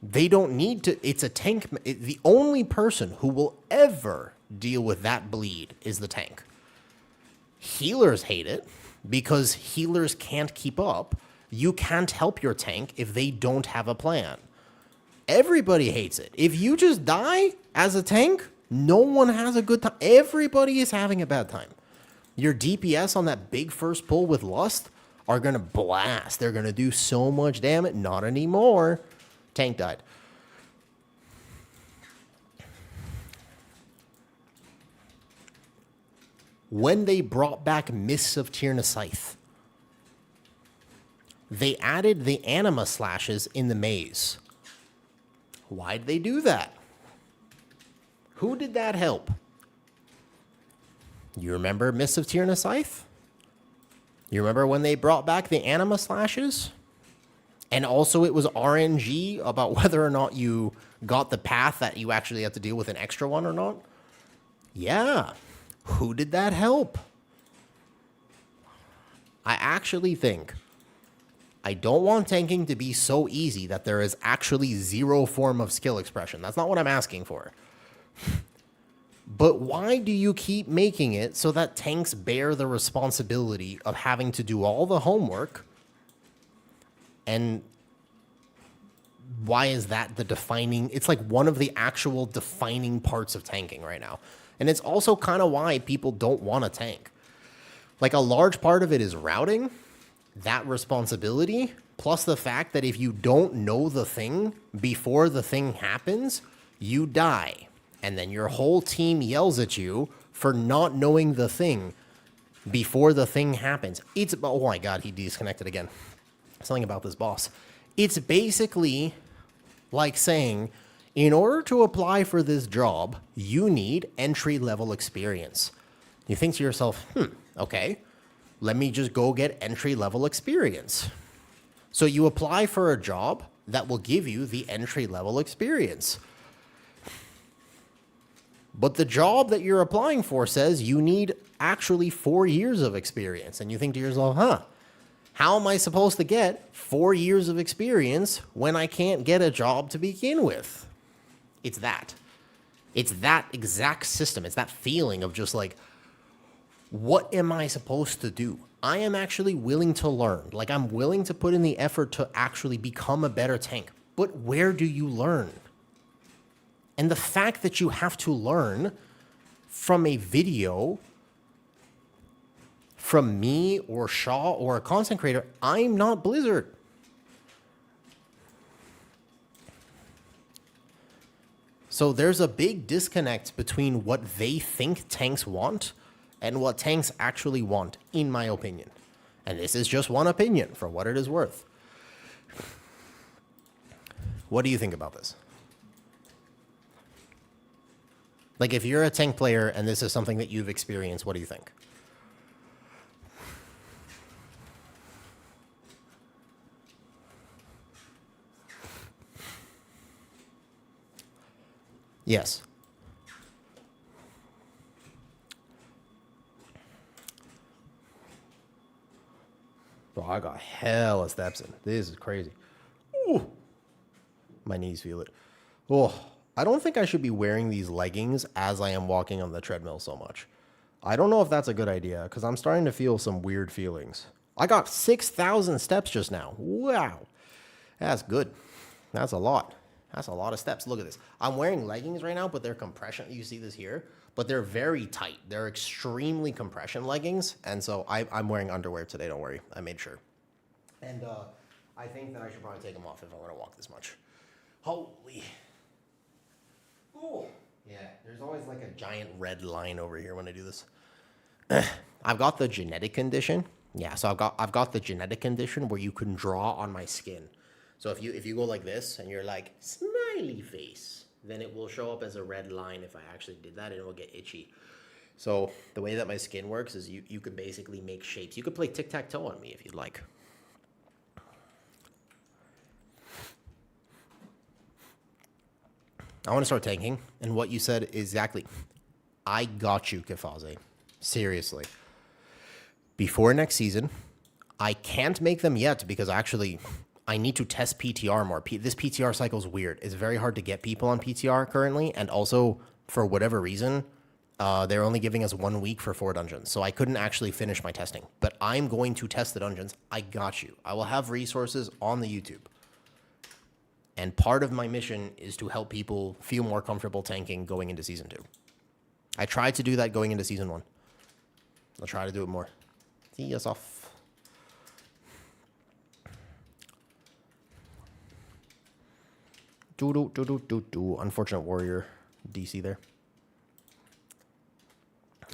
They don't need to... It's a tank... The only person who will ever deal with that bleed is the tank. Healers hate it because healers can't keep up. You can't help your tank if they don't have a plan. Everybody hates it. If you just die as a tank, no one has a good time. Everybody is having a bad time. Your DPS on that big first pull with Lust are going to blast. They're going to do so much damage. Not anymore. Tank died. When they brought back Mists of Tyrna Scythe, they added the anima slashes in the maze. Why'd they do that? Who did that help? You remember Mists of Tyrna Scythe? You remember when they brought back the anima slashes? And also it was RNG about whether or not you got the path that you actually have to deal with an extra one or not? Yeah. Who did that help? I actually think I don't want tanking to be so easy that there is actually zero form of skill expression. That's not what I'm asking for. But why do you keep making it so that tanks bear the responsibility of having to do all the homework? And why is that the defining? It's like one of the actual defining parts of tanking right now. And it's also kind of why people don't want to tank. Like a large part of it is routing, that responsibility, plus the fact that if you don't know the thing before the thing happens, you die. And then your whole team yells at you for not knowing the thing before the thing happens. It's, oh my God, he disconnected again. Something about this boss. It's basically like saying, in order to apply for this job, you need entry-level experience. You think to yourself, okay, let me just go get entry-level experience. So you apply for a job that will give you the entry-level experience. But the job that you're applying for says you need actually 4 years of experience. And you think to yourself, how am I supposed to get 4 years of experience when I can't get a job to begin with? It's that. It's that exact system. It's that feeling of just like, what am I supposed to do? I am actually willing to learn. Like, I'm willing to put in the effort to actually become a better tank. But where do you learn? And the fact that you have to learn from a video from me or Shaw or a content creator, I'm not Blizzard. So there's a big disconnect between what they think tanks want and what tanks actually want, in my opinion. And this is just one opinion for what it is worth. What do you think about this? Like, if you're a tank player and this is something that you've experienced, what do you think? Yes. Oh, I got hella steps in. This is crazy. Ooh. My knees feel it. Oh, I don't think I should be wearing these leggings as I am walking on the treadmill so much. I don't know if that's a good idea because I'm starting to feel some weird feelings. I got 6,000 steps just now. Wow. That's good. That's a lot. That's a lot of steps. Look at this. I'm wearing leggings right now, but they're compression. You see this here? But they're very tight. They're extremely compression leggings. And so I'm wearing underwear today. Don't worry. I made sure. And I think that I should probably take them off if I want to walk this much. Holy. Oh. Yeah, there's always like a giant red line over here when I do this. I've got the genetic condition. Yeah, so I've got the genetic condition where you can draw on my skin. So if you go like this and you're like, smiley face, then it will show up as a red line if I actually did that, and it will get itchy. So the way that my skin works is you can basically make shapes. You could play tic-tac-toe on me if you'd like. I want to start tanking, and what you said exactly. I got you, Kefaze. Seriously. Before next season, I can't make them yet because actually I need to test PTR more. This PTR cycle is weird. It's very hard to get people on PTR currently, and also, for whatever reason, they're only giving us 1 week for 4 dungeons, so I couldn't actually finish my testing. But I'm going to test the dungeons. I got you. I will have resources on the YouTube. And part of my mission is to help people feel more comfortable tanking going into Season 2. I tried to do that going into Season 1. I'll try to do it more. See us off. Unfortunate warrior DC there.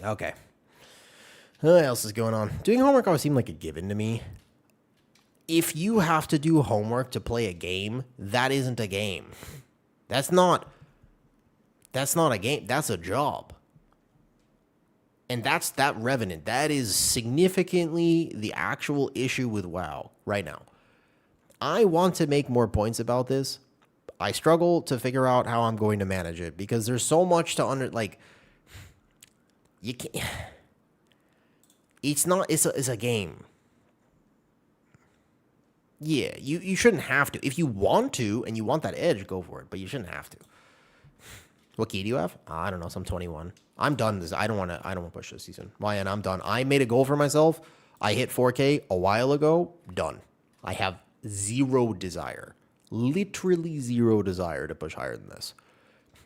Okay. What else is going on? Doing homework always seemed like a given to me. If you have to do homework to play a game, that isn't a game. That's not a game. That's a job. And that's that Revenant. That is significantly the actual issue with WoW right now. I want to make more points about this. I struggle to figure out how I'm going to manage it because there's so much to you can't. It's a game. Yeah, you shouldn't have to. If you want to and you want that edge, go for it, but you shouldn't have to. What key do you have? I don't know, some 21. I'm done this. I don't want to push this season. And I'm done. I made a goal for myself. I hit 4K a while ago. Done. I have zero desire. Literally zero desire to push higher than this.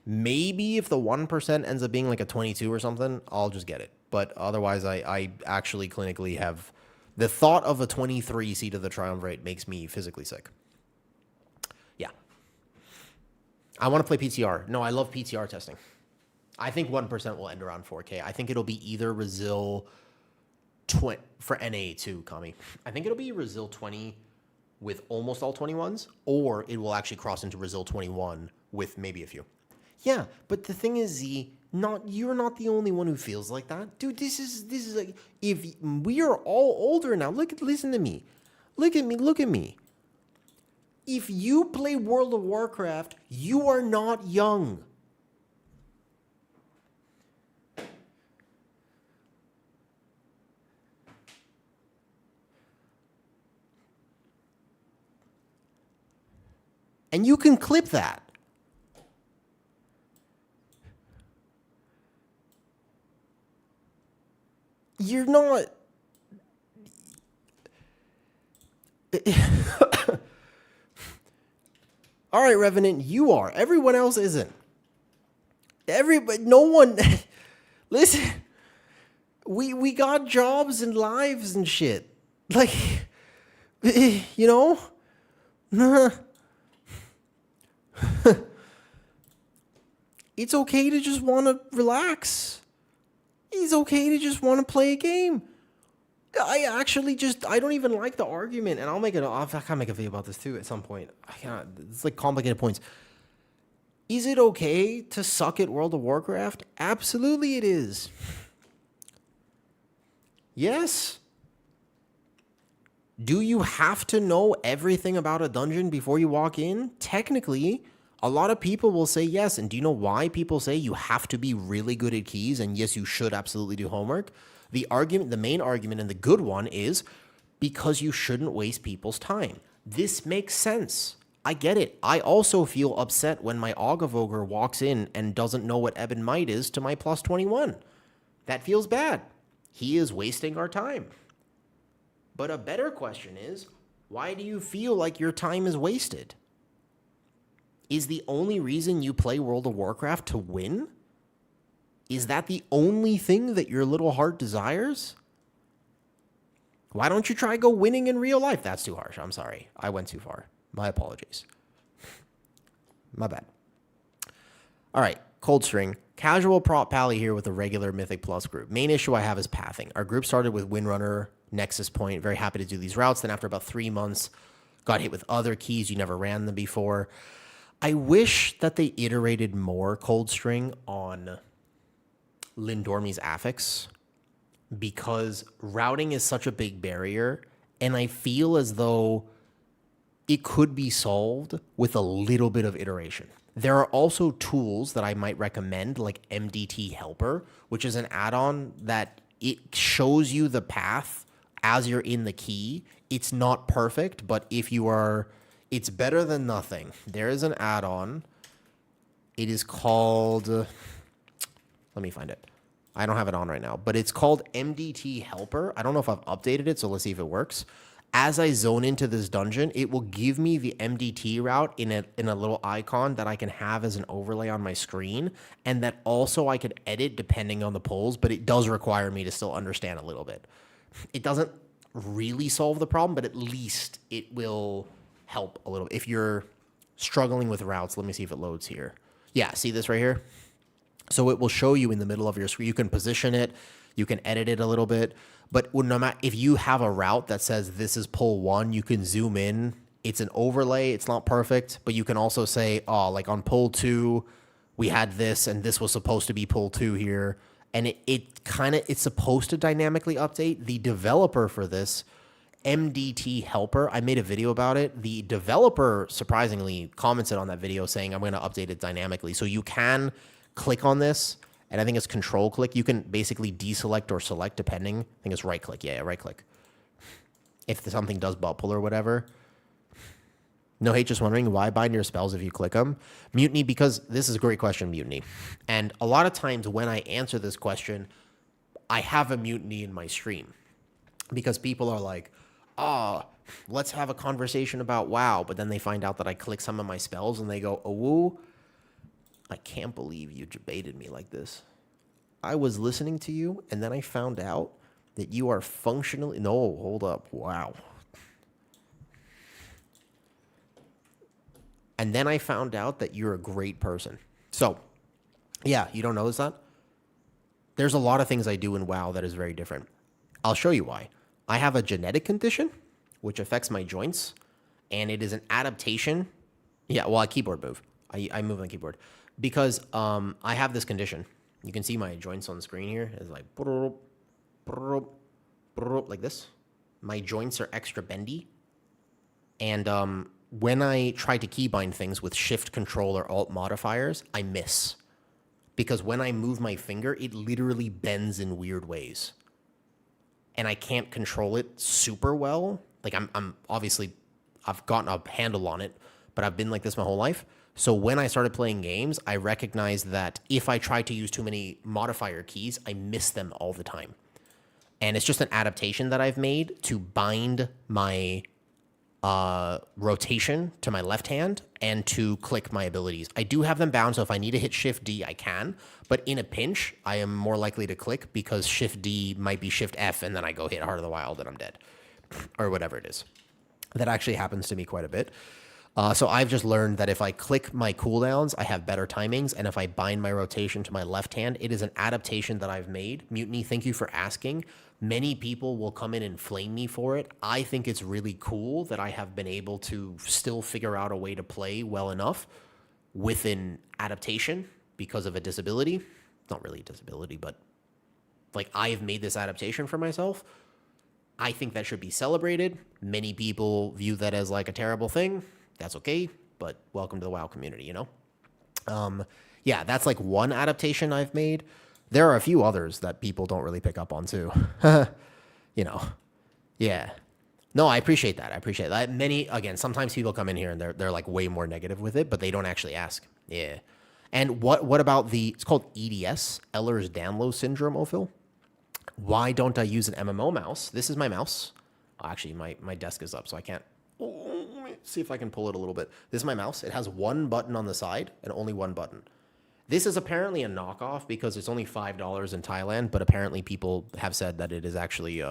Maybe if the 1% ends up being like a 22 or something, I'll just get it. But otherwise, I actually clinically have... The thought of a 23 seat of the Triumvirate makes me physically sick. Yeah. I want to play PTR. No, I love PTR testing. I think 1% will end around 4K. I think it'll be either Resil 20 for NA too, Kami. I think it'll be Resil 20 with almost all 21s, or it will actually cross into Resil 21 with maybe a few. Yeah, but the thing is, you're not the only one who feels like that. Dude, this is like, if we are all older now, listen to me. Look at me. If you play World of Warcraft, you are not young. And you can clip that. You're not... All right, Revenant, you are. Everyone else isn't. No one... Listen, we got jobs and lives and shit. Like, you know? It's okay to just want to relax. It's okay to just want to play a game. I don't even like the argument, and I can make a video about this too at some point. It's like complicated points. Is it okay to suck at World of Warcraft? Absolutely it is. Yes. Do you have to know everything about a dungeon before you walk in? Technically, a lot of people will say yes. And do you know why people say you have to be really good at keys? And yes, you should absolutely do homework. The main argument and the good one is because you shouldn't waste people's time. This makes sense. I get it. I also feel upset when my Ogavoger walks in and doesn't know what Ebb and Might is to my plus 21. That feels bad. He is wasting our time. But a better question is, why do you feel like your time is wasted? Is the only reason you play World of Warcraft to win? Is that the only thing that your little heart desires? Why don't you try go winning in real life? That's too harsh. I'm sorry. I went too far. My apologies. My bad. All right, Cold String. Casual prop pally here with a regular Mythic Plus group. Main issue I have is pathing. Our group started with Windrunner, Nexus Point. Very happy to do these routes. Then after about 3 months, got hit with other keys. You never ran them before. I wish that they iterated more Cold String on Lindormi's affix, because routing is such a big barrier, and I feel as though it could be solved with a little bit of iteration. There are also tools that I might recommend, like MDT Helper, which is an add-on that it shows you the path as you're in the key. It's not perfect, but if you are... It's better than nothing. There is an add-on. It is called... let me find it. I don't have it on right now, but it's called MDT Helper. I don't know if I've updated it, so let's see if it works. As I zone into this dungeon, it will give me the MDT route in a little icon that I can have as an overlay on my screen, and that also I could edit depending on the polls, but it does require me to still understand a little bit. It doesn't really solve the problem, but at least it will help a little. If you're struggling with routes, let me see if it loads here. Yeah, see this right here? So it will show you in the middle of your screen. You can position it, you can edit it a little bit, but no matter if you have a route that says this is pull 1, you can zoom in. It's an overlay. It's not perfect, but you can also say, oh, like on pull 2, we had this, and this was supposed to be pull 2 here. And it's supposed to dynamically update. The developer for this, MDT Helper, I made a video about it. The developer surprisingly commented on that video saying, I'm going to update it dynamically. So you can click on this, and I think it's control click. You can basically deselect or select depending. I think it's right click. Yeah, right click. If something does butt pull or whatever. No hate, just wondering why bind your spells if you click them. Mutiny, because this is a great question, Mutiny. And a lot of times when I answer this question, I have a mutiny in my stream because people are like, oh, let's have a conversation about WoW. But then they find out that I click some of my spells and they go, oh, woo, I can't believe you debated me like this. I was listening to you and then I found out that you are functionally, no, hold up, wow. And then I found out that you're a great person. So, yeah, you don't notice that? There's a lot of things I do in WoW that is very different. I'll show you why. I have a genetic condition, which affects my joints, and it is an adaptation. Yeah, well, I keyboard move. I move on keyboard. Because I have this condition. You can see my joints on the screen here. It's like, like this. My joints are extra bendy. And when I try to keybind things with Shift, Control, or Alt modifiers, I miss. Because when I move my finger, it literally bends in weird ways. And I can't control it super well. Like I'm obviously, I've gotten a handle on it, but I've been like this my whole life. So when I started playing games, I recognized that if I try to use too many modifier keys, I miss them all the time. And it's just an adaptation that I've made to bind my rotation to my left hand and to click my abilities. I do have them bound, so if I need to hit Shift D, I can. But in a pinch, I am more likely to click because Shift D might be Shift F, and then I go hit Heart of the Wild and I'm dead. Or whatever it is. That actually happens to me quite a bit. So I've just learned that if I click my cooldowns, I have better timings, and if I bind my rotation to my left hand, it is an adaptation that I've made. Mutiny, thank you for asking. Many people will come in and flame me for it. I think it's really cool that I have been able to still figure out a way to play well enough with an adaptation because of a disability. Not really a disability, but like I've made this adaptation for myself. I think that should be celebrated. Many people view that as like a terrible thing. That's okay, but welcome to the WoW community, you know? Yeah, that's like one adaptation I've made. There are a few others that people don't really pick up on too. You know, yeah. No, I appreciate that. I appreciate that. Again, sometimes people come in here and they're like way more negative with it, but they don't actually ask. Yeah. And what about it's called EDS, Ehlers-Danlos syndrome, Ophil? Why don't I use an MMO mouse? This is my mouse. Actually, my desk is up, so I can't. Let me see if I can pull it a little bit. This is my mouse. It has one button on the side and only one button. This is apparently a knockoff because it's only $5 in Thailand, but apparently people have said that it is actually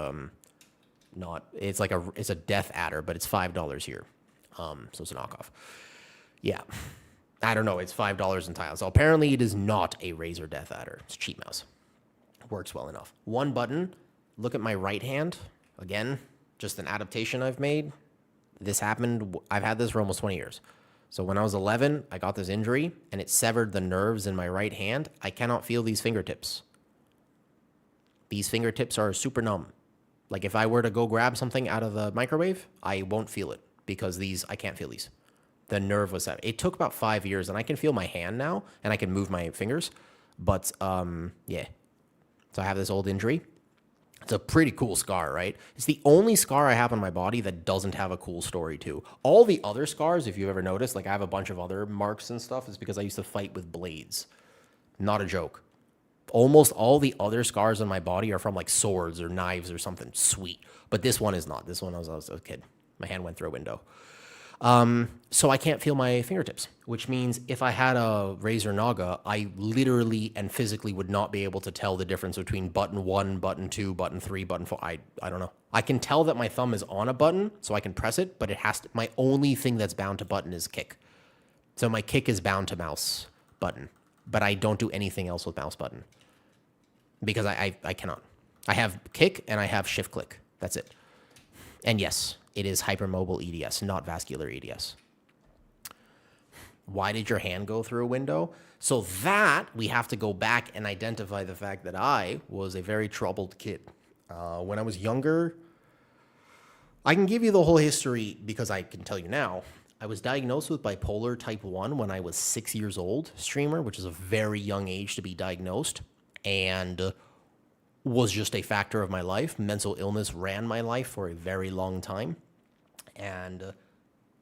not. It's like it's a death adder, but it's $5 here. So it's a knockoff. Yeah. I don't know. It's $5 in Thailand. So apparently it is not a Razer death adder. It's a cheap mouse. Works well enough. One button. Look at my right hand. Again, just an adaptation I've made. This happened. I've had this for almost 20 years. So when I was 11, I got this injury, and it severed the nerves in my right hand. I cannot feel these fingertips. These fingertips are super numb. Like if I were to go grab something out of the microwave, I won't feel it because I can't feel these. The nerve was severed. It took about 5 years, and I can feel my hand now, and I can move my fingers. But yeah. So I have this old injury. It's a pretty cool scar, right? It's the only scar I have on my body that doesn't have a cool story too. All the other scars, if you've ever noticed, like I have a bunch of other marks and stuff, is because I used to fight with blades. Not a joke. Almost all the other scars on my body are from like swords or knives or something sweet. But this one is not. This one, I was a kid. My hand went through a window. So I can't feel my fingertips, which means if I had a Razer Naga, I literally and physically would not be able to tell the difference between button 1, button 2, button 3, button 4. I don't know. I can tell that my thumb is on a button, so I can press it, but my only thing that's bound to button is kick. So my kick is bound to mouse button, but I don't do anything else with mouse button because I cannot. I have kick and I have shift click. That's it. And yes, it is hypermobile EDS, not vascular EDS. Why did your hand go through a window? So that we have to go back and identify the fact that I was a very troubled kid. When I was younger, I can give you the whole history because I can tell you now. I was diagnosed with bipolar type 1 when I was 6 years old, streamer, which is a very young age to be diagnosed, and was just a factor of my life. Mental illness ran my life for a very long time. And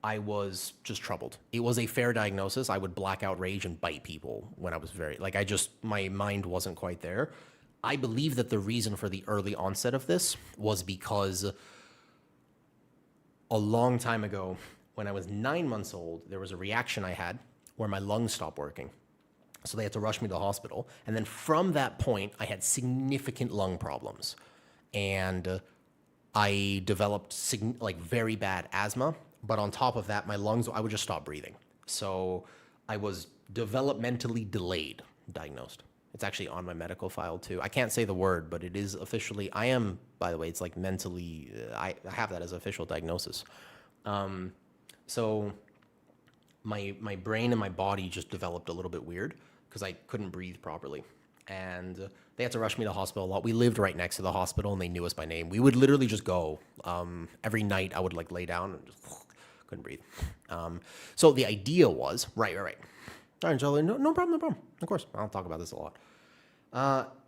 I was just troubled. It was a fair diagnosis. I would black out rage and bite people when I was my mind wasn't quite there. I believe that the reason for the early onset of this was because a long time ago, when I was 9 months old, there was a reaction I had where my lungs stopped working. So they had to rush me to the hospital. And then from that point, I had significant lung problems. And I developed very bad asthma. But on top of that, my lungs, I would just stop breathing. So I was developmentally delayed, diagnosed. It's actually on my medical file too. I can't say the word, but it is officially, I am, by the way, it's like mentally, I have that as official diagnosis. So my brain and my body just developed a little bit weird because I couldn't breathe properly. And they had to rush me to the hospital a lot. We lived right next to the hospital and they knew us by name. We would literally just go. Every night I would like lay down and just couldn't breathe. So the idea was, right. All right, Jolie, no problem. Of course, I'll talk about this a lot.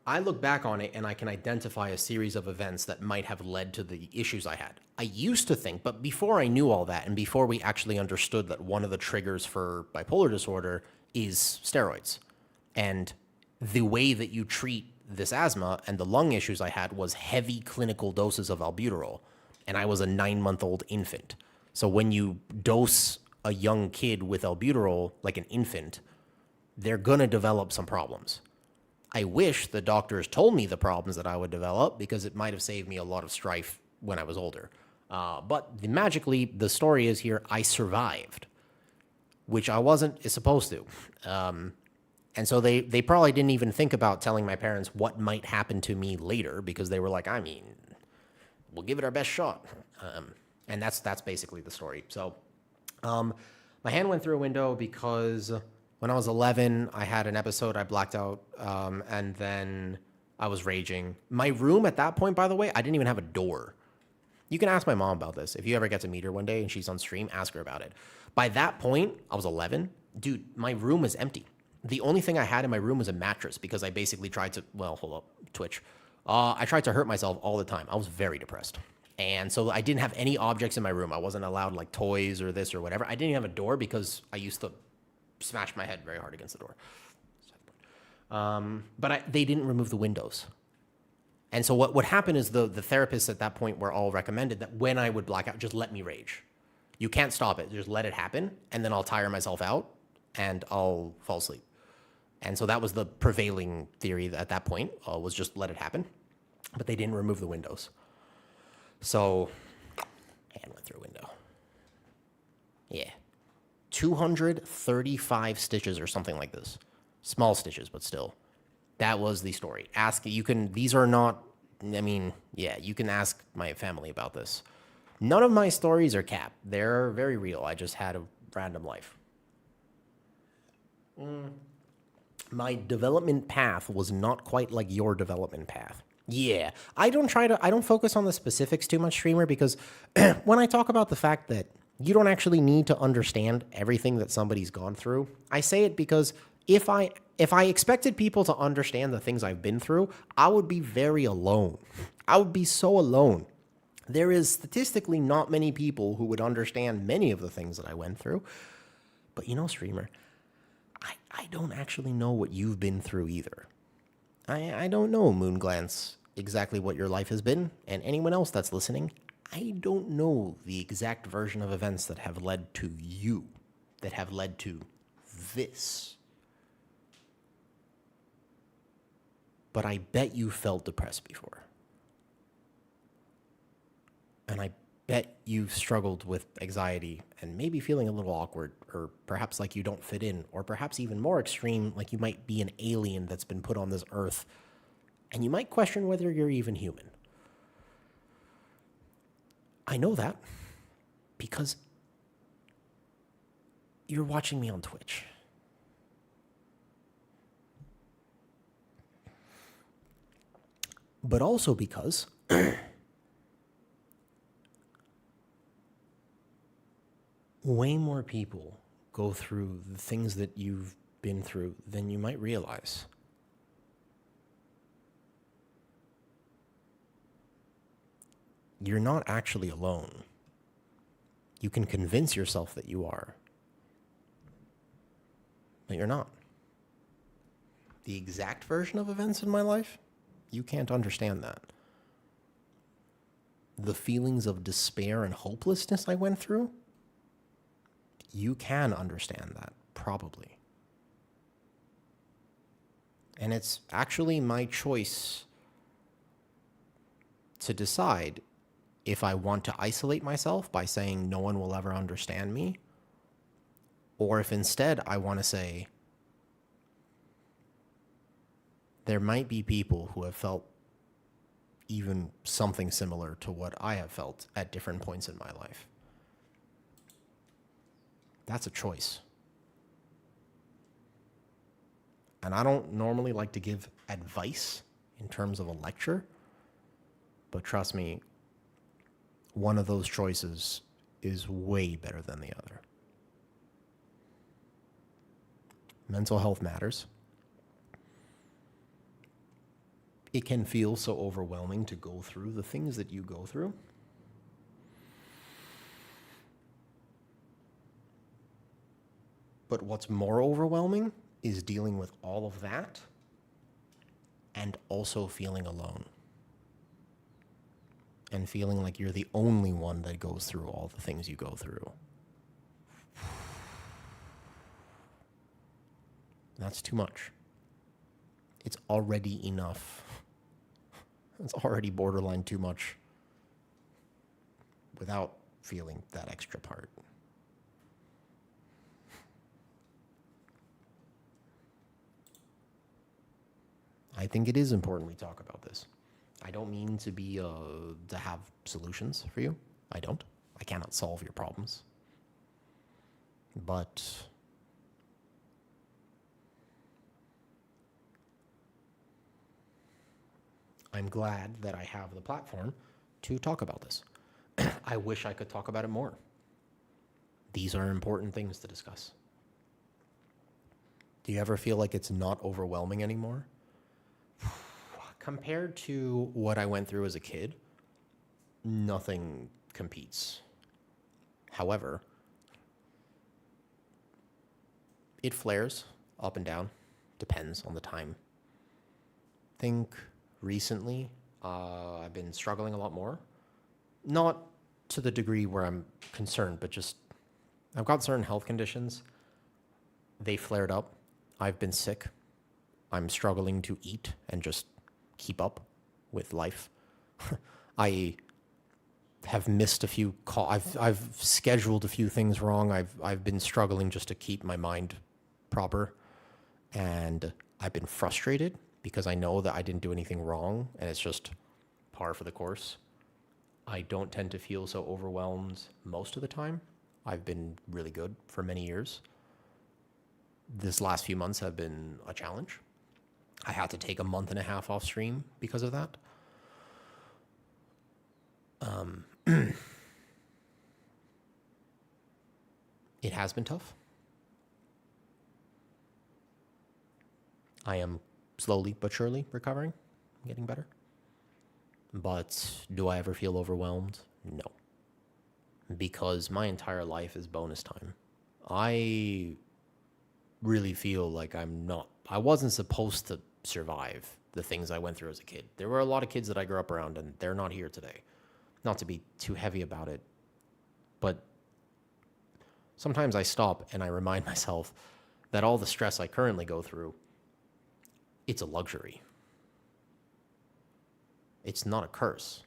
I look back on it and I can identify a series of events that might have led to the issues I had. I used to think, but before I knew all that and before we actually understood that one of the triggers for bipolar disorder is steroids. And the way that you treat this asthma and the lung issues I had was heavy clinical doses of albuterol. And I was a 9-month-old infant. So when you dose a young kid with albuterol like an infant, they're going to develop some problems. I wish the doctors told me the problems that I would develop because it might have saved me a lot of strife when I was older. But magically, the story is here, I survived, which I wasn't supposed to. And so they probably didn't even think about telling my parents what might happen to me later because they were like, I mean, we'll give it our best shot. And that's basically the story. So my hand went through a window because when I was 11, I had an episode, I blacked out, and then I was raging. My room at that point, by the way, I didn't even have a door. You can ask my mom about this. If you ever get to meet her one day and she's on stream, ask her about it. By that point, I was 11. Dude, my room was empty. The only thing I had in my room was a mattress because I basically tried to, well, hold up, Twitch. I tried to hurt myself all the time. I was very depressed. And so I didn't have any objects in my room. I wasn't allowed like toys or this or whatever. I didn't have a door because I used to smash my head very hard against the door. But they didn't remove the windows. And so what happened is the therapists at that point were all recommended that when I would black out, just let me rage. You can't stop it. Just let it happen. And then I'll tire myself out and I'll fall asleep. And so that was the prevailing theory at that point, was just let it happen. But they didn't remove the windows. So, hand went through a window. Yeah. 235 stitches or something like this. Small stitches, but still. That was the story. These are not, you can ask my family about this. None of my stories are cap. They're very real. I just had a random life. My development path was not quite like your development path. Yeah, I don't focus on the specifics too much, streamer, because when I talk about the fact that you don't actually need to understand everything that somebody's gone through, I say it because if I expected people to understand the things I've been through, I would be very alone. I would be so alone. There is statistically not many people who would understand many of the things that I went through. But streamer, I don't actually know what you've been through either. I don't know, Moonglance, exactly what your life has been, and anyone else that's listening, I don't know the exact version of events that have led to you, that have led to this. But I bet you felt depressed before. And I bet you've struggled with anxiety and maybe feeling a little awkward, or perhaps like you don't fit in, or perhaps even more extreme, like you might be an alien that's been put on this earth, and you might question whether you're even human. I know that because you're watching me on Twitch. But also because way more people go through the things that you've been through than you might realize. You're not actually alone. You can convince yourself that you are, but you're not. The exact version of events in my life, you can't understand that. The feelings of despair and hopelessness I went through, you can understand that, probably. And it's actually my choice to decide if I want to isolate myself by saying no one will ever understand me, or if instead I want to say there might be people who have felt even something similar to what I have felt at different points in my life. That's a choice. And I don't normally like to give advice in terms of a lecture, but trust me, one of those choices is way better than the other. Mental health matters. It can feel so overwhelming to go through the things that you go through. But what's more overwhelming is dealing with all of that and also feeling alone. And feeling like you're the only one that goes through all the things you go through. That's too much. It's already enough. It's already borderline too much without feeling that extra part. I think it is important we talk about this. I don't mean to be to have solutions for you. I don't. I cannot solve your problems. But I'm glad that I have the platform to talk about this. I wish I could talk about it more. These are important things to discuss. Do you ever feel like it's not overwhelming anymore? Compared to what I went through as a kid, nothing competes. However, it flares up and down, depends on the time. Think recently, I've been struggling a lot more. Not to the degree where I'm concerned, but just I've got certain health conditions. They flared up. I've been sick. I'm struggling to eat and just keep up with life. I have missed a few calls. I've scheduled a few things wrong. I've been struggling just to keep my mind proper, and I've been frustrated because I know that I didn't do anything wrong, and it's just par for the course. I don't tend to feel so overwhelmed most of the time. I've been really good for many years. This last few months have been a challenge. I had to take a month and a half off stream because of that. It has been tough. I am slowly but surely recovering, getting better. But do I ever feel overwhelmed? No. Because my entire life is bonus time. I really feel like I wasn't supposed to survive the things I went through as a kid. There were a lot of kids that I grew up around, and they're not here today. Not to be too heavy about it, but sometimes I stop and I remind myself that all the stress I currently go through, it's a luxury. It's not a curse.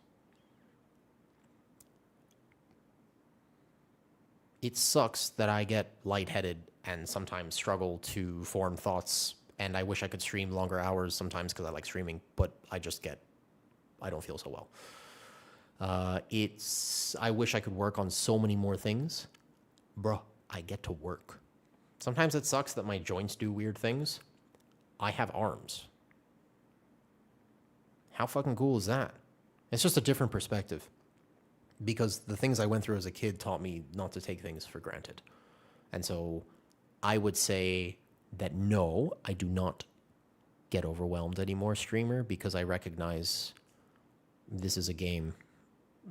It sucks that I get lightheaded and sometimes struggle to form thoughts, and I wish I could stream longer hours sometimes because I like streaming, but I don't feel so well. I wish I could work on so many more things. Bruh, I get to work. Sometimes it sucks that my joints do weird things. I have arms. How fucking cool is that? It's just a different perspective. Because the things I went through as a kid taught me not to take things for granted. And so I would say that no, I do not get overwhelmed anymore, streamer, because I recognize this is a game.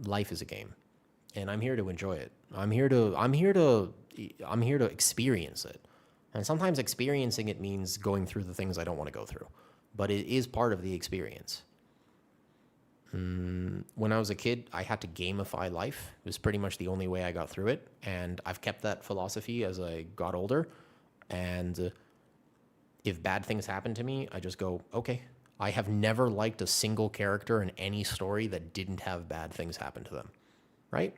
Life is a game. and I'm here to enjoy it. I'm here to experience it. And sometimes experiencing it means going through the things I don't want to go through, but it is part of the experience. When I was a kid, I had to gamify life. It was pretty much the only way I got through it. And I've kept that philosophy as I got older. And if bad things happen to me, I just go, okay. I have never liked a single character in any story that didn't have bad things happen to them, right?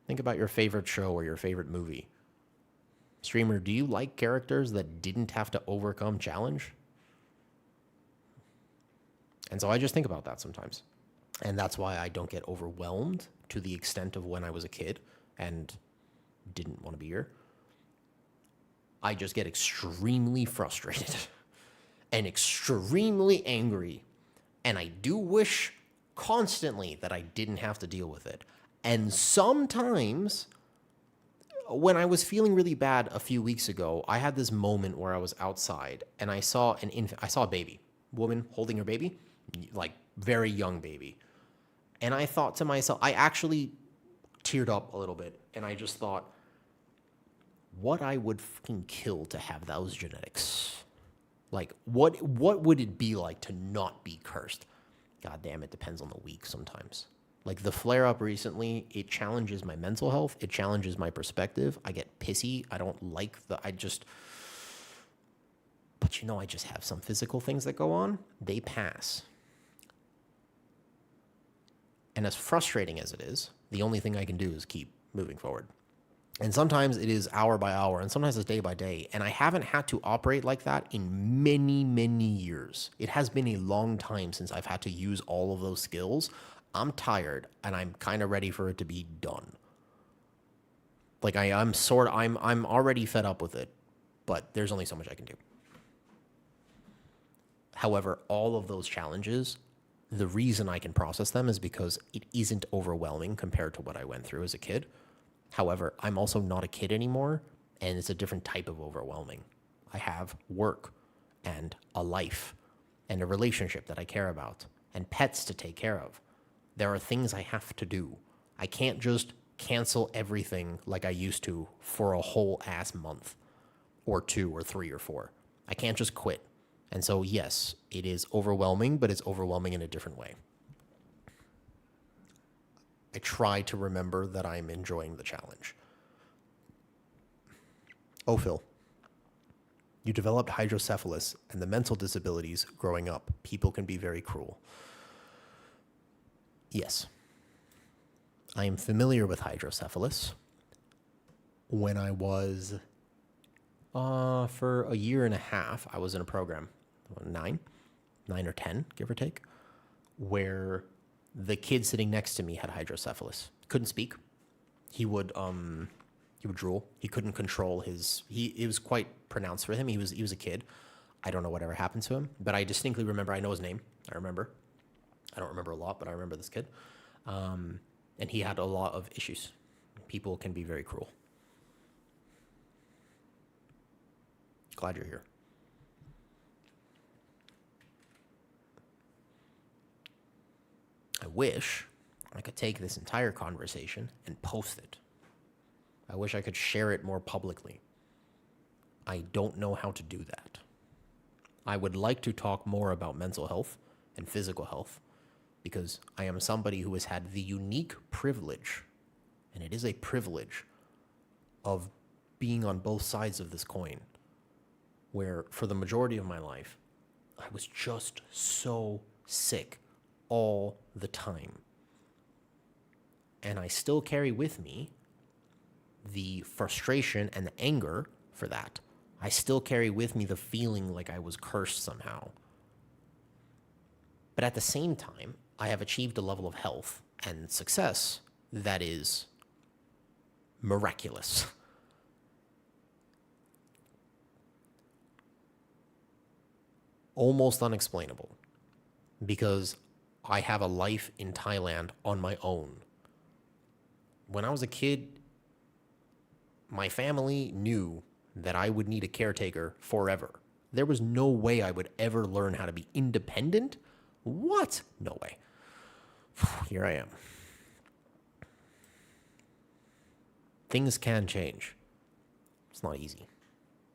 Think about your favorite show or your favorite movie. Streamer, do you like characters that didn't have to overcome challenge? And so I just think about that sometimes. And that's why I don't get overwhelmed to the extent of when I was a kid and didn't want to be here. I just get extremely frustrated and extremely angry. And I do wish constantly that I didn't have to deal with it. And sometimes when I was feeling really bad a few weeks ago, I had this moment where I was outside and I saw a baby, woman holding her baby, like very young baby. And I thought to myself, I actually teared up a little bit and I just thought, what I would fucking kill to have those genetics. Like, what would it be like to not be cursed? God damn, it depends on the week sometimes. Like the flare up recently, it challenges my mental health. It challenges my perspective. I get pissy. I don't like but I just have some physical things that go on. They pass. And as frustrating as it is, the only thing I can do is keep moving forward. And sometimes it is hour by hour, and sometimes it's day by day. And I haven't had to operate like that in many, many years. It has been a long time since I've had to use all of those skills. I'm tired, and I'm kind of ready for it to be done. Like I'm already fed up with it, but there's only so much I can do. However, all of those challenges, the reason I can process them is because it isn't overwhelming compared to what I went through as a kid. However, I'm also not a kid anymore, and it's a different type of overwhelming. I have work and a life and a relationship that I care about and pets to take care of. There are things I have to do. I can't just cancel everything like I used to for a whole ass month or 2 or 3 or 4. I can't just quit. And so, yes, it is overwhelming, but it's overwhelming in a different way. I try to remember that I'm enjoying the challenge. Oh, Phil, you developed hydrocephalus and the mental disabilities growing up. People can be very cruel. Yes, I am familiar with hydrocephalus. When I was, for a year and a half, I was in a program, 9 or 10, give or take, where the kid sitting next to me had hydrocephalus. Couldn't speak. He would drool. He couldn't control it was quite pronounced for him. He was a kid. I don't know whatever happened to him, but I distinctly remember, I know his name. I don't remember a lot, but I remember this kid. And he had a lot of issues. People can be very cruel. Glad you're here. I wish I could take this entire conversation and post it. I wish I could share it more publicly. I don't know how to do that. I would like to talk more about mental health and physical health because I am somebody who has had the unique privilege, and it is a privilege, of being on both sides of this coin, where for the majority of my life, I was just so sick all the time. And I still carry with me the frustration and the anger for that. I still carry with me the feeling like I was cursed somehow. But at the same time, I have achieved a level of health and success that is miraculous. Almost unexplainable, because I have a life in Thailand on my own. When I was a kid, my family knew that I would need a caretaker forever. There was no way I would ever learn how to be independent. What? No way. Here I am. things can change. It's not easy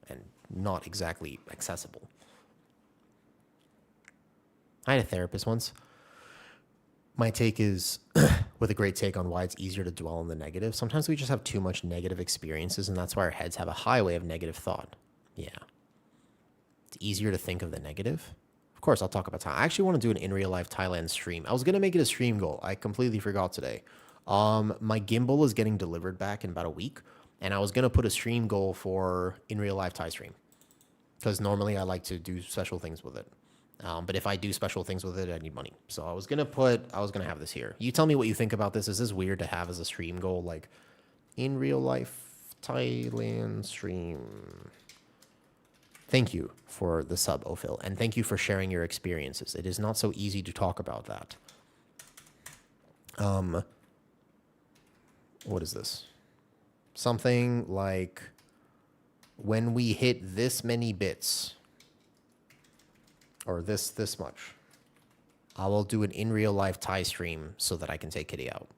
and not exactly accessible. I had a therapist once. My take is, with a great take on why it's easier to dwell on the negative. Sometimes we just have too much negative experiences, and that's why our heads have a highway of negative thought. Yeah. It's easier to think of the negative. Of course, I'll talk about time. I actually want to do an in real life Thailand stream. I was going to make it a stream goal. I completely forgot today. My gimbal is getting delivered back in about a week, and I was going to put a stream goal for in real life Thai stream, because normally I like to do special things with it. But if I do special things with it, I need money. So I was going to have this here. You tell me what you think about this. Is this weird to have as a stream goal? Like, in real life Thailand stream. Thank you for the sub, Ophil. And thank you for sharing your experiences. It is not so easy to talk about that. What is this? Something like, when we hit this many bits, or this much, I will do an in real life Thai stream so that I can take Kitty out.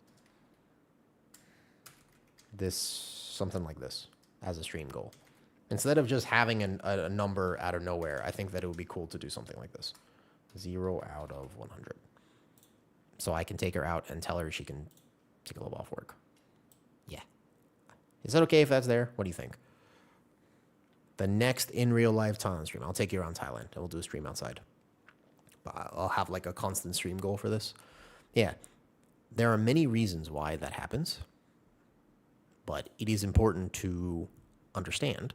Something like this as a stream goal. Instead of just having a number out of nowhere, I think that it would be cool to do something like this. 0 out of 100. So I can take her out and tell her she can take a little off work. Yeah. Is that okay if that's there? What do you think? The next in real life Thailand stream, I'll take you around Thailand and we'll do a stream outside. But I'll have like a constant stream goal for this. Yeah. There are many reasons why that happens, but it is important to understand.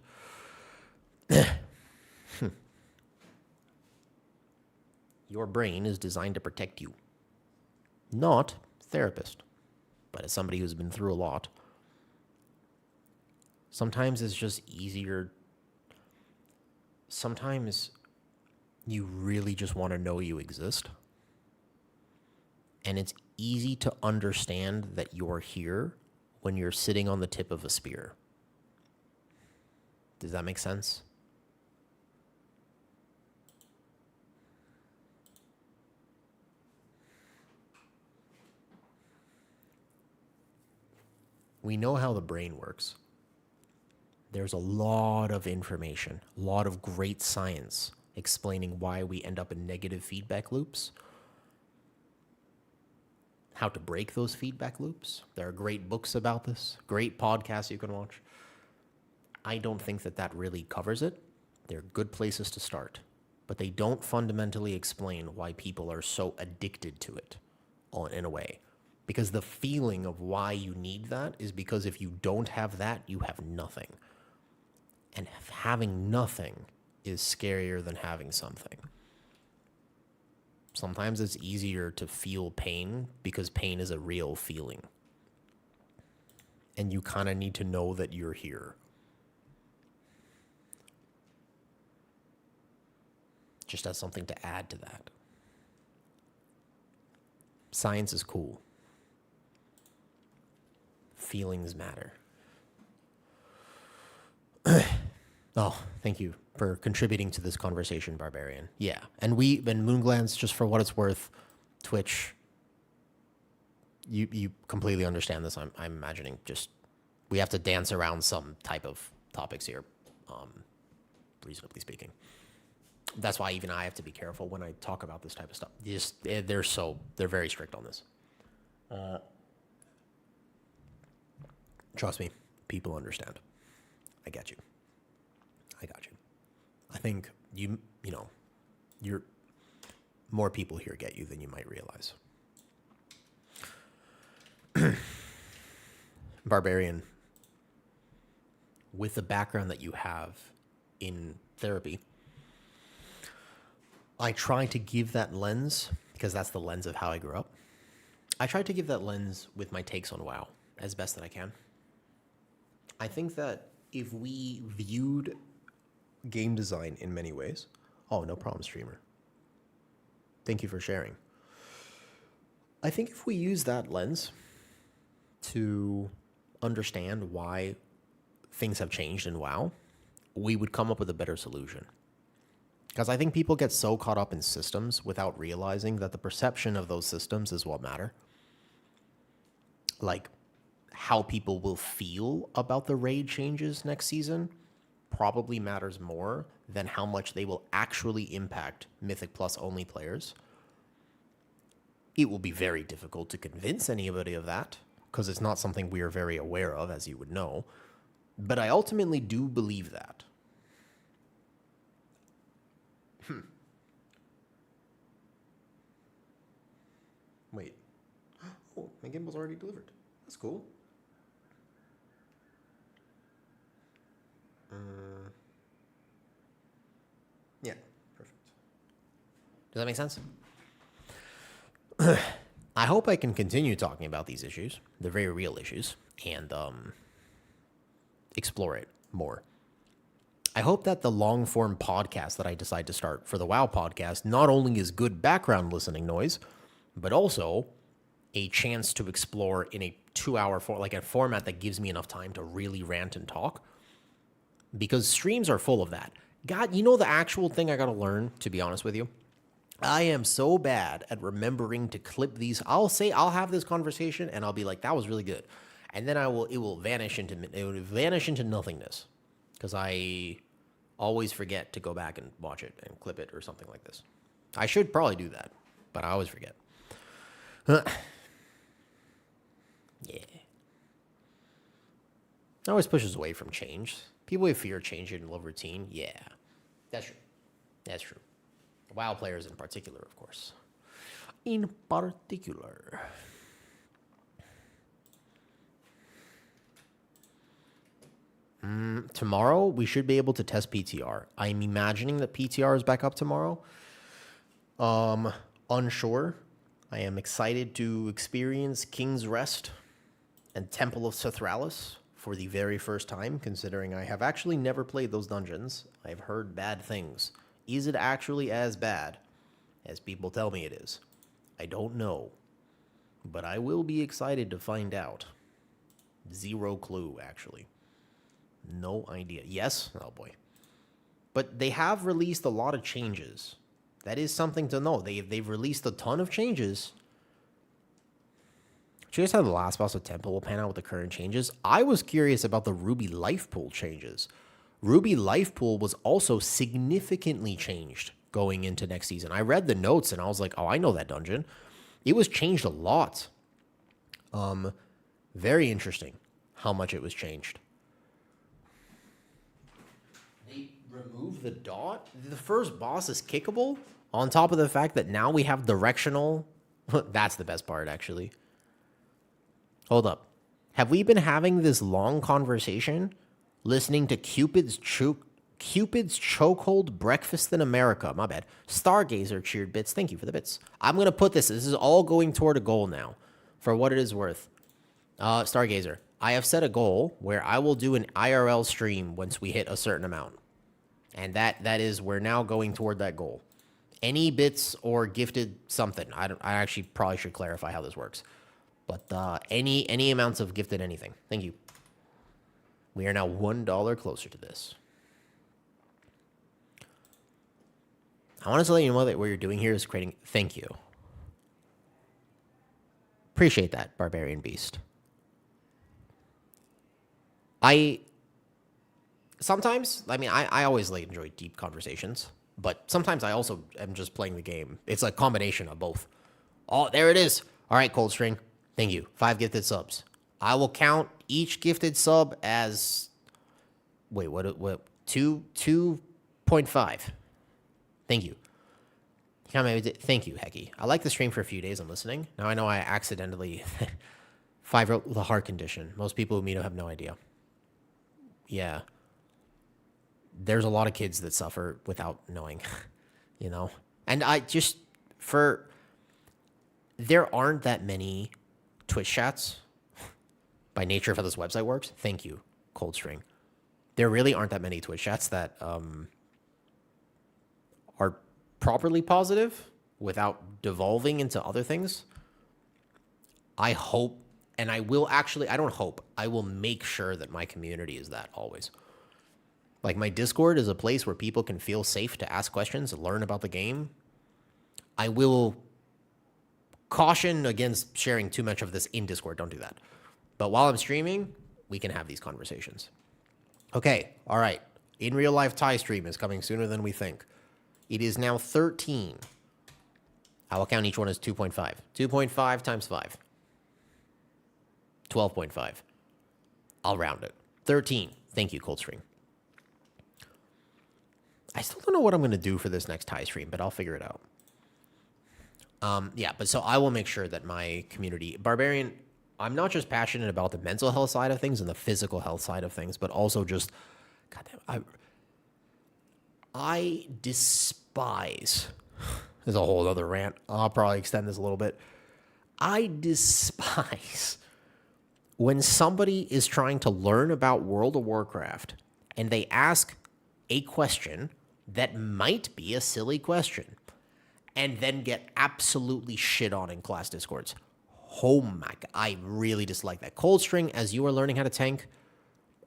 Your brain is designed to protect you. Not therapist, but as somebody who's been through a lot. Sometimes it's just easier. Sometimes you really just want to know you exist. And it's easy to understand that you're here when you're sitting on the tip of a spear. Does that make sense? We know how the brain works. There's a lot of information, a lot of great science explaining why we end up in negative feedback loops, how to break those feedback loops. There are great books about this, great podcasts you can watch. I don't think that really covers it. They're good places to start, but they don't fundamentally explain why people are so addicted to it in a way. Because the feeling of why you need that is because if you don't have that, you have nothing. And having nothing is scarier than having something. Sometimes it's easier to feel pain because pain is a real feeling. And you kind of need to know that you're here. Just as something to add to that. Science is cool. Feelings matter. Oh, thank you for contributing to this conversation, Barbarian. Yeah, and Moonglands, just for what it's worth, Twitch, you completely understand this, I'm imagining. Just, we have to dance around some type of topics here, reasonably speaking. That's why even I have to be careful when I talk about this type of stuff. They're very strict on this. Trust me, people understand. I get you. I think you're more people here get you than you might realize. Barbarian, with the background that you have in therapy, I try to give that lens, because that's the lens of how I grew up. I try to give that lens with my takes on WoW as best that I can. I think that if we viewed game design in many ways... Oh, no problem, streamer. Thank you for sharing. I think if we use that lens to understand why things have changed in WoW, we would come up with a better solution. Because I think people get so caught up in systems without realizing that the perception of those systems is what matter. Like, how people will feel about the raid changes next season probably matters more than how much they will actually impact Mythic Plus only players. It will be very difficult to convince anybody of that because it's not something we are very aware of, as you would know. But I ultimately do believe that. Wait. Oh, my gimbal's already delivered. That's cool. Yeah, perfect. Does that make sense? I hope I can continue talking about these issues. They're very real issues. And explore it more. I hope that the long-form podcast that I decide to start for the WoW podcast not only is good background listening noise, but also a chance to explore in a 2-hour like a format that gives me enough time to really rant and talk. Because streams are full of that. God, you know the actual thing I got to learn, to be honest with you? I am so bad at remembering to clip these. I'll have this conversation and I'll be like, that was really good. And then it will vanish into nothingness. Because I always forget to go back and watch it and clip it or something like this. I should probably do that, but I always forget. Yeah. It always pushes away from change. People who fear change and love routine. Yeah, that's true. That's true. WoW players in particular, of course. In particular. Tomorrow, we should be able to test PTR. I'm imagining that PTR is back up tomorrow. Unsure. I am excited to experience King's Rest and Temple of Sithralis for the very first time, considering I have actually never played those dungeons. I've heard bad things. Is it actually as bad as people tell me it is? I don't know. But I will be excited to find out. Zero clue, actually. No idea. Yes? Oh, boy. But they have released a lot of changes. That is something to know. They've released a ton of changes. Did you guys have the last boss of Temple will pan out with the current changes? I was curious about the Ruby Life Pool changes. Ruby Life Pool was also significantly changed going into next season. I read the notes and I was like, oh, I know that dungeon. It was changed a lot. Very interesting how much it was changed. They removed the dot. The first boss is kickable on top of the fact that now we have directional. That's the best part, actually. Hold up. Have we been having this long conversation listening to Cupid's Chokehold Breakfast in America? My bad. Stargazer cheered bits. Thank you for the bits. I'm going to put this. This is all going toward a goal now for what it is worth. Stargazer, I have set a goal where I will do an IRL stream once we hit a certain amount. And that is, we're now going toward that goal. Any bits or gifted something. I actually probably should clarify how this works. But any amounts of gifted anything. Thank you. We are now $1 closer to this. I wanted to let you know that what you're doing here is creating... Thank you. Appreciate that, Barbarian Beast. Sometimes, I always enjoy deep conversations, but sometimes I also am just playing the game. It's a combination of both. Oh, there it is. All right, Cold String. Thank you. 5 gifted subs. I will count each gifted sub as... Wait, what? 2.5. Thank you. Thank you, Hecky. I like the stream for a few days. I'm listening. Now I know I accidentally... 5 wrote the heart condition. Most people who meet him have no idea. Yeah. There's a lot of kids that suffer without knowing, you know? And there aren't that many Twitch chats by nature of how this website works. Thank you, Cold String. There really aren't that many Twitch chats that are properly positive without devolving into other things. I hope, and I will actually, I don't hope, I will make sure that my community is that always. Like, my Discord is a place where people can feel safe to ask questions and learn about the game. I will caution against sharing too much of this in Discord. Don't do that. But while I'm streaming, we can have these conversations. Okay, all right. In real life Thai stream is coming sooner than we think. It is now 13. I will count each one as 2.5. 2.5 times 5. 12.5. I'll round it. 13. Thank you, Coldstream. I still don't know what I'm going to do for this next Thai stream, but I'll figure it out. Yeah, but so I will make sure that my community... Barbarian, I'm not just passionate about the mental health side of things and the physical health side of things, but also just... Goddamn, I despise... There's a whole other rant. I'll probably extend this a little bit. I despise when somebody is trying to learn about World of Warcraft and they ask a question that might be a silly question and then get absolutely shit on in class discords. Oh my God, I really dislike that. Coldstring, as you are learning how to tank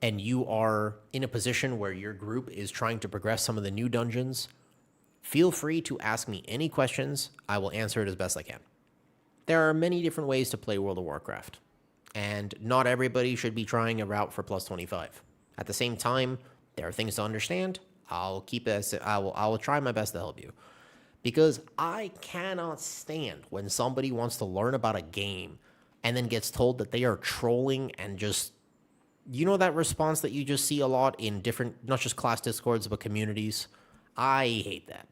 and you are in a position where your group is trying to progress some of the new dungeons, feel free to ask me any questions. I will answer it as best I can. There are many different ways to play World of Warcraft, and not everybody should be trying a route for plus 25. At the same time, there are things to understand. I will try my best to help you. Because I cannot stand when somebody wants to learn about a game and then gets told that they are trolling and just, you know, that response that you just see a lot in different, not just class discords, but communities. I hate that.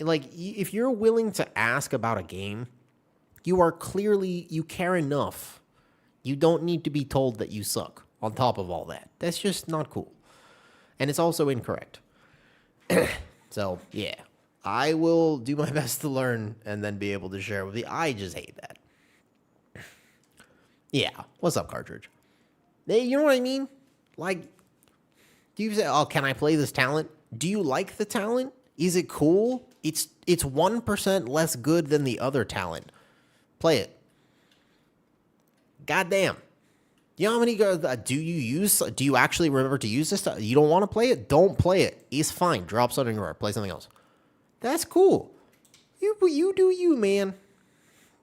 Like, if you're willing to ask about a game, you care enough. You don't need to be told that you suck on top of all that. That's just not cool. And it's also incorrect. So, yeah. I will do my best to learn and then be able to share with you. I just hate that. Yeah. What's up, Cartridge? Hey, you know what I mean? Like, do you say, oh, can I play this talent? Do you like the talent? Is it cool? It's 1% less good than the other talent. Play it. Goddamn. You know how many do you actually remember to use this? You don't want to play it? Don't play it. It's fine. Drop something or play something else. That's cool. You do you, man.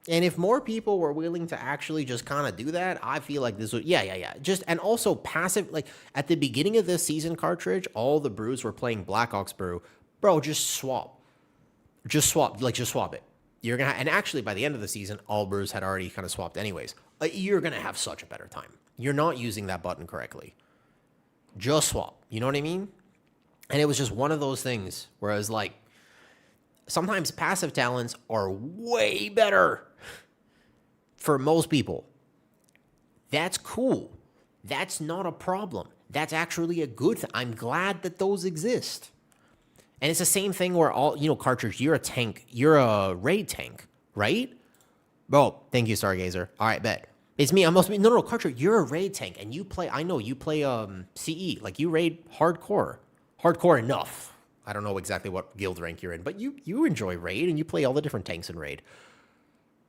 And if more people were willing to actually just kind of do that, I feel like this would, yeah. Just, and also passive, like at the beginning of this season, Cartridge, all the brews were playing Black Ox brew. Bro, just swap it. You're gonna, and actually by the end of the season, all brews had already kind of swapped anyways. You're gonna have such a better time. You're not using that button correctly. Just swap. You know what I mean? And it was just one of those things where I was like, sometimes passive talents are way better for most people. That's cool. That's not a problem. That's actually a good thing. I'm glad that those exist. And it's the same thing where Cartridge, you're a tank. You're a raid tank, right? Bro, thank you, Stargazer. All right, bet. It's me. No, Cartridge, you're a raid tank. And you play CE. Like, you raid hardcore. Hardcore enough. I don't know exactly what guild rank you're in, but you enjoy raid and you play all the different tanks in raid.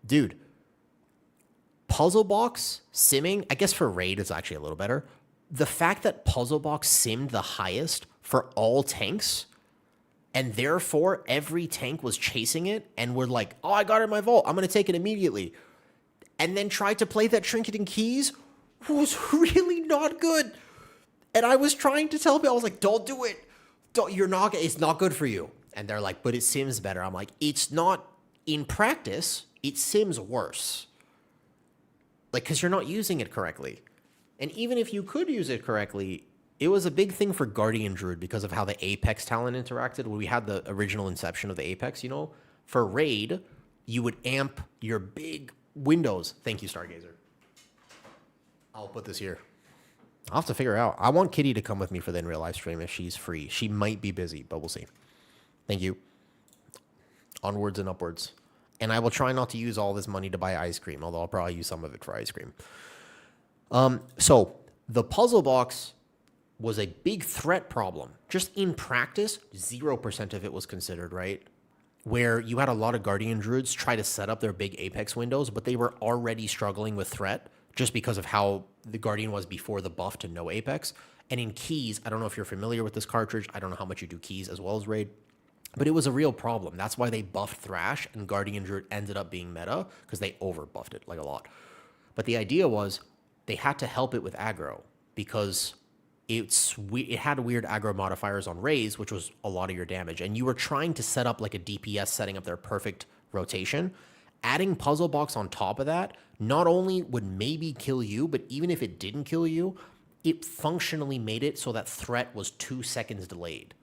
Dude, Puzzle Box simming, I guess for raid it's actually a little better. The fact that Puzzle Box simmed the highest for all tanks, and therefore every tank was chasing it and were like, oh, I got it in my vault, I'm going to take it immediately. And then tried to play that Trinket and Keys was really not good. And I was trying to tell people, I was like, don't do it. It's not good for you. And they're like, but it sims better. I'm like, it's not, in practice, it sims worse. Like, because you're not using it correctly. And even if you could use it correctly, it was a big thing for Guardian Druid because of how the Apex talent interacted. When we had the original inception of the Apex, for raid, you would amp your big windows. Thank you, Stargazer. I'll put this here. I'll have to figure out. I want Kitty to come with me for the in real life stream if she's free. She might be busy, but we'll see. Thank you. Onwards and upwards. And I will try not to use all this money to buy ice cream, although I'll probably use some of it for ice cream. So the puzzle box was a big threat problem. Just in practice, 0% of it was considered, right? Where you had a lot of Guardian Druids try to set up their big Apex windows, but they were already struggling with threat just because of how the Guardian was before the buff to no Apex. And in Keys, I don't know if you're familiar with this cartridge. I don't know how much you do Keys as well as Raid. But it was a real problem. That's why they buffed Thrash, and Guardian Druid ended up being meta, because they over-buffed it, like, a lot. But the idea was they had to help it with aggro because it had weird aggro modifiers on raise, which was a lot of your damage. And you were trying to set up like a DPS setting up their perfect rotation. Adding Puzzle Box on top of that not only would maybe kill you, but even if it didn't kill you, it functionally made it so that threat was 2 seconds delayed,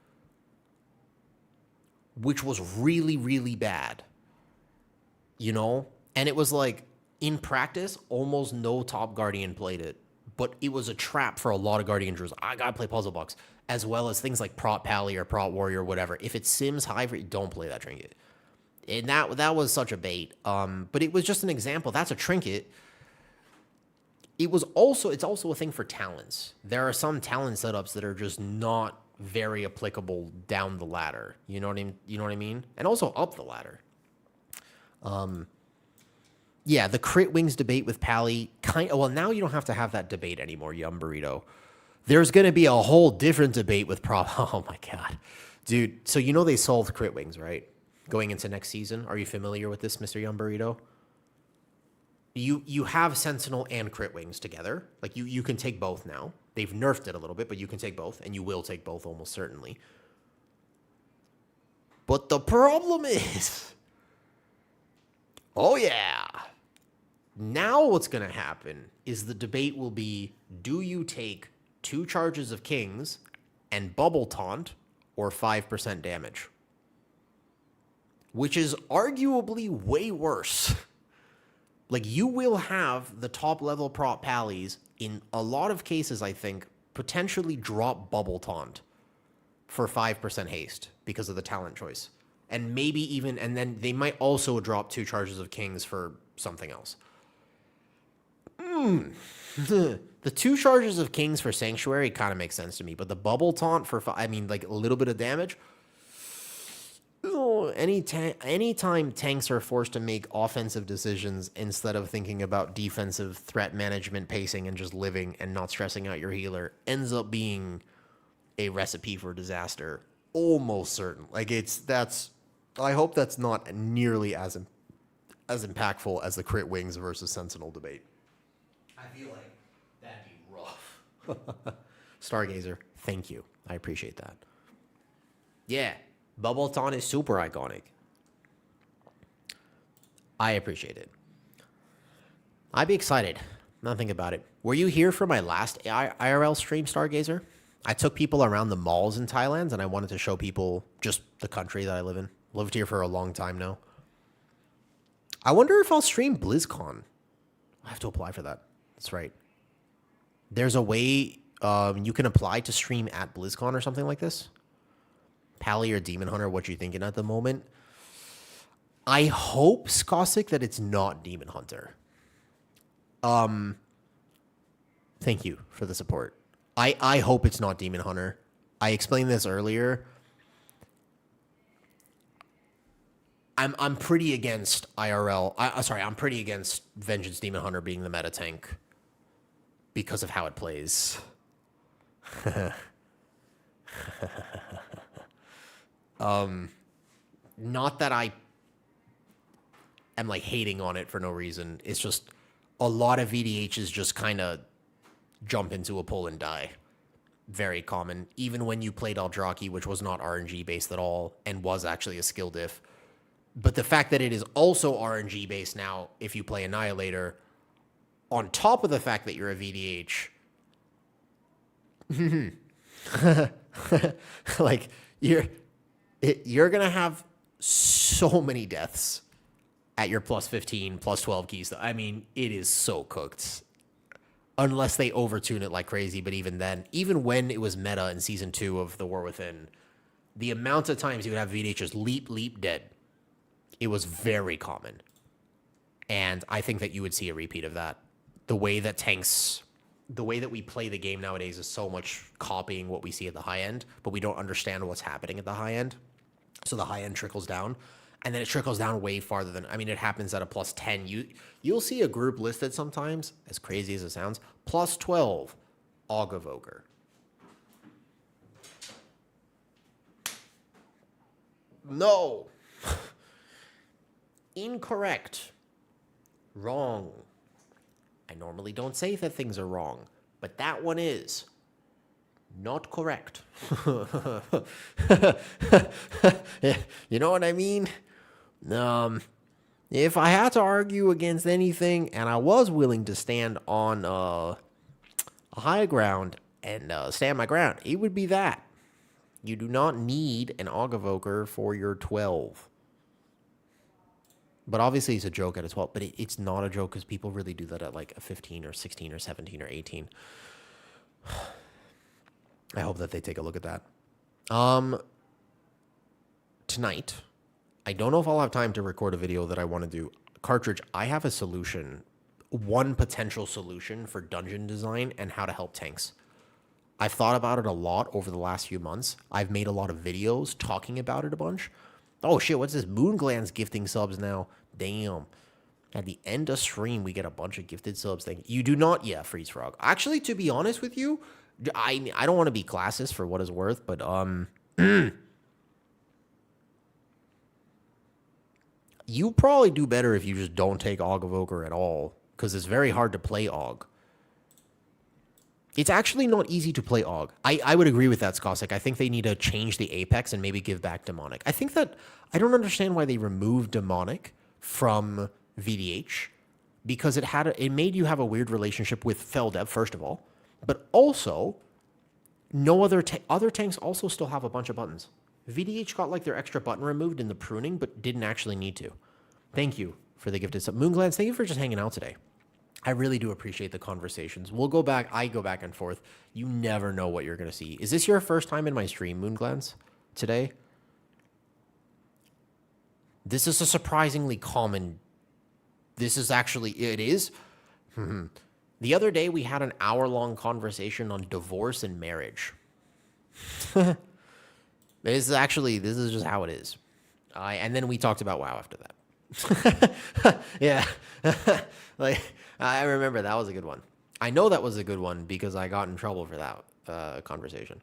which was really, really bad, you know? And it was like, in practice, almost no top Guardian played it, but it was a trap for a lot of Guardian Druids. I gotta play Puzzle Box, as well as things like Prot Pally or Prot Warrior or whatever. If it sims high for you, don't play that trinket. And that was such a bait. But it was just an example. That's a trinket. It's also a thing for talents. There are some talent setups that are just not very applicable down the ladder. You know what I mean? And also up the ladder. Yeah, the crit wings debate with Pally well, now you don't have to have that debate anymore, Yum Burrito. There's going to be a whole different debate with oh my god. Dude, so you know they solved crit wings, right? Going into next season. Are you familiar with this, Mr. Yum Burrito? You have Sentinel and crit wings together. Like you can take both now. They've nerfed it a little bit, but you can take both, and you will take both almost certainly. But the problem is, oh yeah, now what's going to happen is the debate will be, do you take 2 charges of kings and bubble taunt or 5% damage? Which is arguably way worse. Like, you will have the top level prop pallies in a lot of cases, I think, potentially drop bubble taunt for 5% haste because of the talent choice. And maybe even, and then they might also drop 2 charges of kings for something else. The 2 charges of kings for sanctuary kind of makes sense to me, but the bubble taunt for, like a little bit of damage. Anytime tanks are forced to make offensive decisions instead of thinking about defensive threat management, pacing, and just living and not stressing out your healer, ends up being a recipe for disaster. Almost certain. I hope that's not nearly as impactful as the crit wings versus Sentinel debate. I feel like that'd be rough. Stargazer, thank you. I appreciate that. Yeah. Bubble taunt is super iconic. I appreciate it. I'd be excited. Nothing about it. Were you here for my last IRL stream, Stargazer? I took people around the malls in Thailand, and I wanted to show people just the country that I live in. Lived here for a long time now. I wonder if I'll stream BlizzCon. I have to apply for that. That's right. There's a way you can apply to stream at BlizzCon or something like this. Pally or Demon Hunter, what you thinking at the moment? I hope, Skosic, that it's not Demon Hunter. Thank you for the support. I hope it's not Demon Hunter. I explained this earlier. I'm pretty against IRL. I'm pretty against Vengeance Demon Hunter being the meta tank because of how it plays. Not that I am like hating on it for no reason. It's just a lot of VDHs just kind of jump into a pull and die. Very common. Even when you played Eldraki, which was not RNG based at all and was actually a skill diff. But the fact that it is also RNG based now, if you play Annihilator, on top of the fact that you're a VDH, like you're gonna have so many deaths at your plus 15, plus 12 keys. I mean, it is so cooked. Unless they overtune it like crazy, but even then, even when it was meta in Season 2 of The War Within, the amount of times you would have VDHs leap, dead, it was very common. And I think that you would see a repeat of that. The way that we play the game nowadays is so much copying what we see at the high end, but we don't understand what's happening at the high end. So the high end trickles down, and then it trickles down way farther than, it happens at a plus 10. You'll see a group listed sometimes, as crazy as it sounds, plus 12, Aug Evoker. No. Incorrect. Wrong. I normally don't say that things are wrong, but that one is not correct. You know what I mean? If I had to argue against anything and I was willing to stand on a high ground and stand my ground, it would be that. You do not need an Ogavoker for your 12. But obviously it's a joke at a 12, but it's not a joke because people really do that at like a 15 or 16 or 17 or 18. I hope that they take a look at that. Tonight, I don't know if I'll have time to record a video that I want to do. Cartridge, I have a solution, one potential solution for dungeon design and how to help tanks. I've thought about it a lot over the last few months. I've made a lot of videos talking about it a bunch. Oh shit, what's this? Moonglands gifting subs now. Damn. At the end of stream, we get a bunch of gifted subs. Thank you. You do not, yeah, Freeze Frog. Actually, to be honest with you, I don't want to be classist for what it's worth, but you probably do better if you just don't take Ogavoker at all, because it's very hard to play Og. It's actually not easy to play Og. I would agree with that, Skosik. I think they need to change the Apex and maybe give back Demonic. I think that I don't understand why they removed Demonic from VDH, because it made you have a weird relationship with Feldev, first of all, but also no other tanks also still have a bunch of buttons. VDH got like their extra button removed in the pruning, but didn't actually need to. Thank you for the gifted sub. Moonglands, thank you for just hanging out today. I really do appreciate the conversations. We'll go back. I go back and forth. You never know what you're going to see. Is this your first time in my stream, Moonglands, today? This is a surprisingly common... This is actually... It is? The other day, we had an hour-long conversation on divorce and marriage. This is just how it is. And then we talked about WoW after that. Yeah. Like, I remember that was a good one. I know that was a good one because I got in trouble for that conversation.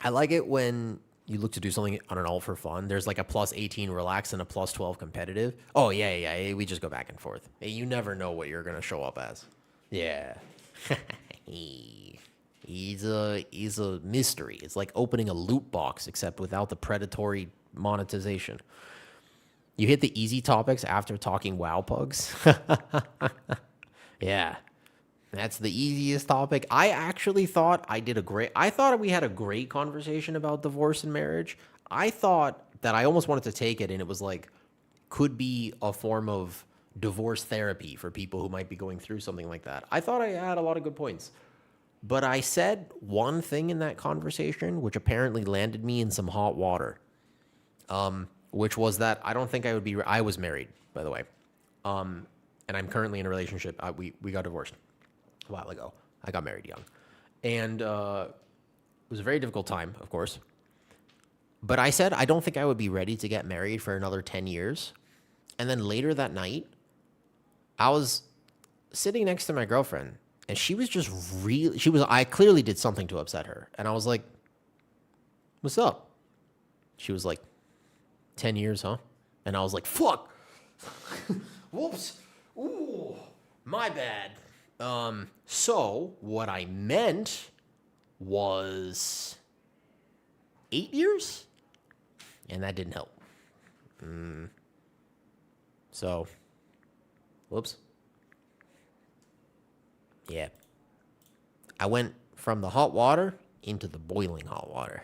I like it when you look to do something on an alt for fun. There's like a plus 18 relax and a plus 12 competitive. Oh, yeah. We just go back and forth. You never know what you're going to show up as. Yeah. He's a mystery. It's like opening a loot box, except without the predatory monetization. You hit the easy topics after talking WoW pugs. Yeah. That's the easiest topic. I actually thought I thought we had a great conversation about divorce and marriage. I thought that I almost wanted to take it and it was like, could be a form of divorce therapy for people who might be going through something like that. I thought I had a lot of good points. But I said one thing in that conversation, which apparently landed me in some hot water, which was that I don't think I would be... I was married, by the way, and I'm currently in a relationship. We got divorced a while ago. I got married young. And it was a very difficult time, of course. But I said I don't think I would be ready to get married for another 10 years. And then later that night, I was sitting next to my girlfriend, and she was just really... I clearly did something to upset her. And I was like, what's up? She was like, 10 years, huh? And I was like, fuck. Whoops. Ooh, my bad. So what I meant was 8 years, and that didn't help. So, whoops. Yeah. I went from the hot water into the boiling hot water.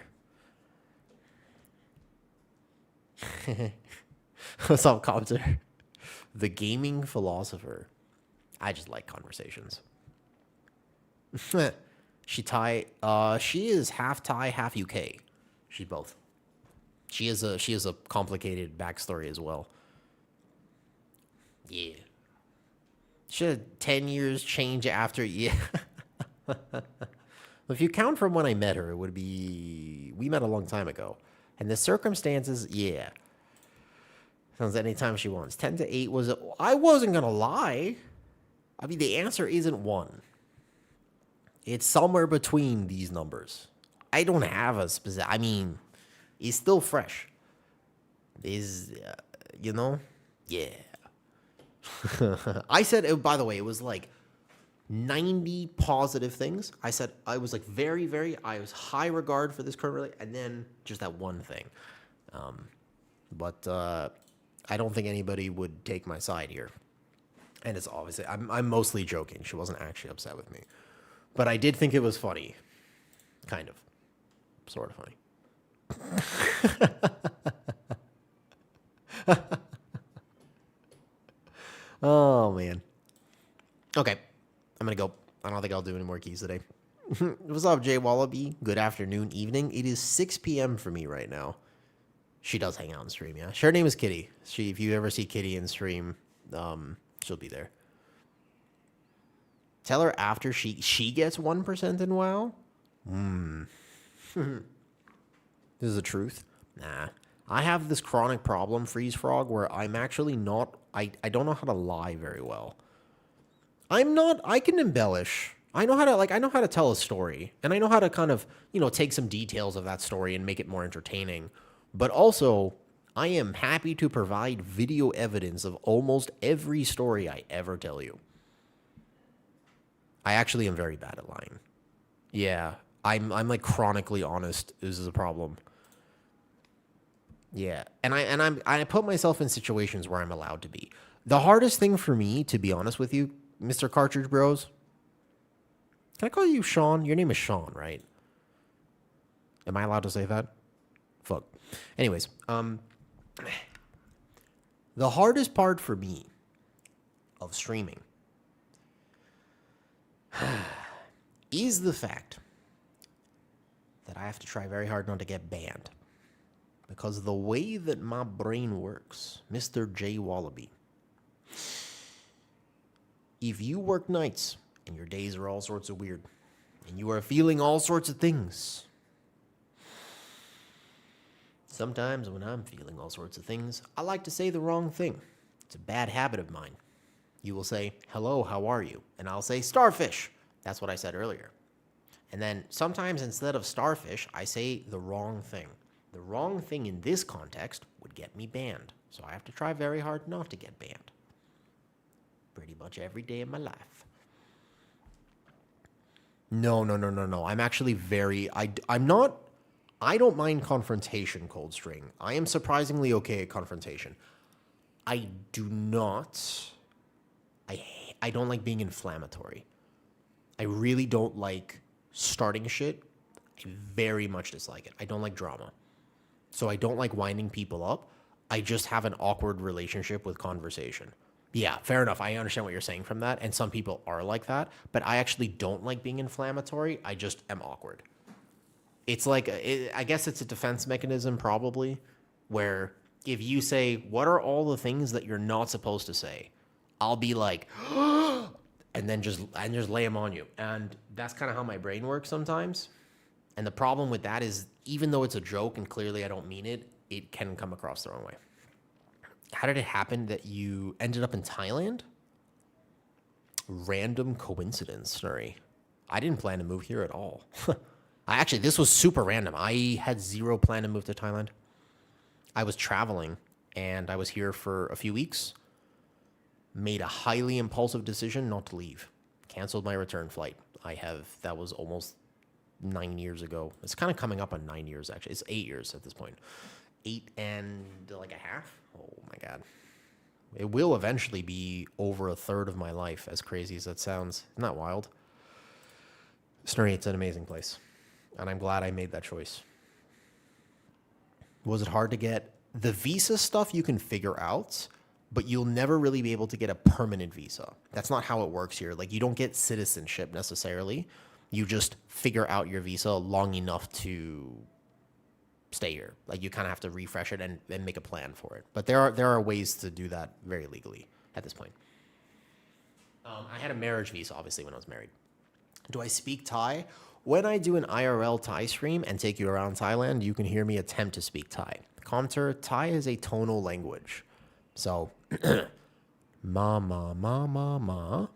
What's up, Copter? The gaming philosopher. I just like conversations. She is half Thai, half UK. She's both. She has a complicated backstory as well. Yeah. She had 10 years change after, yeah. If you count from when I met her, it would be... We met a long time ago. And the circumstances, yeah. Sounds anytime she wants. 10 to 8 was... I wasn't going to lie. I mean, the answer isn't 1. It's somewhere between these numbers. I don't have a specific... I mean, it's still fresh. You know? Yeah. I said, by the way, it was like 90 positive things. I said I was like I was high regard for this current relationship, and then just that one thing. But I don't think anybody would take my side here. And it's obviously, I'm mostly joking. She wasn't actually upset with me. But I did think it was funny. Kind of. Sort of funny. Oh, man. Okay. I'm going to go. I don't think I'll do any more keys today. What's up, Jay Wallaby? Good afternoon, evening. It is 6 p.m. for me right now. She does hang out and stream, yeah. Her name is Kitty. If you ever see Kitty in stream, she'll be there. Tell her after she gets 1% in WoW? This is the truth. Nah. I have this chronic problem, Freeze Frog, where I'm actually not... I don't know how to lie very well. I can embellish. I know how to tell a story. And I know how to kind of, take some details of that story and make it more entertaining. But also, I am happy to provide video evidence of almost every story I ever tell you. I actually am very bad at lying. Yeah, I'm like chronically honest. This is a problem. Yeah, and I put myself in situations where I'm allowed to be. The hardest thing for me, to be honest with you, Mr. Cartridge Bros. Can I call you Sean? Your name is Sean, right? Am I allowed to say that? Fuck. Anyways, the hardest part for me of streaming is the fact that I have to try very hard not to get banned. Because the way that my brain works, Mr. J. Wallaby, if you work nights and your days are all sorts of weird, and you are feeling all sorts of things, sometimes when I'm feeling all sorts of things, I like to say the wrong thing. It's a bad habit of mine. You will say, hello, how are you? And I'll say, starfish. That's what I said earlier. And then sometimes instead of starfish, I say the wrong thing. The wrong thing in this context would get me banned. So I have to try very hard not to get banned. Pretty much every day of my life. No. I'm actually I don't mind confrontation, Coldstring. I am surprisingly okay at confrontation. I don't like being inflammatory. I really don't like starting shit. I very much dislike it. I don't like drama. So I don't like winding people up. I just have an awkward relationship with conversation. Yeah, fair enough. I understand what you're saying from that. And some people are like that. But I actually don't like being inflammatory. I just am awkward. It's like, I guess it's a defense mechanism probably, where if you say, what are all the things that you're not supposed to say? I'll be like, and then just lay them on you. And that's kind of how my brain works sometimes. And the problem with that is, even though it's a joke and clearly I don't mean it, it can come across the wrong way. How did it happen that you ended up in Thailand? Random coincidence, Snurry. I didn't plan to move here at all. This was super random. I had zero plan to move to Thailand. I was traveling and I was here for a few weeks. Made a highly impulsive decision not to leave. Canceled my return flight. That was almost 9 years ago. It's kind of coming up on 9 years, actually. It's 8 years at this point. 8 and like a half. Oh my God. It will eventually be over a third of my life, as crazy as that sounds. Isn't that wild? Snurry, it's an amazing place. And I'm glad I made that choice. Was it hard to get? The visa stuff you can figure out, but you'll never really be able to get a permanent visa. That's not how it works here. Like, you don't get citizenship necessarily. You just figure out your visa long enough to stay here. Like, you kind of have to refresh it and make a plan for it. But there are ways to do that very legally at this point. I had a marriage visa, obviously, when I was married. Do I speak Thai? When I do an IRL Thai stream and take you around Thailand, you can hear me attempt to speak Thai. Contour, Thai is a tonal language. So, ma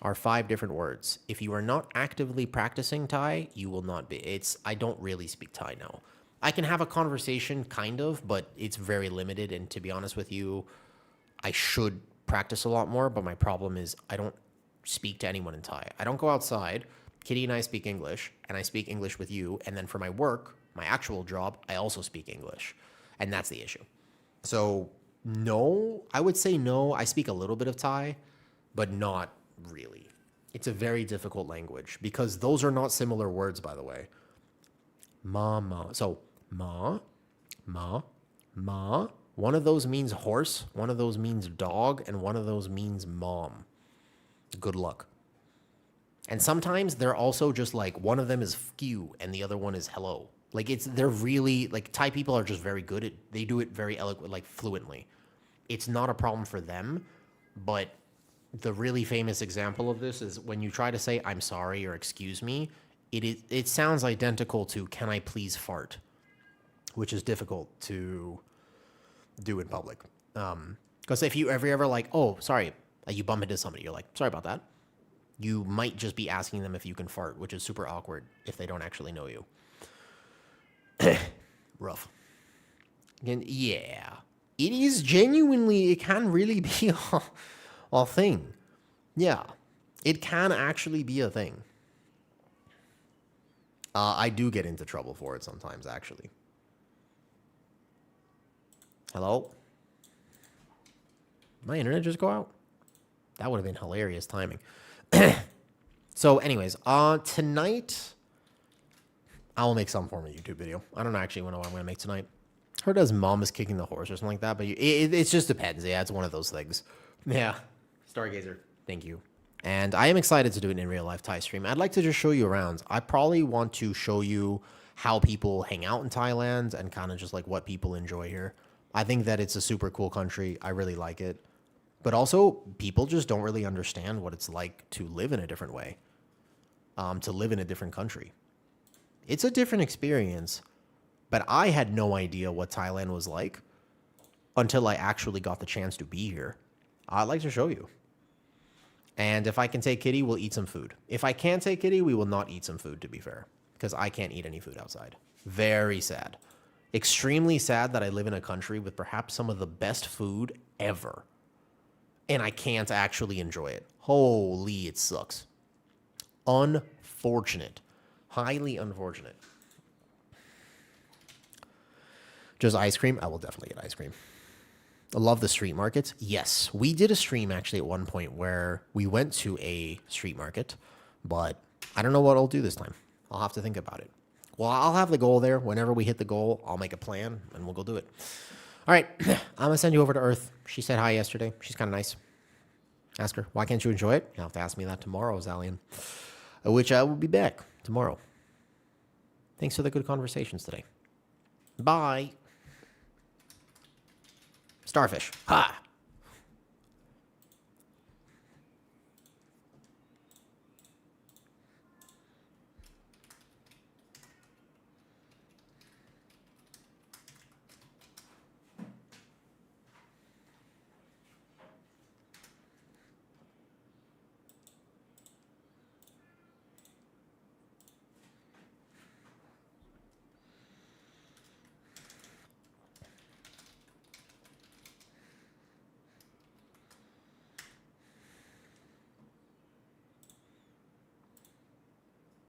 are 5 different words. If you are not actively practicing Thai, you will not be. I don't really speak Thai now. I can have a conversation, kind of, but it's very limited. And to be honest with you, I should practice a lot more, but my problem is I don't speak to anyone in Thai. I don't go outside. Kitty and I speak English, and I speak English with you. And then for my work, my actual job, I also speak English. And that's the issue. So, no, I would say no. I speak a little bit of Thai, but not really. It's a very difficult language because those are not similar words, by the way. Ma. So, ma. One of those means horse, one of those means dog, and one of those means mom. Good luck. And sometimes they're also just like, one of them is "few" and the other one is "hello." Like they're really, like, Thai people are just very good at, they do it very eloquent, like fluently. It's not a problem for them, but the really famous example of this is when you try to say "I'm sorry" or "excuse me," it sounds identical to "can I please fart," which is difficult to do in public. Because if you ever like, "Oh, sorry," like you bump into somebody, you're like, "Sorry about that." You might just be asking them if you can fart, which is super awkward if they don't actually know you. Rough. And yeah, it is genuinely, it can really be a thing. Yeah, it can actually be a thing. I do get into trouble for it sometimes, actually. Hello? My internet just go out? That would have been hilarious timing. So anyways, tonight I will make some form of YouTube video. I don't actually know what I'm going to make tonight. Heard as mom is kicking the horse or something like that, but it just depends. Yeah, it's one of those things. Yeah. Stargazer, thank you. And I am excited to do it in real life Thai stream. I'd like to just show you around. I probably want to show you how people hang out in Thailand and kind of just like what people enjoy here. I think that it's a super cool country. I really like it. But also, people just don't really understand what it's like to live in a different way, to live in a different country. It's a different experience, but I had no idea what Thailand was like until I actually got the chance to be here. I'd like to show you. And if I can take Kitty, we'll eat some food. If I can't take Kitty, we will not eat some food, to be fair, because I can't eat any food outside. Very sad. Extremely sad that I live in a country with perhaps some of the best food ever, and I can't actually enjoy it. Holy, it sucks. Unfortunate. Highly unfortunate. Just ice cream? I will definitely get ice cream. I love the street markets. Yes, we did a stream actually at one point where we went to a street market, but I don't know what I'll do this time. I'll have to think about it. Well, I'll have the goal there. Whenever we hit the goal, I'll make a plan and we'll go do it. All right, I'm going to send you over to Earth. She said hi yesterday. She's kind of nice. Ask her, why can't you enjoy it? You'll have to ask me that tomorrow, Zalian. Which I will be back tomorrow. Thanks for the good conversations today. Bye. Starfish. Ha!